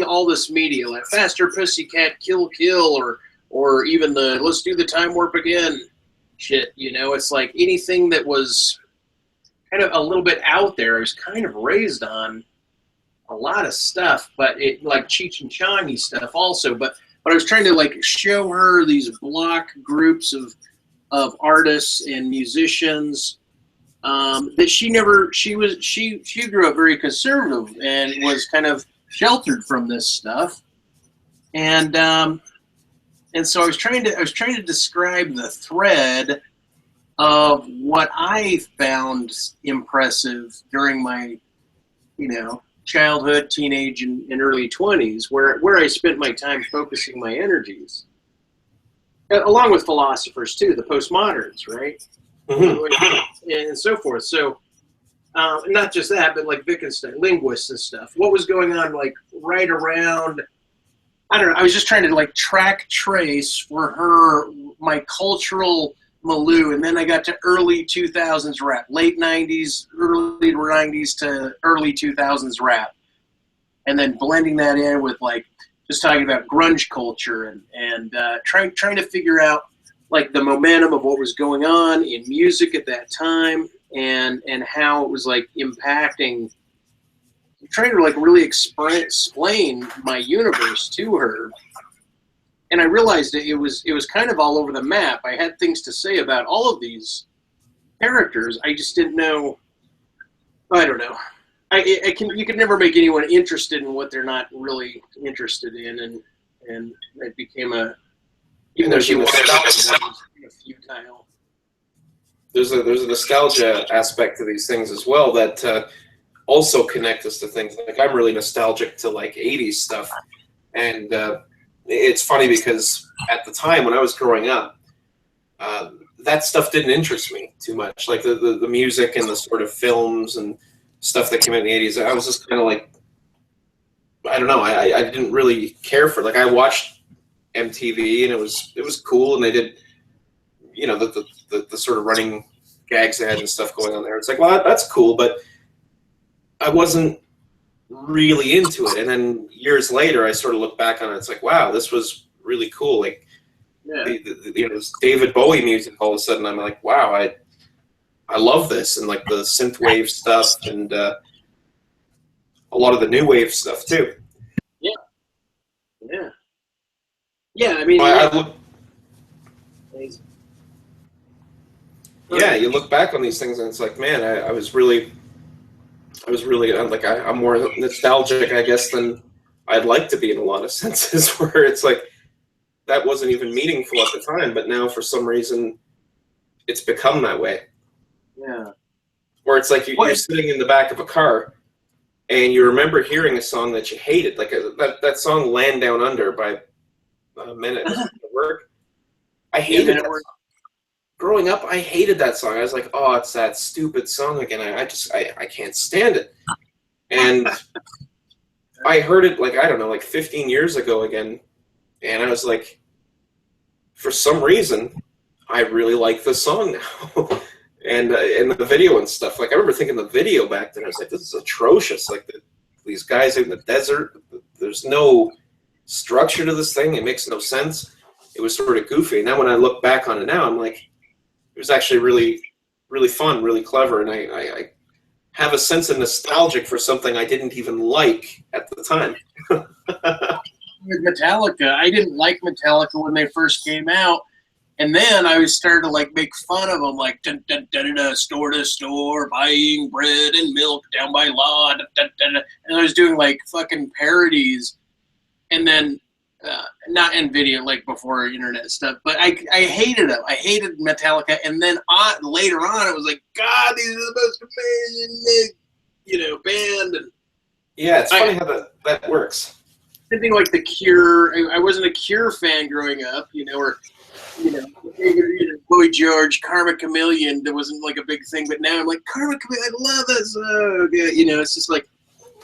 all this media, like Faster Pussycat, Kill Kill, or even the Let's Do the Time Warp Again shit, it's like anything that was kind of a little bit out there. I was kind of raised on a lot of stuff, but it, like, Cheech and Chong stuff also, but I was trying to, like, show her these block groups of artists and musicians that she grew up very conservative and was kind of sheltered from this stuff, and so I was trying to describe the thread of what I found impressive during my, childhood, teenage, and early 20s, where I spent my time focusing my energies, along with philosophers too, the postmoderns, right? Mm-hmm. And so forth. So not just that, but like Wittgenstein, linguists and stuff. What was going on, like, right around, I don't know, I was just trying to, like, trace for her my cultural milieu, and then I got to early 2000s rap, late 90s, early 90s to early 2000s rap, and then blending that in with, like, just talking about grunge culture and trying to figure out, like, the momentum of what was going on in music at that time, and how it was, like, impacting, trying to, like, really explain my universe to her, and I realized it was kind of all over the map. I had things to say about all of these characters. I just didn't know. I don't know. You could never make anyone interested in what they're not really interested in, and it became even though she was futile. There's a nostalgia aspect to these things as well that also connect us to things. Like I'm really nostalgic to like 80s stuff, and it's funny because at the time when I was growing up, that stuff didn't interest me too much. Like the music and the sort of films and stuff that came out in the 80s, I was just kind of like, I don't know, I didn't really care for it. Like I watched MTV and it was cool, and they did, you know, the sort of running gags they had and stuff going on there. It's like, well, that's cool, but I wasn't really into it. And then years later, I sort of look back on it. It's like, wow, this was really cool. Like, Yeah. you know, this David Bowie music. All of a sudden, I'm like, wow, I love this, and like the synth wave stuff, and a lot of the new wave stuff too. Yeah. I mean, yeah, you look back on these things, and it's like, man, I was really like I'm more nostalgic, I guess, than I'd like to be in a lot of senses. Where it's like that wasn't even meaningful at the time, but now for some reason, it's become that way. Yeah. Where it's like you're sitting in the back of a car, and you remember hearing a song that you hated, like that song "Land Down Under" by Men at Work. I hated that song. Growing up, I hated that song. I was like, oh, it's that stupid song again. I can't stand it. And I heard it like, I don't know, like 15 years ago again, and I was like, for some reason, I really like this song now. And the video and stuff. Like I remember thinking the video back then, I was like, this is atrocious. Like these guys out in the desert, there's no structure to this thing. It makes no sense. It was sort of goofy. And then when I look back on it now, I'm like, it was actually really, really fun, really clever. And I have a sense of nostalgic for something I didn't even like at the time. With Metallica, I didn't like Metallica when they first came out. And then I was starting to like make fun of them, like dun, dun, dun, dun, dun, store to store, buying bread and milk down by law, dun, dun, dun, dun. And I was doing like fucking parodies, and then not in video like before internet stuff. But I hated them. I hated Metallica, and then later on, it was like, God, these are the most amazing, band. And yeah, it's funny how that works. Something like The Cure. I wasn't a Cure fan growing up, or. Boy George, Karma Chameleon, that wasn't like a big thing, but now I'm like, Karma Chameleon, I love this. It's just like,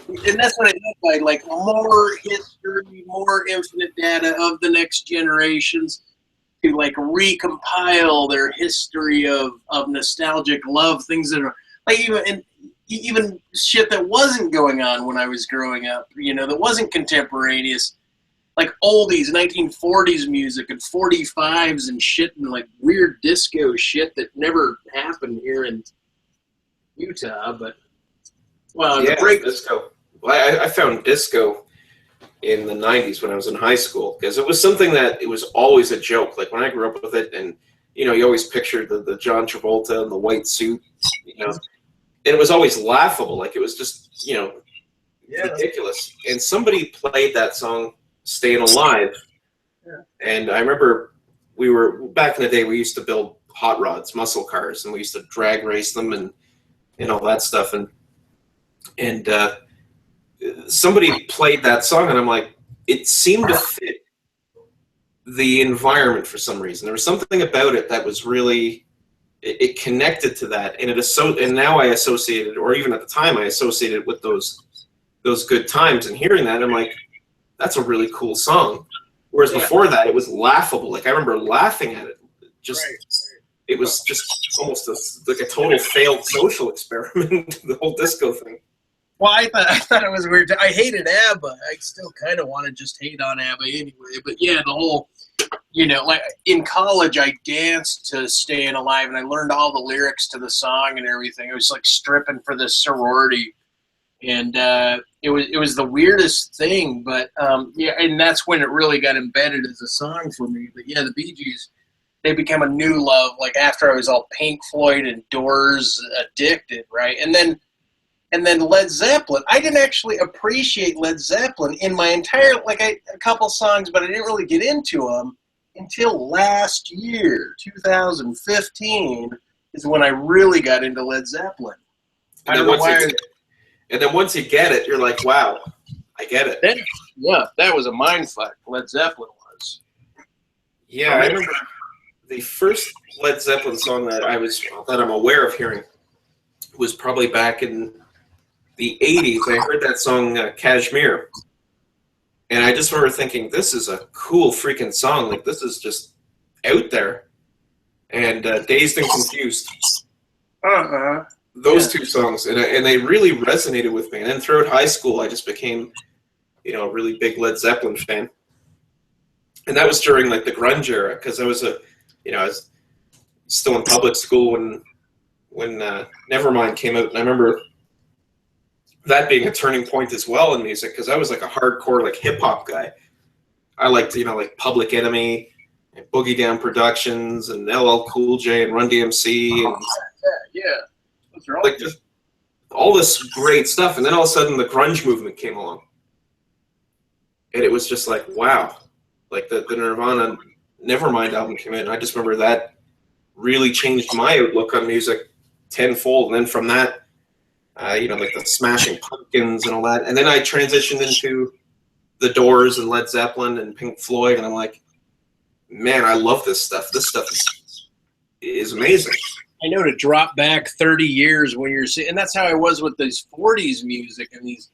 and that's what I meant by like more history, more infinite data of the next generations to like recompile their history of nostalgic love, things that are like even shit that wasn't going on when I was growing up, that wasn't contemporaneous. Like oldies, 1940s music and 45s and shit, and like weird disco shit that never happened here in Utah. But disco. Well, I found disco in the 90s when I was in high school, because it was something that it was always a joke. Like when I grew up with it, and you always pictured the John Travolta and the white suit, and it was always laughable. Like it was just ridiculous. And somebody played that song, Staying Alive. Yeah. And I remember we were back in the day, we used to build hot rods, muscle cars, and we used to drag race them and all that stuff. And somebody played that song, and I'm like, it seemed to fit the environment for some reason. There was something about it that was really, it connected to that, and and now I associated, or even at the time I associated it with those good times. And hearing that, I'm like, that's a really cool song. Whereas before that, it was laughable. Like I remember laughing at it. It was just almost like a total failed social experiment. The whole disco thing. Well, I thought it was weird. I hated ABBA. I still kind of want to just hate on ABBA anyway. But yeah, the whole, like in college, I danced to Staying Alive, and I learned all the lyrics to the song and everything. It was like stripping for this sorority. And it was the weirdest thing, but yeah, and that's when it really got embedded as a song for me. But yeah, the Bee Gees, they became a new love. Like after I was all Pink Floyd and Doors addicted, right? And then Led Zeppelin. I didn't actually appreciate Led Zeppelin in my entire a couple songs, but I didn't really get into them until last year, 2015, is when I really got into Led Zeppelin. I don't know why. And then once you get it, you're like, wow, I get it. Yeah, that was a mindfuck. Led Zeppelin was. Yeah, I remember the first Led Zeppelin song that I'm aware of hearing was probably back in the 80s. I heard that song Kashmir. And I just remember thinking, this is a cool freaking song. Like, this is just out there. And Dazed and Confused. Those two songs, and they really resonated with me. And then throughout high school, I just became, a really big Led Zeppelin fan. And that was during like the grunge era, because I was I was still in public school when Nevermind came out, and I remember that being a turning point as well in music, because I was like a hardcore like hip hop guy. I liked like Public Enemy and Boogie Down Productions and LL Cool J and Run DMC and yeah. Like just all this great stuff, and then all of a sudden the grunge movement came along, and it was just like, wow, like the Nirvana Nevermind album came in, and I just remember that really changed my outlook on music tenfold. And then from that, like the Smashing Pumpkins and all that, and then I transitioned into the Doors and Led Zeppelin and Pink Floyd, and I'm like, man, I love this stuff. This stuff is amazing. I know, to drop back 30 years when you're seeing, and that's how I was with these 40s music and these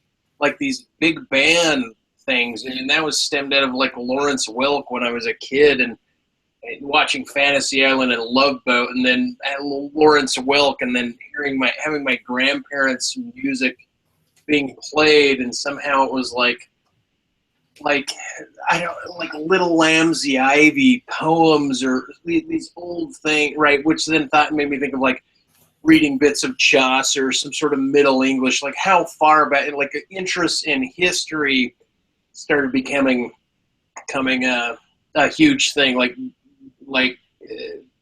big band things, and that was stemmed out of like Lawrence Welk when I was a kid and watching Fantasy Island and Love Boat, and then Lawrence Welk, and then having my grandparents' music being played, and somehow it was like I don't like Little Lambs the Ivy poems or these old things, right? Which then made me think of like reading bits of Chaucer, some sort of Middle English, like how far back, like an interest in history started becoming a huge thing, like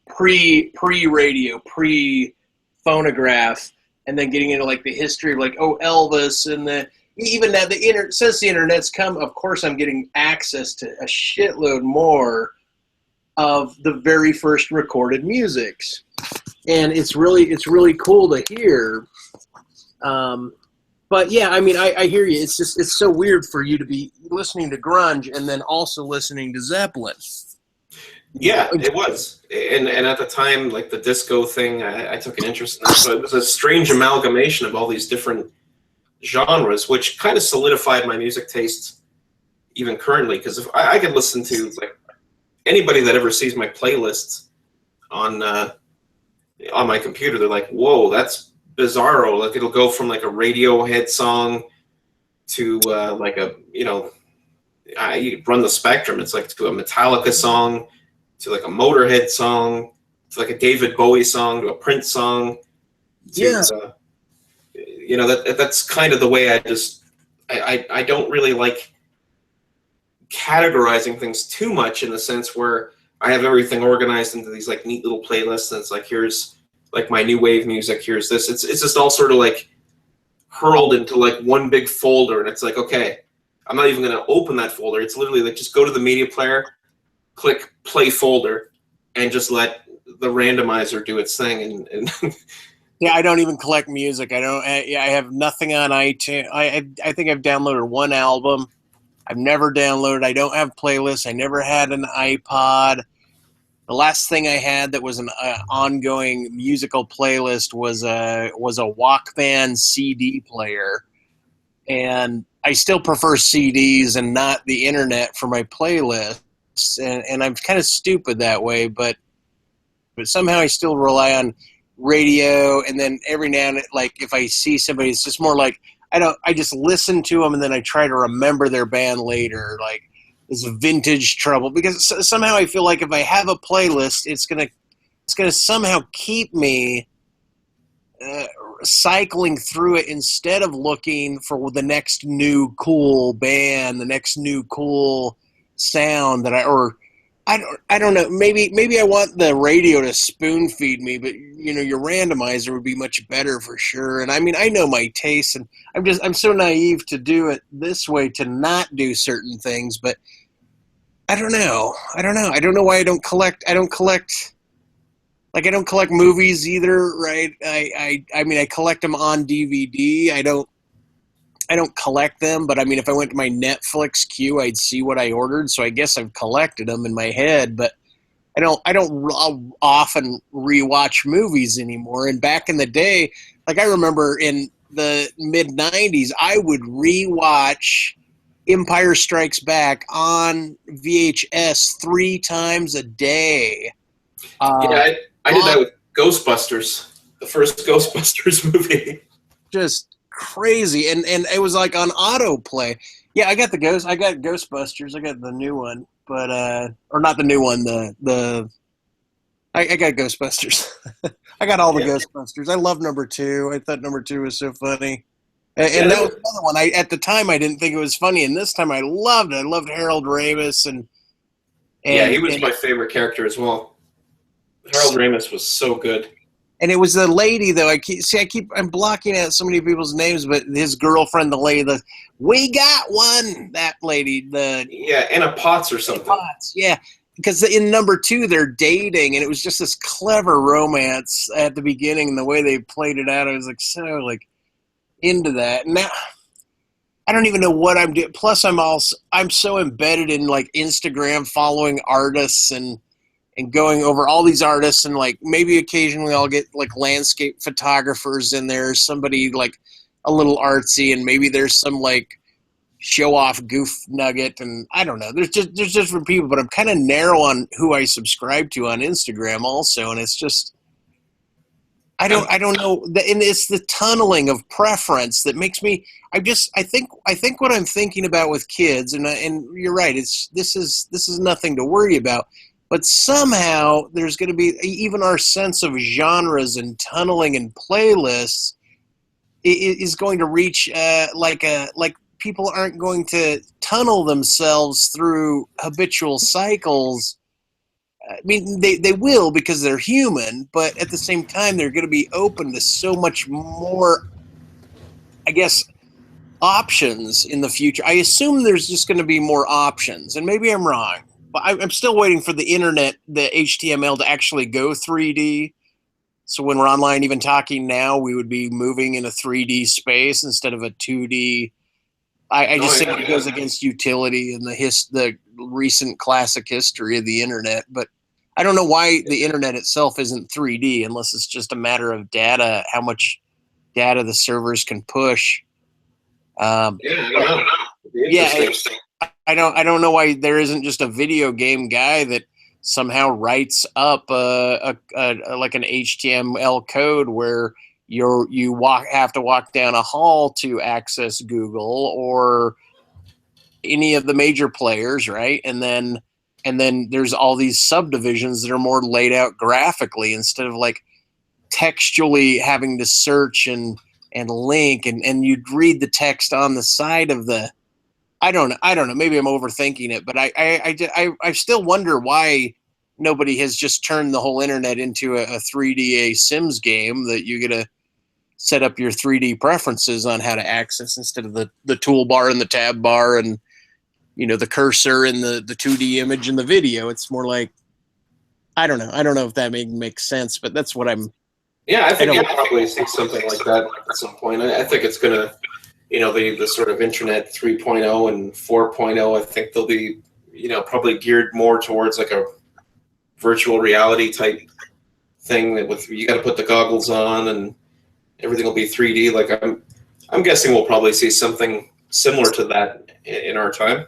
pre-radio, pre-phonograph, and then getting into like the history of like Elvis and even now since the internet's come, of course I'm getting access to a shitload more of the very first recorded musics, and it's really cool to hear. But yeah, I mean, I hear you. It's so weird for you to be listening to grunge and then also listening to Zeppelin. Yeah, it was. And at the time, like the disco thing, I took an interest in that. So it was a strange amalgamation of all these different genres, which kind of solidified my music taste even currently. Because if I could listen to like anybody that ever sees my playlists on my computer, they're like, "Whoa, that's bizarro!" Like it'll go from like a Radiohead song to like a you run the spectrum. It's like to a Metallica song, to like a Motorhead song, to like a David Bowie song, to a Prince song. That's kind of the way I don't really like categorizing things too much, in the sense where I have everything organized into these like neat little playlists, and it's like, here's like my new wave music, here's this. It's just all sort of like hurled into like one big folder, and it's like, okay, I'm not even going to open that folder. It's literally like just go to the media player, click play folder, and just let the randomizer do its thing. And yeah, I don't even collect music. I have nothing on iTunes. I think I've downloaded one album. I've never downloaded. I don't have playlists. I never had an iPod. The last thing I had that was an ongoing musical playlist was a Walkman CD player, and I still prefer CDs and not the internet for my playlists. And I'm kind of stupid that way, but somehow I still rely on radio. And then every now and then, like if I see somebody, it's just more like I just listen to them, and then I try to remember their band later. Like it's vintage trouble, because somehow I feel like if I have a playlist, it's gonna somehow keep me cycling through it instead of looking for the next new cool band, the next new cool sound that I don't know. Maybe I want the radio to spoon feed me, but your randomizer would be much better for sure. And I mean, I know my tastes, and I'm so naive to do it this way, to not do certain things. But I don't know. I don't know why I don't collect. I don't collect movies either, right? I mean, I collect them on DVD. I don't collect them, but I mean, if I went to my Netflix queue, I'd see what I ordered. So I guess I've collected them in my head, but I don't often rewatch movies anymore. And back in the day, like I remember in the mid '90s, I would rewatch Empire Strikes Back on VHS 3 times a day. I did that with Ghostbusters, the first Ghostbusters movie. Just crazy, and it was like on autoplay. Yeah, I got Ghostbusters. I got the new one, but or not the new one. I got Ghostbusters. I got all the Ghostbusters. I love number 2. I thought number 2 was so funny, and that was another one. At the time I didn't think it was funny, and this time I loved it. I loved Harold Ramis, and he was my favorite character as well. Harold Ramis was so good. And it was the lady, though. I'm blocking out so many people's names, but his girlfriend, the lady, we got one. That lady, Anna Potts or something. Potts, yeah. Because in number 2, they're dating, and it was just this clever romance at the beginning, and the way they played it out, I was like so into that. Now I don't even know what I'm doing. Plus, I'm so embedded in like Instagram, following artists and going over all these artists, and like maybe occasionally I'll get like landscape photographers in there, somebody like a little artsy, and maybe there's some like show off goof nugget, and I don't know. There's different people, but I'm kind of narrow on who I subscribe to on Instagram also, and it's just I don't know. And it's the tunneling of preference that makes me. I think what I'm thinking about with kids, and you're right. This is nothing to worry about. But somehow there's going to be even our sense of genres and tunneling and playlists is going to reach like people aren't going to tunnel themselves through habitual cycles. I mean, they will because they're human, but at the same time they're going to be open to so much more, I guess, options in the future. I assume there's just going to be more options, and maybe I'm wrong. I'm still waiting for the internet, the HTML, to actually go 3D. So when we're online, even talking now, we would be moving in a 3D space instead of a 2D. I just think it goes against utility and the recent classic history of the internet. But I don't know why the internet itself isn't 3D unless it's just a matter of data, how much data the servers can push. I don't know. I don't know why there isn't just a video game guy that somehow writes up like an HTML code where you have to walk down a hall to access Google or any of the major players, right? And then there's all these subdivisions that are more laid out graphically instead of like textually having to search and link and you'd read the text on the side of the. I don't know. Maybe I'm overthinking it, but I still wonder why nobody has just turned the whole internet into a 3D Sims game that you get to set up your 3D preferences on how to access instead of the toolbar and the tab bar and the cursor and the 2D image and the video. It's more like I don't know. I don't know if that makes sense, but that's what I'm. Yeah, I think you'll probably see something like that at some point. I think it's gonna. The sort of internet 3.0 and 4.0, I think they'll be, probably geared more towards like a virtual reality type thing that with you got to put the goggles on and everything will be 3D. Like I'm guessing we'll probably see something similar to that in our time.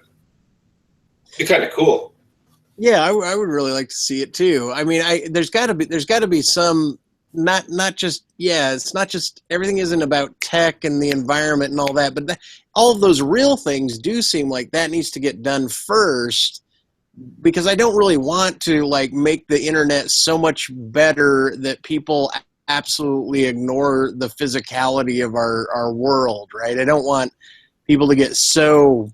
It'd be kind of cool. Yeah, I would really like to see it too. I mean, there's got to be some. Not just it's not just everything isn't about tech and the environment and all that, but all of those real things do seem like that needs to get done first, because I don't really want to like make the internet so much better that people absolutely ignore the physicality of our world, right? I don't want people to get so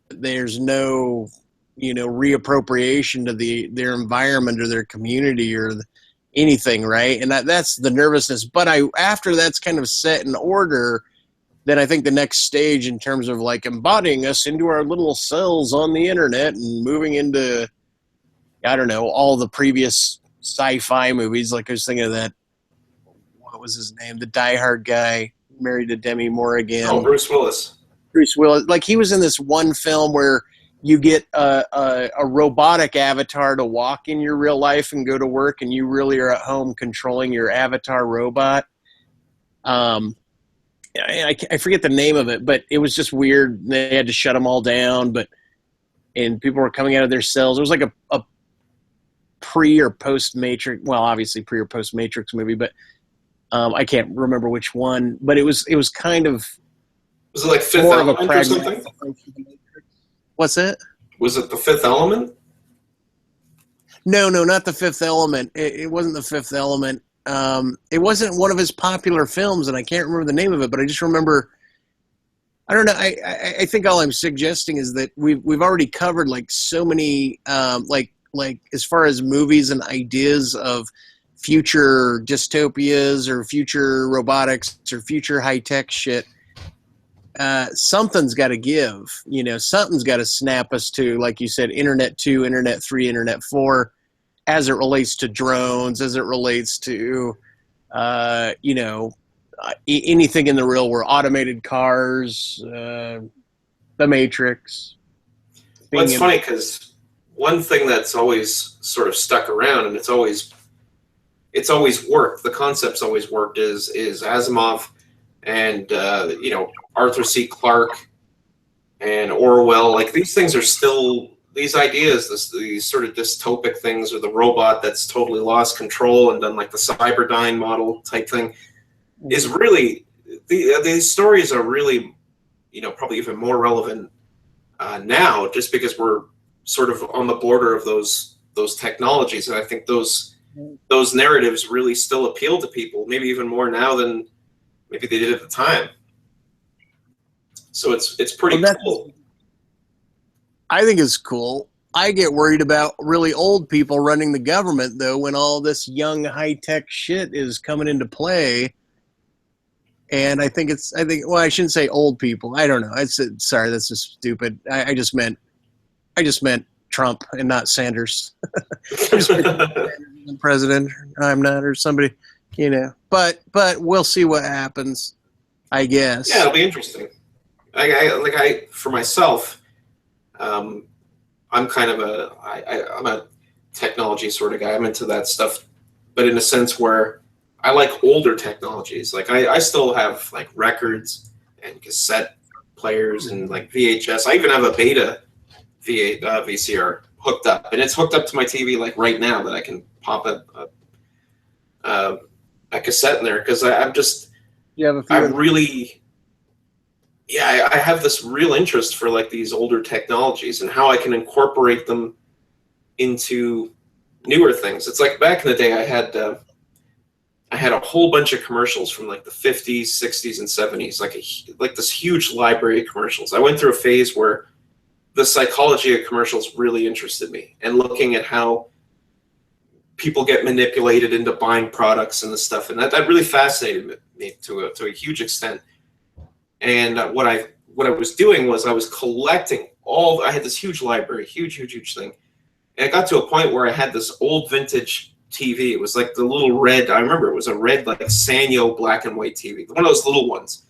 there's no, reappropriation to their environment or their community or anything, right? And that's the nervousness. But after that's kind of set in order, then I think the next stage in terms of like embodying us into our little cells on the internet and moving into, I don't know, all the previous sci-fi movies. Like I was thinking of that, what was his name? The Die Hard guy married to Demi Moore again. Oh, Bruce Willis. Bruce Willis. Like he was in this one film where you get a robotic avatar to walk in your real life and go to work, and you really are at home controlling your avatar robot. I forget the name of it, but it was just weird. They had to shut them all down, and people were coming out of their cells. It was like a pre or post Matrix. Well, obviously pre or post Matrix movie, but I can't remember which one. But it was kind of. Was it like Fifth Element or something? What's that? Was it The Fifth Element? No, not The Fifth Element. It wasn't The Fifth Element. It wasn't one of his popular films, and I can't remember the name of it, but I just remember. I don't know. I think all I'm suggesting is that we've already covered like so many like as far as movies and ideas of future dystopias or future robotics or future high tech shit. Something's got to give, something's got to snap us to, like you said, Internet 2, Internet 3, Internet 4, as it relates to drones, as it relates to, anything in the real world, automated cars, the Matrix. Well, it's funny because one thing that's always sort of stuck around, and it's always worked, the concept's always worked, is Asimov and, Arthur C. Clarke and Orwell. Like, these things are still, these ideas, these sort of dystopic things, or the robot that's totally lost control and done like the Cyberdyne model type thing, is really, these stories are really, probably even more relevant now, just because we're sort of on the border of those technologies. And I think those narratives really still appeal to people, maybe even more now than maybe they did at the time. So it's pretty cool. I think it's cool. I get worried about really old people running the government, though, when all this young high-tech shit is coming into play. And I think well, I shouldn't say old people. I don't know. Sorry, that's just stupid. I just meant Trump and not Sanders. President, I'm not, or somebody, But we'll see what happens, I guess. Yeah, it'll be interesting. I for myself, I'm kind of I'm a technology sort of guy. I'm into that stuff, but in a sense where I like older technologies. Like I still have like records and cassette players and like VHS. I even have a beta VCR hooked up, and it's hooked up to my TV like right now, that I can pop a cassette in there, because I have this real interest for like these older technologies and how I can incorporate them into newer things. It's like back in the day, I had a whole bunch of commercials from like the 50s, 60s, and 70s, like this huge library of commercials. I went through a phase where the psychology of commercials really interested me, and looking at how people get manipulated into buying products and this stuff, and that really fascinated me to a huge extent. And what I was doing was I was collecting I had this huge library, huge thing. And it got to a point where I had this old vintage TV. It was like the little red, I remember it was a red like Sanyo black and white TV. One of those little ones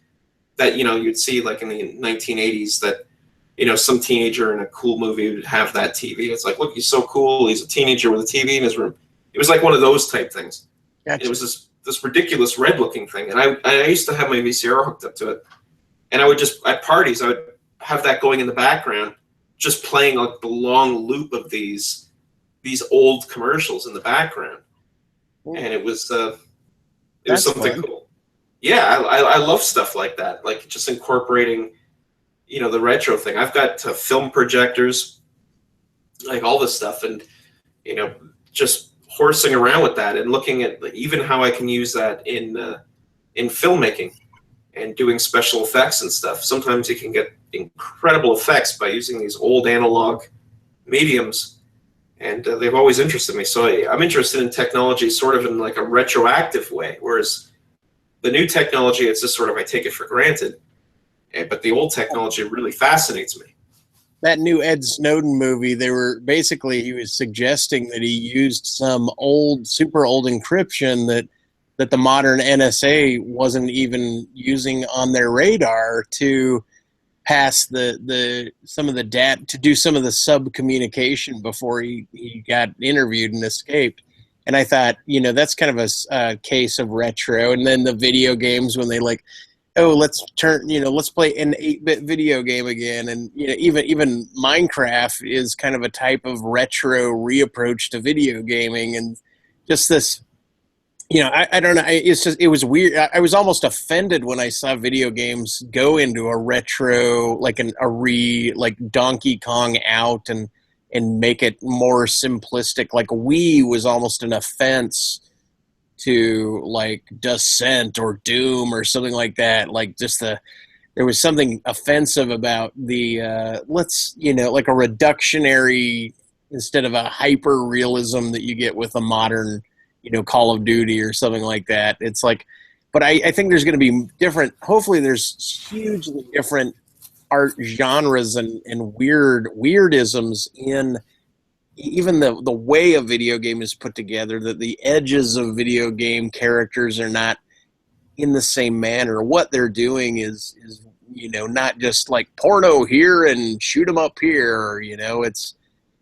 that, you'd see like in the 1980s that, some teenager in a cool movie would have that TV. It's like, look, he's so cool. He's a teenager with a TV in his room. It was like one of those type things. Gotcha. It was this ridiculous red looking thing. And I used to have my VCR hooked up to it. And I would just, at parties, I would have that going in the background, just playing like the long loop of these old commercials in the background. Ooh. And it was something fun. Cool. Yeah, I love stuff like that, like just incorporating, the retro thing. I've got film projectors, like all this stuff, and just horsing around with that and looking at even how I can use that in filmmaking and doing special effects and stuff. Sometimes you can get incredible effects by using these old analog mediums, and they've always interested me. So I'm interested in technology sort of in like a retroactive way, whereas the new technology, it's just sort of I take it for granted. But the old technology really fascinates me. That new Ed Snowden movie, he was suggesting that he used some super old encryption that the modern NSA wasn't even using on their radar to pass some of the data, to do some of the sub communication before he got interviewed and escaped. And I thought, that's kind of a case of retro. And then the video games, when they let's play an 8-bit video game again. And even Minecraft is kind of a type of retro reapproach to video gaming, and just this. I don't know. It was weird. I was almost offended when I saw video games go into a retro, like Donkey Kong out and make it more simplistic. Like Wii was almost an offense to like Descent or Doom or something like that. Like there was something offensive about the like a reductionary instead of a hyper realism that you get with a modern Call of Duty or something like that. It's like, but I think there's going to be different. Hopefully, there's hugely different art genres and weirdisms in even the way a video game is put together. That the edges of video game characters are not in the same manner. What they're doing is not just like porno here and shoot 'em up here. Or, it's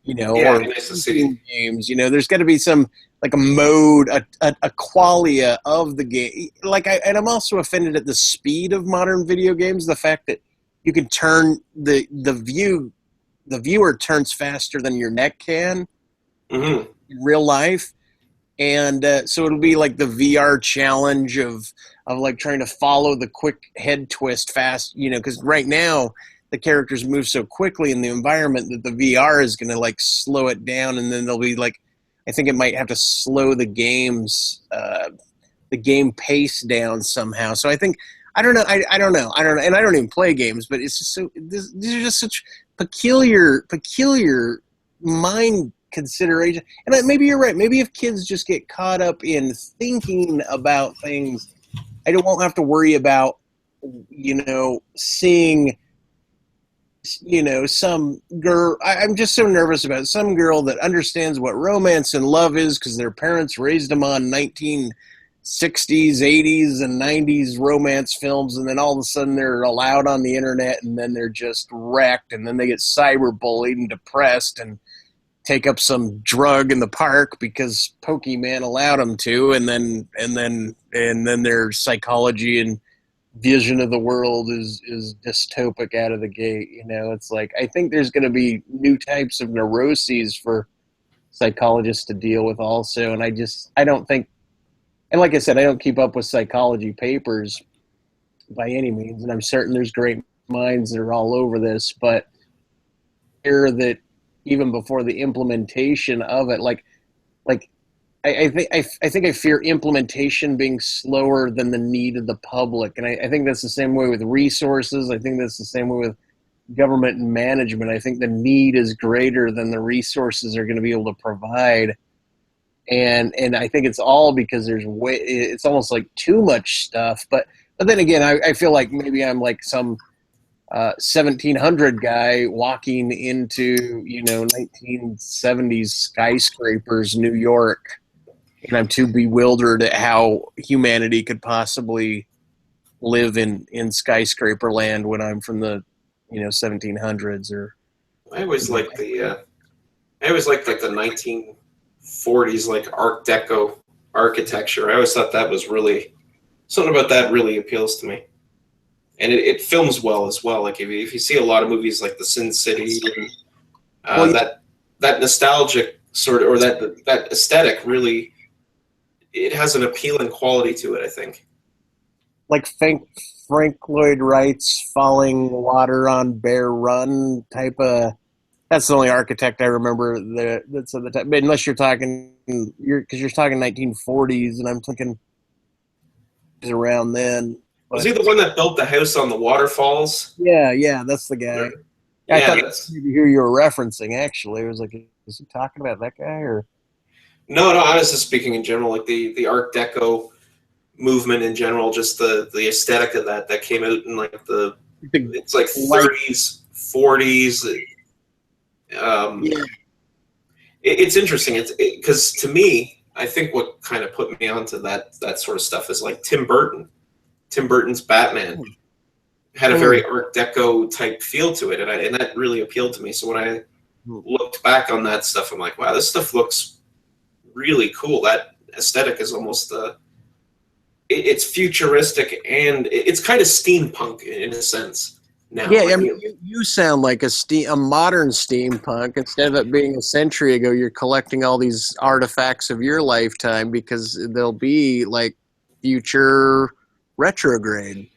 or nice to see. games. There's got to be some. Like a mode, a qualia of the game. And I'm also offended at the speed of modern video games. The fact that you can turn the viewer turns faster than your neck can in real life, and so it'll be like the VR challenge of like trying to follow the quick head twist fast. Because right now the characters move so quickly in the environment that the VR is going to like slow it down, and then they'll be like. I think it might have to slow the game pace down somehow. So I think I don't know, and I don't even play games, but it's just these are just such peculiar mind consideration. And maybe you're right. Maybe if kids just get caught up in thinking about things, I won't have to worry about seeing. Some girl, I'm just so nervous about some girl that understands what romance and love is because their parents raised them on 1960s, 80s, and 90s romance films, and then all of a sudden they're allowed on the internet, and then they're just wrecked, and then they get cyberbullied and depressed and take up some drug in the park because Pokemon allowed them to, and then their psychology and vision of the world is dystopic out of the gate. It's like I think there's going to be new types of neuroses for psychologists to deal with also, and I don't think, and like I said, I don't keep up with psychology papers by any means, and I'm certain there's great minds that are all over this, but here that even before the implementation of it, I think I fear implementation being slower than the need of the public. And I think that's the same way with resources. I think that's the same way with government and management. I think the need is greater than the resources are going to be able to provide. And I think it's all because it's almost like too much stuff. But then again, I feel like maybe I'm like some 1700 guy walking into, 1970s skyscrapers, New York. And I'm too bewildered at how humanity could possibly live in skyscraper land when I'm from the 1700s. Or I always liked the 1940s like Art Deco architecture. I always thought that was really something about that really appeals to me, and it films well as well. Like if you see a lot of movies like the Sin City and that nostalgic sort of or that aesthetic really. It has an appealing quality to it, I think. Like Frank Lloyd Wright's Falling Water on Bear Run type of That's the only architect I remember that's at the time. But unless you're talking, because you're talking 1940s, and I'm thinking he's around then. Was he the one that built the house on the waterfalls? Yeah, that's the guy. I Yeah, thought that's... maybe who you were referencing. Actually, I was like, is he talking about that guy or? No, I was just speaking in general, like the Art Deco movement in general, just the aesthetic of that came out in like it's like 30s, 40s. Yeah. It's interesting. It's because to me, I think what kind of put me onto that sort of stuff is like Tim Burton. Tim Burton's Batman had a very Art Deco type feel to it, and that really appealed to me. So when I looked back on that stuff, I'm like, wow, this stuff looks really cool. That aesthetic is almost it's futuristic, and it's kind of steampunk in a sense now. Yeah, I mean, you sound like a modern steampunk. Instead of it being a century ago, you're collecting all these artifacts of your lifetime because they'll be like future retrograde.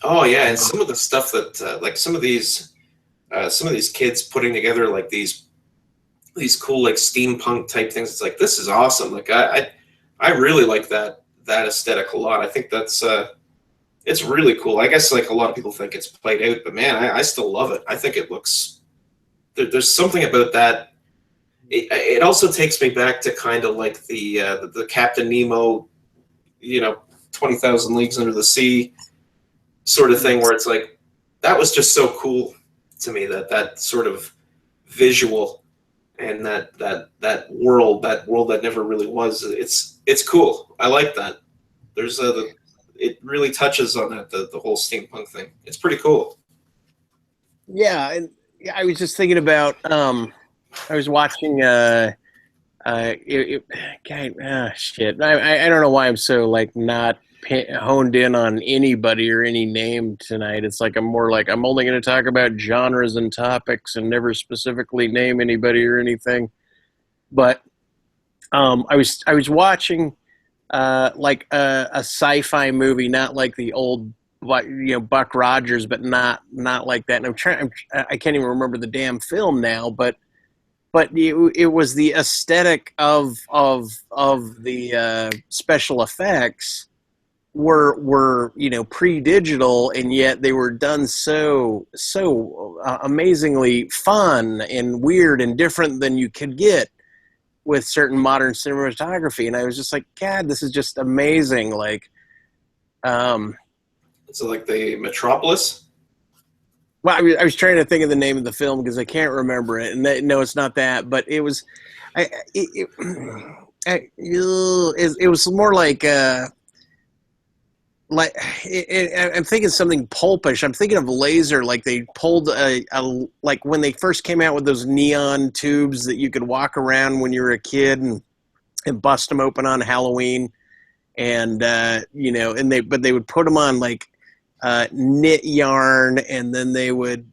Oh yeah, and some of the stuff that like some of these kids putting together like these cool like steampunk type things. It's like, this is awesome. Like I really like that aesthetic a lot. I think that's it's really cool. I guess like a lot of people think it's played out, but man, I still love it. I think it looks there's something about that. It also takes me back to kind of like the Captain Nemo, 20,000 Leagues Under the Sea sort of thing, where it's like, that was just so cool to me, that sort of visual and that world that never really was. It's cool. I like that. There's it really touches on that, the whole steampunk thing. It's pretty cool. Yeah, and I was just thinking about I was watching shit. I don't know why I'm so like not honed in on anybody or any name tonight. It's like I'm only going to talk about genres and topics and never specifically name anybody or anything. But I was watching like a sci-fi movie, not like the old Buck Rogers, but not like that. And I can't even remember the damn film now, but it was the aesthetic of the special effects were pre-digital, and yet they were done so amazingly fun and weird and different than you could get with certain modern cinematography. And I was just like, God, this is just amazing. Like, so like the Metropolis. Well, I was trying to think of the name of the film because I can't remember it. And no, it's not that. But it was, it was more like I'm thinking something pulpish. I'm thinking of Laser. Like they pulled like when they first came out with those neon tubes that you could walk around when you were a kid and bust them open on Halloween, and but they would put them on like knit yarn, and then they would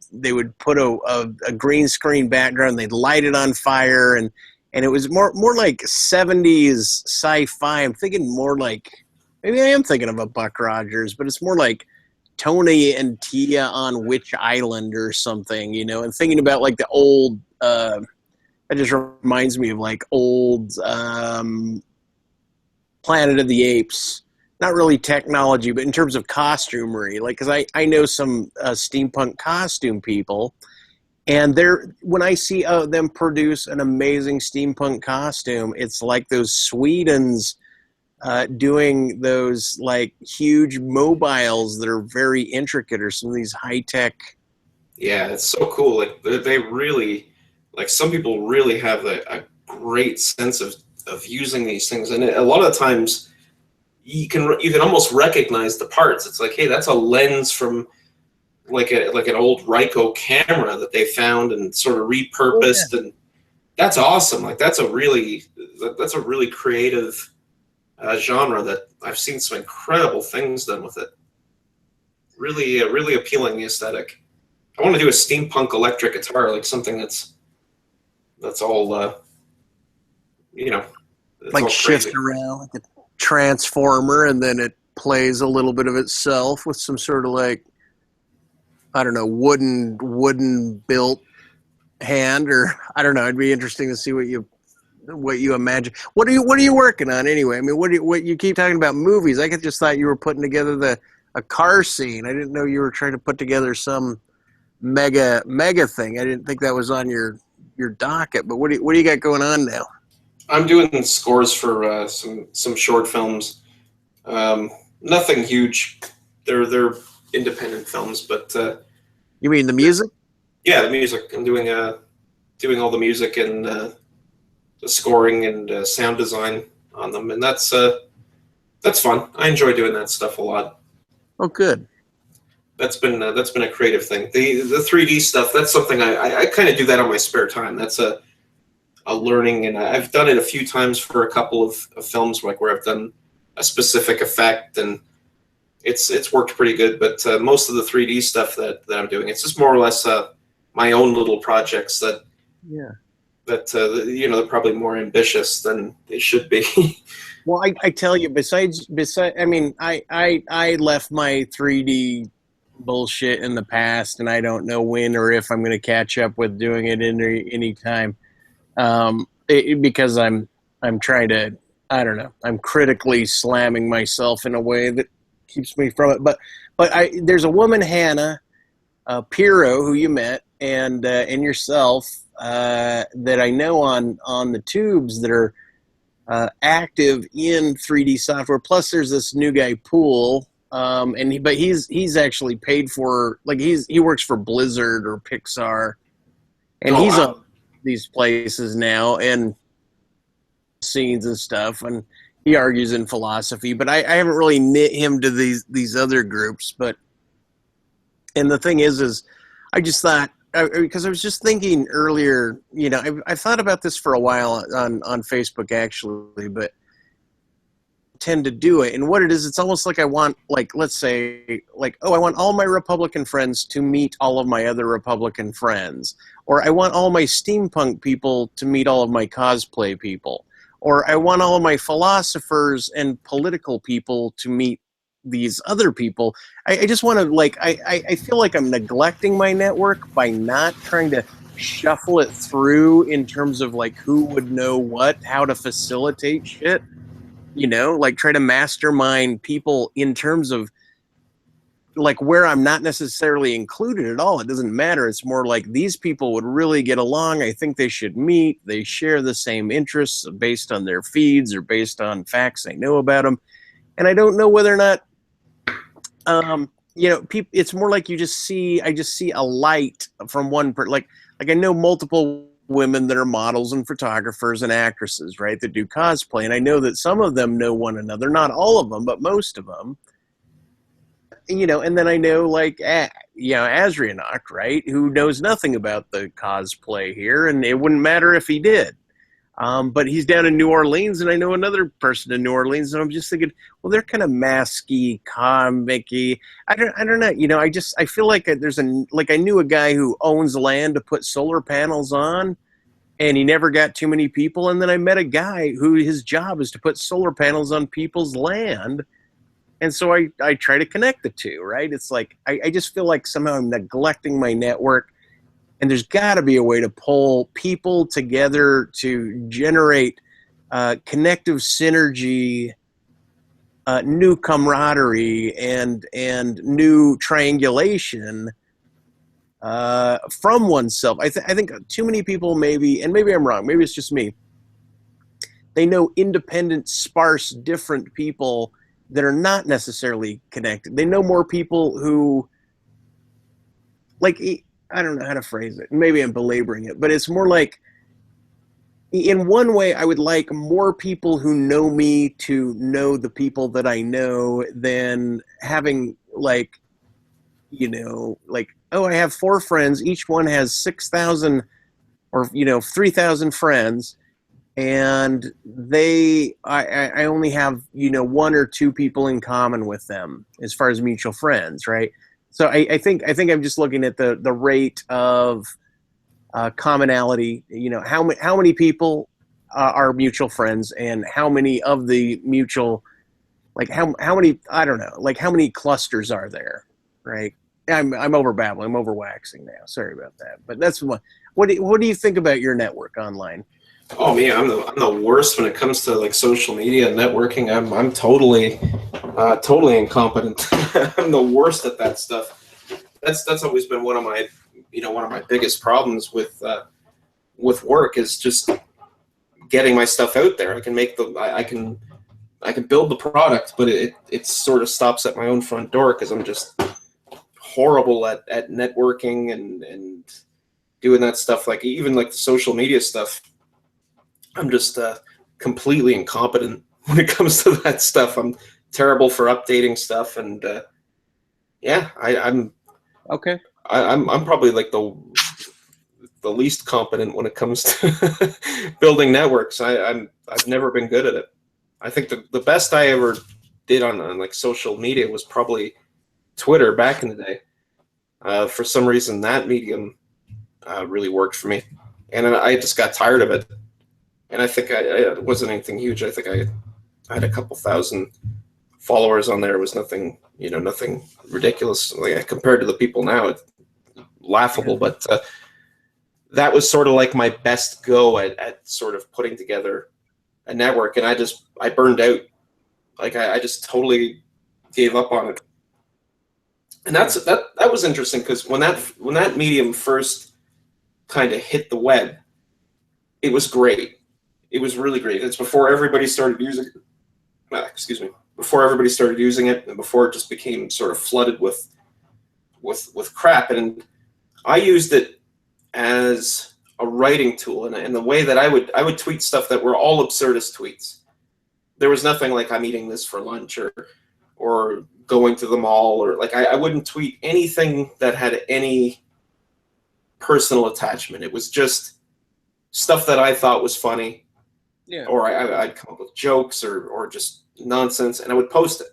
put a green screen background. They'd light it on fire, and it was more like 70s sci-fi. I'm thinking more like, maybe I am thinking of a Buck Rogers, but it's more like Tony and Tia on Witch Island or something, and thinking about like the old, that just reminds me of like old Planet of the Apes. Not really technology, but in terms of costumery, like, because I know some steampunk costume people, and when I see them produce an amazing steampunk costume, it's like those Swedens doing those like huge mobiles that are very intricate, or some of these high tech. Yeah, it's so cool. Like they really, like, some people really have a great sense of using these things, and a lot of the times you can almost recognize the parts. It's like, hey, that's a lens from like an old Ricoh camera that they found and sort of repurposed, and that's awesome. Like that's a really creative genre that I've seen some incredible things done with it. Really appealing, the aesthetic. I want to do a steampunk electric guitar, like something that's all like shifts around like a transformer, and then it plays a little bit of itself with some sort of like, I don't know, wooden built hand, or I don't know. It'd be interesting to see what you imagine. What are you working on anyway? I mean, what you keep talking about movies? I just thought you were putting together a car scene. I didn't know you were trying to put together some mega thing. I didn't think that was on your docket. But what do you got going on now? I'm doing scores for some short films. Nothing huge. They're independent films, but you mean the music? Yeah, the music. I'm doing all the music and the scoring and sound design on them, and that's fun. I enjoy doing that stuff a lot. Oh, good. That's been a creative thing. The 3D stuff, that's something I kind of do that on my spare time. That's a learning, and I've done it a few times for a couple of films, like where I've done a specific effect, and it's worked pretty good. But most of the 3D stuff that I'm doing, it's just more or less my own little projects that they're probably more ambitious than they should be. Well, I tell you, besides, I mean, I left my 3D bullshit in the past, and I don't know when or if I'm going to catch up with doing it any time. Because I'm trying to, I don't know, I'm critically slamming myself in a way that keeps me from it. But there's a woman, Hannah Piro, who you met, and yourself, that I know on the tubes that are active in 3D software. Plus, there's this new guy, Pool, but he's actually paid for, like he works for Blizzard or Pixar, and he's on these places now and scenes and stuff, and he argues in philosophy. But I haven't really knit him to these other groups. And the thing is I just thought, because I was just thinking earlier, I've thought about this for a while on Facebook actually, but I tend to do it. And what it is, it's almost like I want, like, let's say, like, I want all my Republican friends to meet all of my other Republican friends. Or I want all my steampunk people to meet all of my cosplay people. Or I want all of my philosophers and political people to meet these other people. I just want to, like, I feel like I'm neglecting my network by not trying to shuffle it through in terms of, like, who would know what, how to facilitate shit, like try to mastermind people in terms of, like, where I'm not necessarily included at all. It doesn't matter. It's more like these people would really get along. I think they should meet. They share the same interests based on their feeds or based on facts I know about them. And I don't know whether or not, it's more like I just see a light from one person. Like I know multiple women that are models and photographers and actresses, right, that do cosplay. And I know that some of them know one another, not all of them, but most of them. And then I know, like, Azrianok, right, who knows nothing about the cosplay here, and it wouldn't matter if he did. But he's down in New Orleans, and I know another person in New Orleans, and I'm just thinking, well, they're kind of masky, comic-y. I don't know. I feel like I knew a guy who owns land to put solar panels on, and he never got too many people. And then I met a guy who his job is to put solar panels on people's land. And so I try to connect the two, right? It's like, I just feel like somehow I'm neglecting my network, and there's got to be a way to pull people together to generate connective synergy, new camaraderie, and new triangulation from oneself. I think too many people maybe, and maybe I'm wrong, maybe it's just me, they know independent, sparse, different people that are not necessarily connected. They know more people who, like, I don't know how to phrase it. Maybe I'm belaboring it, but it's more like, in one way, I would like more people who know me to know the people that I know than having, like, I have 4 friends. Each one has 6,000 or, 3,000 friends. And I only have, 1 or 2 people in common with them as far as mutual friends, right? So I think I'm just looking at the rate of commonality. How many people are mutual friends, and how many of the mutual, like how many, I don't know, like how many clusters are there, right? I'm over babbling. I'm over waxing now. Sorry about that. But that's what do you think about your network online? Oh man, I'm the worst when it comes to like social media and networking. I'm totally incompetent. I'm the worst at that stuff. That's always been one of my biggest problems with work is just getting my stuff out there. I can make I can build the product, but it sort of stops at my own front door because I'm just horrible at networking and doing that stuff. Like even like the social media stuff, I'm just completely incompetent when it comes to that stuff. I'm terrible for updating stuff, and I'm okay. I'm probably like the least competent when it comes to building networks. I've never been good at it. I think the best I ever did on like social media was probably Twitter back in the day. For some reason, that medium really worked for me, and I just got tired of it. And I think it wasn't anything huge. I think I had a couple thousand followers on there. It was nothing, nothing ridiculous. Like compared to the people now, it's laughable. But that was sort of like my best go at sort of putting together a network. And I burned out. Like I just totally gave up on it. And that was interesting because when that medium first kind of hit the web, it was great. It was really great. It's before everybody started using it. Before everybody started using it, and before it just became sort of flooded with crap. And I used it as a writing tool, and the way that I would tweet stuff that were all absurdist tweets. There was nothing like I'm eating this for lunch or going to the mall, or like I wouldn't tweet anything that had any personal attachment. It was just stuff that I thought was funny. Yeah. Or I'd come up with jokes or just nonsense, and I would post it.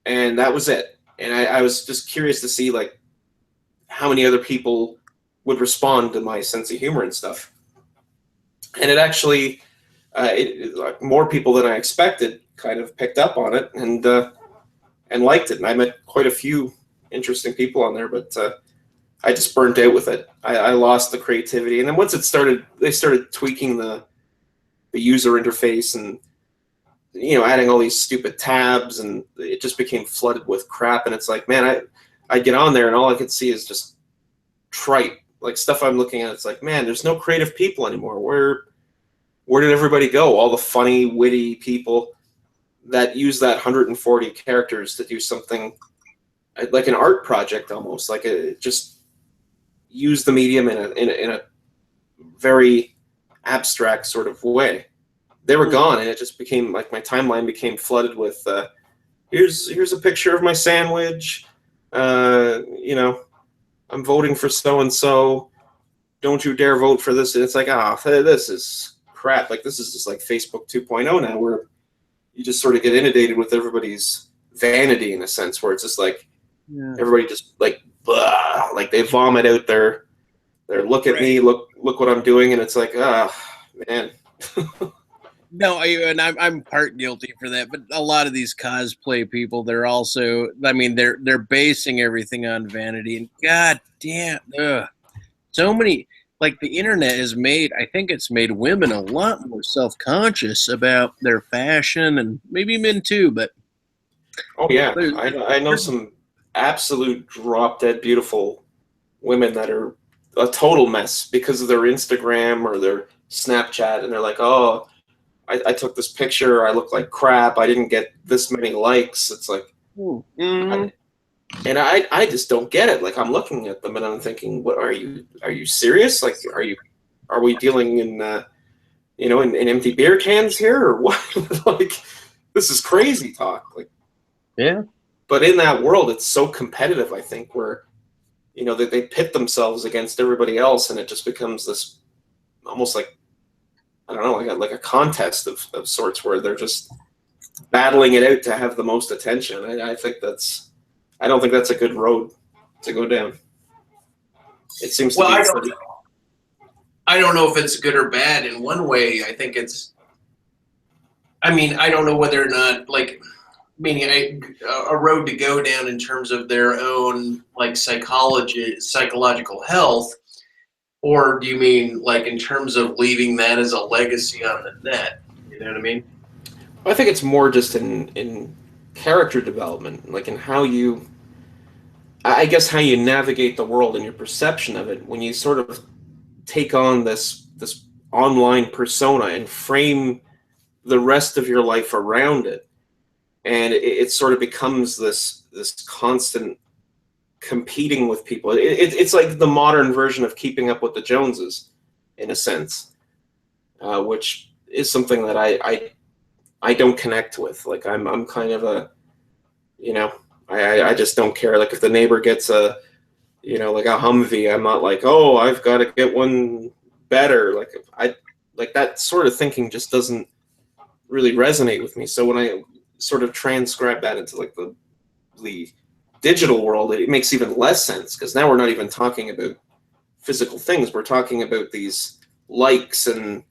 And that was it. And I was just curious to see like how many other people would respond to my sense of humor and stuff. And it actually, more people than I expected kind of picked up on it and liked it. And I met quite a few interesting people on there, but I just burnt out with it. I lost the creativity. And then once they started tweaking the user interface and adding all these stupid tabs, and it just became flooded with crap. And it's like, man, I get on there and all I could see is just trite, like stuff I'm looking at. It's like, man, there's no creative people anymore. Where did everybody go? All the funny, witty people that use that 140 characters to do something like an art project, almost like just use the medium in a very abstract sort of way. They were gone, and it just became like my timeline became flooded with here's a picture of my sandwich, I'm voting for so and so, don't you dare vote for this. And it's like, this is crap. Like this is just like Facebook 2.0 now, where you just sort of get inundated with everybody's vanity in a sense, where it's just like everybody just like blah, like they vomit out their look at me, look what I'm doing, and it's like, man. No, I'm part guilty for that, but a lot of these cosplay people, they're also, they're basing everything on vanity, and god damn, so many, like the internet has made, I think it's made women a lot more self-conscious about their fashion, and maybe men too, but. Oh yeah, I know some absolute drop-dead beautiful women that are a total mess because of their Instagram or their Snapchat, and they're like, oh, I took this picture, I look like crap, I didn't get this many likes. It's like, and I just don't get it. Like I'm looking at them and I'm thinking, what are you serious? Like are we dealing in in empty beer cans here or what? Like this is crazy talk. Like yeah. But in that world, it's so competitive, I think, where they pit themselves against everybody else, and it just becomes this almost like, I don't know, like a contest of sorts where they're just battling it out to have the most attention. I don't think that's a good road to go down. It seems to be. I don't know if it's good or bad. In one way, I think it's. I mean, I don't know whether or not, like, meaning a road to go down in terms of their own like psychological health, or do you mean like in terms of leaving that as a legacy on the net? You know what I mean? I think it's more just in character development, like in how you, I guess, how you navigate the world and your perception of it when you sort of take on this online persona and frame the rest of your life around it, and it sort of becomes this constant competing with people. It's like the modern version of Keeping Up with the Joneses, in a sense, which is something that I don't connect with. Like I'm kind of a, you know, I just don't care. Like if the neighbor gets a, you know, like a Humvee, I'm not like, oh, I've got to get one better. Like like that sort of thinking just doesn't really resonate with me. So when I sort of transcribe that into like the digital world, it makes even less sense, because now we're not even talking about physical things. We're talking about these likes and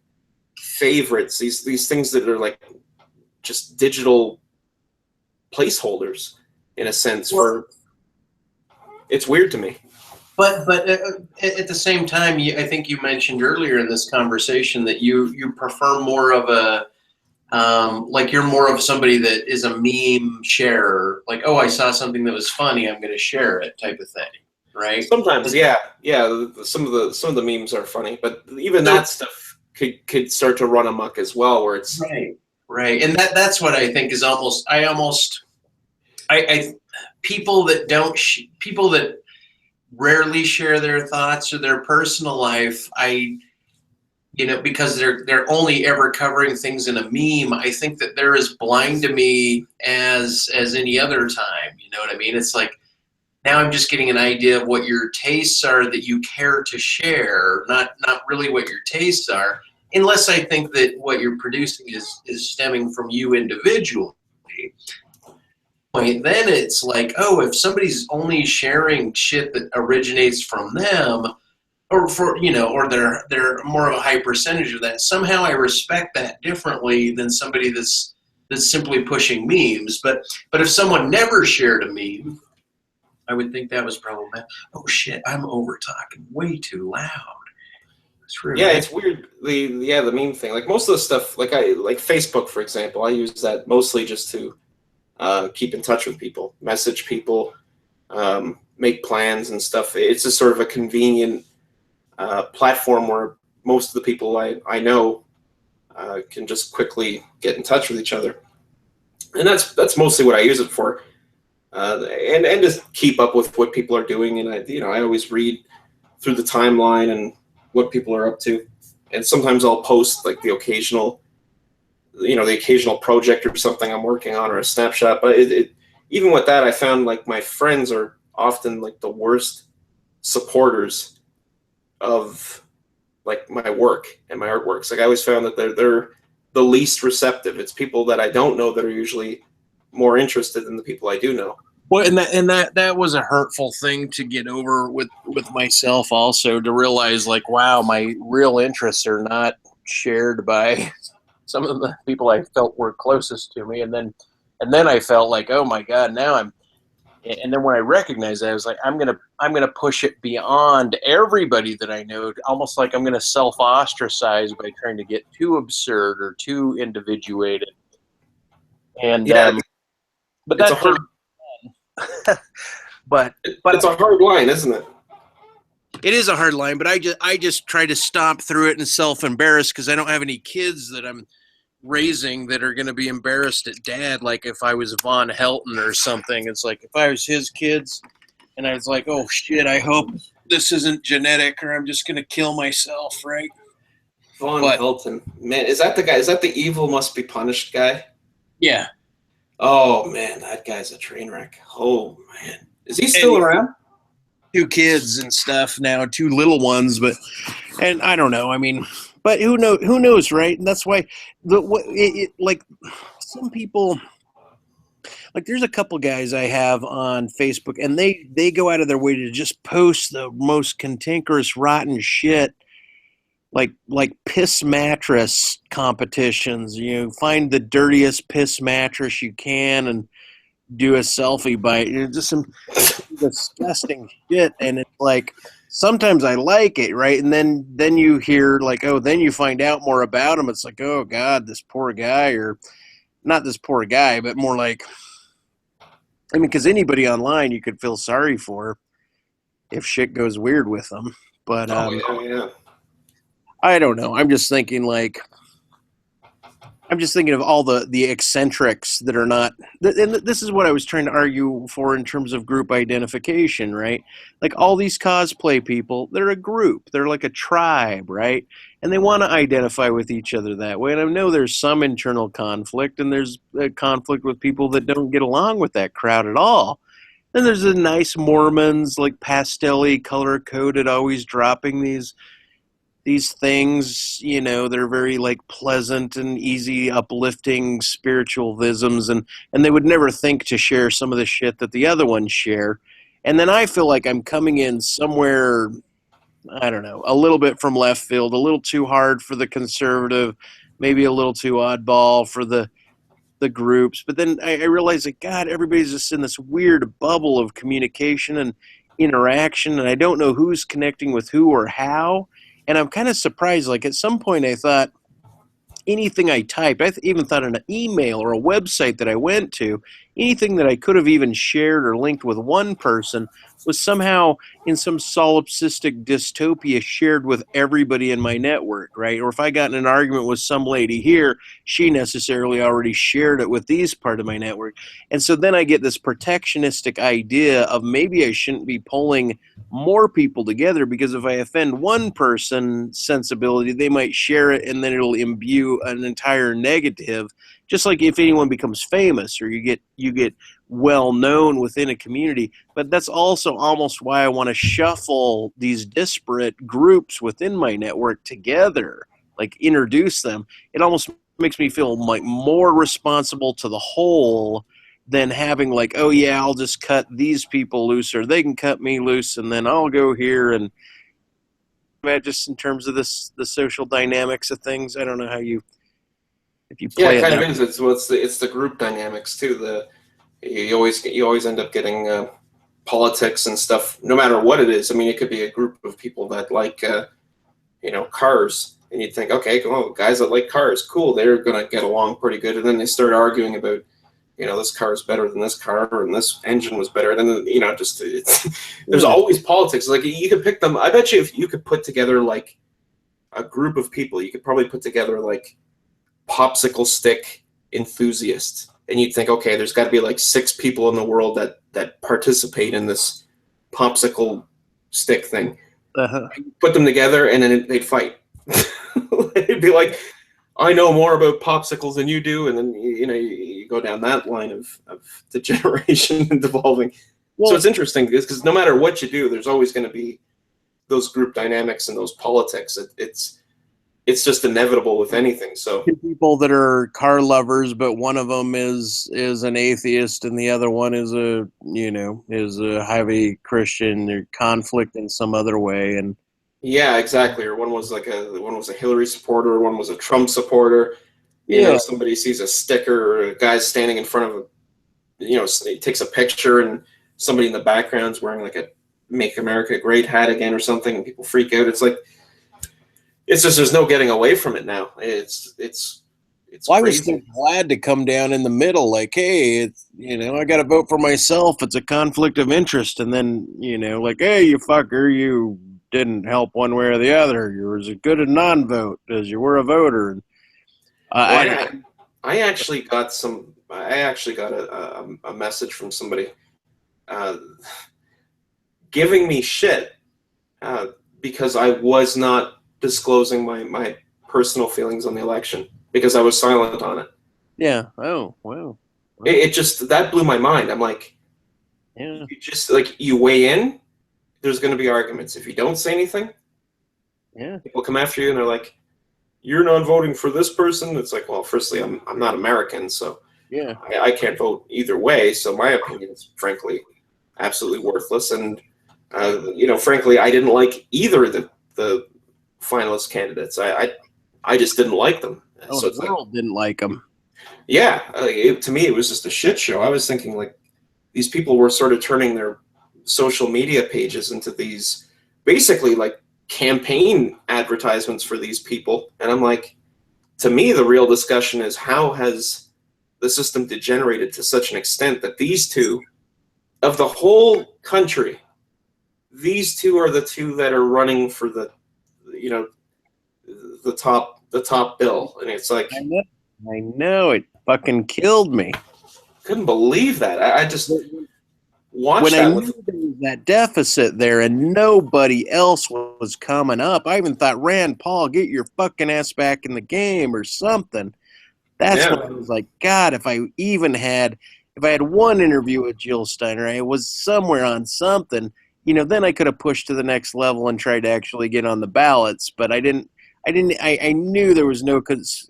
favorites, these things that are like just digital placeholders in a sense. For it's weird to me. But at the same time, I think you mentioned earlier in this conversation that you prefer more of a like you're more of somebody that is a meme sharer. Like, oh, I saw something that was funny, I'm going to share it, type of thing, right? Sometimes, yeah. Some of the memes are funny, but even that stuff could start to run amok as well, where it's right, and that's what I think is I people that rarely share their thoughts or their personal life, because they're only ever covering things in a meme, I think that they're as blind to me as any other time. You know what I mean? It's like, now I'm just getting an idea of what your tastes are that you care to share, not really what your tastes are, unless I think that what you're producing is stemming from you individually. Then it's like, oh, if somebody's only sharing shit that originates from them, or or they're more of a high percentage of that, somehow I respect that differently than somebody that's simply pushing memes. But if someone never shared a meme, I would think that was problematic. Oh shit, I'm over talking way too loud. It's really it's weird. The meme thing, like most of the stuff, like Facebook, for example, I use that mostly just to keep in touch with people, message people, make plans and stuff. It's just sort of a convenient platform where most of the people I know can just quickly get in touch with each other, and that's mostly what I use it for, and just keep up with what people are doing. And I always read through the timeline and what people are up to, and sometimes I'll post like the occasional project or something I'm working on, or a snapshot. But even with that, I found like my friends are often like the worst supporters of like my work and my artworks. Like I always found that they're the least receptive. It's people that I don't know that are usually more interested than the people I do know. Well, and that was a hurtful thing to get over with myself also, to realize like, wow, my real interests are not shared by some of the people I felt were closest to me. And then I felt like, oh my God, and then when I recognized that, I was like, I'm gonna push it beyond everybody that I know, almost like I'm gonna self-ostracize by trying to get too absurd or too individuated. And but that's but it's a hard line, isn't it? It is a hard line, but I just try to stomp through it and self-embarrass, because I don't have any kids that I'm raising that are going to be embarrassed at dad. Like if I was Von Helton or something, it's like if I was his kids and I was like, oh shit, I hope this isn't genetic or I'm just going to kill myself, right? Von Helton, man, is that the guy? Is that the evil must be punished guy? Yeah. Oh man, that guy's a train wreck. Oh man, is he still around? 2 kids and stuff now, 2 little ones, and I don't know. I mean, but who knows, right? And that's why like some people, like there's a couple guys I have on Facebook, and they go out of their way to just post the most cantankerous, rotten shit. like piss mattress competitions. You find the dirtiest piss mattress you can and do a selfie by it. Just some disgusting shit. And it's like, sometimes I like it, right? And then you hear like, oh, then you find out more about him. It's like, oh God, this poor guy, or not this poor guy, but more like, I mean, because anybody online you could feel sorry for if shit goes weird with them. But yeah. I don't know. I'm just thinking of all the eccentrics that are not, and this is what I was trying to argue for in terms of group identification, right? Like all these cosplay people, they're a group. They're like a tribe, right? And they want to identify with each other that way. And I know there's some internal conflict, and there's a conflict with people that don't get along with that crowd at all. Then there's the nice Mormons, like pastel-y, color-coded, always dropping these things, you know, they're very like pleasant and easy, uplifting spiritualisms, and they would never think to share some of the shit that the other ones share. And then I feel like I'm coming in somewhere, I don't know, a little bit from left field, a little too hard for the conservative, maybe a little too oddball for the groups. But then I realize that, God, everybody's just in this weird bubble of communication and interaction, and I don't know who's connecting with who or how. And I'm kind of surprised, like at some point I thought anything I typed, I even thought an email or a website that I went to, anything that I could have even shared or linked with one person was somehow in some solipsistic dystopia shared with everybody in my network, right? Or if I got in an argument with some lady here, she necessarily already shared it with these part of my network. And so then I get this protectionistic idea of maybe I shouldn't be pulling more people together, because if I offend one person's sensibility, they might share it and then it'll imbue an entire negative. Just like if anyone becomes famous or you get well known within a community. But that's also almost why I want to shuffle these disparate groups within my network together, like introduce them. It almost makes me feel like more responsible to the whole than having like, oh yeah, I'll just cut these people loose, or they can cut me loose, and then I'll go here. And just in terms of the social dynamics of things, I don't know how if you play it kind it of is. It's the group dynamics too. You always end up getting politics and stuff, no matter what it is. I mean, it could be a group of people that like cars, and you'd think, okay, well, guys that like cars, cool, they're gonna get along pretty good, and then they start arguing about, this car is better than this car, and this engine was better. And then, there's always politics. Like, you could pick them. I bet you if you could put together like a group of people, you could probably put together like popsicle stick enthusiasts, and you'd think, okay, there's got to be like 6 people in the world that participate in this popsicle stick thing. Uh-huh. Put them together, and then they'd fight. It'd be like, I know more about popsicles than you do, and then you go down that line of degeneration and devolving. Well, so it's interesting because no matter what you do, there's always going to be those group dynamics and those politics. It's just inevitable with anything. So people that are car lovers, but one of them is an atheist, and the other one is a heavy Christian. Or conflict in some other way, and yeah, exactly. Or one was a Hillary supporter, one was a Trump supporter. Somebody sees a sticker, or a guy's standing in front of he takes a picture, and somebody in the background's wearing like a "Make America Great" hat again or something, and people freak out. It's like, it's just, there's no getting away from it now. It's well, I was so glad to come down in the middle, like, hey, I got to vote for myself. It's a conflict of interest. And then, like, hey, you fucker, you didn't help one way or the other. You were as good a non-vote as you were a voter. I actually got a message from somebody giving me shit because I was not disclosing my personal feelings on the election, because I was silent on it. Yeah. Oh, wow. It just, that blew my mind. I'm like, yeah. You just, like, you weigh in, there's going to be arguments. If you don't say anything, yeah, people come after you and they're like, you're not voting for this person. It's like, well, firstly, I'm not American, so yeah, I can't vote either way. So my opinion is frankly absolutely worthless. And frankly, I didn't like either the finalist candidates. I just didn't like them. Oh, So the it's like, world didn't like him. yeah, to me, it was just a shit show. I was thinking, like, these people were sort of turning their social media pages into these basically like campaign advertisements for these people. And I'm like, to me, the real discussion is, how has the system degenerated to such an extent that these two, of the whole country, these two are the two that are running for the, you know, the top bill. And it's like, I know, it fucking killed me. couldn't believe that. I just watched When I that knew with, there was that deficit there and nobody else was coming up, I even thought, Rand Paul, get your fucking ass back in the game or something. That's Yeah. when I was like, God, if I had one interview with Jill Steiner, I was somewhere on something, you know, then I could have pushed to the next level and tried to actually get on the ballots. But I knew there was no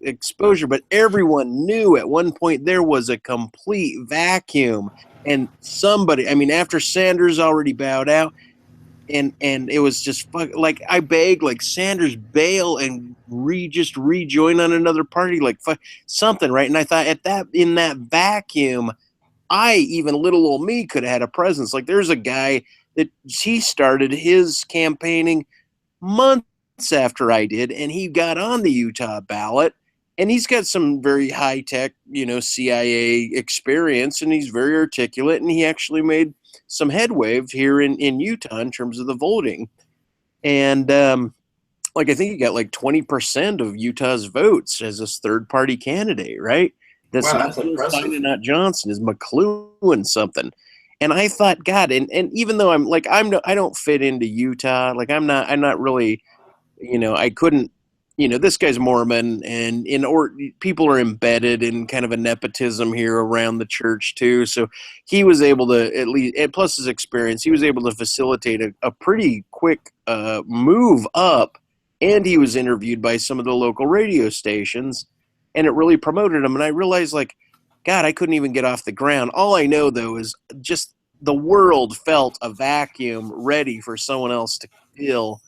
exposure, but everyone knew at one point there was a complete vacuum. And somebody, I mean, after Sanders already bowed out, and it was just like, I begged, like, Sanders bail and just rejoin on another party, like something, right? And I thought in that vacuum, even little old me could have had a presence. Like, there's a guy that he started his campaigning months after I did, and he got on the Utah ballot, and he's got some very high tech, you know, CIA experience, and he's very articulate, and he actually made some headway here in Utah in terms of the voting. And like, I think he got like 20% of Utah's votes as a third party candidate, right? That's wow, not that's impressive. Stein and not Johnson, is McLuhan something. And I thought, God, and even though I don't fit into Utah, like, I'm not really, you know, I couldn't, you know, this guy's Mormon, and people are embedded in kind of a nepotism here around the church too. So he was able to, at least, and plus his experience, he was able to facilitate a pretty quick move up. And he was interviewed by some of the local radio stations, and it really promoted him. And I realized, like, God, I couldn't even get off the ground. All I know, though, is just the world felt a vacuum ready for someone else to fill,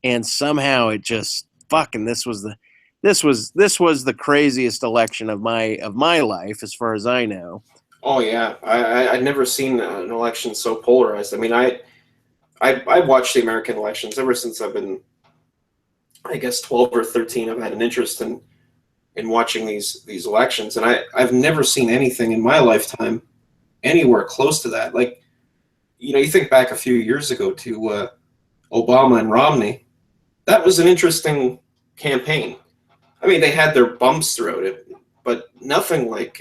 and somehow it just fucking this was the craziest election of my life, as far as I know. oh yeah, I'd never seen an election so polarized. I mean, I've watched the American elections ever since I've been, I guess, 12 or 13. I've had an interest in watching these elections, and I've never seen anything in my lifetime anywhere close to that. Like, you know, you think back a few years ago to Obama and Romney. That was an interesting campaign. I mean, they had their bumps throughout it, but nothing like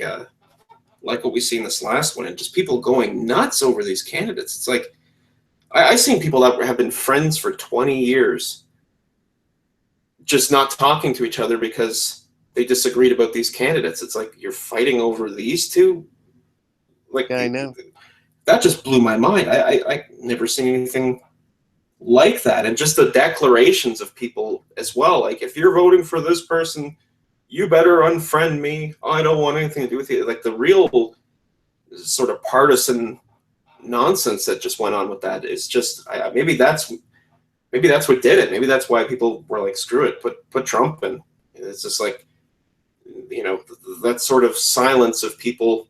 what we see in this last one, and just people going nuts over these candidates. It's like, I've seen people that have been friends for 20 years just not talking to each other because they disagreed about these candidates. It's like, you're fighting over these two? Like, I know. That just blew my mind. I never seen anything like that. And just the declarations of people as well. Like, if you're voting for this person, you better unfriend me. I don't want anything to do with you. Like, the real sort of partisan nonsense that just went on with that is just, maybe that's what did it. Maybe that's why people were like, screw it, put Trump in. It's just like, you know, that sort of silence of people,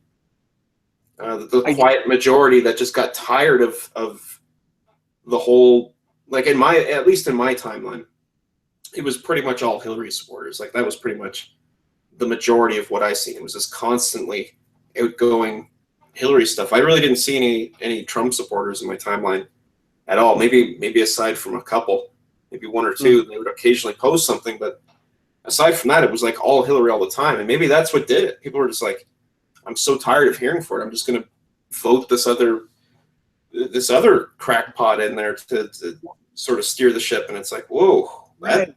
the quiet majority that just got tired of the whole, like, at least in my timeline, it was pretty much all Hillary supporters. Like, that was pretty much the majority of what I seen. It was just constantly outgoing Hillary stuff. I really didn't see any Trump supporters in my timeline at all. Maybe aside from a couple, maybe one or two, they would occasionally post something, but aside from that, it was like all Hillary all the time. And maybe that's what did it. People were just like, I'm so tired of hearing for it. I'm just going to vote this other crackpot in there to sort of steer the ship. And it's like, whoa. Right.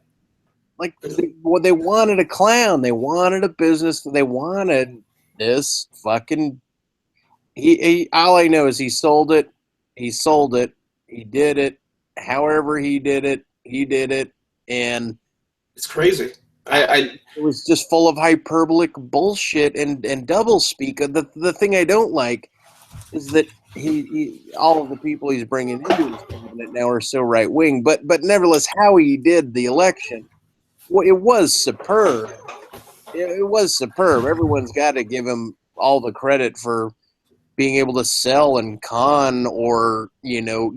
Like, they wanted a clown. They wanted a business. They wanted this fucking. He all I know is he sold it. He sold it. He did it. However he did it, and it's crazy. It was just full of hyperbolic bullshit and doublespeak. The thing I don't like is that he all of the people he's bringing into his cabinet cabinet now are so right wing, but nevertheless, how he did the election, well, it was superb. It was superb. Everyone's got to give him all the credit for being able to sell and con, or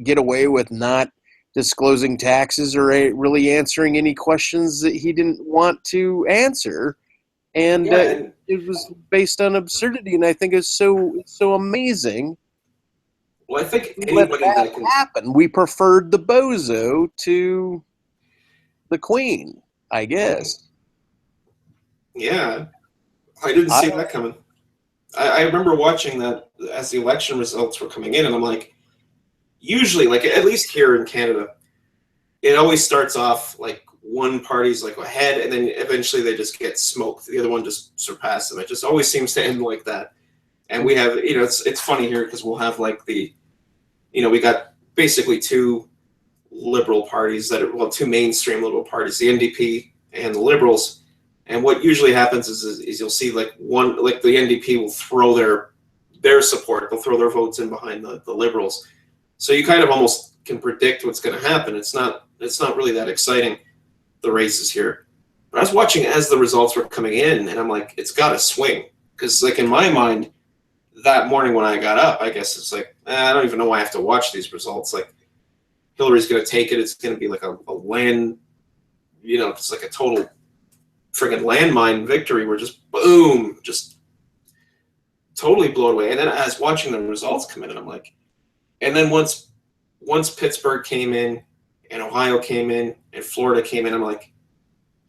get away with not disclosing taxes or really answering any questions that he didn't want to answer, and it was based on absurdity. And I think it's so amazing. Well, I think Let anybody that that can happen. We preferred the bozo to the queen, I guess. Yeah, I didn't see that coming. I remember watching that as the election results were coming in, and I'm like, usually, like at least here in Canada, it always starts off like one party's like ahead, and then eventually they just get smoked. The other one just surpasses them. It just always seems to end like that. And we have, it's funny here because we'll have like we got basically two liberal parties two mainstream liberal parties, the NDP and the Liberals. And what usually happens is you'll see like the NDP will throw their support, they'll throw their votes in behind the Liberals. So you kind of almost can predict what's going to happen. It's not really that exciting, the races here. But I was watching as the results were coming in, and I'm like, it's got to swing. Because like in my mind, that morning when I got up, I guess it's like, I don't even know why I have to watch these results. Like Hillary's going to take it. It's going to be like a land, it's like a total friggin' landmine victory. We're just boom, just totally blown away. And then I was watching the results come in, and I'm like, and then once Pittsburgh came in, and Ohio came in, and Florida came in, I'm like,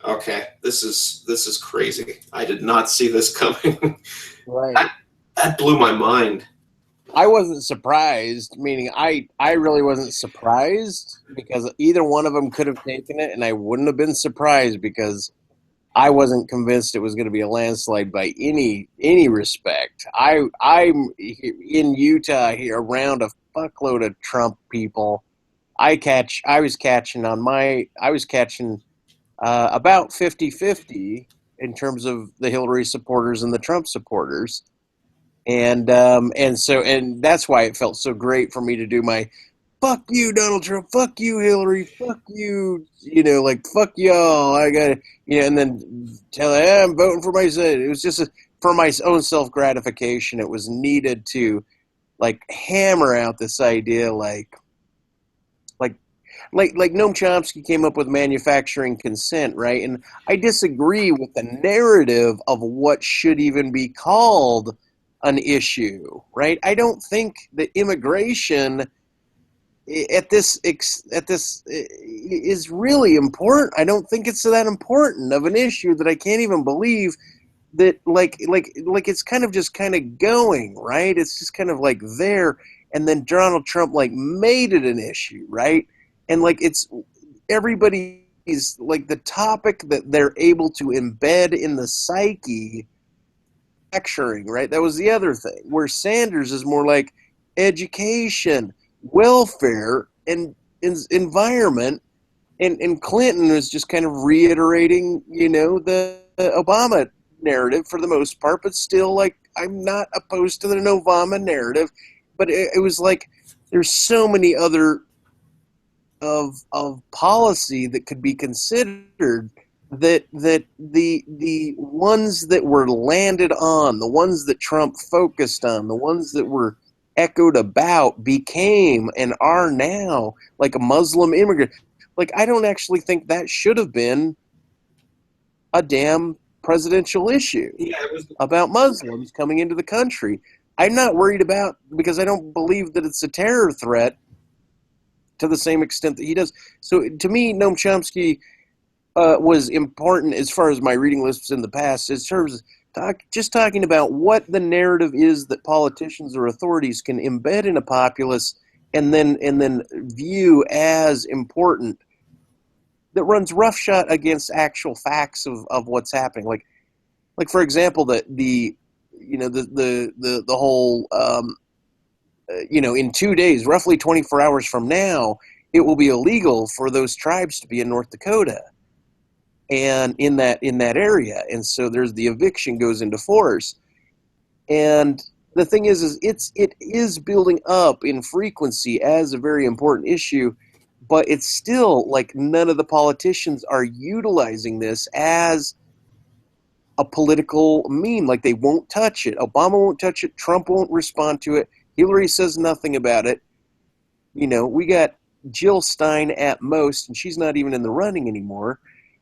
okay, this is crazy. I did not see this coming. Right. That blew my mind. I wasn't surprised, meaning I really wasn't surprised because either one of them could have taken it, and I wouldn't have been surprised because I wasn't convinced it was going to be a landslide by any respect. I'm in Utah here around a fuckload of Trump people. I was catching about 50-50 in terms of the Hillary supporters and the Trump supporters. And that's why it felt so great for me to do my fuck you, Donald Trump, fuck you, Hillary, fuck you, like fuck y'all. I got and then tell them, hey, I'm voting for myself. It was just for my own self gratification. It was needed to like hammer out this idea, like Noam Chomsky came up with manufacturing consent, right? And I disagree with the narrative of what should even be called an issue, right? I don't think that immigration at this is really important. I don't think it's that important of an issue that I can't even believe that like it's kind of going, right? It's just kind of like there, and then Donald Trump like made it an issue, right? And like it's everybody's like the topic that they're able to embed in the psyche. Right? That was the other thing. Where Sanders is more like education, welfare, and environment, and Clinton is just kind of reiterating, the Obama narrative for the most part, but still, like, I'm not opposed to the Obama narrative, but it was like there's so many other of policy that could be considered. That the ones that were landed on, the ones that Trump focused on, the ones that were echoed about became and are now like a Muslim immigrant. Like, I don't actually think that should have been a damn presidential issue about Muslims coming into the country. I'm not worried about, because I don't believe that it's a terror threat to the same extent that he does. So to me, Noam Chomsky was important as far as my reading lists in the past, in terms of just talking about what the narrative is that politicians or authorities can embed in a populace and then view as important, that runs roughshod against actual facts of what's happening. Like for example, the whole in 2 days, roughly 24 hours from now, it will be illegal for those tribes to be in North Dakota. And in that area, and so there's the eviction goes into force, and the thing is it is building up in frequency as a very important issue, but it's still like none of the politicians are utilizing this as a political meme. Like, they won't touch it. Obama won't touch it. Trump won't respond to it. Hillary says nothing about it. You know, we got Jill Stein at most, and she's not even in the running anymore.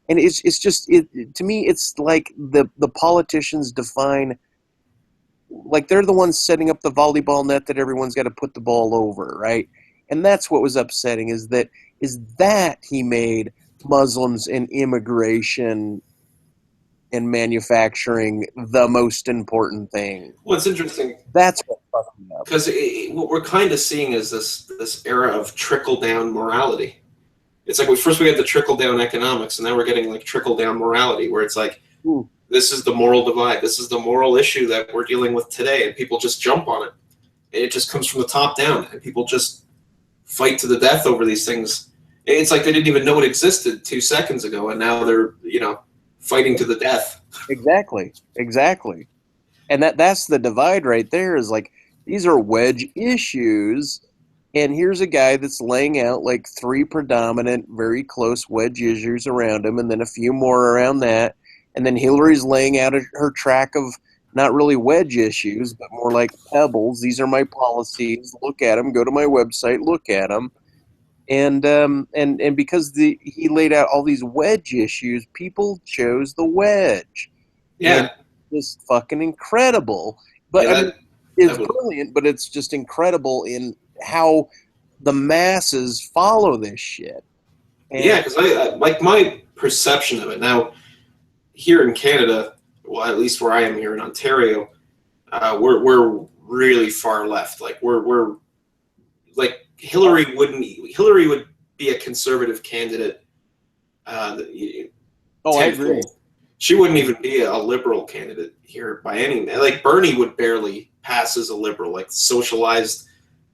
And it's just to me, it's like the politicians define, like, they're the ones setting up the volleyball net that everyone's got to put the ball over, right? And that's what was upsetting, is that he made Muslims and immigration and manufacturing the most important thing. Well, it's interesting. That's what fucked me up. Because what we're kind of seeing is this era of trickle-down morality. It's like first we had the trickle-down economics, and now we're getting like trickle-down morality, where it's like, this is the moral divide. This is the moral issue that we're dealing with today, and people just jump on it. And it just comes from the top down, and people just fight to the death over these things. It's like they didn't even know it existed 2 seconds ago, and now they're, fighting to the death. Exactly. And that's the divide right there, is like, these are wedge issues, and here's a guy that's laying out like 3 predominant, very close wedge issues around him, and then a few more around that, and then Hillary's laying out her track of not really wedge issues, but more like pebbles. These are my policies. Look at them. Go to my website. Look at them. And because he laid out all these wedge issues, people chose the wedge. Yeah, it's fucking incredible. But yeah, it's brilliant. But it's just incredible in how the masses follow this shit. And yeah, because I like my perception of it now. Here in Canada, well, at least where I am here in Ontario, we're really far left. Like we're like Hillary would be a conservative candidate. I agree. She wouldn't even be a liberal candidate here by any means. Like Bernie would barely pass as a liberal, like socialized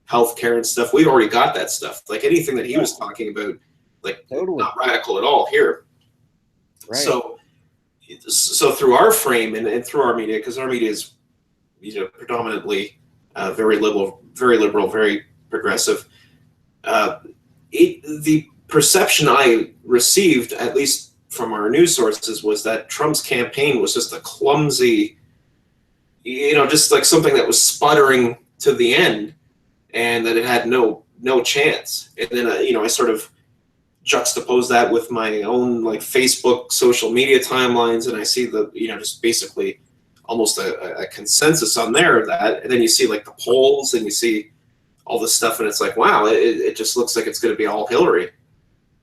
healthcare and stuff. We've already got that stuff. Like anything that he was talking about, like not radical at all here. Right. So through our frame and through our media, because our media is, predominantly very liberal, very progressive. The perception I received, at least from our news sources, was that Trump's campaign was just a clumsy, just like something that was sputtering to the end, and that it had no chance. And then I sort of juxtapose that with my own like Facebook social media timelines, and I see the just basically almost a consensus on there of that. And then you see like the polls, and you see all this stuff, and it's like, wow, it just looks like it's going to be all Hillary.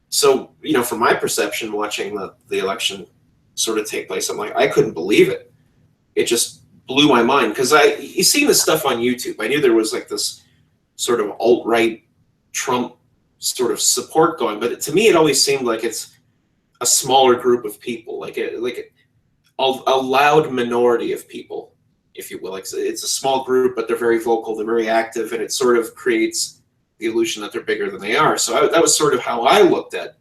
So, from my perception, watching the election sort of take place, I'm like, I couldn't believe it. It just blew my mind, because you seen this stuff on YouTube. I knew there was like this sort of alt-right Trump sort of support going, but to me, it always seemed like it's a smaller group of people, like a loud minority of people, if you will. Like it's a small group, but they're very vocal, they're very active, and it sort of creates the illusion that they're bigger than they are. So that was sort of how I looked at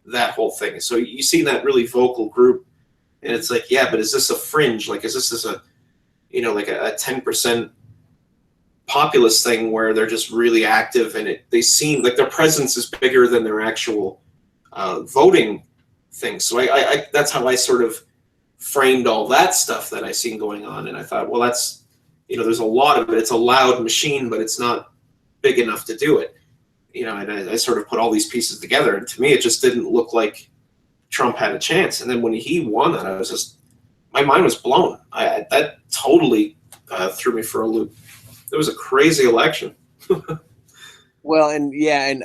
that whole thing. So you see that really vocal group, and it's like, yeah, but is this a fringe? Like, is this a, like a 10% populist thing where they're just really active, and they seem like their presence is bigger than their actual voting thing. So I that's how I sort of framed all that stuff that I seen going on, and I thought, well, that's there's a lot of it. It's a loud machine, but it's not big enough to do it. And I sort of put all these pieces together, and to me, it just didn't look like Trump had a chance. And then when he won that, I was just, my mind was blown. That totally threw me for a loop. It was a crazy election. Well, and yeah, and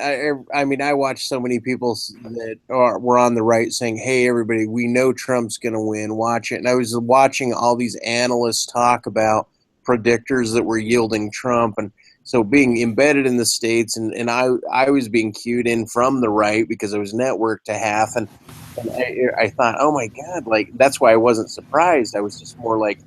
I mean, I watched so many people that were on the right saying, "Hey, everybody, we know Trump's going to win. Watch it." And I was watching all these analysts talk about predictors that were yielding Trump, and so being embedded in the States, and I was being cued in from the right because I was networked to half, and I thought, oh my God, like that's why I wasn't surprised. I was just more like,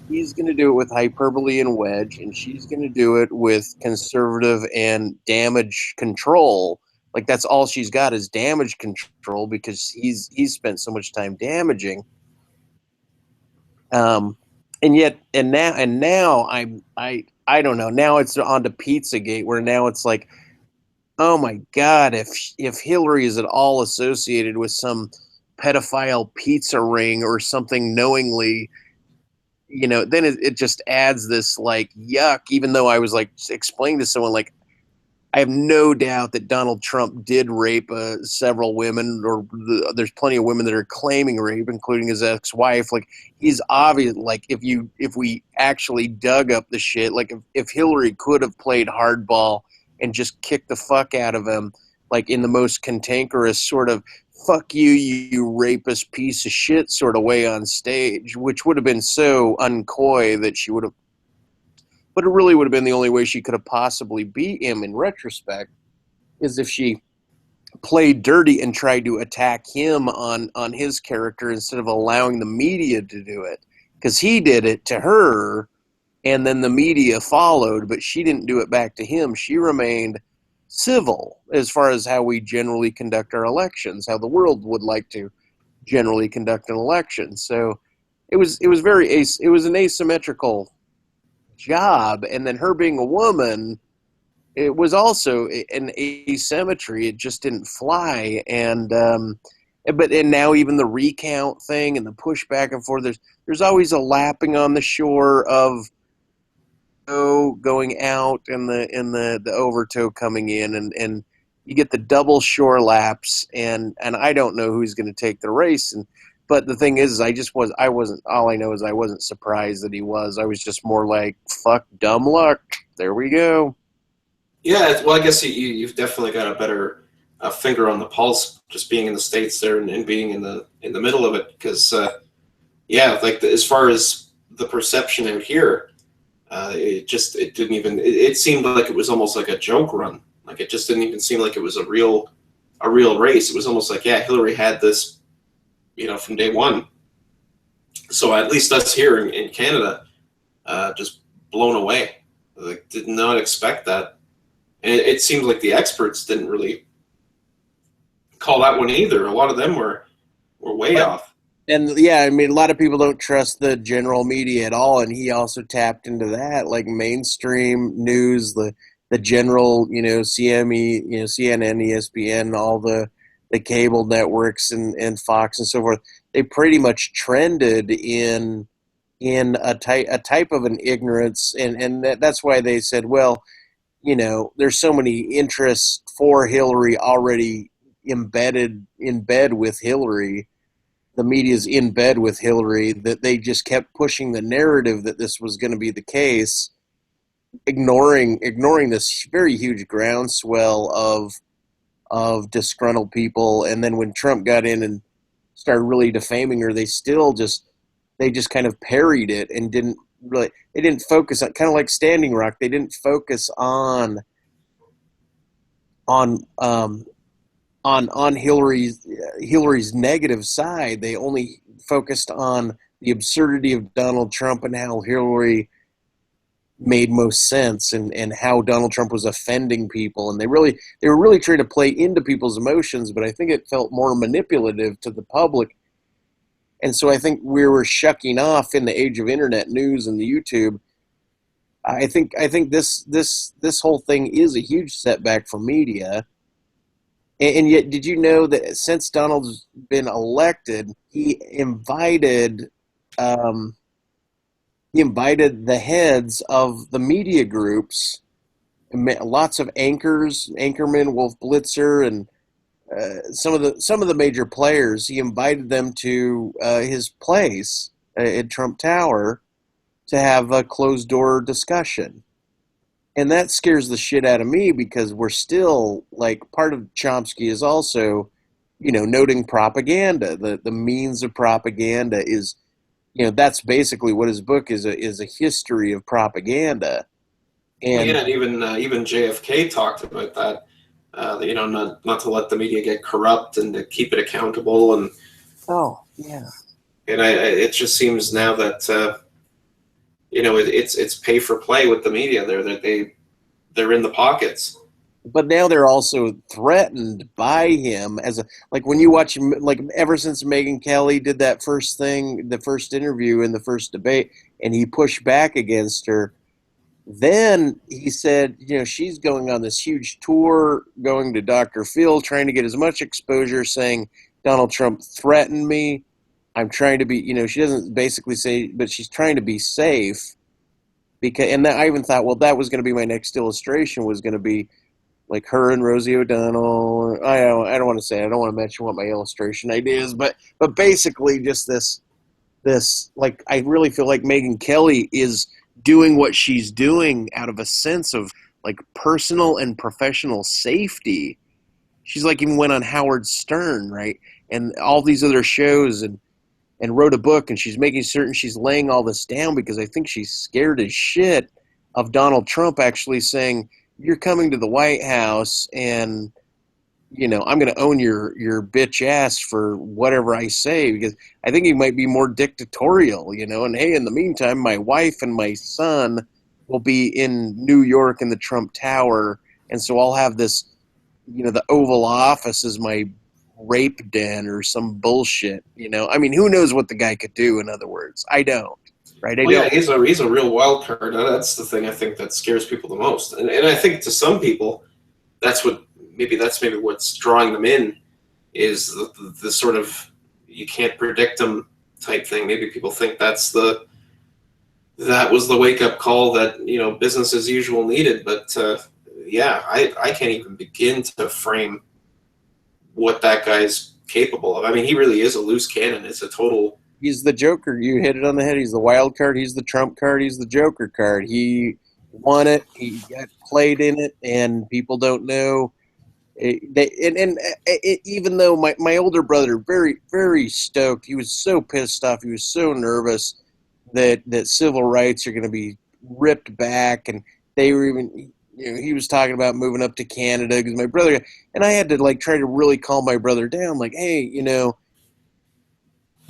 he's going to do it with hyperbole and wedge, and she's going to do it with conservative and damage control. Like that's all she's got is damage control, because he's spent so much time damaging. and now I don't know. Now it's on to Pizzagate, where now it's like, oh my God, if Hillary is at all associated with some pedophile pizza ring or something knowingly, then it just adds this like yuck. Even though I was like explaining to someone like, I have no doubt that Donald Trump did rape several women, or there's plenty of women that are claiming rape, including his ex-wife. Like, he's obvious. Like, if we actually dug up the shit, like if Hillary could have played hardball and just kicked the fuck out of him, like in the most cantankerous sort of "fuck you, you rapist piece of shit" sort of way on stage, which would have been so uncoy that she would have. But it really would have been the only way she could have possibly beat him in retrospect, is if she played dirty and tried to attack him on his character instead of allowing the media to do it. Because he did it to her, and then the media followed, but she didn't do it back to him. She remained civil as far as how we generally conduct our elections, how the world would like to generally conduct an election. So it was an asymmetrical job, and then her being a woman, it was also an asymmetry. It just didn't fly, and now even the recount thing and the push back and forth. There's always a lapping on the shore of going out and the overtow coming in, and you get the double shore laps, and I don't know who's going to take the race. But the thing is, I wasn't, all I know is I wasn't surprised that he was. I was just more like, fuck, dumb luck. There we go. Yeah, well, I guess you've definitely got a better finger on the pulse, just being in the States there and being in the middle of it. Because, as far as the perception out here, it didn't even, it seemed like it was almost like a joke run. Like, it just didn't even seem like it was a real race. It was almost like, yeah, Hillary had this, from day one. So at least us here in Canada, just blown away. Like, did not expect that. And it seems like the experts didn't really call that one either. A lot of them were way off. And yeah, I mean, a lot of people don't trust the general media at all, and he also tapped into that, like mainstream news, the general, CME, CNN, ESPN, all the cable networks and Fox and so forth. They pretty much trended in a type of an ignorance, and that's why they said, well, there's so many interests for Hillary already embedded in bed with Hillary. The media's in bed with Hillary, that they just kept pushing the narrative that this was going to be the case, ignoring this very huge groundswell of disgruntled people. And then when Trump got in and started really defaming her, they just kind of parried it and didn't focus on, kind of like Standing Rock. They didn't focus on Hillary's negative side. They only focused on the absurdity of Donald Trump and how Hillary made most sense, and how Donald Trump was offending people. And they were really trying to play into people's emotions, but I think it felt more manipulative to the public. And so I think we were shucking off in the age of internet news and the YouTube. I think this whole thing is a huge setback for media. And yet, did you know that since Donald's been elected, he invited the heads of the media groups, lots of anchormen, Wolf Blitzer, and some of the major players. He invited them to his place at Trump Tower to have a closed door discussion. And that scares the shit out of me, because we're still, like, part of Chomsky is also, noting propaganda. The means of propaganda is, that's basically what his book is a history of propaganda. And even JFK talked about that. Not to let the media get corrupt and to keep it accountable. And and it just seems now that it's pay for play with the media. They're in the pockets. But now they're also threatened by him like when you watch, like, ever since Megyn Kelly did that first interview in the first debate, and he pushed back against her. Then he said, she's going on this huge tour, going to Dr. Phil, trying to get as much exposure, saying Donald Trump threatened me. I'm trying to be, she doesn't basically say, but she's trying to be safe. And I even thought, well, that was going to be my next illustration, was going to be like her and Rosie O'Donnell. I don't want to say, I don't want to mention what my illustration idea is, but basically just this, like, I really feel like Megyn Kelly is doing what she's doing out of a sense of like personal and professional safety. She's like even went on Howard Stern, right? And all these other shows and wrote a book, and she's making certain she's laying all this down because I think she's scared as shit of Donald Trump actually saying, you're coming to the White House and, I'm going to own your bitch ass for whatever I say, because I think he might be more dictatorial, and hey, in the meantime, my wife and my son will be in New York in the Trump Tower. And so I'll have this, the Oval Office is my rape den or some bullshit, I mean, who knows what the guy could do, in other words. I don't, right? Yeah, he's a real wild card. That's the thing I think that scares people the most. And I think to some people, that's maybe what's drawing them in, is the sort of you can't predict them type thing. Maybe people think that was the wake up call that business as usual needed. But I can't even begin to frame what that guy's capable of. I mean, he really is a loose cannon. It's a total. He's the Joker. You hit it on the head. He's the wild card. He's the Trump card. He's the Joker card. He won it. He got played in it, and people don't know. Even though my older brother, very, very stoked, he was so pissed off, he was so nervous that civil rights are going to be ripped back, and they were even, he was talking about moving up to Canada, because my brother, and I had to like try to really calm my brother down, like, hey,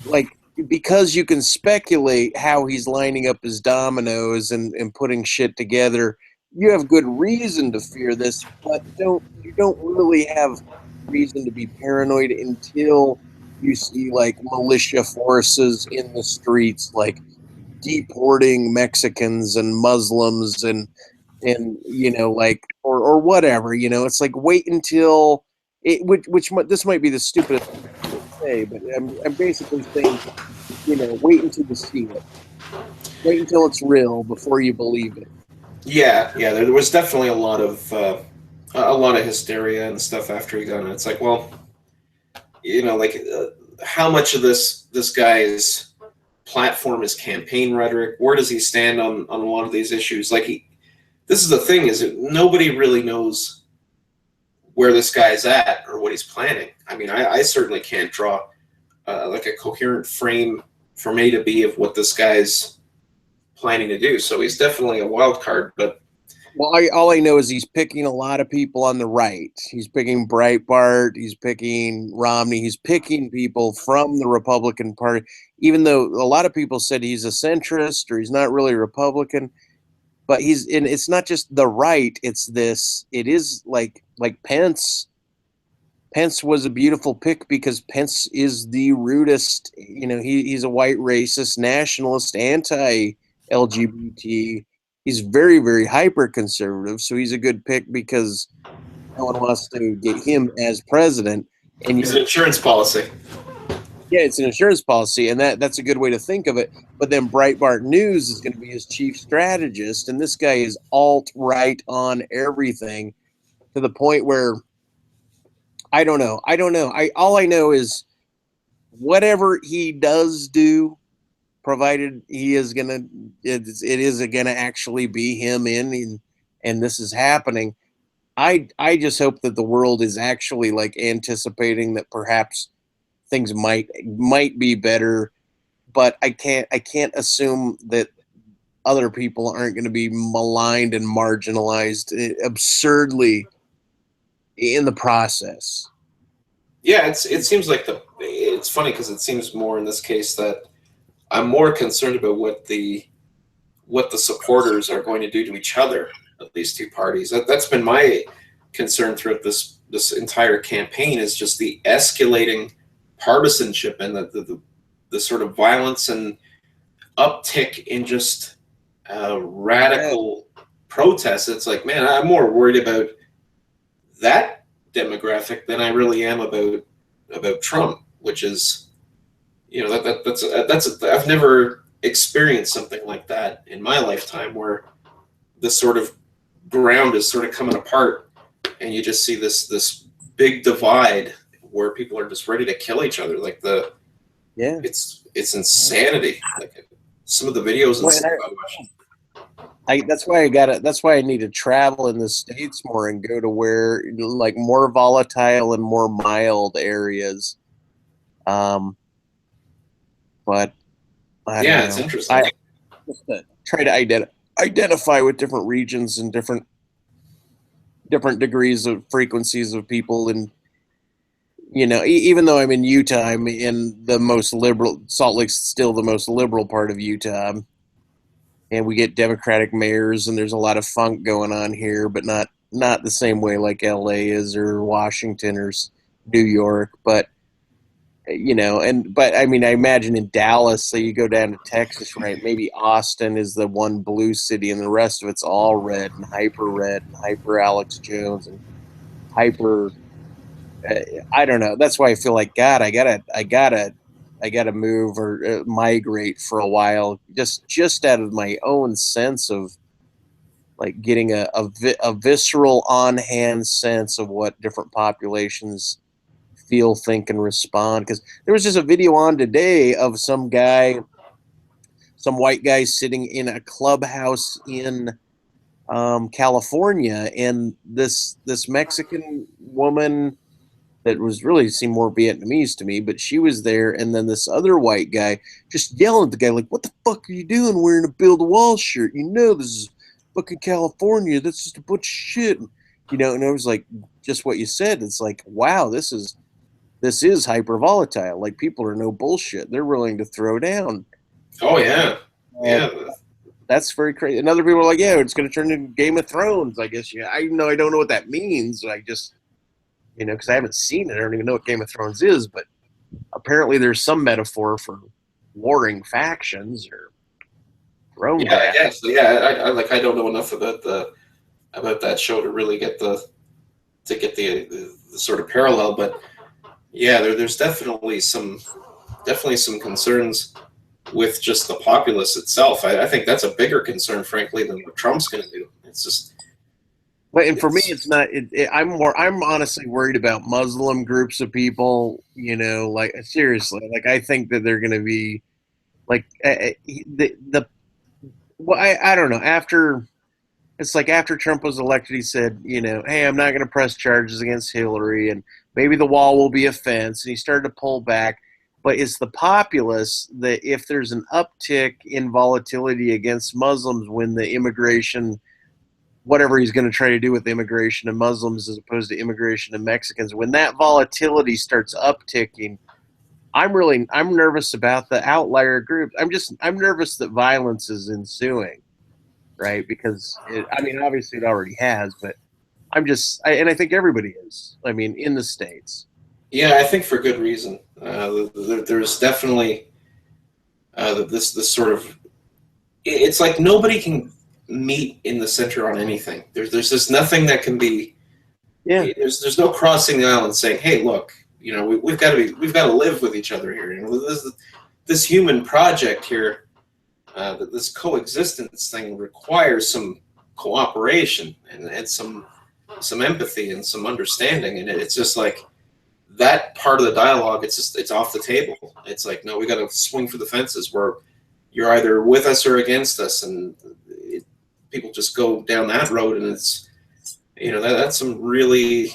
like, because you can speculate how he's lining up his dominoes and putting shit together, you have good reason to fear this, but you don't really have reason to be paranoid until you see like militia forces in the streets, like deporting Mexicans and Muslims and like or whatever. It's like wait until it, which this might be the stupidest thing to say, but I'm basically saying, wait until you see it, wait until it's real before you believe it. Yeah, there was definitely a lot of hysteria and stuff after he got it. It's like, well, how much of this guy's platform is campaign rhetoric? Where does he stand on a lot of these issues? Like, this is the thing, is that nobody really knows where this guy's at or what he's planning. I mean, I certainly can't draw like a coherent frame from A to B of what this guy's planning to do. So he's definitely a wild card. But all I know is he's picking a lot of people on the right. He's picking Breitbart. He's picking Romney. He's picking people from the Republican Party, even though a lot of people said he's a centrist or he's not really a Republican. But it's not just the right. It's this. It is like Pence. Pence was a beautiful pick because Pence is the rudest. He's a white racist, nationalist, anti-LGBT. He's very, very hyper conservative, so he's a good pick because no one wants to get him as president. And it's an insurance policy. Yeah, it's an insurance policy, and that's a good way to think of it. But then Breitbart News is going to be his chief strategist, and this guy is alt-right on everything to the point where I don't know. All I know is whatever he does do, provided he is gonna, it is gonna actually be him and this is happening. I just hope that the world is actually like anticipating that perhaps things might be better, but I can't assume that other people aren't going to be maligned and marginalized absurdly in the process. Yeah, it seems like it's funny because it seems more in this case that I'm more concerned about what the supporters are going to do to each other of these two parties. That's been my concern throughout this entire campaign, is just the escalating partisanship and the sort of violence and uptick in just radical protests. It's like, man, I'm more worried about that demographic than I really am about Trump, which is, you know, that's I've never experienced something like that in my lifetime, where this sort of ground is sort of coming apart, and you just see this big divide where people are just ready to kill each other. Like it's insanity. Like some of the videos and stuff I watch. That's why I need to travel in the States more and go to where, like, more volatile and more mild areas. But I don't know. It's interesting. I just try to identify with different regions and different degrees of frequencies of people. And, you know, even though I'm in Utah, I'm in the most liberal. Salt Lake's still the most liberal part of Utah. And we get Democratic mayors, and there's a lot of funk going on here, but not the same way like LA is, or Washington, or New York. But, you know, but I mean, I imagine in Dallas, so you go down to Texas, right? Maybe Austin is the one blue city, and the rest of it's all red and hyper Alex Jones and hyper. I don't know. That's why I feel like, God, I gotta move or migrate for a while, just out of my own sense of, like, getting a visceral, on-hand sense of what different populations feel, think, and respond. Because there was just a video on today of some white guy sitting in a clubhouse in California, and this Mexican woman that was really seemed more Vietnamese to me, but she was there, and then this other white guy just yelling at the guy, like, "What the fuck are you doing wearing a Build a Wall shirt? You know this is fucking California. That's just a bunch of shit." You know, and it was like just what you said. It's like, wow, this is hyper volatile. Like, people are no bullshit. They're willing to throw down. Oh yeah, yeah. That's very crazy. And other people are like, yeah, it's going to turn into Game of Thrones. I guess. Yeah, I don't know what that means. I just, you know, because I haven't seen it. I don't even know what Game of Thrones is, but apparently there's some metaphor for warring factions or throne. Yeah, I guess. Yeah, I don't know enough about that show to really get the sort of parallel, but yeah, there's definitely some concerns with just the populace itself. I think that's a bigger concern, frankly, than what Trump's going to do. It's just. But and for me, it's not. I'm honestly worried about Muslim groups of people. You know, like, seriously, like, I think that they're going to be like I don't know. After Trump was elected, he said, you know, hey, I'm not going to press charges against Hillary, and maybe the wall will be a fence. And he started to pull back. But it's the populace that, if there's an uptick in volatility against Muslims when the immigration, whatever he's going to try to do with immigration and Muslims as opposed to immigration and Mexicans, when that volatility starts upticking, I'm nervous about the outlier group. I'm nervous that violence is ensuing, right? Because obviously it already has, but I think everybody is. I mean, in the States. Yeah, I think for good reason. There's definitely this sort of. It's like nobody can meet in the center on anything. There's just nothing that can be. Yeah. There's no crossing the aisle and saying, "Hey, look, you know, we've got to live with each other here. You know, this human project here, this coexistence thing requires some cooperation and some empathy and some understanding, and it's just like." That part of the dialogue, it's off the table. It's like, no, we got to swing for the fences where you're either with us or against us, and people just go down that road, and it's, you know, that's some really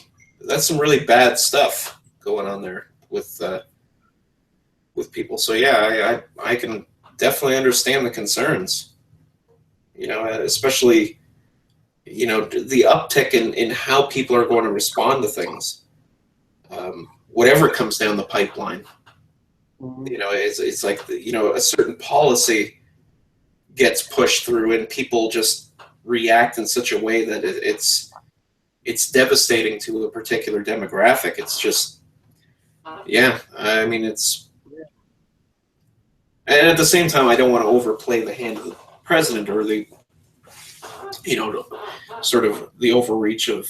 bad stuff going on there with people. So yeah, I can definitely understand the concerns. You know, especially, you know, the uptick in how people are going to respond to things. Whatever comes down the pipeline, you know, it's like, you know, a certain policy gets pushed through, and people just react in such a way that it's devastating to a particular demographic. It's just, yeah, I mean, And at the same time, I don't want to overplay the hand of the president or the, sort of the overreach of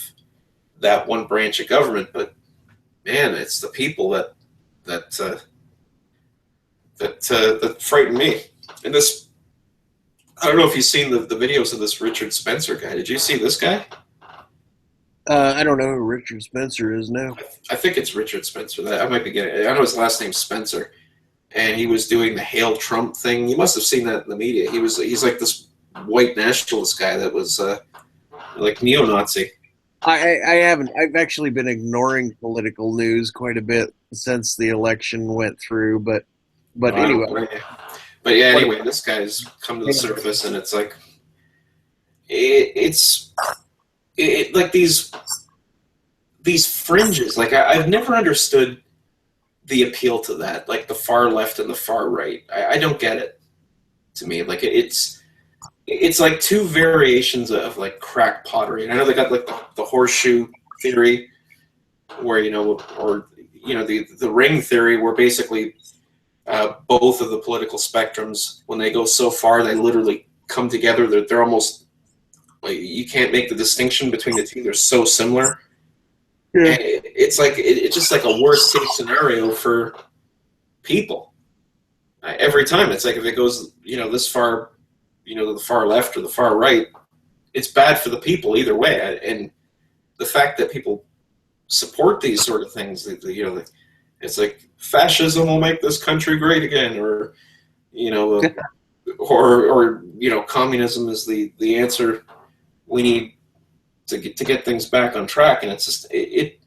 that one branch of government. But man, it's the people that frighten me. And this, I don't know if you've seen the videos of this Richard Spencer guy. Did you see this guy? I don't know who Richard Spencer is now. I think it's Richard Spencer. I might be getting. I know his last name's Spencer, and he was doing the "Hail Trump" thing. You must have seen that in the media. He's like this white nationalist guy that was like neo-Nazi. I haven't. I've actually been ignoring political news quite a bit since the election went through. But anyway. But yeah, anyway, this guy's come to the surface, and it's like it's like these fringes. Like I've never understood the appeal to that, like the far left and the far right. I don't get it. To me, like it's like two variations of like crack pottery. And I know they got like the horseshoe theory, where the ring theory, where basically both of the political spectrums, when they go so far, they literally come together. They're almost like you can't make the distinction between the two. They're so similar. Yeah. And it's like it's just like a worst case scenario for people. Every time it's like if it goes this far, to the far left or the far right, it's bad for the people either way. And the fact that people support these sort of things, it's like fascism will make this country great again, or communism is the answer we need to get things back on track. And it's just it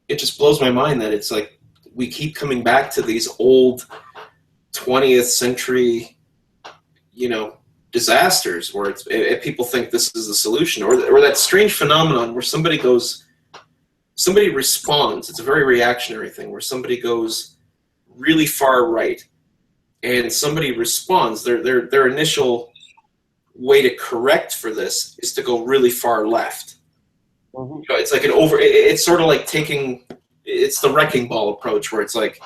just blows my mind that it's like we keep coming back to these old 20th century disasters where people think this is the solution, or that strange phenomenon where somebody responds. It's a very reactionary thing where somebody goes really far right and somebody responds. Their initial way to correct for this is to go really far left. Mm-hmm. It's like it's sort of like it's the wrecking ball approach, where it's like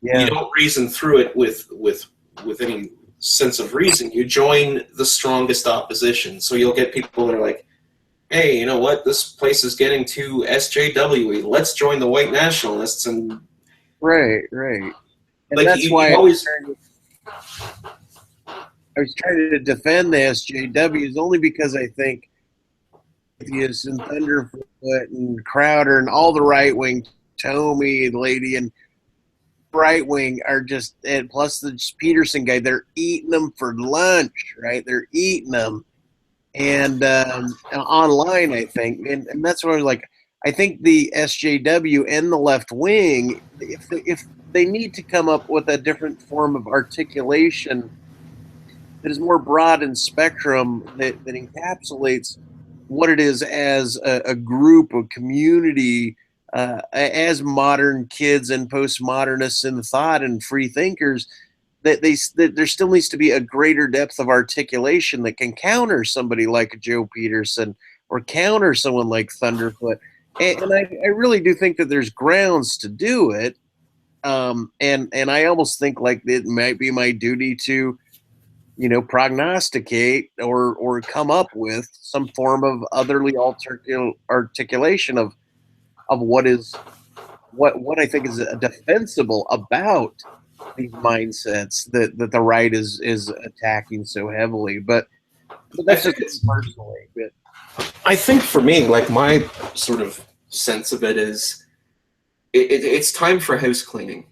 you don't reason through it with any sense of reason. You join the strongest opposition. So you'll get people that are like, hey, you know what? This place is getting too SJW-y. Let's join the white nationalists. And right. And like that's why I was trying to defend the SJWs, only because I think Atheist and Thunderfoot and Crowder and all the right wing, Tomey and Lady and right wing are just, and plus the Peterson guy, they're eating them for lunch, right? They're eating them. And online, I think, and that's where like I think the SJW and the left wing, if they need to come up with a different form of articulation that is more broad in spectrum, that encapsulates what it is as a group, a community, as modern kids and postmodernists in thought and free thinkers, that there still needs to be a greater depth of articulation that can counter somebody like Joe Peterson or counter someone like Thunderfoot. And I really do think that there's grounds to do it. And I almost think like it might be my duty to, prognosticate or come up with some form of otherly articulation of what I think is defensible about these mindsets that the right is attacking so heavily. But that's just personally. But I think for me, like my sort of sense of it is, it's time for house cleaning.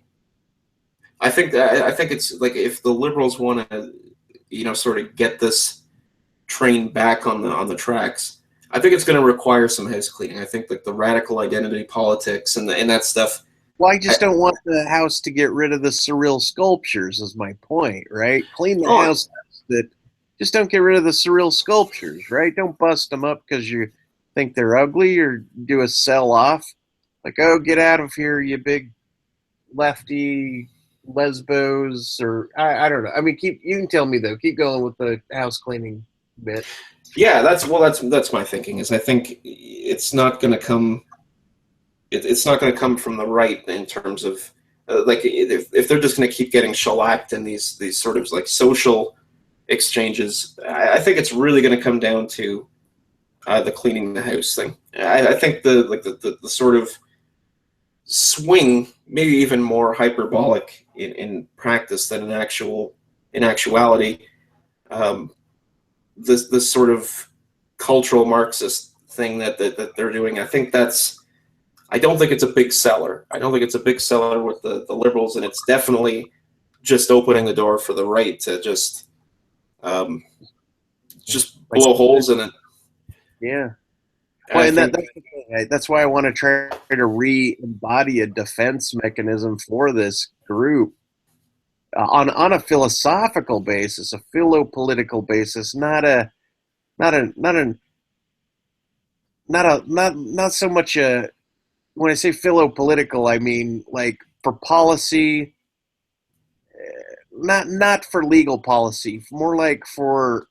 I think it's like if the liberals want to, sort of get this train back on the tracks, I think it's going to require some house cleaning. I think like the radical identity politics and that stuff. Well, I just don't want the house to get rid of the surreal sculptures, is my point, right? Clean the house, that just don't get rid of the surreal sculptures, right? Don't bust them up because you think they're ugly or do a sell-off. Like, oh, get out of here, you big lefty lesbos, or I don't know. I mean, you can tell me though. Keep going with the house cleaning bit. Yeah, that's my thinking. Is I think it's not going to come. It's not going to come from the right in terms of like if they're just going to keep getting shellacked in these sort of like social exchanges, I think it's really going to come down to the cleaning the house thing. I think the sort of swing, maybe even more hyperbolic in practice than in actuality. This sort of cultural Marxist thing that they're doing, I don't think it's a big seller. I don't think it's a big seller with the liberals, and it's definitely just opening the door for the right to just blow holes in it. Yeah. Well, and that's the thing. That's why I want to try to re-embody a defense mechanism for this group on a philosophical basis, a philo-political basis, not so much a. When I say philo-political, I mean like for policy, not for legal policy, more like for,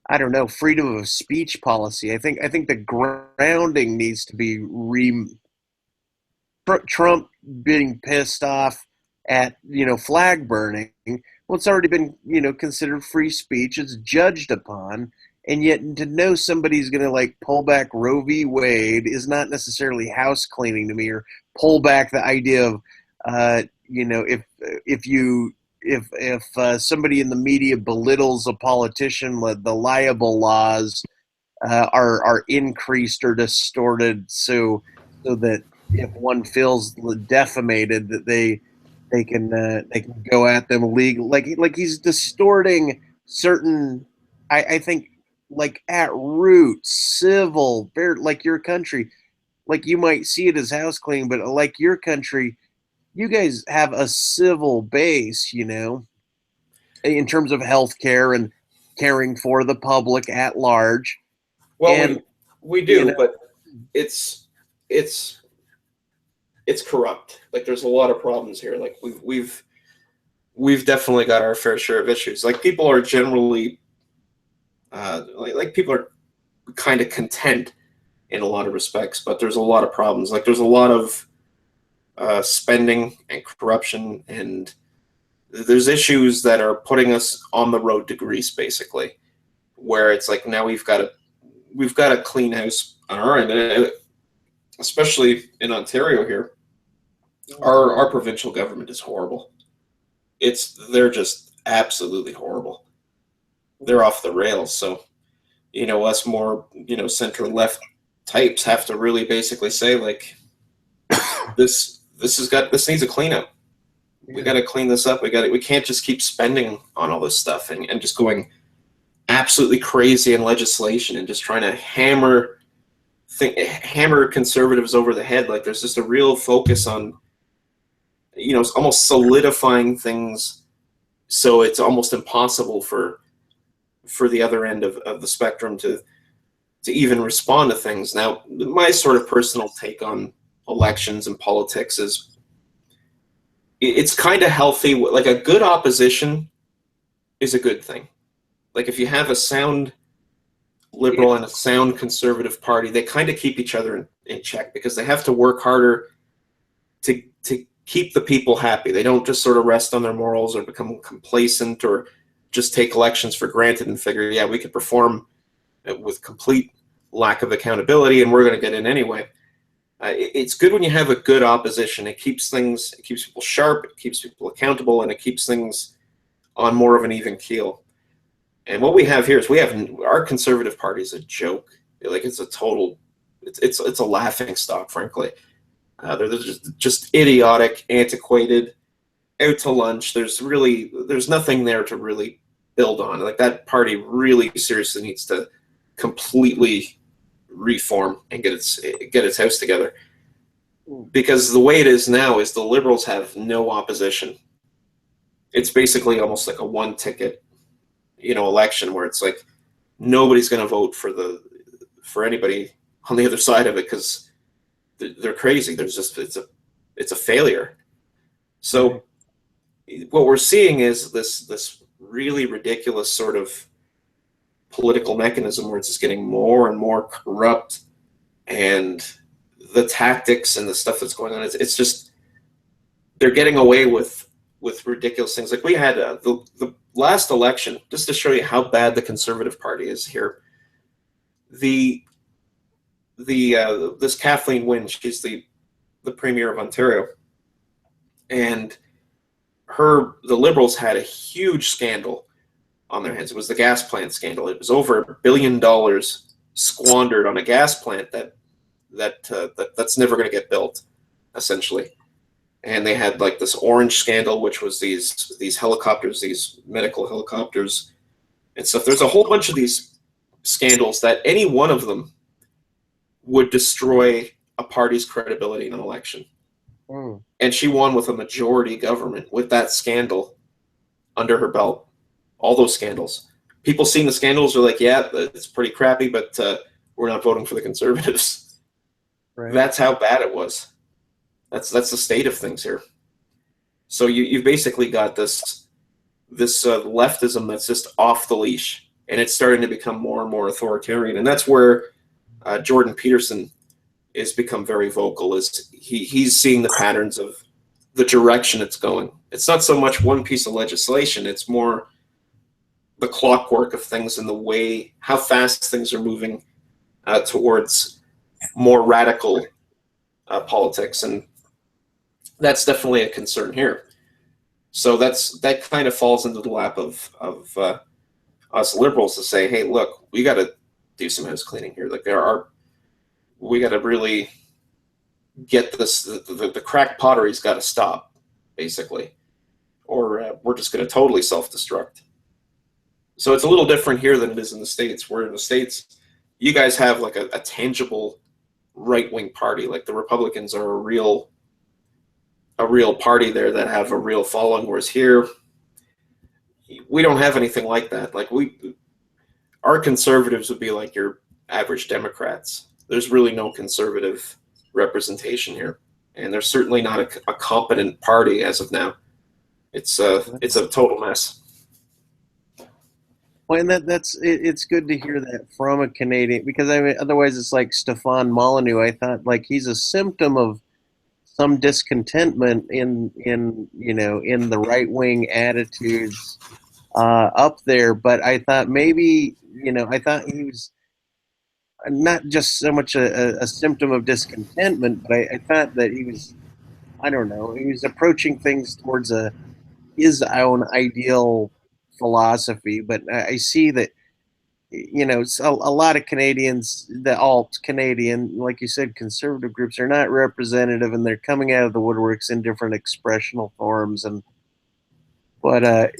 I don't know, freedom of speech policy. I think the grounding needs to be Trump being pissed off at flag burning. Well, it's already been considered free speech. It's judged upon, and yet to know somebody's going to like pull back Roe v. Wade is not necessarily house cleaning to me, or pull back the idea of if somebody in the media belittles a politician, the libel laws are increased or distorted so that if one feels defamated, that they can go at them legal. Like he's distorting certain. I think like at root civil, like your country, like you might see it as house cleaning, but like your country, you guys have a civil base, in terms of healthcare and caring for the public at large. Well, and, we do, but it's corrupt. Like there's a lot of problems here. Like we've definitely got our fair share of issues. Like people are generally like people are kind of content in a lot of respects, but there's a lot of problems. Like there's a lot of spending and corruption, and there's issues that are putting us on the road to Greece, basically, where it's like now we've got a clean house on our end, especially in Ontario here. Our provincial government is horrible. They're just absolutely horrible. They're off the rails. So, us more, center left types have to really basically say like, this needs a cleanup. We got to clean this up. We can't just keep spending on all this stuff and just going absolutely crazy in legislation and just trying to hammer conservatives over the head. Like there's just a real focus on, almost solidifying things so it's almost impossible for the other end of the spectrum to even respond to things. Now, my sort of personal take on elections and politics is it's kind of healthy. Like a good opposition is a good thing. Like if you have a sound liberal and a sound conservative party, they kind of keep each other in check because they have to work harder to keep the people happy. They don't just sort of rest on their morals or become complacent or just take elections for granted and figure, yeah, we could perform with complete lack of accountability and we're going to get in anyway. It's good when you have a good opposition. It keeps people sharp, it keeps people accountable, and it keeps things on more of an even keel. And what we have here is our conservative party is a joke. Like it's a laughing stock, frankly. They're just idiotic, antiquated, out to lunch. There's nothing there to really build on. Like that party really seriously needs to completely reform and get its house together. Because the way it is now is the Liberals have no opposition. It's basically almost like a one ticket, election where it's like nobody's going to vote for anybody on the other side of it because they're crazy. It's a failure. So what we're seeing is this really ridiculous sort of political mechanism where it's just getting more and more corrupt, and the tactics and the stuff that's going on, it's just they're getting away with ridiculous things. Like we had the last election, just to show you how bad the Conservative Party is here. This Kathleen Wynne, she's the Premier of Ontario, and the Liberals had a huge scandal on their hands. It was the gas plant scandal. It was over $1 billion squandered on a gas plant that's never going to get built, essentially. And they had like this orange scandal, which was these helicopters, these medical helicopters and stuff. There's a whole bunch of these scandals that any one of them would destroy a party's credibility in an election. Mm. And she won with a majority government with that scandal under her belt. All those scandals. People seeing the scandals are like, yeah, it's pretty crappy, but we're not voting for the Conservatives. Right. That's how bad it was. That's the state of things here. So you've basically got this leftism that's just off the leash, and it's starting to become more and more authoritarian. And that's where Jordan Peterson has become very vocal. Is he's seeing the patterns of the direction it's going. It's not so much one piece of legislation; it's more the clockwork of things and the way how fast things are moving towards more radical politics, and that's definitely a concern here. So that kind of falls into the lap of us liberals to say, hey, look, we got to do some house cleaning here. Like we got to really get this. The crack pottery's got to stop, basically, or we're just going to totally self-destruct. So it's a little different here than it is in the States. Where in the States, you guys have like a tangible right-wing party. Like the Republicans are a real party there that have a real following. Whereas here, we don't have anything like that. Like our conservatives would be like your average Democrats. There's really no conservative representation here, and there's certainly not a competent party as of now. It's a total mess. Well, and it's good to hear that from a Canadian, because I mean, otherwise it's like Stefan Molyneux. I thought like he's a symptom of some discontentment in the right wing attitudes up there. But I thought maybe I thought he was not just so much a symptom of discontentment, but I thought that he was, I don't know, he was approaching things towards his own ideal philosophy. But I see that a lot of Canadians, the alt Canadian, like you said, conservative groups are not representative, and they're coming out of the woodworks in different expressional forms. But I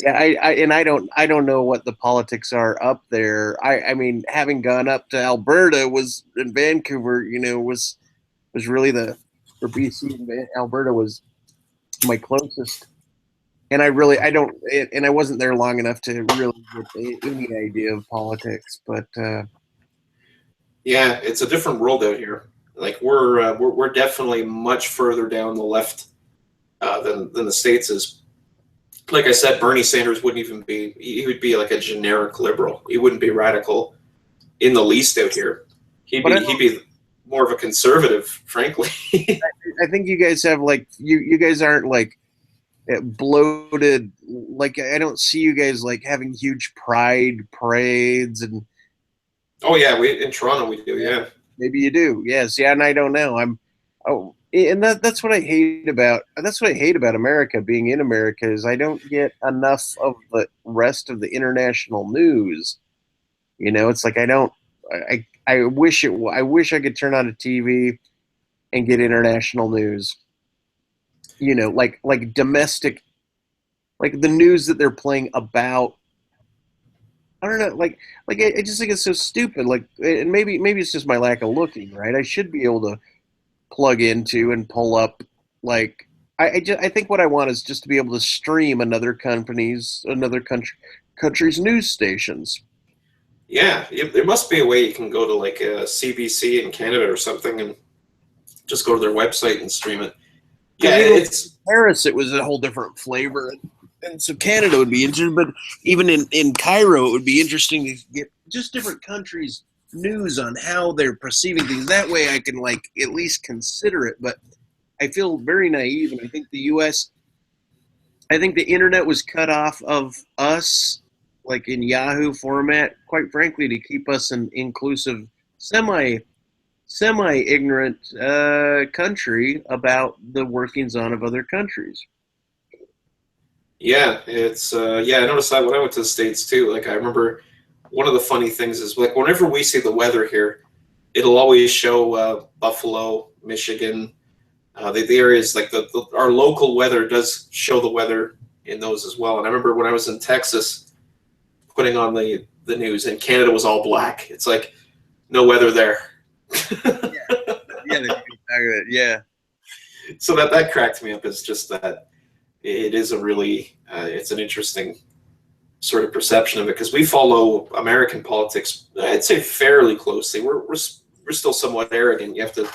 don't know what the politics are up there. I mean, having gone up to Alberta was in Vancouver, was really for BC and Alberta was my closest. And I wasn't there long enough to really get any idea of politics, but yeah, it's a different world out here. Like we're definitely much further down the left than the States is. Like I said, Bernie Sanders wouldn't even be. He would be like a generic liberal. He wouldn't be radical in the least out here. He'd be more of a conservative, frankly. I think you guys have like you guys aren't like bloated. Like I don't see you guys like having huge pride parades and. Oh yeah, in Toronto we do. Yeah, maybe you do. Yes, yeah, and I don't know. And that's what I hate about. That's what I hate about America. Being in America is I don't get enough of the rest of the international news. It's like I don't. I wish I could turn on a TV and get international news. Like domestic, like the news that they're playing about. I don't know, like I just think it's so stupid. Like, and maybe it's just my lack of looking, right? I should be able to plug into and pull up. Like, I think what I want is just to be able to stream another country's news stations. Yeah, there must be a way you can go to like a CBC in Canada or something and just go to their website and stream it. Yeah, it's Paris. It was a whole different flavor. And so Canada would be interesting, but even in Cairo, it would be interesting to get just different countries' news on how they're perceiving things. That way I can like at least consider it. But I feel very naive, and I think the U.S. I think the internet was cut off of us, like in Yahoo format, quite frankly, to keep us an inclusive, semi-ignorant country about the workings on of other countries. Yeah, it's yeah. I noticed that when I went to the States too. Like I remember, one of the funny things is like whenever we see the weather here, it'll always show Buffalo, Michigan, the areas like our local weather does show the weather in those as well. And I remember when I was in Texas, putting on the news, and Canada was all black. It's like no weather there. Yeah. So that cracked me up. Is just that it is a really it's an interesting sort of perception of it, because we follow American politics, I'd say, fairly closely. We're still somewhat arrogant. You have to,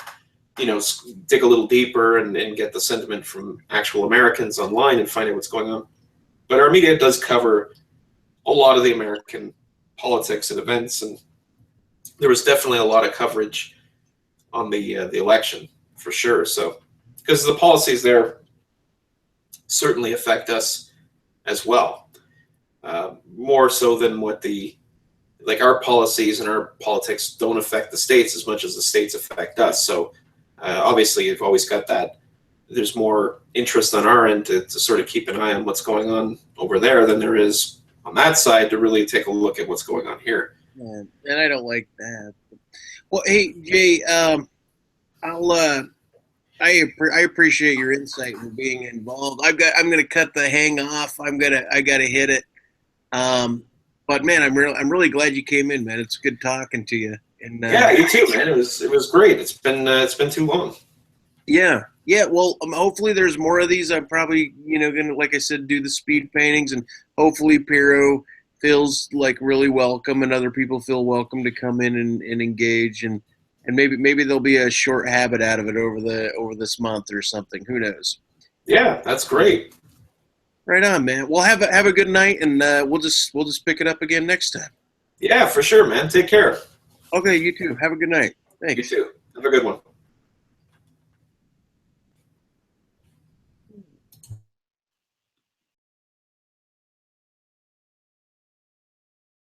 dig a little deeper and get the sentiment from actual Americans online and find out what's going on. But our media does cover a lot of the American politics and events, and there was definitely a lot of coverage on the election for sure. So because the policies there certainly affect us as well, more so than what our policies and our politics don't affect the states as much as the states affect us. So obviously you've always got that. There's more interest on our end to sort of keep an eye on what's going on over there than there is on that side to really take a look at what's going on here. Yeah, and I don't like that. Well, hey Jay, I appreciate your insight and being involved. I'm going to cut the hang off. I got to hit it. But man, I'm really glad you came in, man. It's good talking to you. And yeah, you too, man. It was great. It's been too long. Yeah. Well, hopefully there's more of these. I'm probably gonna, like I said, do the speed paintings, and hopefully Piero feels like really welcome, and other people feel welcome to come in and engage, and maybe there'll be a short habit out of it over this month or something. Who knows? Yeah, that's great. Right on, man. Well, have a good night, and we'll just pick it up again next time. Yeah, for sure, man. Take care. Okay, you too. Have a good night. Thanks. You too. Have a good one.